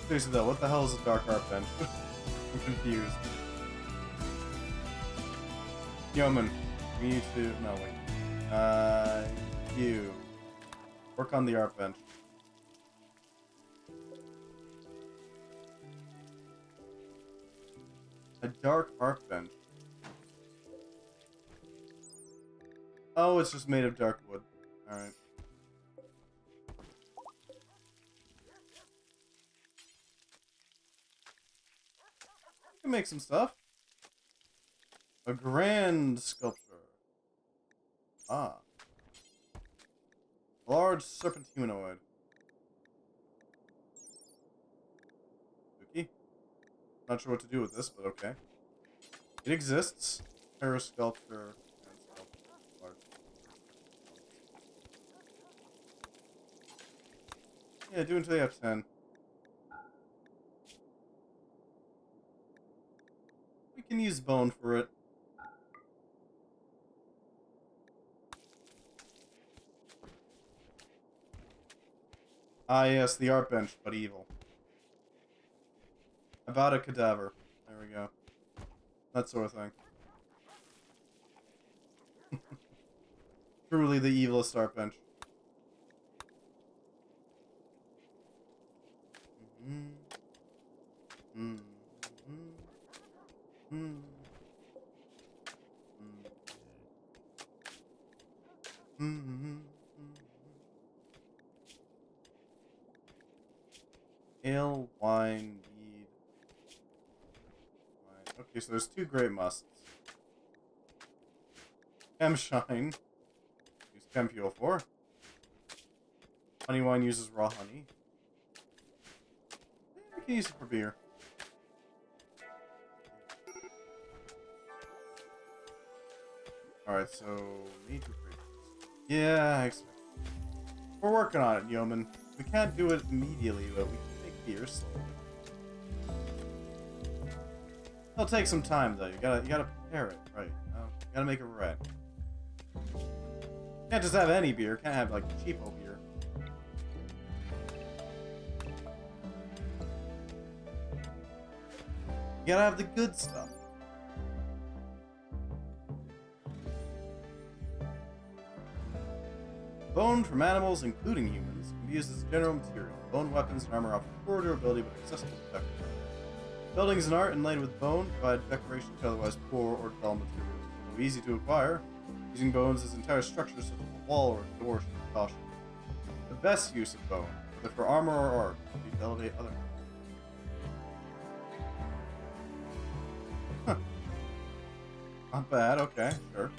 Seriously though, what the hell is a dark art bench? I'm confused. Yeoman, we need to... no, wait. You. Work on the art bench. A dark art bench. Oh, it's just made of dark wood. Alright. We can make some stuff. A grand sculpture. Ah. Large serpent humanoid. Spooky. Not sure what to do with this, but okay. It exists. Terror sculpture. And sculpture. Large. Yeah, do until you have 10. We can use bone for it. Ah, yes, the art bench, but evil. About a cadaver. There we go. That sort of thing. Truly the evilest art bench. Ale, wine, mead. Wine. Okay, so there's 2 great musts. Chem shine. Use chem fuel for. Honey wine uses raw honey. We can use it for beer. Alright, so need to break this. Yeah, I expect. We're working on it, yeoman. We can't do it immediately, but we can make beer slowly. It'll take some time though. You gotta prepare it, right? You gotta make it right. Can't just have any beer. Can't have like cheapo beer. You gotta have the good stuff. Bone from animals, including humans, can be used as a general material. Bone weapons and armor offer poor durability but accessible protection. Buildings and art inlaid with bone provide decoration to otherwise poor or dull materials. Although easy to acquire, using bones as entire structures such as a wall or a door should be cautious. The best use of bone, whether for armor or art, would be to elevate other. Huh. Not bad, okay, sure.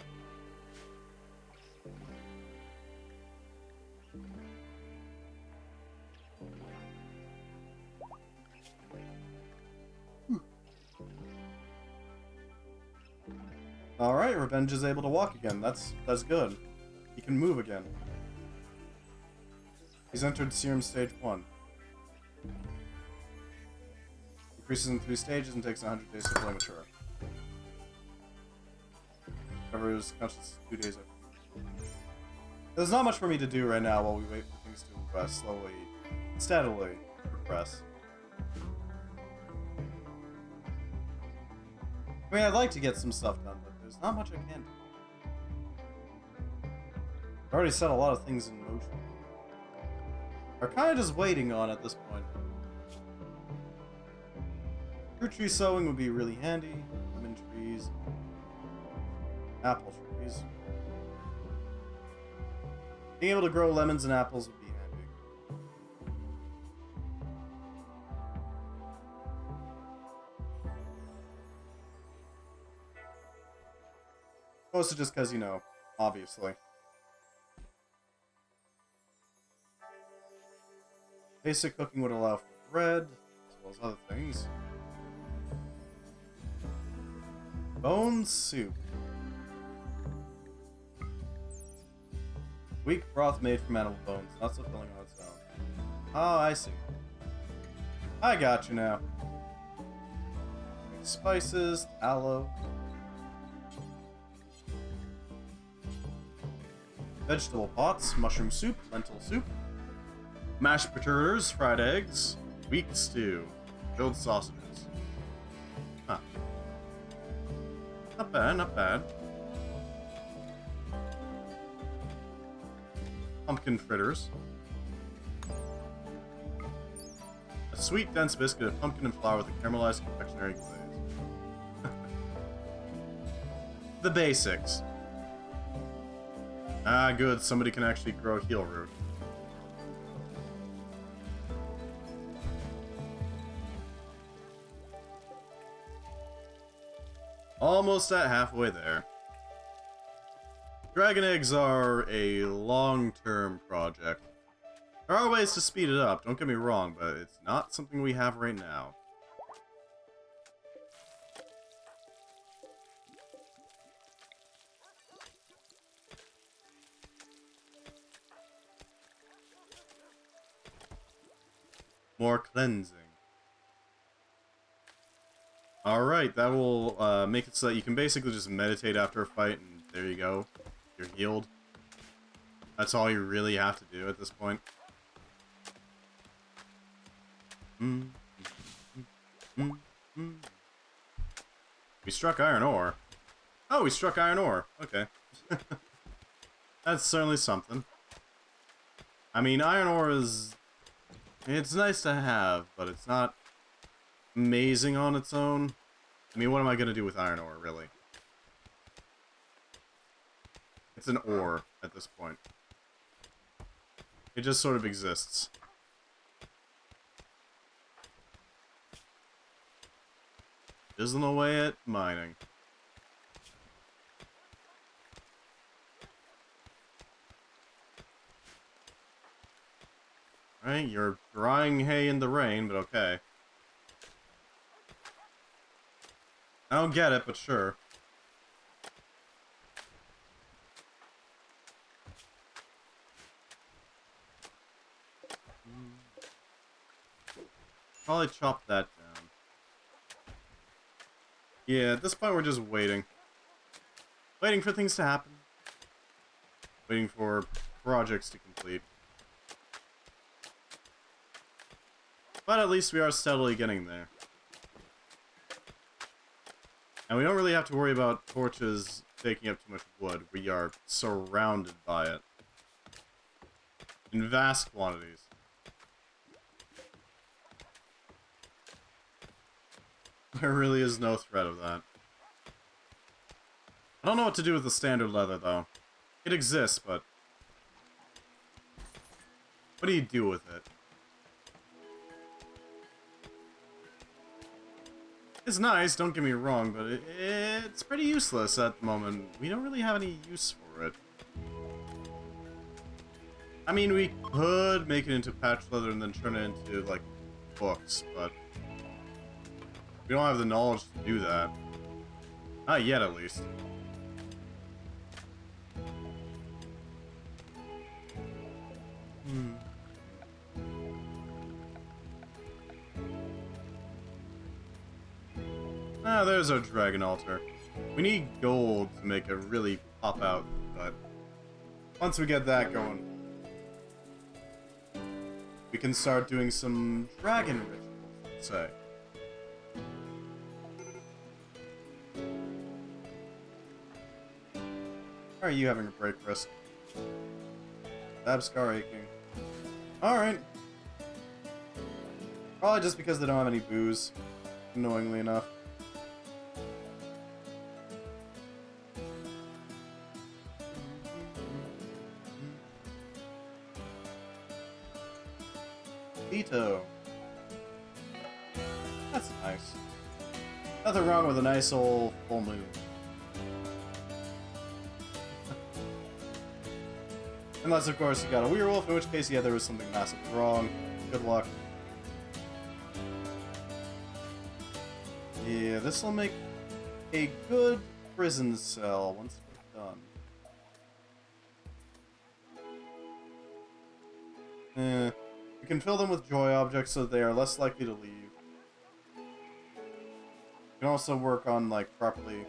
Alright, Revenge is able to walk again. That's good. He can move again. He's entered Serum Stage 1. Increases in 3 stages and takes 100 days to fully mature. Whatever's conscious 2 days after. There's not much for me to do right now while we wait for things to slowly, steadily progress. I mean, I'd like to get some stuff done, but there's not much I can do. I've already set a lot of things in motion. We're kind of just waiting on at this point. Fruit tree sowing would be really handy. Lemon trees, apple trees. Being able to grow lemons and apples would be handy. Mostly just because, you know, obviously. Basic cooking would allow for bread, as well as other things. Bone soup. Weak broth made from animal bones, not so filling on its own. Oh, I see. I got you now. Spices, aloe. Vegetable pots, mushroom soup, lentil soup. Mashed potatoes, fried eggs, weak stew, grilled sausages. Huh. Not bad, not bad. Pumpkin fritters. A sweet, dense biscuit of pumpkin and flour with a caramelized confectionery glaze. The basics. Ah, good. Somebody can actually grow heel root. Almost at halfway there. Dragon eggs are a long-term project. There are ways to speed it up, don't get me wrong, but it's not something we have right now. More cleansing. Alright, that will make it so that you can basically just meditate after a fight, and there you go. You're healed. That's all you really have to do at this point. We struck iron ore. Oh, we struck iron ore. Okay. That's certainly something. I mean, iron ore is... It's nice to have, but it's not amazing on its own. I mean, what am I going to do with iron ore, really? It's an ore at this point. It just sort of exists. Isn't away at mining. Right, you're drying hay in the rain, but okay. I don't get it, but sure. Probably chop that down. Yeah, at this point we're just waiting. Waiting for things to happen. Waiting for projects to complete. But at least we are steadily getting there. And we don't really have to worry about torches taking up too much wood. We are surrounded by it. In vast quantities. There really is no threat of that. I don't know what to do with the standard leather, though. It exists, but... what do you do with it? It's nice, don't get me wrong, but it's pretty useless at the moment. We don't really have any use for it. I mean, we could make it into patch leather and then turn it into, like, books, but... we don't have the knowledge to do that. Not yet, at least. Ah, there's our dragon altar. We need gold to make it really pop out, but once we get that going, we can start doing some dragon rituals, let's say. How are you having a break, Chris? Scar aching. Alright. Probably just because they don't have any booze, annoyingly enough. Vito. That's nice. Nothing wrong with a nice old full moon. Unless, of course, you got a werewolf, in which case, yeah, there was something massively wrong. Good luck. Yeah, this will make a good prison cell once we're done. We can fill them with joy objects so they are less likely to leave. We can also work on, like, properly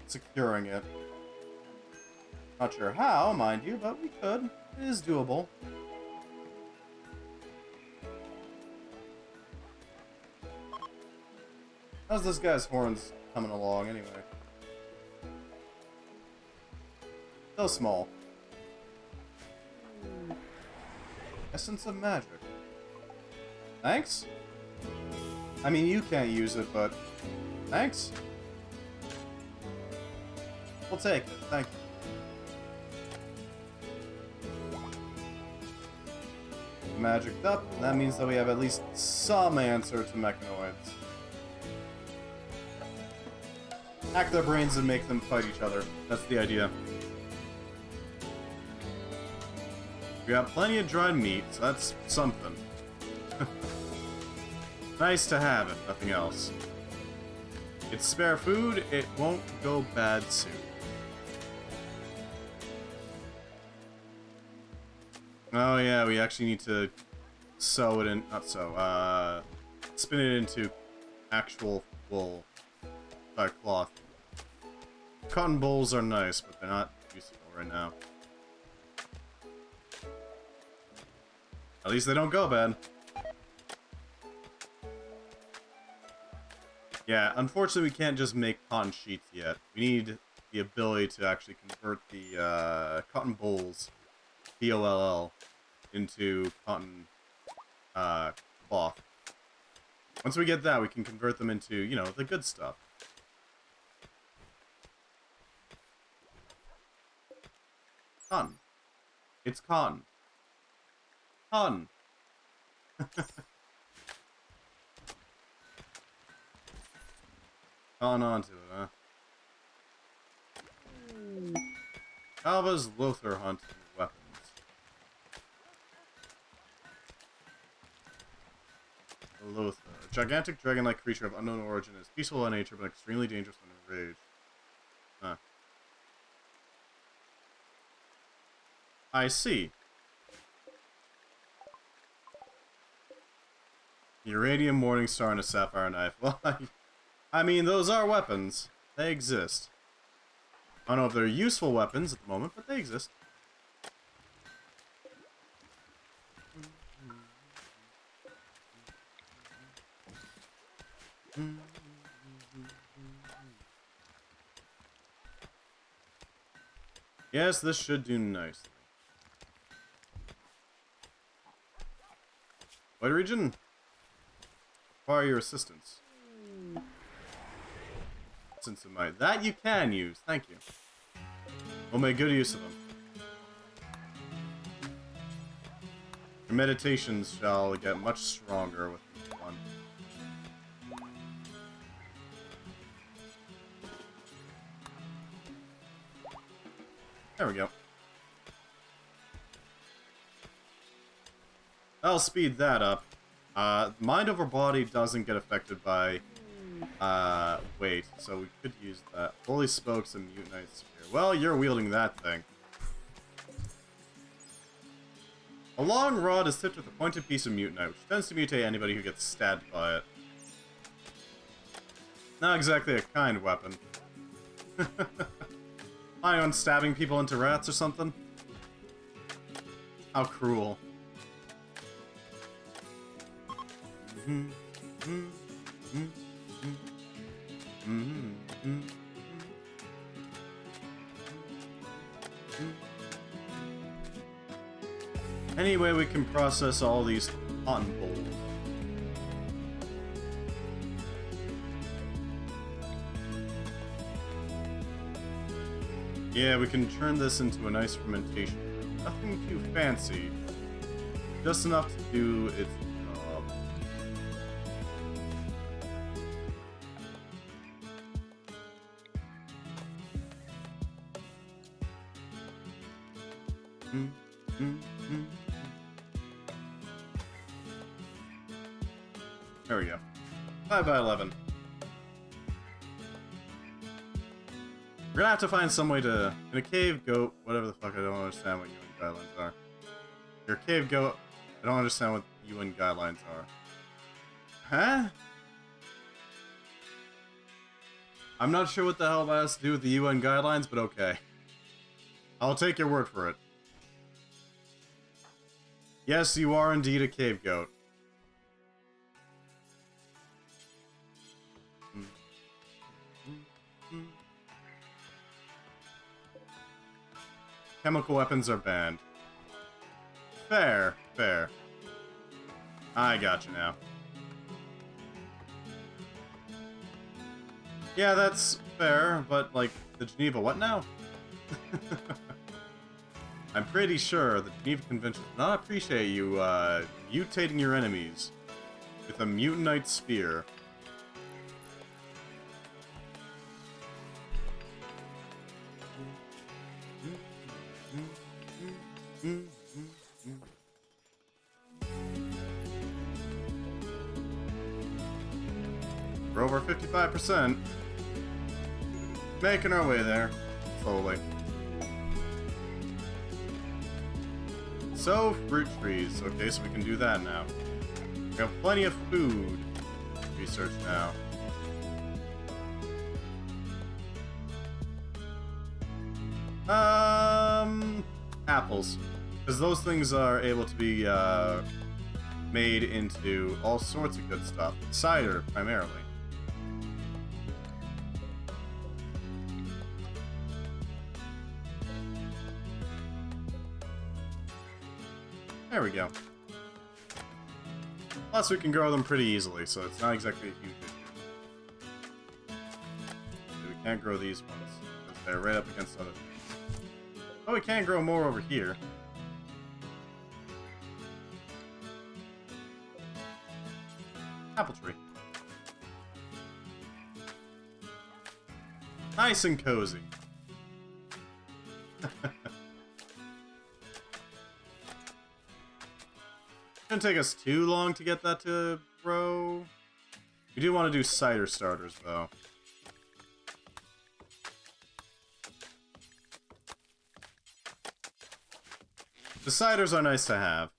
securing it. Not sure how, mind you, but we could. It is doable. How's this guy's horns coming along, anyway? Still small. Essence of magic. Thanks? I mean, you can't use it, but... thanks? We'll take it, thank you. Magicked up, and that means that we have at least some answer to mechanoids. Hack their brains and make them fight each other. That's the idea. We got plenty of dried meat, so that's something. Nice to have it, nothing else. It's spare food, it won't go bad soon. Oh yeah, we actually need to sew it in, spin it into actual wool, cloth. Cotton bowls are nice, but they're not useful right now. At least they don't go bad. Yeah, unfortunately we can't just make cotton sheets yet. We need the ability to actually convert the cotton bowls, B-O-L-L, into cotton cloth. Once we get that, we can convert them into, you know, the good stuff. Cotton. It's cotton. Cotton. On onto it, huh? Alva's Lothar hunt weapons. Lothar. A gigantic dragon-like creature of unknown origin is peaceful by nature, but extremely dangerous when enraged. Huh. I see. Uranium Morningstar and a sapphire knife. Well, I mean, those are weapons. They exist. I don't know if they're useful weapons at the moment, but they exist. Yes, this should do nicely. What region? Require your assistance. Since it might. That you can use. Thank you. We'll make good use of them. Your meditations shall get much stronger with each one. There we go. I'll speed that up. Mind over body doesn't get affected by weight, so we could use that. Holy Spokes and Mutinite Spear. Well, you're wielding that thing. A long rod is tipped with a pointed piece of Mutinite, which tends to mutate anybody who gets stabbed by it. Not exactly a kind weapon. Planning on stabbing people into rats or something? How cruel. Anyway, we can process all these cotton balls. Yeah, we can turn this into a nice fermentation. Nothing too fancy. Just enough to do its job. There we go. 5 by 11. We're gonna have to find some way to... In a cave goat, whatever the fuck, I don't understand what UN guidelines are. You're a cave goat, I don't understand what UN guidelines are. Huh? I'm not sure what the hell that has to do with the UN guidelines, but okay. I'll take your word for it. Yes, you are indeed a cave goat. Chemical weapons are banned. Fair, fair. I got you now. Yeah, that's fair, but, like, the Geneva what now? I'm pretty sure the Geneva Convention does not appreciate you, mutating your enemies with a mutinite spear. We're over 55%. Making our way there. Slowly. So, fruit trees. Okay, so we can do that now. We have plenty of food. Research now. Apples. Because those things are able to be, made into all sorts of good stuff. Cider, primarily. There we go. Plus, we can grow them pretty easily, so it's not exactly a huge issue. We can't grow these ones, because they're right up against other things. Oh, we can grow more over here. Apple tree. Nice and cozy. Shouldn't take us too long to get that to grow. We do want to do cider starters, though. The ciders are nice to have.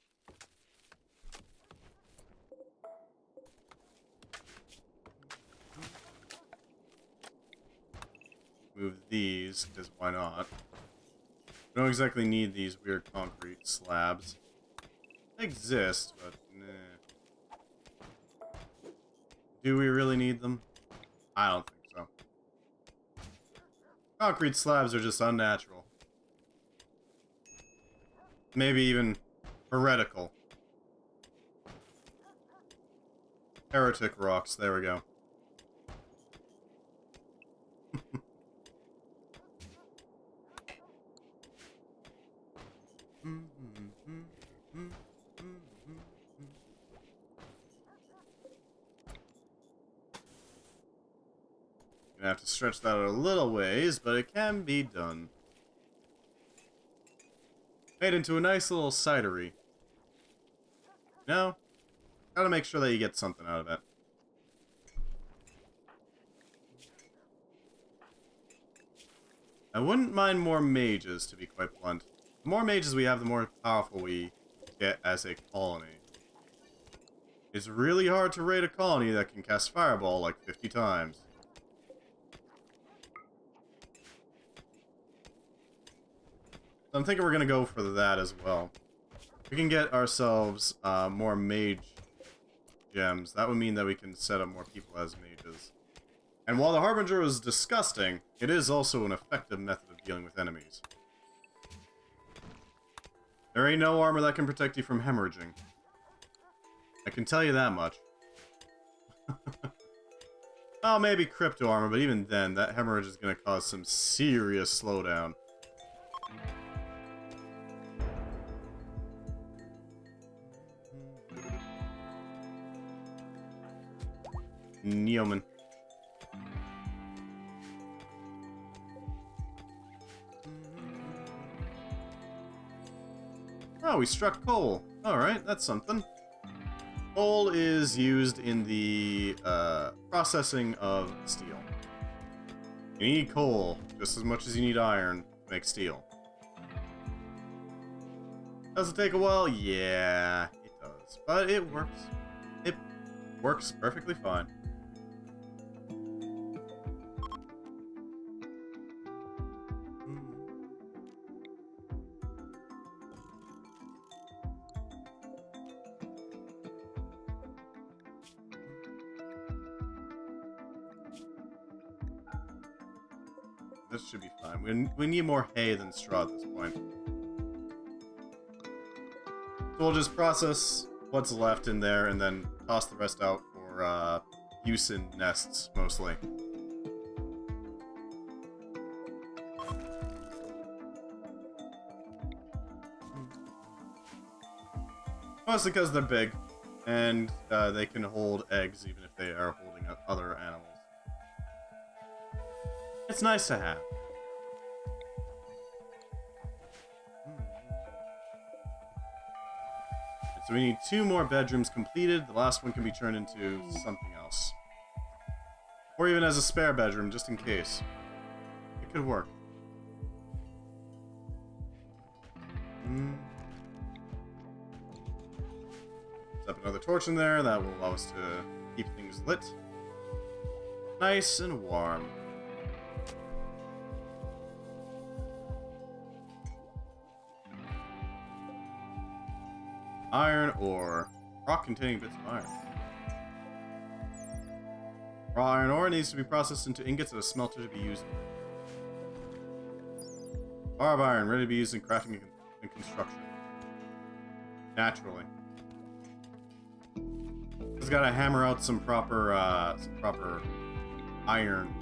Move these, because why not? We don't exactly need these weird concrete slabs. They exist, but nah. Do we really need them? I don't think so. Concrete slabs are just unnatural. Maybe even heretical. Heretic rocks, there we go. Gonna have to stretch that out a little ways, but it can be done. Made into a nice little cidery. No? Gotta make sure that you get something out of it. I wouldn't mind more mages, to be quite blunt. The more mages we have, the more powerful we get as a colony. It's really hard to raid a colony that can cast Fireball like 50 times. So I'm thinking we're going to go for that as well. We can get ourselves more mage gems. That would mean that we can set up more people as mages. And while the Harbinger is disgusting, it is also an effective method of dealing with enemies. There ain't no armor that can protect you from hemorrhaging. I can tell you that much. Oh, maybe crypto armor, but even then, that hemorrhage is going to cause some serious slowdown. Neoman. Oh, we struck coal. Alright, that's something. Coal is used in the processing of steel. You need coal just as much as you need iron to make steel. Does it take a while? Yeah, it does. But it works. It works perfectly fine. This should be fine. We need more hay than straw at this point. So we'll just process what's left in there and then toss the rest out for use in nests, mostly. Mostly because they're big, and they can hold eggs even if they are holding other animals. It's nice to have. So we need 2 more bedrooms completed. The last one can be turned into something else. Or even as a spare bedroom, just in case. It could work. Set up another torch in there. That will allow us to keep things lit. Nice and warm. Iron ore. Rock containing bits of iron. Raw iron ore needs to be processed into ingots at a smelter to be used. Bar of iron ready to be used in crafting and construction. Naturally. Just gotta hammer out some proper iron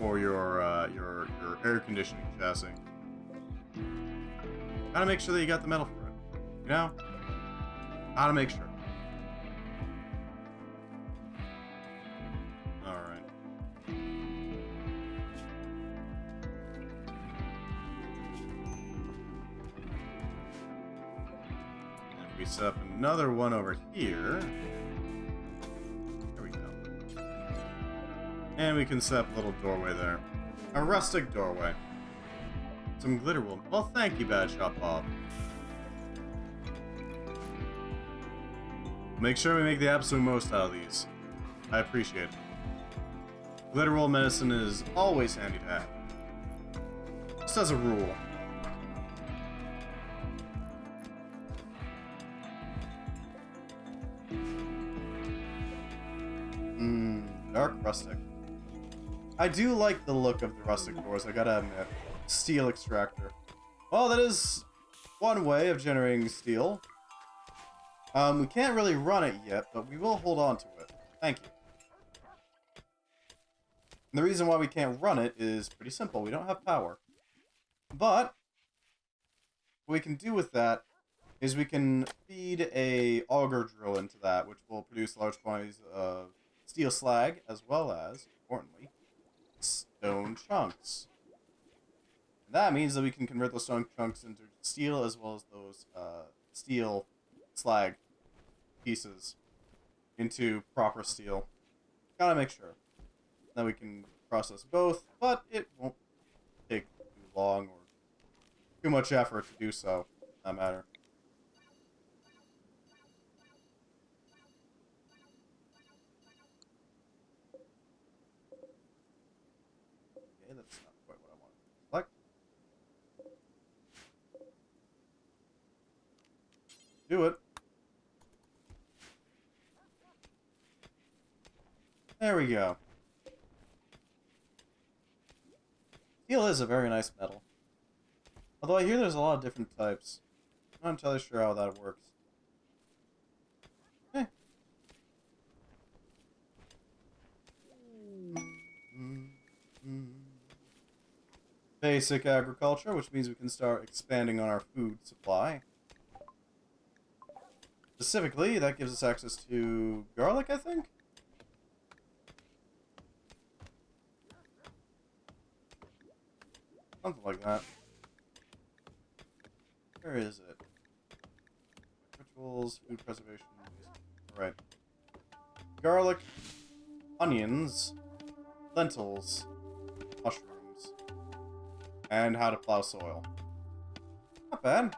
for your air conditioning chassis. Gotta make sure that you got the metal for it. You know? Gotta make sure. Alright. And if we set up another one over here. There we go. And we can set up a little doorway there. A rustic doorway. Some glitter wool. Well, thank you, Bad Shot Bob. Make sure we make the absolute most out of these. I appreciate it. Glitter roll medicine is always handy to have. Just as a rule. Dark rustic. I do like the look of the rustic doors, I gotta admit. Steel extractor. Well, that is one way of generating steel. We can't really run it yet, but we will hold on to it. Thank you. And the reason why we can't run it is pretty simple. We don't have power. But what we can do with that is we can feed a auger drill into that, which will produce large quantities of steel slag, as well as, importantly, stone chunks. And that means that we can convert those stone chunks into steel, as well as those steel slag pieces into proper steel. Gotta make sure that we can process both, but it won't take too long or too much effort to do so, no matter. Okay, that's not quite what I wanted to select. do it. There we go. Steel is a very nice metal. Although I hear there's a lot of different types. I'm not entirely sure how that works. Eh. Basic agriculture, which means we can start expanding on our food supply. Specifically, that gives us access to garlic, I think? Something like that. Where is it? Rituals, food preservation. Alright. Garlic, onions, lentils, mushrooms, and how to plow soil. Not bad.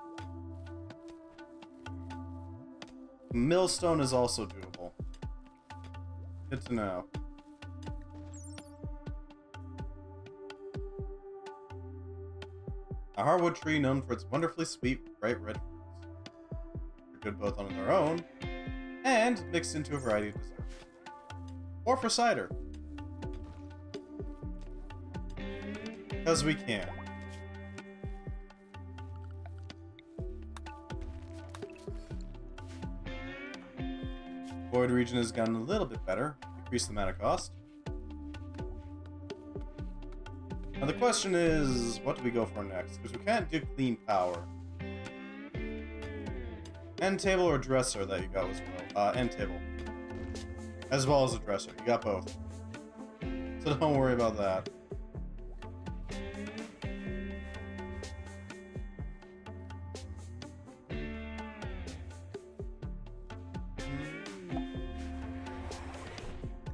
Millstone is also doable. Good to know. A hardwood tree known for its wonderfully sweet, bright red fruits. They're good both on their own and mixed into a variety of desserts. Or for cider. Because we can. Void region has gotten a little bit better. Decrease the mana cost. Now the question is, what do we go for next? Because we can't do clean power. End table or dresser that you got as well. End table. As well as a dresser. You got both. So don't worry about that.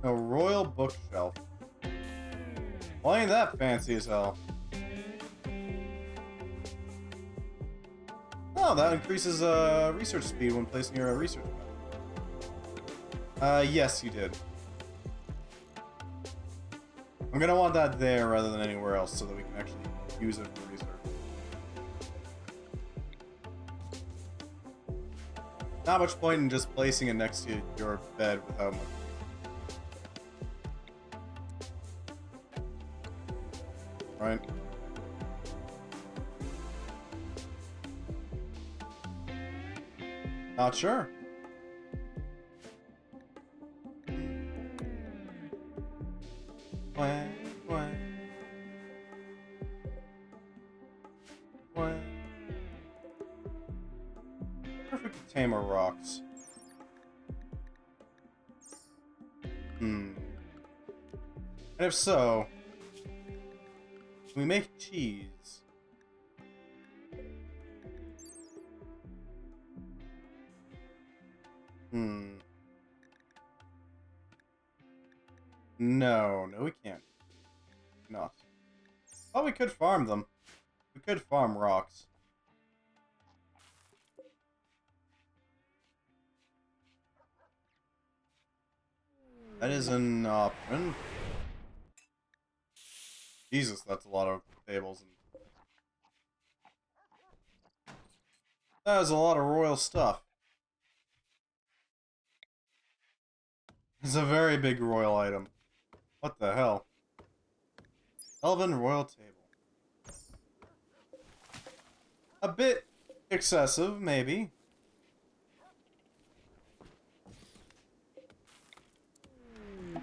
A royal bookshelf. Well, ain't that fancy as hell. Oh, that increases research speed when placing your research map. Yes, you did. I'm gonna want that there rather than anywhere else so that we can actually use it for research. Not much point in just placing it next to your bed without much. Right? Not sure. When. Perfect tamer rocks. And if so, we make cheese. No, we can't. Not. Oh, we could farm them. We could farm rocks. That is an option. Jesus, that's a lot of tables. That is a lot of royal stuff. It's a very big royal item. What the hell? Elven royal table. A bit excessive, maybe.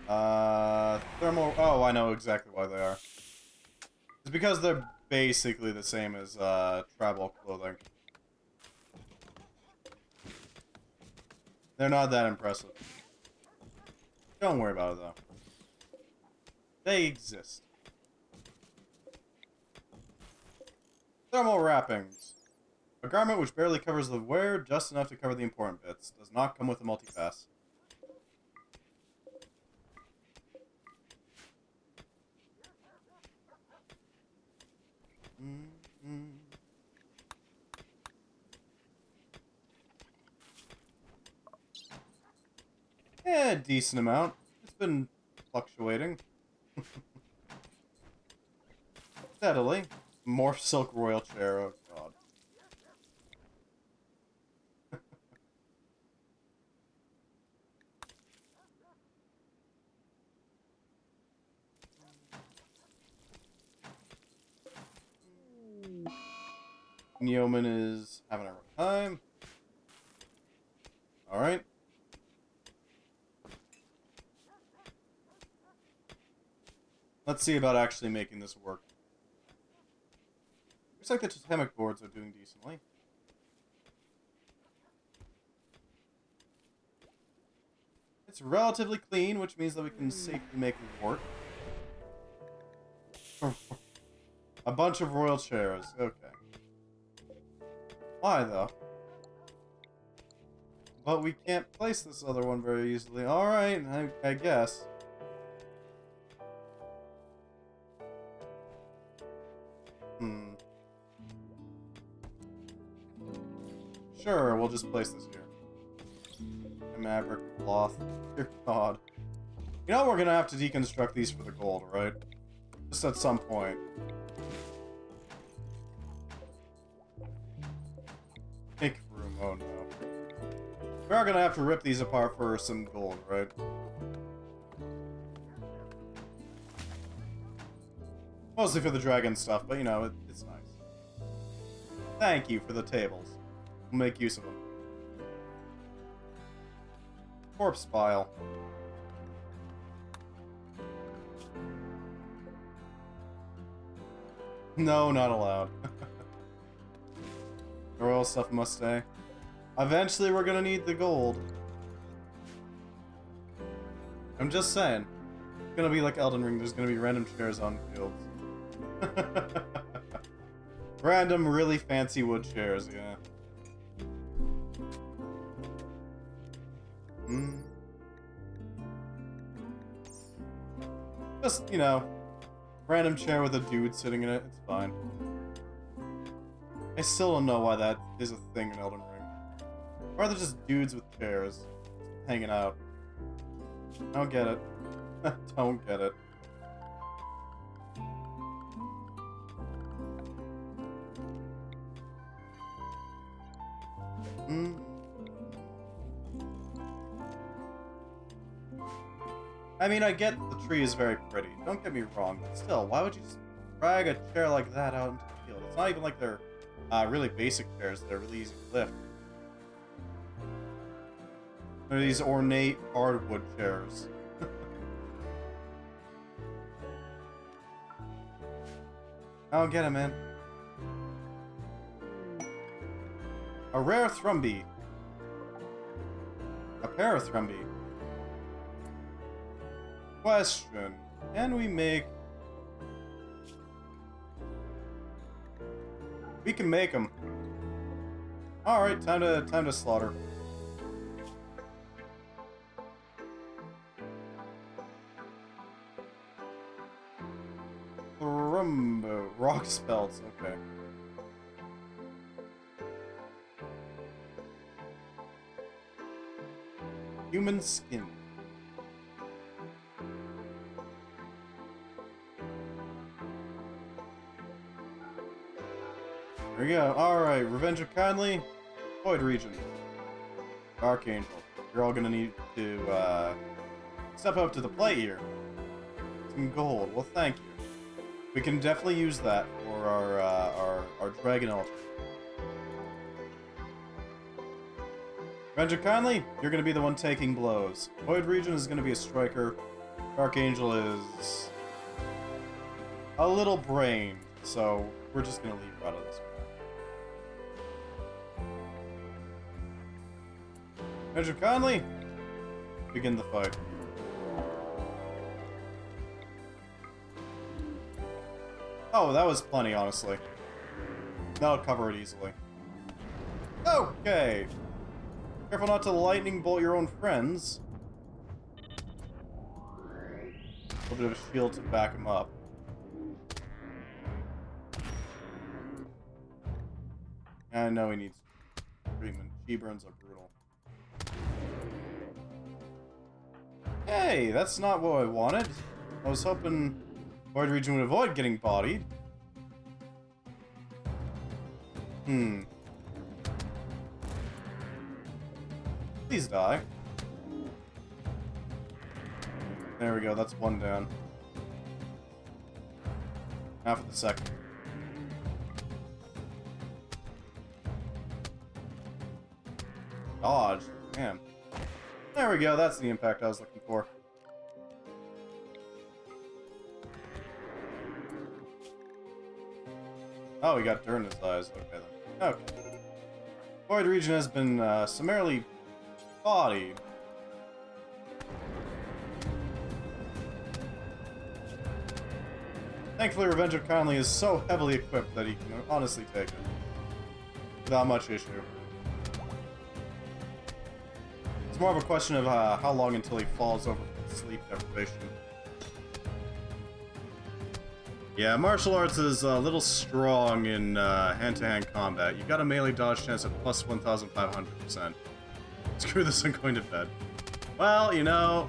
Thermal... Oh, I know exactly why they are. It's because they're basically the same as, travel clothing. They're not that impressive. Don't worry about it, though. They exist. Thermal wrappings. A garment which barely covers the wearer, just enough to cover the important bits. Does not come with a multi-pass. Yeah, decent amount. It's been fluctuating. Steadily. More silk royal chair, oh god. Neoman is having a rough time. Alright. Let's see about actually making this work. Looks like the totemic boards are doing decently. It's relatively clean, which means that we can safely make it work. A bunch of royal chairs. Okay. Why, though? But we can't place this other one very easily. Alright, I guess. Sure, we'll just place this here. A Maverick cloth. Dear God. You know we're gonna have to deconstruct these for the gold, right? Just at some point. Make room, oh no. We are gonna have to rip these apart for some gold, right? Mostly for the dragon stuff, but you know, it's nice. Thank you for the tables. We'll make use of them. Corpse pile. No, not allowed. The royal stuff must stay. Eventually we're gonna need the gold. I'm just saying. It's gonna be like Elden Ring, there's gonna be random chairs on fields. Random, really fancy wood chairs, yeah. Just, you know, random chair with a dude sitting in it, it's fine. I still don't know why that is a thing in Elden Ring. Or are there just dudes with chairs hanging out? I don't get it. I don't get it. I mean, I get the tree is very pretty. Don't get me wrong, but still, why would you just drag a chair like that out into the field? It's not even like they're really basic chairs that are really easy to lift. They're these ornate hardwood chairs. I don't get it, man. A rare Thrumby. A Parathrumby. Question. Can we make... We can make them. Alright, time to slaughter. Rumbo. Rock spells, okay. Human skin. There we go. Alright, Revenge of Kindly, Void Region, Archangel. You're all gonna need to step up to the plate here. Some gold. Well, thank you. We can definitely use that for our dragon altar. Revenge of Kindly, you're gonna be the one taking blows. Void Region is gonna be a striker. Archangel is a little brained, so we're just gonna leave her out of this. Revenge of Kindly, begin the fight. Oh, that was plenty, honestly. That'll cover it easily. Okay. Careful not to lightning bolt your own friends. A little bit of a shield to back him up. I know he needs treatment. G-burns are brutal. Hey, that's not what I wanted. I was hoping Void Region would avoid getting bodied. Please die. There we go, that's one down. Now for the second. dodge. Man. There we go, that's the impact I was looking for. Oh, he got dirt in his eyes. Okay, then. Okay. Void region has been summarily bodied. Thankfully, Revenge of Conley is so heavily equipped that he can honestly take it. Without much issue. It's more of a question of how long until he falls over from sleep deprivation. Yeah, martial arts is a little strong in hand-to-hand combat. You got a melee dodge chance of plus 1,500%. Screw this, I'm going to bed. Well, you know,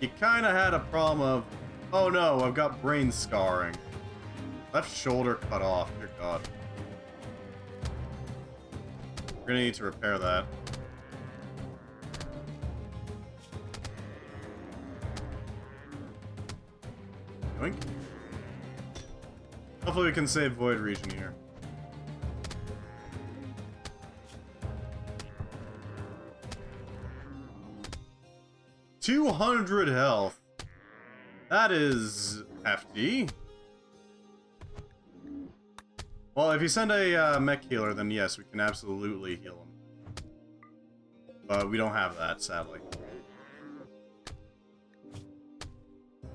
you kind of had a problem of, oh no, I've got brain scarring. Left shoulder cut off, dear god. We're gonna need to repair that. Yoink. Hopefully we can save Void Region here. $200 health. That is hefty. Well, if you send a mech healer, then yes, we can absolutely heal him. But we don't have that, sadly.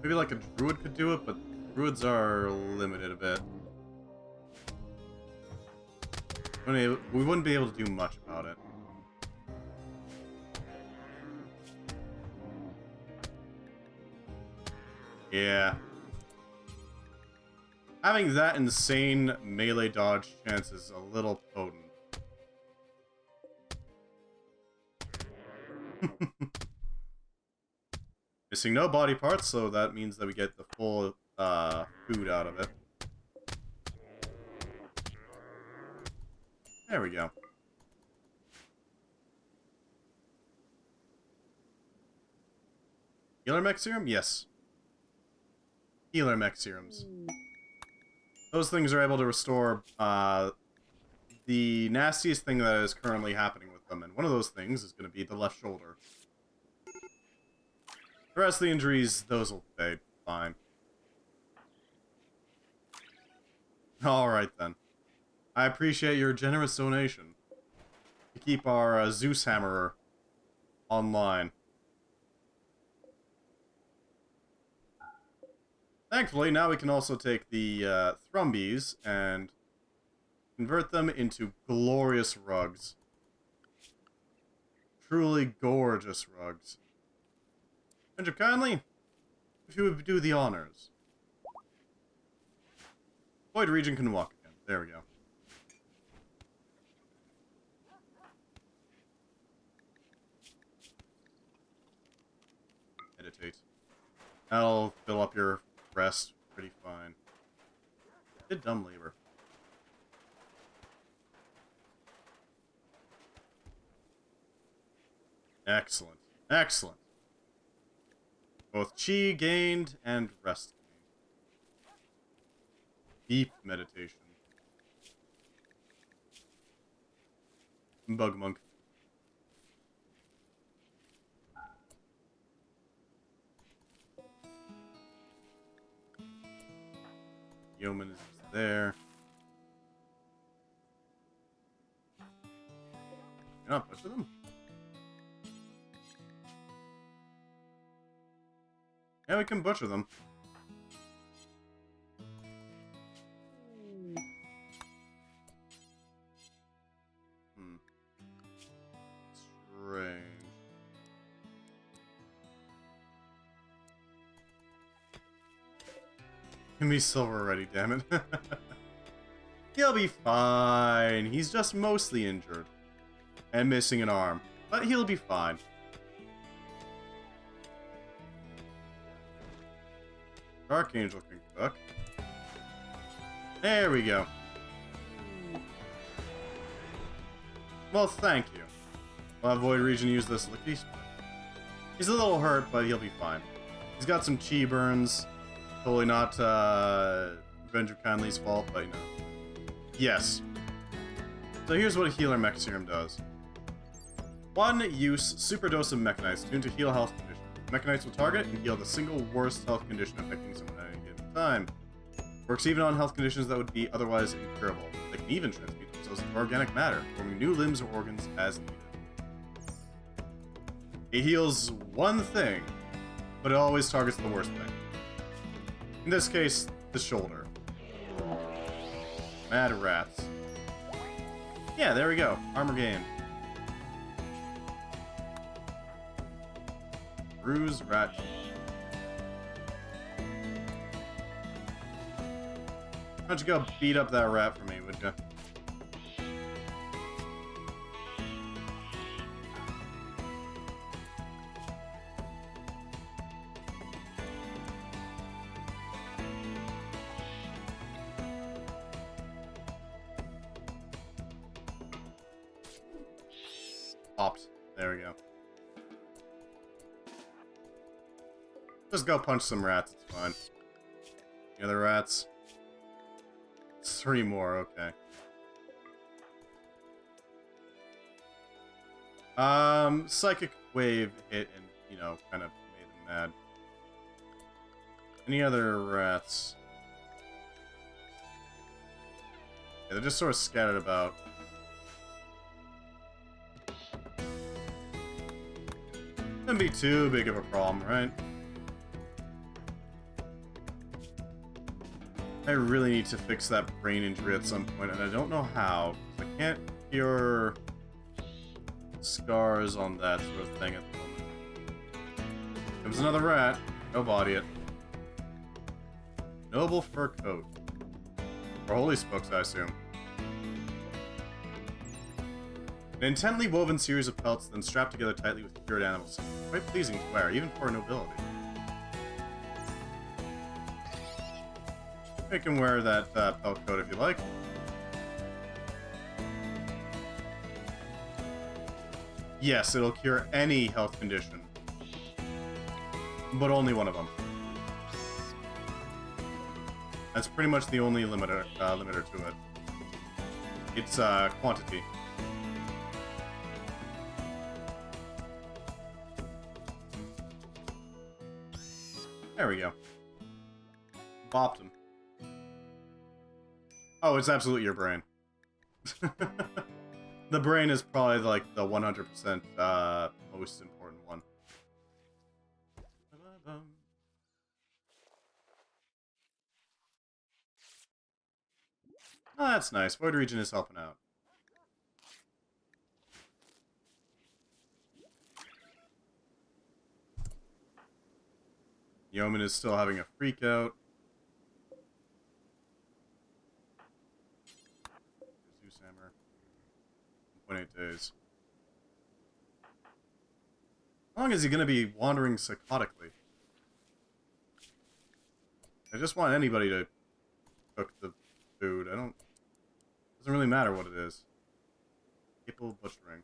Maybe like a druid could do it, but druids are limited a bit. We wouldn't be able to do much about it. Yeah. Having that insane melee dodge chance is a little potent. Missing no body parts, so that means that we get the full food out of it. There we go. Healer mech serum? Yes. Healer mech serums. Those things are able to restore the nastiest thing that is currently happening with them, and one of those things is going to be the left shoulder. The rest of the injuries, those will fade fine. Alright then. I appreciate your generous donation to keep our Zeus Hammerer online. Thankfully, now we can also take the Thrumbies and convert them into glorious rugs. Truly gorgeous rugs. Andrew, kindly, if you would do the honors. Void Region can walk again. There we go. Meditate. That'll fill up your rest pretty fine. Did dumb labor. Excellent. Excellent. Both chi gained and rest gained. Deep meditation. Bug monk. Yeoman is just there. You're not butcher them? Yeah, we can butcher them. Strange. Give me silver already, damn it. He'll be fine. He's just mostly injured. And missing an arm. But he'll be fine. Archangel can cook. There we go. Well, thank you. We'll have Void Region use this lickety split. He's a little hurt, but he'll be fine. He's got some chi burns. Totally not Revenge of Kindly's fault, but you know. Yes. So here's what a healer mech serum does. One-use superdose of mechanites tuned to heal health conditions. Mechanites will target and heal the single worst health condition affecting someone at any given time. Works even on health conditions that would be otherwise incurable. They can even transmute themselves into organic matter, forming new limbs or organs as needed. It heals one thing, but it always targets the worst thing. In this case, the shoulder. Mad rats. Yeah, there we go. Armor gained. Bruise rat. Why don't you go beat up that rat for me, would you? Popped. There we go. Just go punch some rats, it's fine. Any other rats? 3 more, okay. Psychic wave hit and, you know, kind of made them mad. Any other rats? Yeah, they're just sort of scattered about. Shouldn't be too big of a problem, right? I really need to fix that brain injury at some point, and I don't know how. I can't cure scars on that sort of thing at the moment. Comes another rat. Go body it. Noble fur coat. Or holy spokes, I assume. An intently woven series of pelts, then strapped together tightly with cured animals. Quite pleasing to wear, even for a nobility. You can wear that pelt coat if you like. Yes, it'll cure any health condition. But only one of them. That's pretty much the only limiter to it. It's quantity. There we go. Bopped him. Oh, it's absolutely your brain. The brain is probably like the 100% most important one. Oh, that's nice. Void Region is helping out. Yeoman is still having a freak out. Zeus Hammer. 1.8 days. How long is he going to be wandering psychotically? I just want anybody to cook the food. I don't... Doesn't really matter what it is. Capable butchering.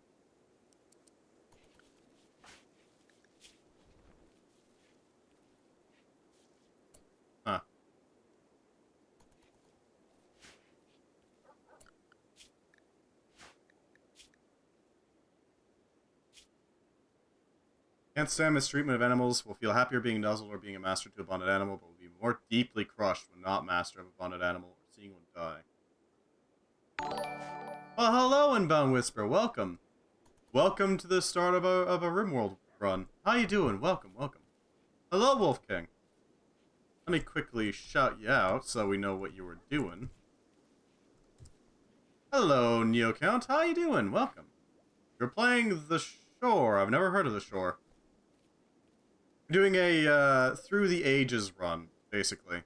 Huh. Can't stand mistreatment of animals. Will feel happier being nuzzled or being a master to a bonded animal, but will be more deeply crushed when not master of a bonded animal or seeing one die. Well, hello, Unbound Whisper. Welcome. Welcome to the start of a Rimworld run. How you doing? Welcome, welcome. Hello, Wolf King. Let me quickly shout you out so we know what you were doing. Hello, Neo Count. How you doing? Welcome. You're playing The Shore. I've never heard of The Shore. We're doing a Through the Ages run, basically.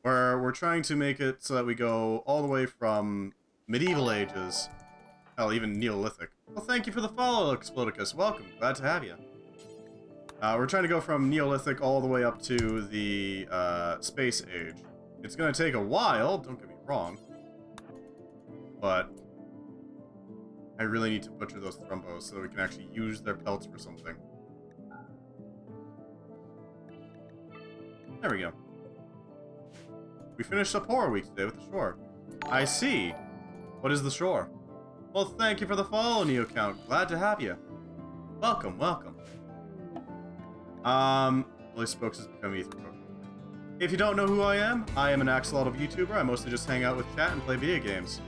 Where we're trying to make it so that we go all the way from medieval ages, hell, even Neolithic. Well, thank you for the follow, Explodicus. Welcome. Glad to have you. We're trying to go from Neolithic all the way up to the Space Age. It's going to take a while, don't get me wrong. But I really need to butcher those Thrumbos so that we can actually use their pelts for something. There we go. We finished up Horror Week today with The Shore. I see. What is The Shore? Well, thank you for the follow, Neo Count. Glad to have you. Welcome, welcome. Billy Spokes has become Ethan. If you don't know who I am an axolotl YouTuber. I mostly just hang out with chat and play video games.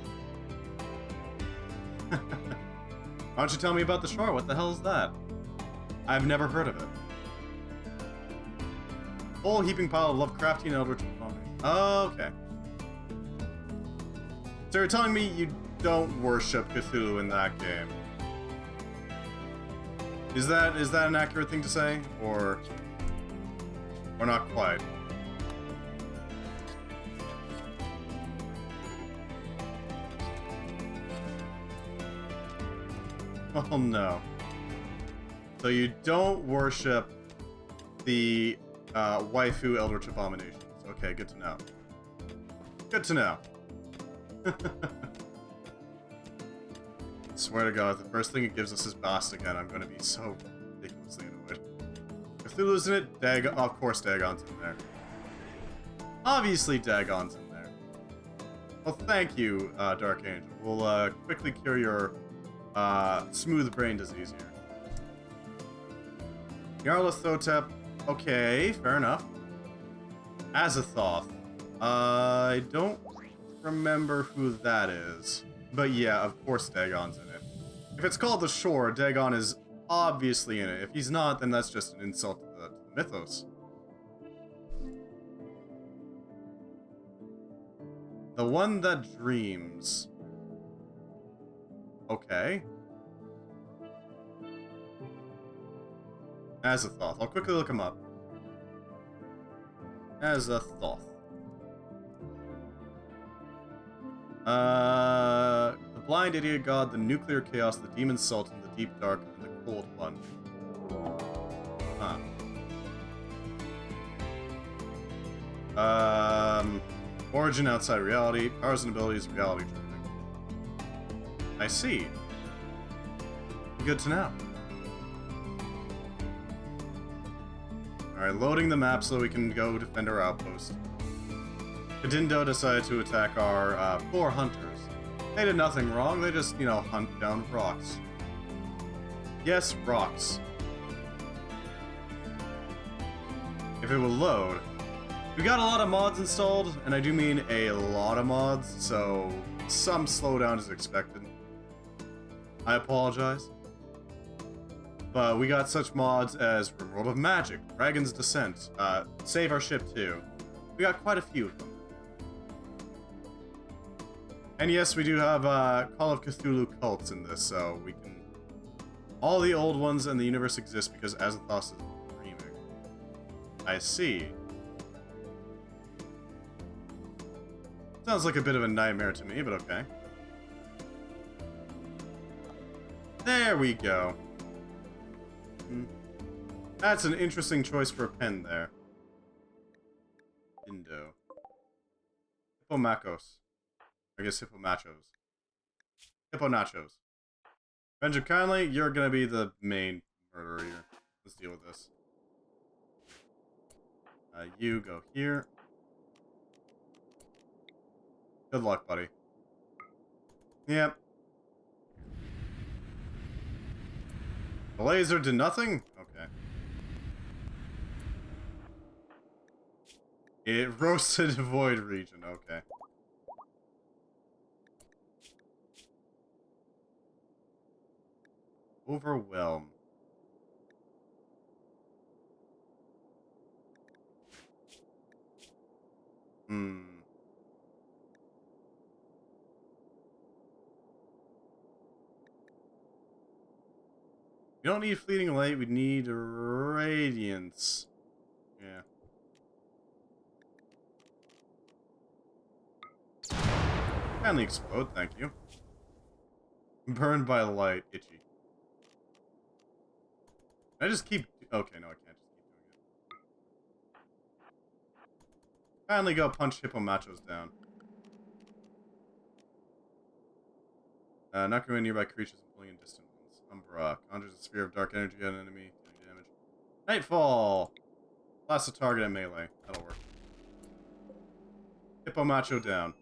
Why don't you tell me about the shore? What the hell is that? I've never heard of it. Whole heaping pile of Lovecraftian eldritch farming. Oh, okay. So you're telling me you don't worship Cthulhu in that game? Is that an accurate thing to say, or not quite? Oh no. So you don't worship the waifu eldritch abominations. Okay, good to know. Good to know. Swear to God, if the first thing it gives us is Bast again, I'm gonna be so ridiculously annoyed. Cthulhu's in it? Of course Dagon's in there. Obviously Dagon's in there. Well, thank you, Dark Angel. We'll quickly cure your smooth brain disease here. Nyarlathotep. Okay, fair enough. Azathoth. I don't remember who that is. But yeah, of course Dagon's in it. If it's called The Shore, Dagon is obviously in it. If he's not, then that's just an insult to the mythos. The one that dreams. Okay. Azathoth. I'll quickly look him up. Azathoth. The blind idiot god, the nuclear chaos, the demon sultan, the deep dark, and the cold one. Huh. Origin outside reality, powers and abilities, reality driven. I see. Good to know. Alright, loading the map so we can go defend our outpost. Kadindo decided to attack our poor hunters. They did nothing wrong, they just, you know, hunt down rocks. Yes, rocks. If it will load. We got a lot of mods installed, and I do mean a lot of mods, so some slowdown is expected. I apologize. But we got such mods as Rimworld of Magic, Dragon's Descent, Save Our Ship 2. We got quite a few of them. And yes, we do have Call of Cthulhu cults in this, so we can... All the old ones in the universe exist because Azathoth is dreaming. I see. Sounds like a bit of a nightmare to me, but okay. There we go. That's an interesting choice for a pen there. Indo. Hippomachos. I guess Hippomachos. Hipponachos. Benjamin Conley, you're gonna be the main murderer here. Let's deal with this. You go here. Good luck, buddy. Yep. The laser did nothing? Okay. It roasted void region, okay. Overwhelm. We don't need fleeting light, we need radiance. Yeah. Kindly explode, thank you. Burned by light, itchy. Can I just keep... Okay, no, I can't just keep doing it. Kindly go punch Hippomachos down. Knock away nearby creatures and pulling in distant ones. Umbra. Conjures a sphere of dark energy on an enemy. Any damage. Nightfall! Blast the target at melee. That'll work. Hippomacho down.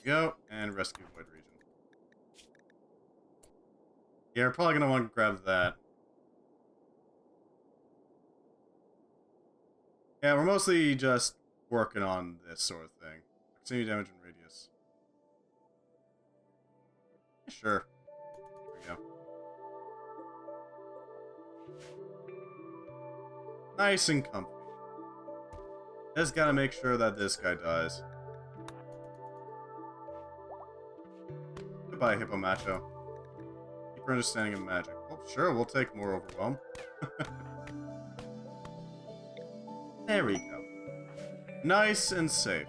There we go. And rescue void region. Yeah, we're probably gonna want to grab that. Yeah, we're mostly just working on this sort of thing. Proximity damage and radius. Yeah, sure. There we go. Nice and comfy. Just gotta make sure that this guy dies. Goodbye, Hippo Macho. Deeper understanding of magic. Oh, sure, we'll take more overwhelm. There we go. Nice and safe.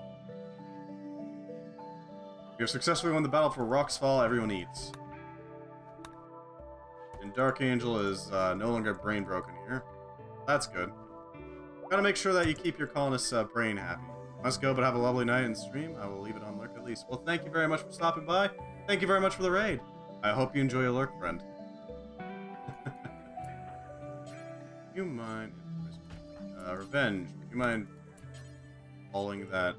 We have successfully won the battle for Rock's Fall. Everyone eats. And Dark Angel is no longer brain broken here. That's good. Gotta make sure that you keep your colonists' brain happy. Let's go, but have a lovely night and stream. I will leave it on lurk at least. Well, thank you very much for stopping by. Thank you very much for the raid. I hope you enjoy your lurk, friend. You mind? Revenge. Would you mind hauling that?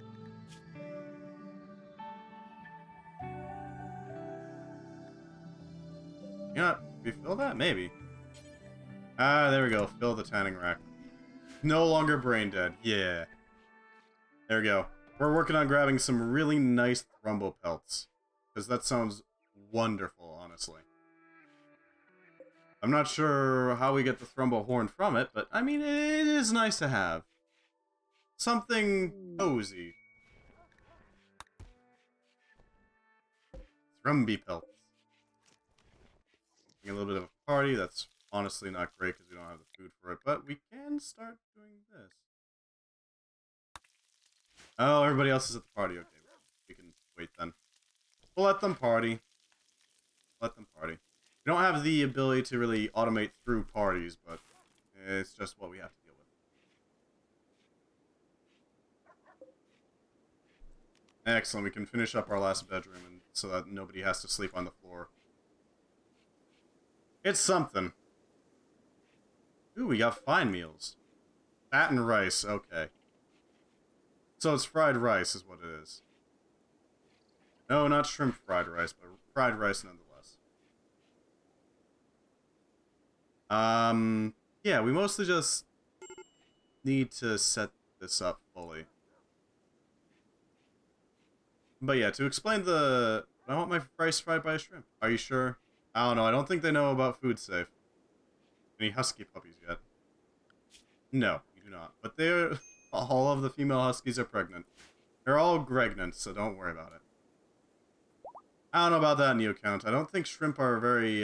You know, refill that? Maybe. Ah, there we go. Fill the tanning rack. No longer brain dead. Yeah. There we go. We're working on grabbing some really nice Thrumbo pelts. Because that sounds wonderful, honestly. I'm not sure how we get the Thrumbo horn from it, but I mean, it is nice to have. Something cozy. Thrumby pelts. A little bit of a party. That's honestly not great because we don't have the food for it, but we can start doing this. Oh, everybody else is at the party. Okay, we can wait then. We'll let them party. Let them party. We don't have the ability to really automate through parties, but it's just what we have to deal with. Excellent. We can finish up our last bedroom and so that nobody has to sleep on the floor. It's something. Ooh, we got fine meals. Fat and rice. Okay. So it's fried rice is what it is. No, not shrimp fried rice, but fried rice nonetheless. Yeah, we mostly just need to set this up fully. But yeah, to explain the... I want my rice fried by a shrimp. Are you sure? I don't know, I don't think they know about food safe. Any husky puppies yet? No, you do not. But they're... all of the female huskies are pregnant. They're all pregnant, so don't worry about it. I don't know about that, Neo Count. I don't think shrimp are very,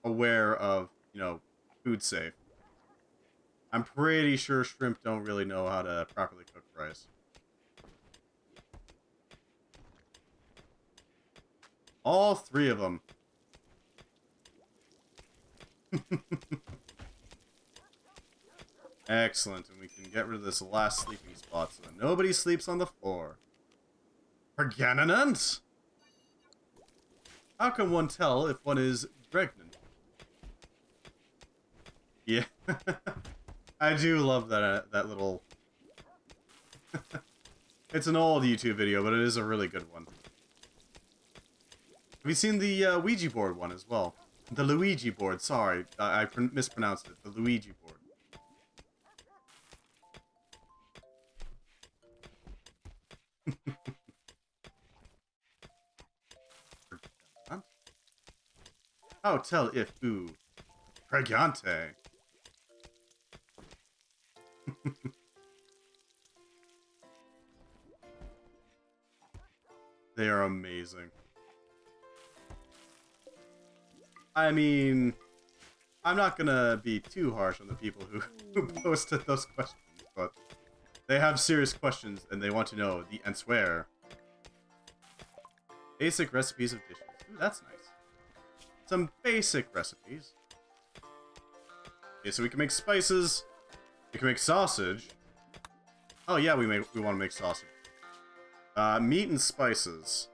aware of, you know, food safe. I'm pretty sure shrimp don't really know how to properly cook rice. All three of them. Excellent, and we can get rid of this last sleeping spot so that nobody sleeps on the floor. Pergananant? How can one tell if one is pregnant? Yeah. I do love that that little... It's an old YouTube video, but it is a really good one. Have you seen the Ouija board one as well? The Luigi board, sorry. I mispronounced it. The Luigi board. How tell if ooh. Pregante. They are amazing. I mean, I'm not gonna be too harsh on the people who posted those questions, but they have serious questions and they want to know the answer. Basic recipes of dishes. Ooh, that's nice. Some basic recipes. Okay, so we can make spices. We can make sausage. Oh yeah, we want to make sausage. Meat and spices.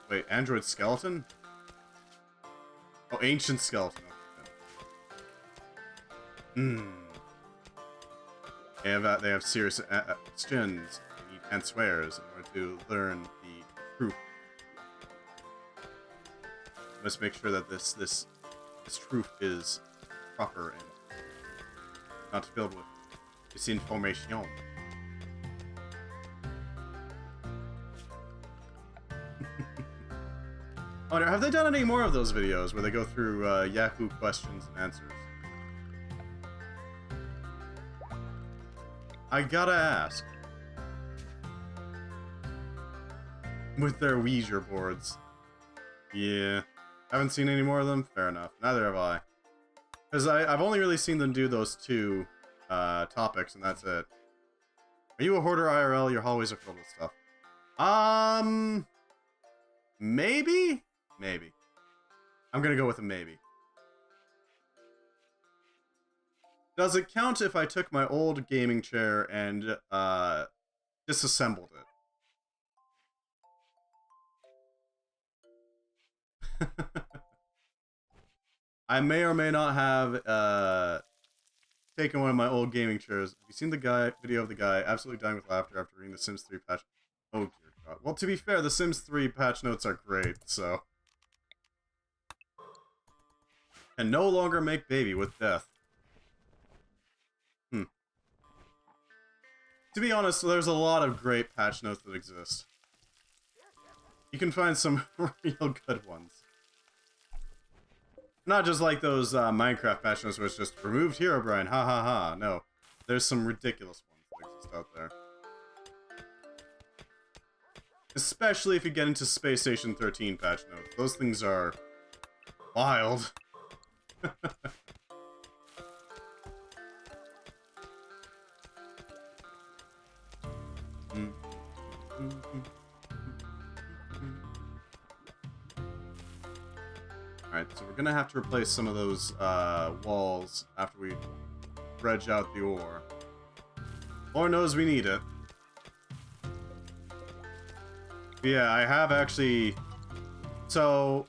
Wait, android skeleton? Oh, ancient skeleton. Hmm. They have serious questions. They need answers in order to learn the truth. Let's make sure that this truth is proper and not filled with misinformation. I wonder, have they done any more of those videos where they go through Yahoo questions and answers? I gotta ask. With their Ouija boards. Yeah. Haven't seen any more of them? Fair enough. Neither have I. Because I've only really seen them do those two topics, and that's it. Are you a hoarder IRL? Your hallways are filled with stuff. Maybe? Maybe. I'm gonna go with a maybe. Does it count if I took my old gaming chair and disassembled it? I may or may not have taken one of my old gaming chairs. Have you seen the video of the guy absolutely dying with laughter after reading the Sims 3 patch? Oh dear God. Well, to be fair, the Sims 3 patch notes are great, so. Can no longer make baby with death. To be honest, there's a lot of great patch notes that exist. You can find some real good ones. Not just like those Minecraft patch notes where it's just, removed Herobrine, ha ha ha. No, there's some ridiculous ones that exist out there. Especially if you get into Space Station 13 patch notes. Those things are wild. Alright, so we're gonna have to replace some of those walls after we dredge out the ore. Lord knows we need it. But yeah, I have actually... So,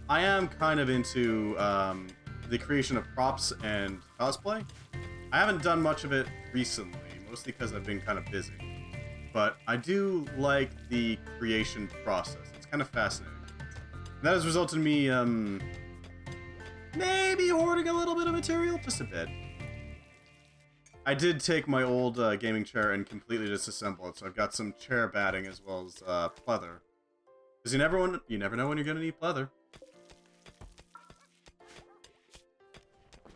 I am kind of into the creation of props and cosplay. I haven't done much of it recently, mostly because I've been kind of busy. But I do like the creation process. It's kind of fascinating. And that has resulted in me, maybe hoarding a little bit of material, just a bit. I did take my old gaming chair and completely disassemble it, so I've got some chair batting as well as pleather. Because you never know when you're gonna need pleather.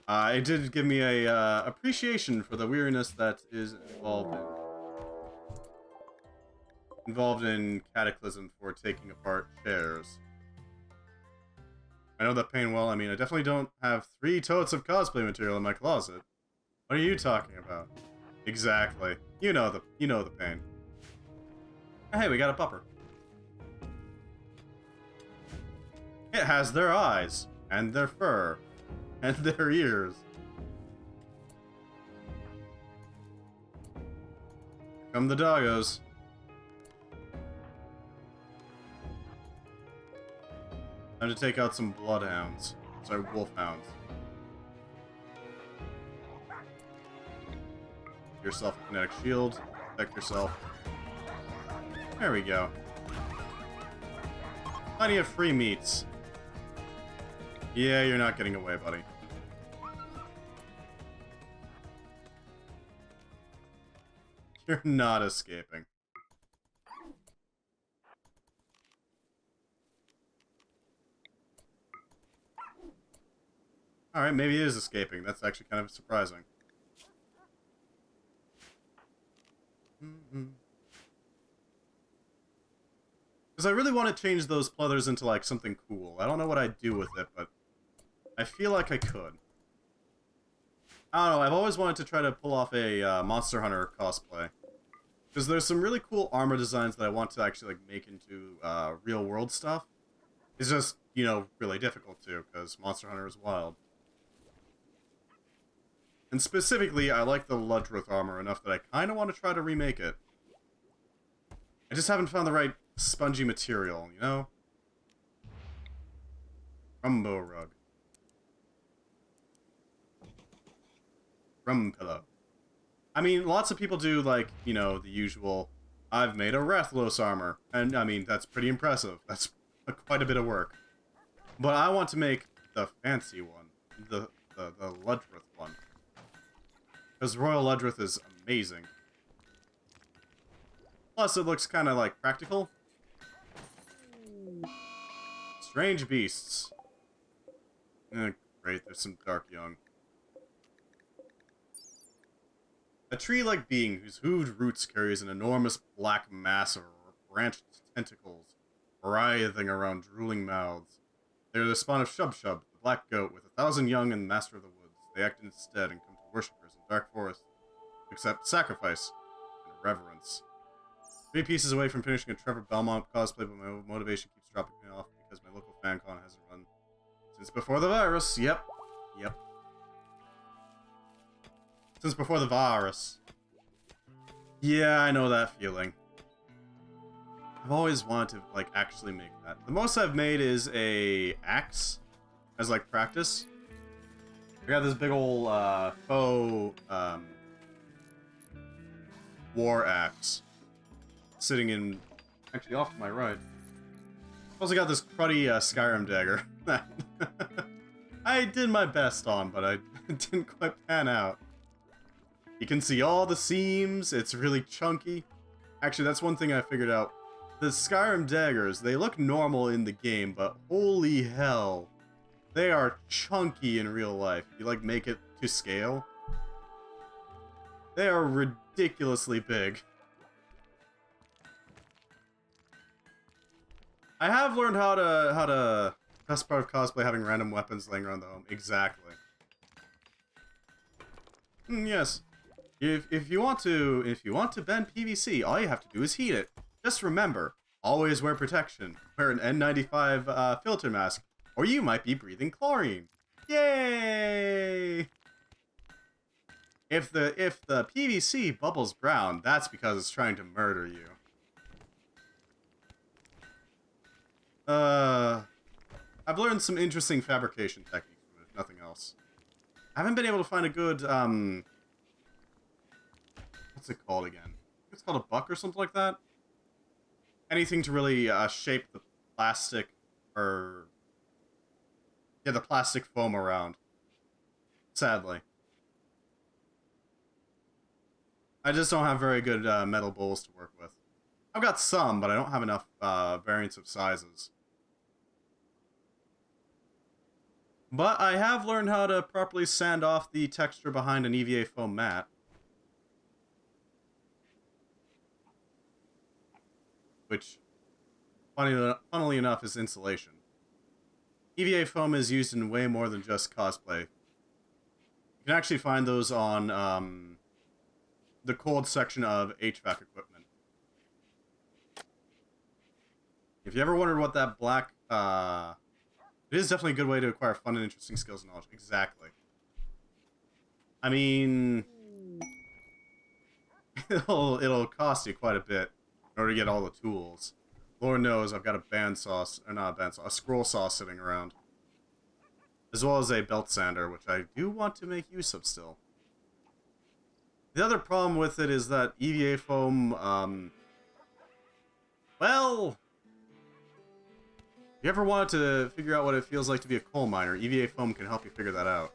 It did give me a appreciation for the weariness that is involved in Cataclysm for taking apart chairs. I know that pain well. I mean, I definitely don't have 3 totes of cosplay material in my closet. What are you talking about? Exactly. You know the pain. Hey, we got a pupper. It has their eyes, and their fur, and their ears. Come the doggos. Time to take out some bloodhounds. Sorry, wolfhounds. Give yourself a kinetic shield. Protect yourself. There we go. Plenty of free meats. Yeah, you're not getting away, buddy. You're not escaping. Alright, maybe he is escaping. That's actually kind of surprising. Because I really want to change those pleathers into, like, something cool. I don't know what I'd do with it, but I feel like I could. I don't know, I've always wanted to try to pull off a Monster Hunter cosplay. Because there's some really cool armor designs that I want to actually, like, make into real-world stuff. It's just, you know, really difficult to, because Monster Hunter is wild. And specifically, I like the Ludroth armor enough that I kind of want to try to remake it. I just haven't found the right spongy material, you know? Rumbo rug. Rum pillow. I mean, lots of people do, like, you know, the usual, I've made a Rathlos armor. And, I mean, that's pretty impressive. That's quite a bit of work. But I want to make the fancy one, the Ludrith one, because Royal Ludrith is amazing. Plus, it looks kind of like practical. Strange beasts. Great, there's some dark young. A tree-like being whose hooved roots carries an enormous black mass of branched tentacles writhing around drooling mouths. They are the spawn of Shub Shub, the black goat, with 1,000 young and master of the woods. They act instead and come to worshippers in dark forests, accept sacrifice and reverence. 3 pieces away from finishing a Trevor Belmont cosplay, but my motivation keeps dropping me off because my local fan con hasn't run since before the virus. Yep. Since before the virus. Yeah, I know that feeling. I've always wanted to, like, actually make that. The most I've made is a axe as, like, practice. I got this big old, faux, war axe sitting in, actually off to my right. Also got this cruddy, Skyrim dagger. I did my best on, but I didn't quite pan out. You can see all the seams, it's really chunky. Actually, that's one thing I figured out. The Skyrim daggers, they look normal in the game, but holy hell, they are chunky in real life. If you, like, make it to scale, they are ridiculously big. I have learned how to best part of cosplay, having random weapons laying around the home. Exactly. Yes. If you want to ban PVC, all you have to do is heat it. Just remember, always wear protection. Wear an N95 filter mask, or you might be breathing chlorine. Yay! If the PVC bubbles brown, that's because it's trying to murder you. I've learned some interesting fabrication techniques from it, if nothing else. I haven't been able to find a good, what's it called again? It's called a buck or something like that? Anything to really, shape the plastic, or... yeah, the plastic foam around. Sadly. I just don't have very good, metal bowls to work with. I've got some, but I don't have enough, variants of sizes. But I have learned how to properly sand off the texture behind an EVA foam mat. Which, funnily enough, is insulation. EVA foam is used in way more than just cosplay. You can actually find those on, the cold section of HVAC equipment. If you ever wondered what that black, it is definitely a good way to acquire fun and interesting skills and knowledge. Exactly. I mean, it'll cost you quite a bit in order to get all the tools. Lord knows I've got a bandsaw, or not a bandsaw, a scroll saw sitting around. As well as a belt sander, which I do want to make use of still. The other problem with it is that EVA foam, well... if you ever wanted to figure out what it feels like to be a coal miner, EVA foam can help you figure that out.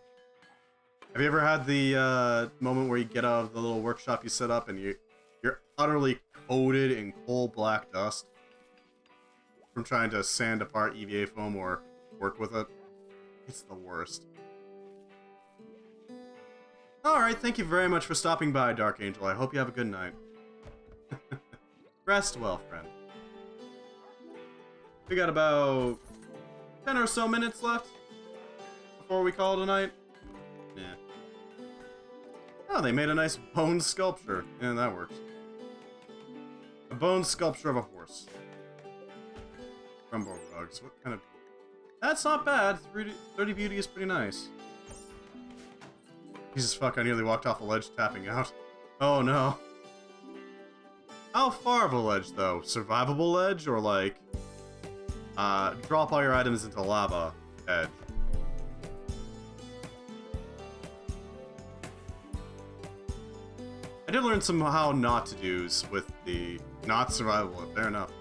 Have you ever had the moment where you get out of the little workshop you set up and you're utterly coated in coal black dust from trying to sand apart EVA foam or work with it? It's the worst. Alright, thank you very much for stopping by, Dark Angel. I hope you have a good night. Rest well, friend. We got about 10 or so minutes left before we call it a night. Yeah. Oh, they made a nice bone sculpture. Yeah, that works. A bone sculpture of a horse. Rumble rugs. What kind of... that's not bad. 30 beauty is pretty nice. Jesus fuck, I nearly walked off a ledge tapping out. Oh no. How far of a ledge, though? Survivable ledge, or like... drop all your items into lava edge? I did learn some how not to do's with the not survivable, fair enough.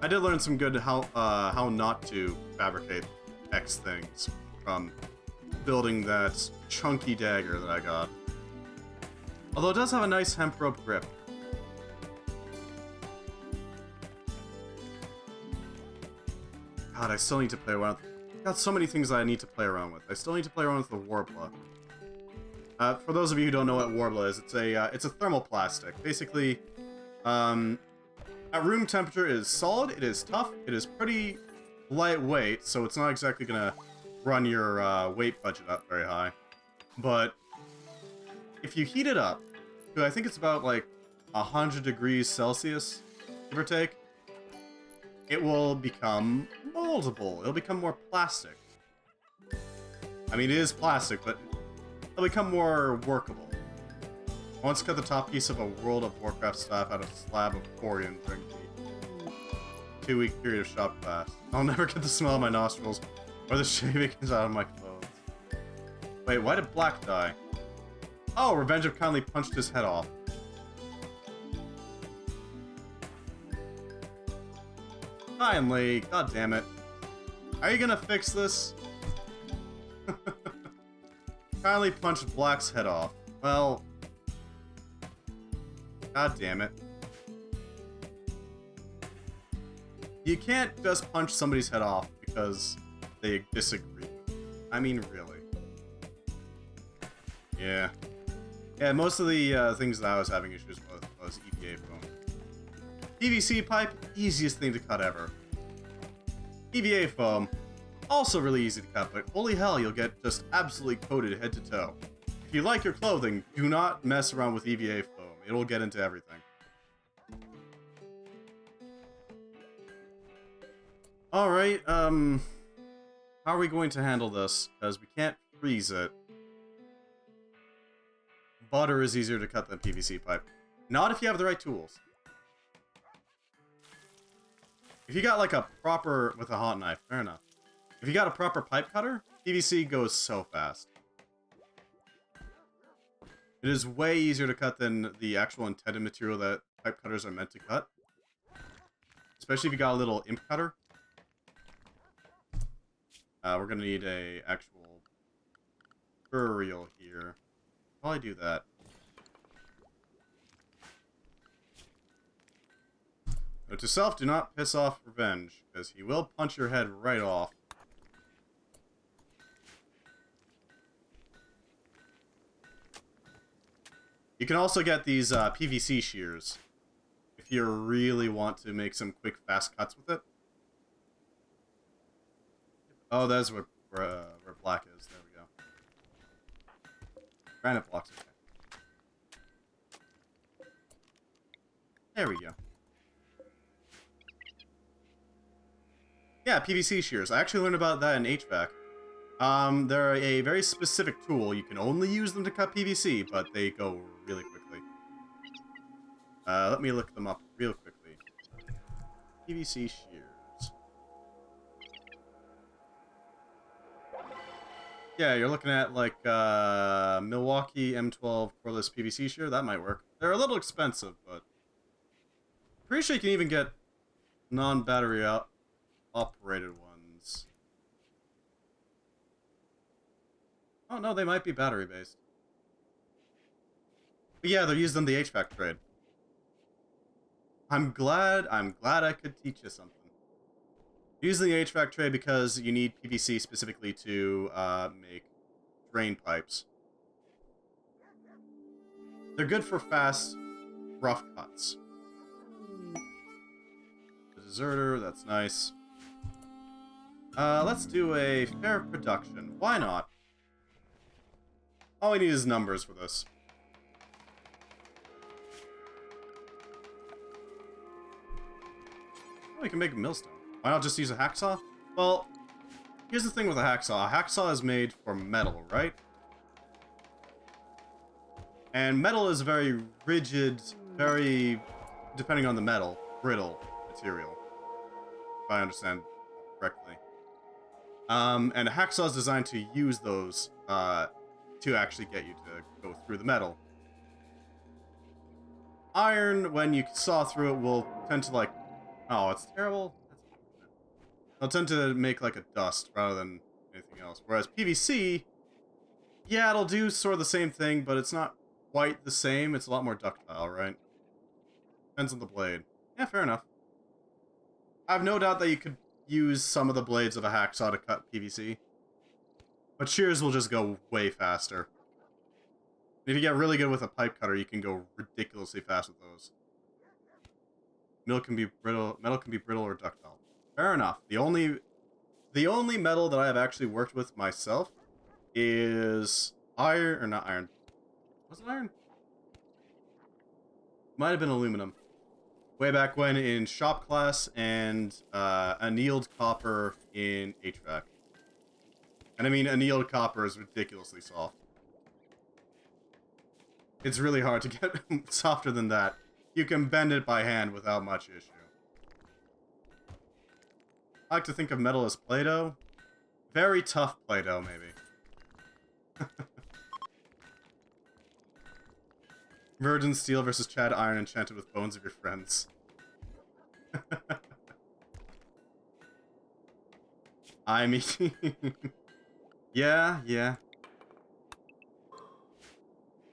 I did learn some good how not to fabricate X things from building that chunky dagger that I got. Although it does have a nice hemp rope grip. God, I still need to play around with... Got so many things that I need to play around with. I still need to play around with the Warbler. For those of you who don't know what Warbler is, it's a thermoplastic. Basically, at room temperature, it is solid, it is tough, it is pretty lightweight, so it's not exactly gonna run your weight budget up very high. But if you heat it up, I think it's about like 100 degrees Celsius, give or take, it will become moldable. It'll become more plastic. I mean, it is plastic, but it'll become more workable. I once cut the top piece of a World of Warcraft staff out of a slab of corian during the 2-week period of shop class. I'll never get the smell of my nostrils or the shaving out of my clothes. Wait, why did Black die? Oh, Revenge have kindly punched his head off. Finally, god damn it. Are you gonna fix this? Kindly punched Black's head off. Well, god damn it. You can't just punch somebody's head off because they disagree. I mean, really. Yeah. Yeah, most of the things that I was having issues with was EVA foam. PVC pipe, easiest thing to cut ever. EVA foam, also really easy to cut, but holy hell, you'll get just absolutely coated head to toe. If you like your clothing, do not mess around with EVA foam. It'll get into everything. Alright, how are we going to handle this? Because we can't freeze it. Butter is easier to cut than PVC pipe. Not if you have the right tools. If you got like a proper, with a hot knife, fair enough. If you got a proper pipe cutter, PVC goes so fast. It is way easier to cut than the actual intended material that pipe cutters are meant to cut. Especially if you got a little imp cutter. We're gonna need a actual burial here. While I do that. Note to self, do not piss off Revenge, because he will punch your head right off. You can also get these PVC shears, if you really want to make some quick, fast cuts with it. Oh, that's where Black is. There we go. Granite blocks, okay. There we go. Yeah, PVC shears. I actually learned about that in HVAC. They're a very specific tool. You can only use them to cut PVC, but they go really quickly. Let me look them up real quickly. PVC shears. Yeah, you're looking at like Milwaukee M12 cordless PVC shear. That might work. They're a little expensive, but pretty sure you can even get non-battery operated ones. Oh no, they might be battery based. But yeah, they're used in the HVAC trade. I'm glad I could teach you something. Using the HVAC trade because you need PVC specifically to make drain pipes. They're good for fast, rough cuts. The deserter, that's nice. Let's do a fair production. Why not? All we need is numbers for this. Oh, we can make a millstone. Why not just use a hacksaw? Well, here's the thing with a hacksaw. A hacksaw is made for metal, right? And metal is very rigid, very, depending on the metal, brittle material. If I understand correctly. And a hacksaw is designed to use those to actually get you to go through the metal. Iron, when you saw through it, will tend to like... Oh, it's terrible. they'll tend to make like a dust rather than anything else. Whereas PVC, yeah, it'll do sort of the same thing, but it's not quite the same. It's a lot more ductile, right? Depends on the blade. Yeah, fair enough. I have no doubt that you could use some of the blades of a hacksaw to cut PVC. But shears will just go way faster. If you get really good with a pipe cutter, you can go ridiculously fast with those. Metal can be brittle or ductile. Fair enough. The only metal that I have actually worked with myself is iron, or not iron. Was it iron? Might have been aluminum. Way back when in shop class, and annealed copper in HVAC. And I mean, annealed copper is ridiculously soft. It's really hard to get softer than that. You can bend it by hand without much issue. I like to think of metal as Play-Doh. Very tough Play-Doh, maybe. Virgin steel versus Chad iron enchanted with bones of your friends. I mean... yeah.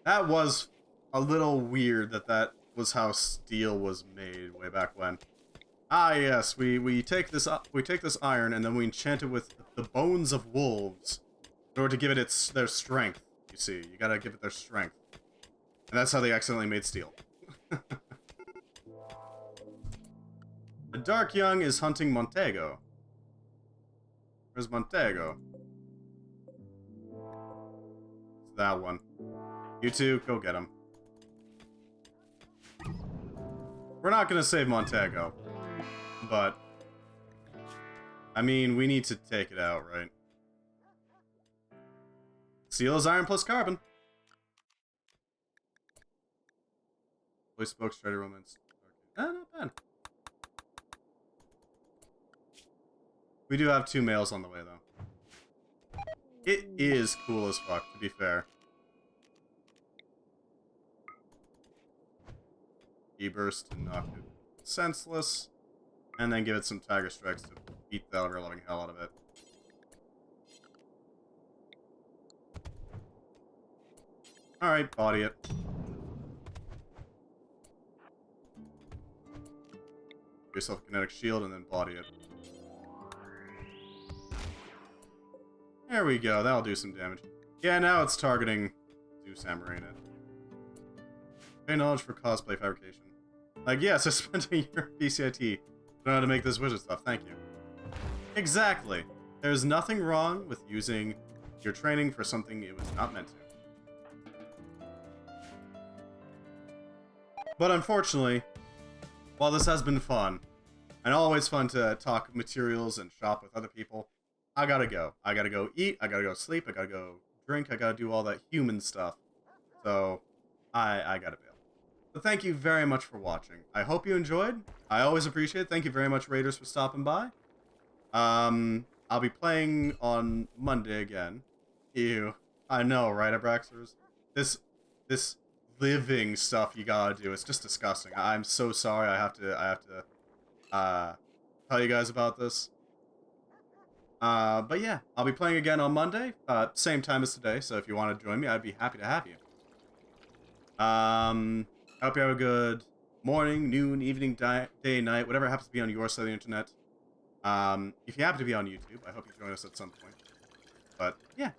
That was a little weird that was how steel was made way back when. Ah, yes, we take this iron and then we enchant it with the bones of wolves in order to give it their strength. You see, you gotta give it their strength, and that's how they accidentally made steel. The Dark Young is hunting Montego. Where's Montego? It's that one. You two, go get him. We're not gonna save Montego. But, I mean, we need to take it out, right? Steel is iron plus carbon. Voice spoke, Strider Romance. Not bad. We do have 2 males on the way, though. It is cool as fuck, to be fair. E-burst to knock it senseless. And then give it some Tiger Strikes to beat the ever-loving hell out of it. Alright, body it. Give yourself a kinetic shield and then body it. There we go, that'll do some damage. Yeah, now it's targeting Zeus Amarina. Pay knowledge for cosplay fabrication. Like, yes, I spent a year at BCIT. Know how to make this wizard stuff, thank you. Exactly. There's nothing wrong with using your training for something it was not meant to. But unfortunately, while this has been fun, and always fun to talk materials and shop with other people, I gotta go. I gotta go eat, I gotta go sleep, I gotta go drink, I gotta do all that human stuff. So, I gotta bail. But thank you very much for watching. I hope you enjoyed. I always appreciate it. Thank you very much, Raiders, for stopping by. I'll be playing on Monday again. Ew. I know, right, Abraxers? This living stuff you gotta do. It's just disgusting. I'm so sorry I have to tell you guys about this. But yeah, I'll be playing again on Monday, same time as today, so if you want to join me, I'd be happy to have you. I hope you have a good morning, noon, evening, day, night, whatever happens to be on your side of the internet. If you happen to be on YouTube, I hope you join us at some point. But, yeah.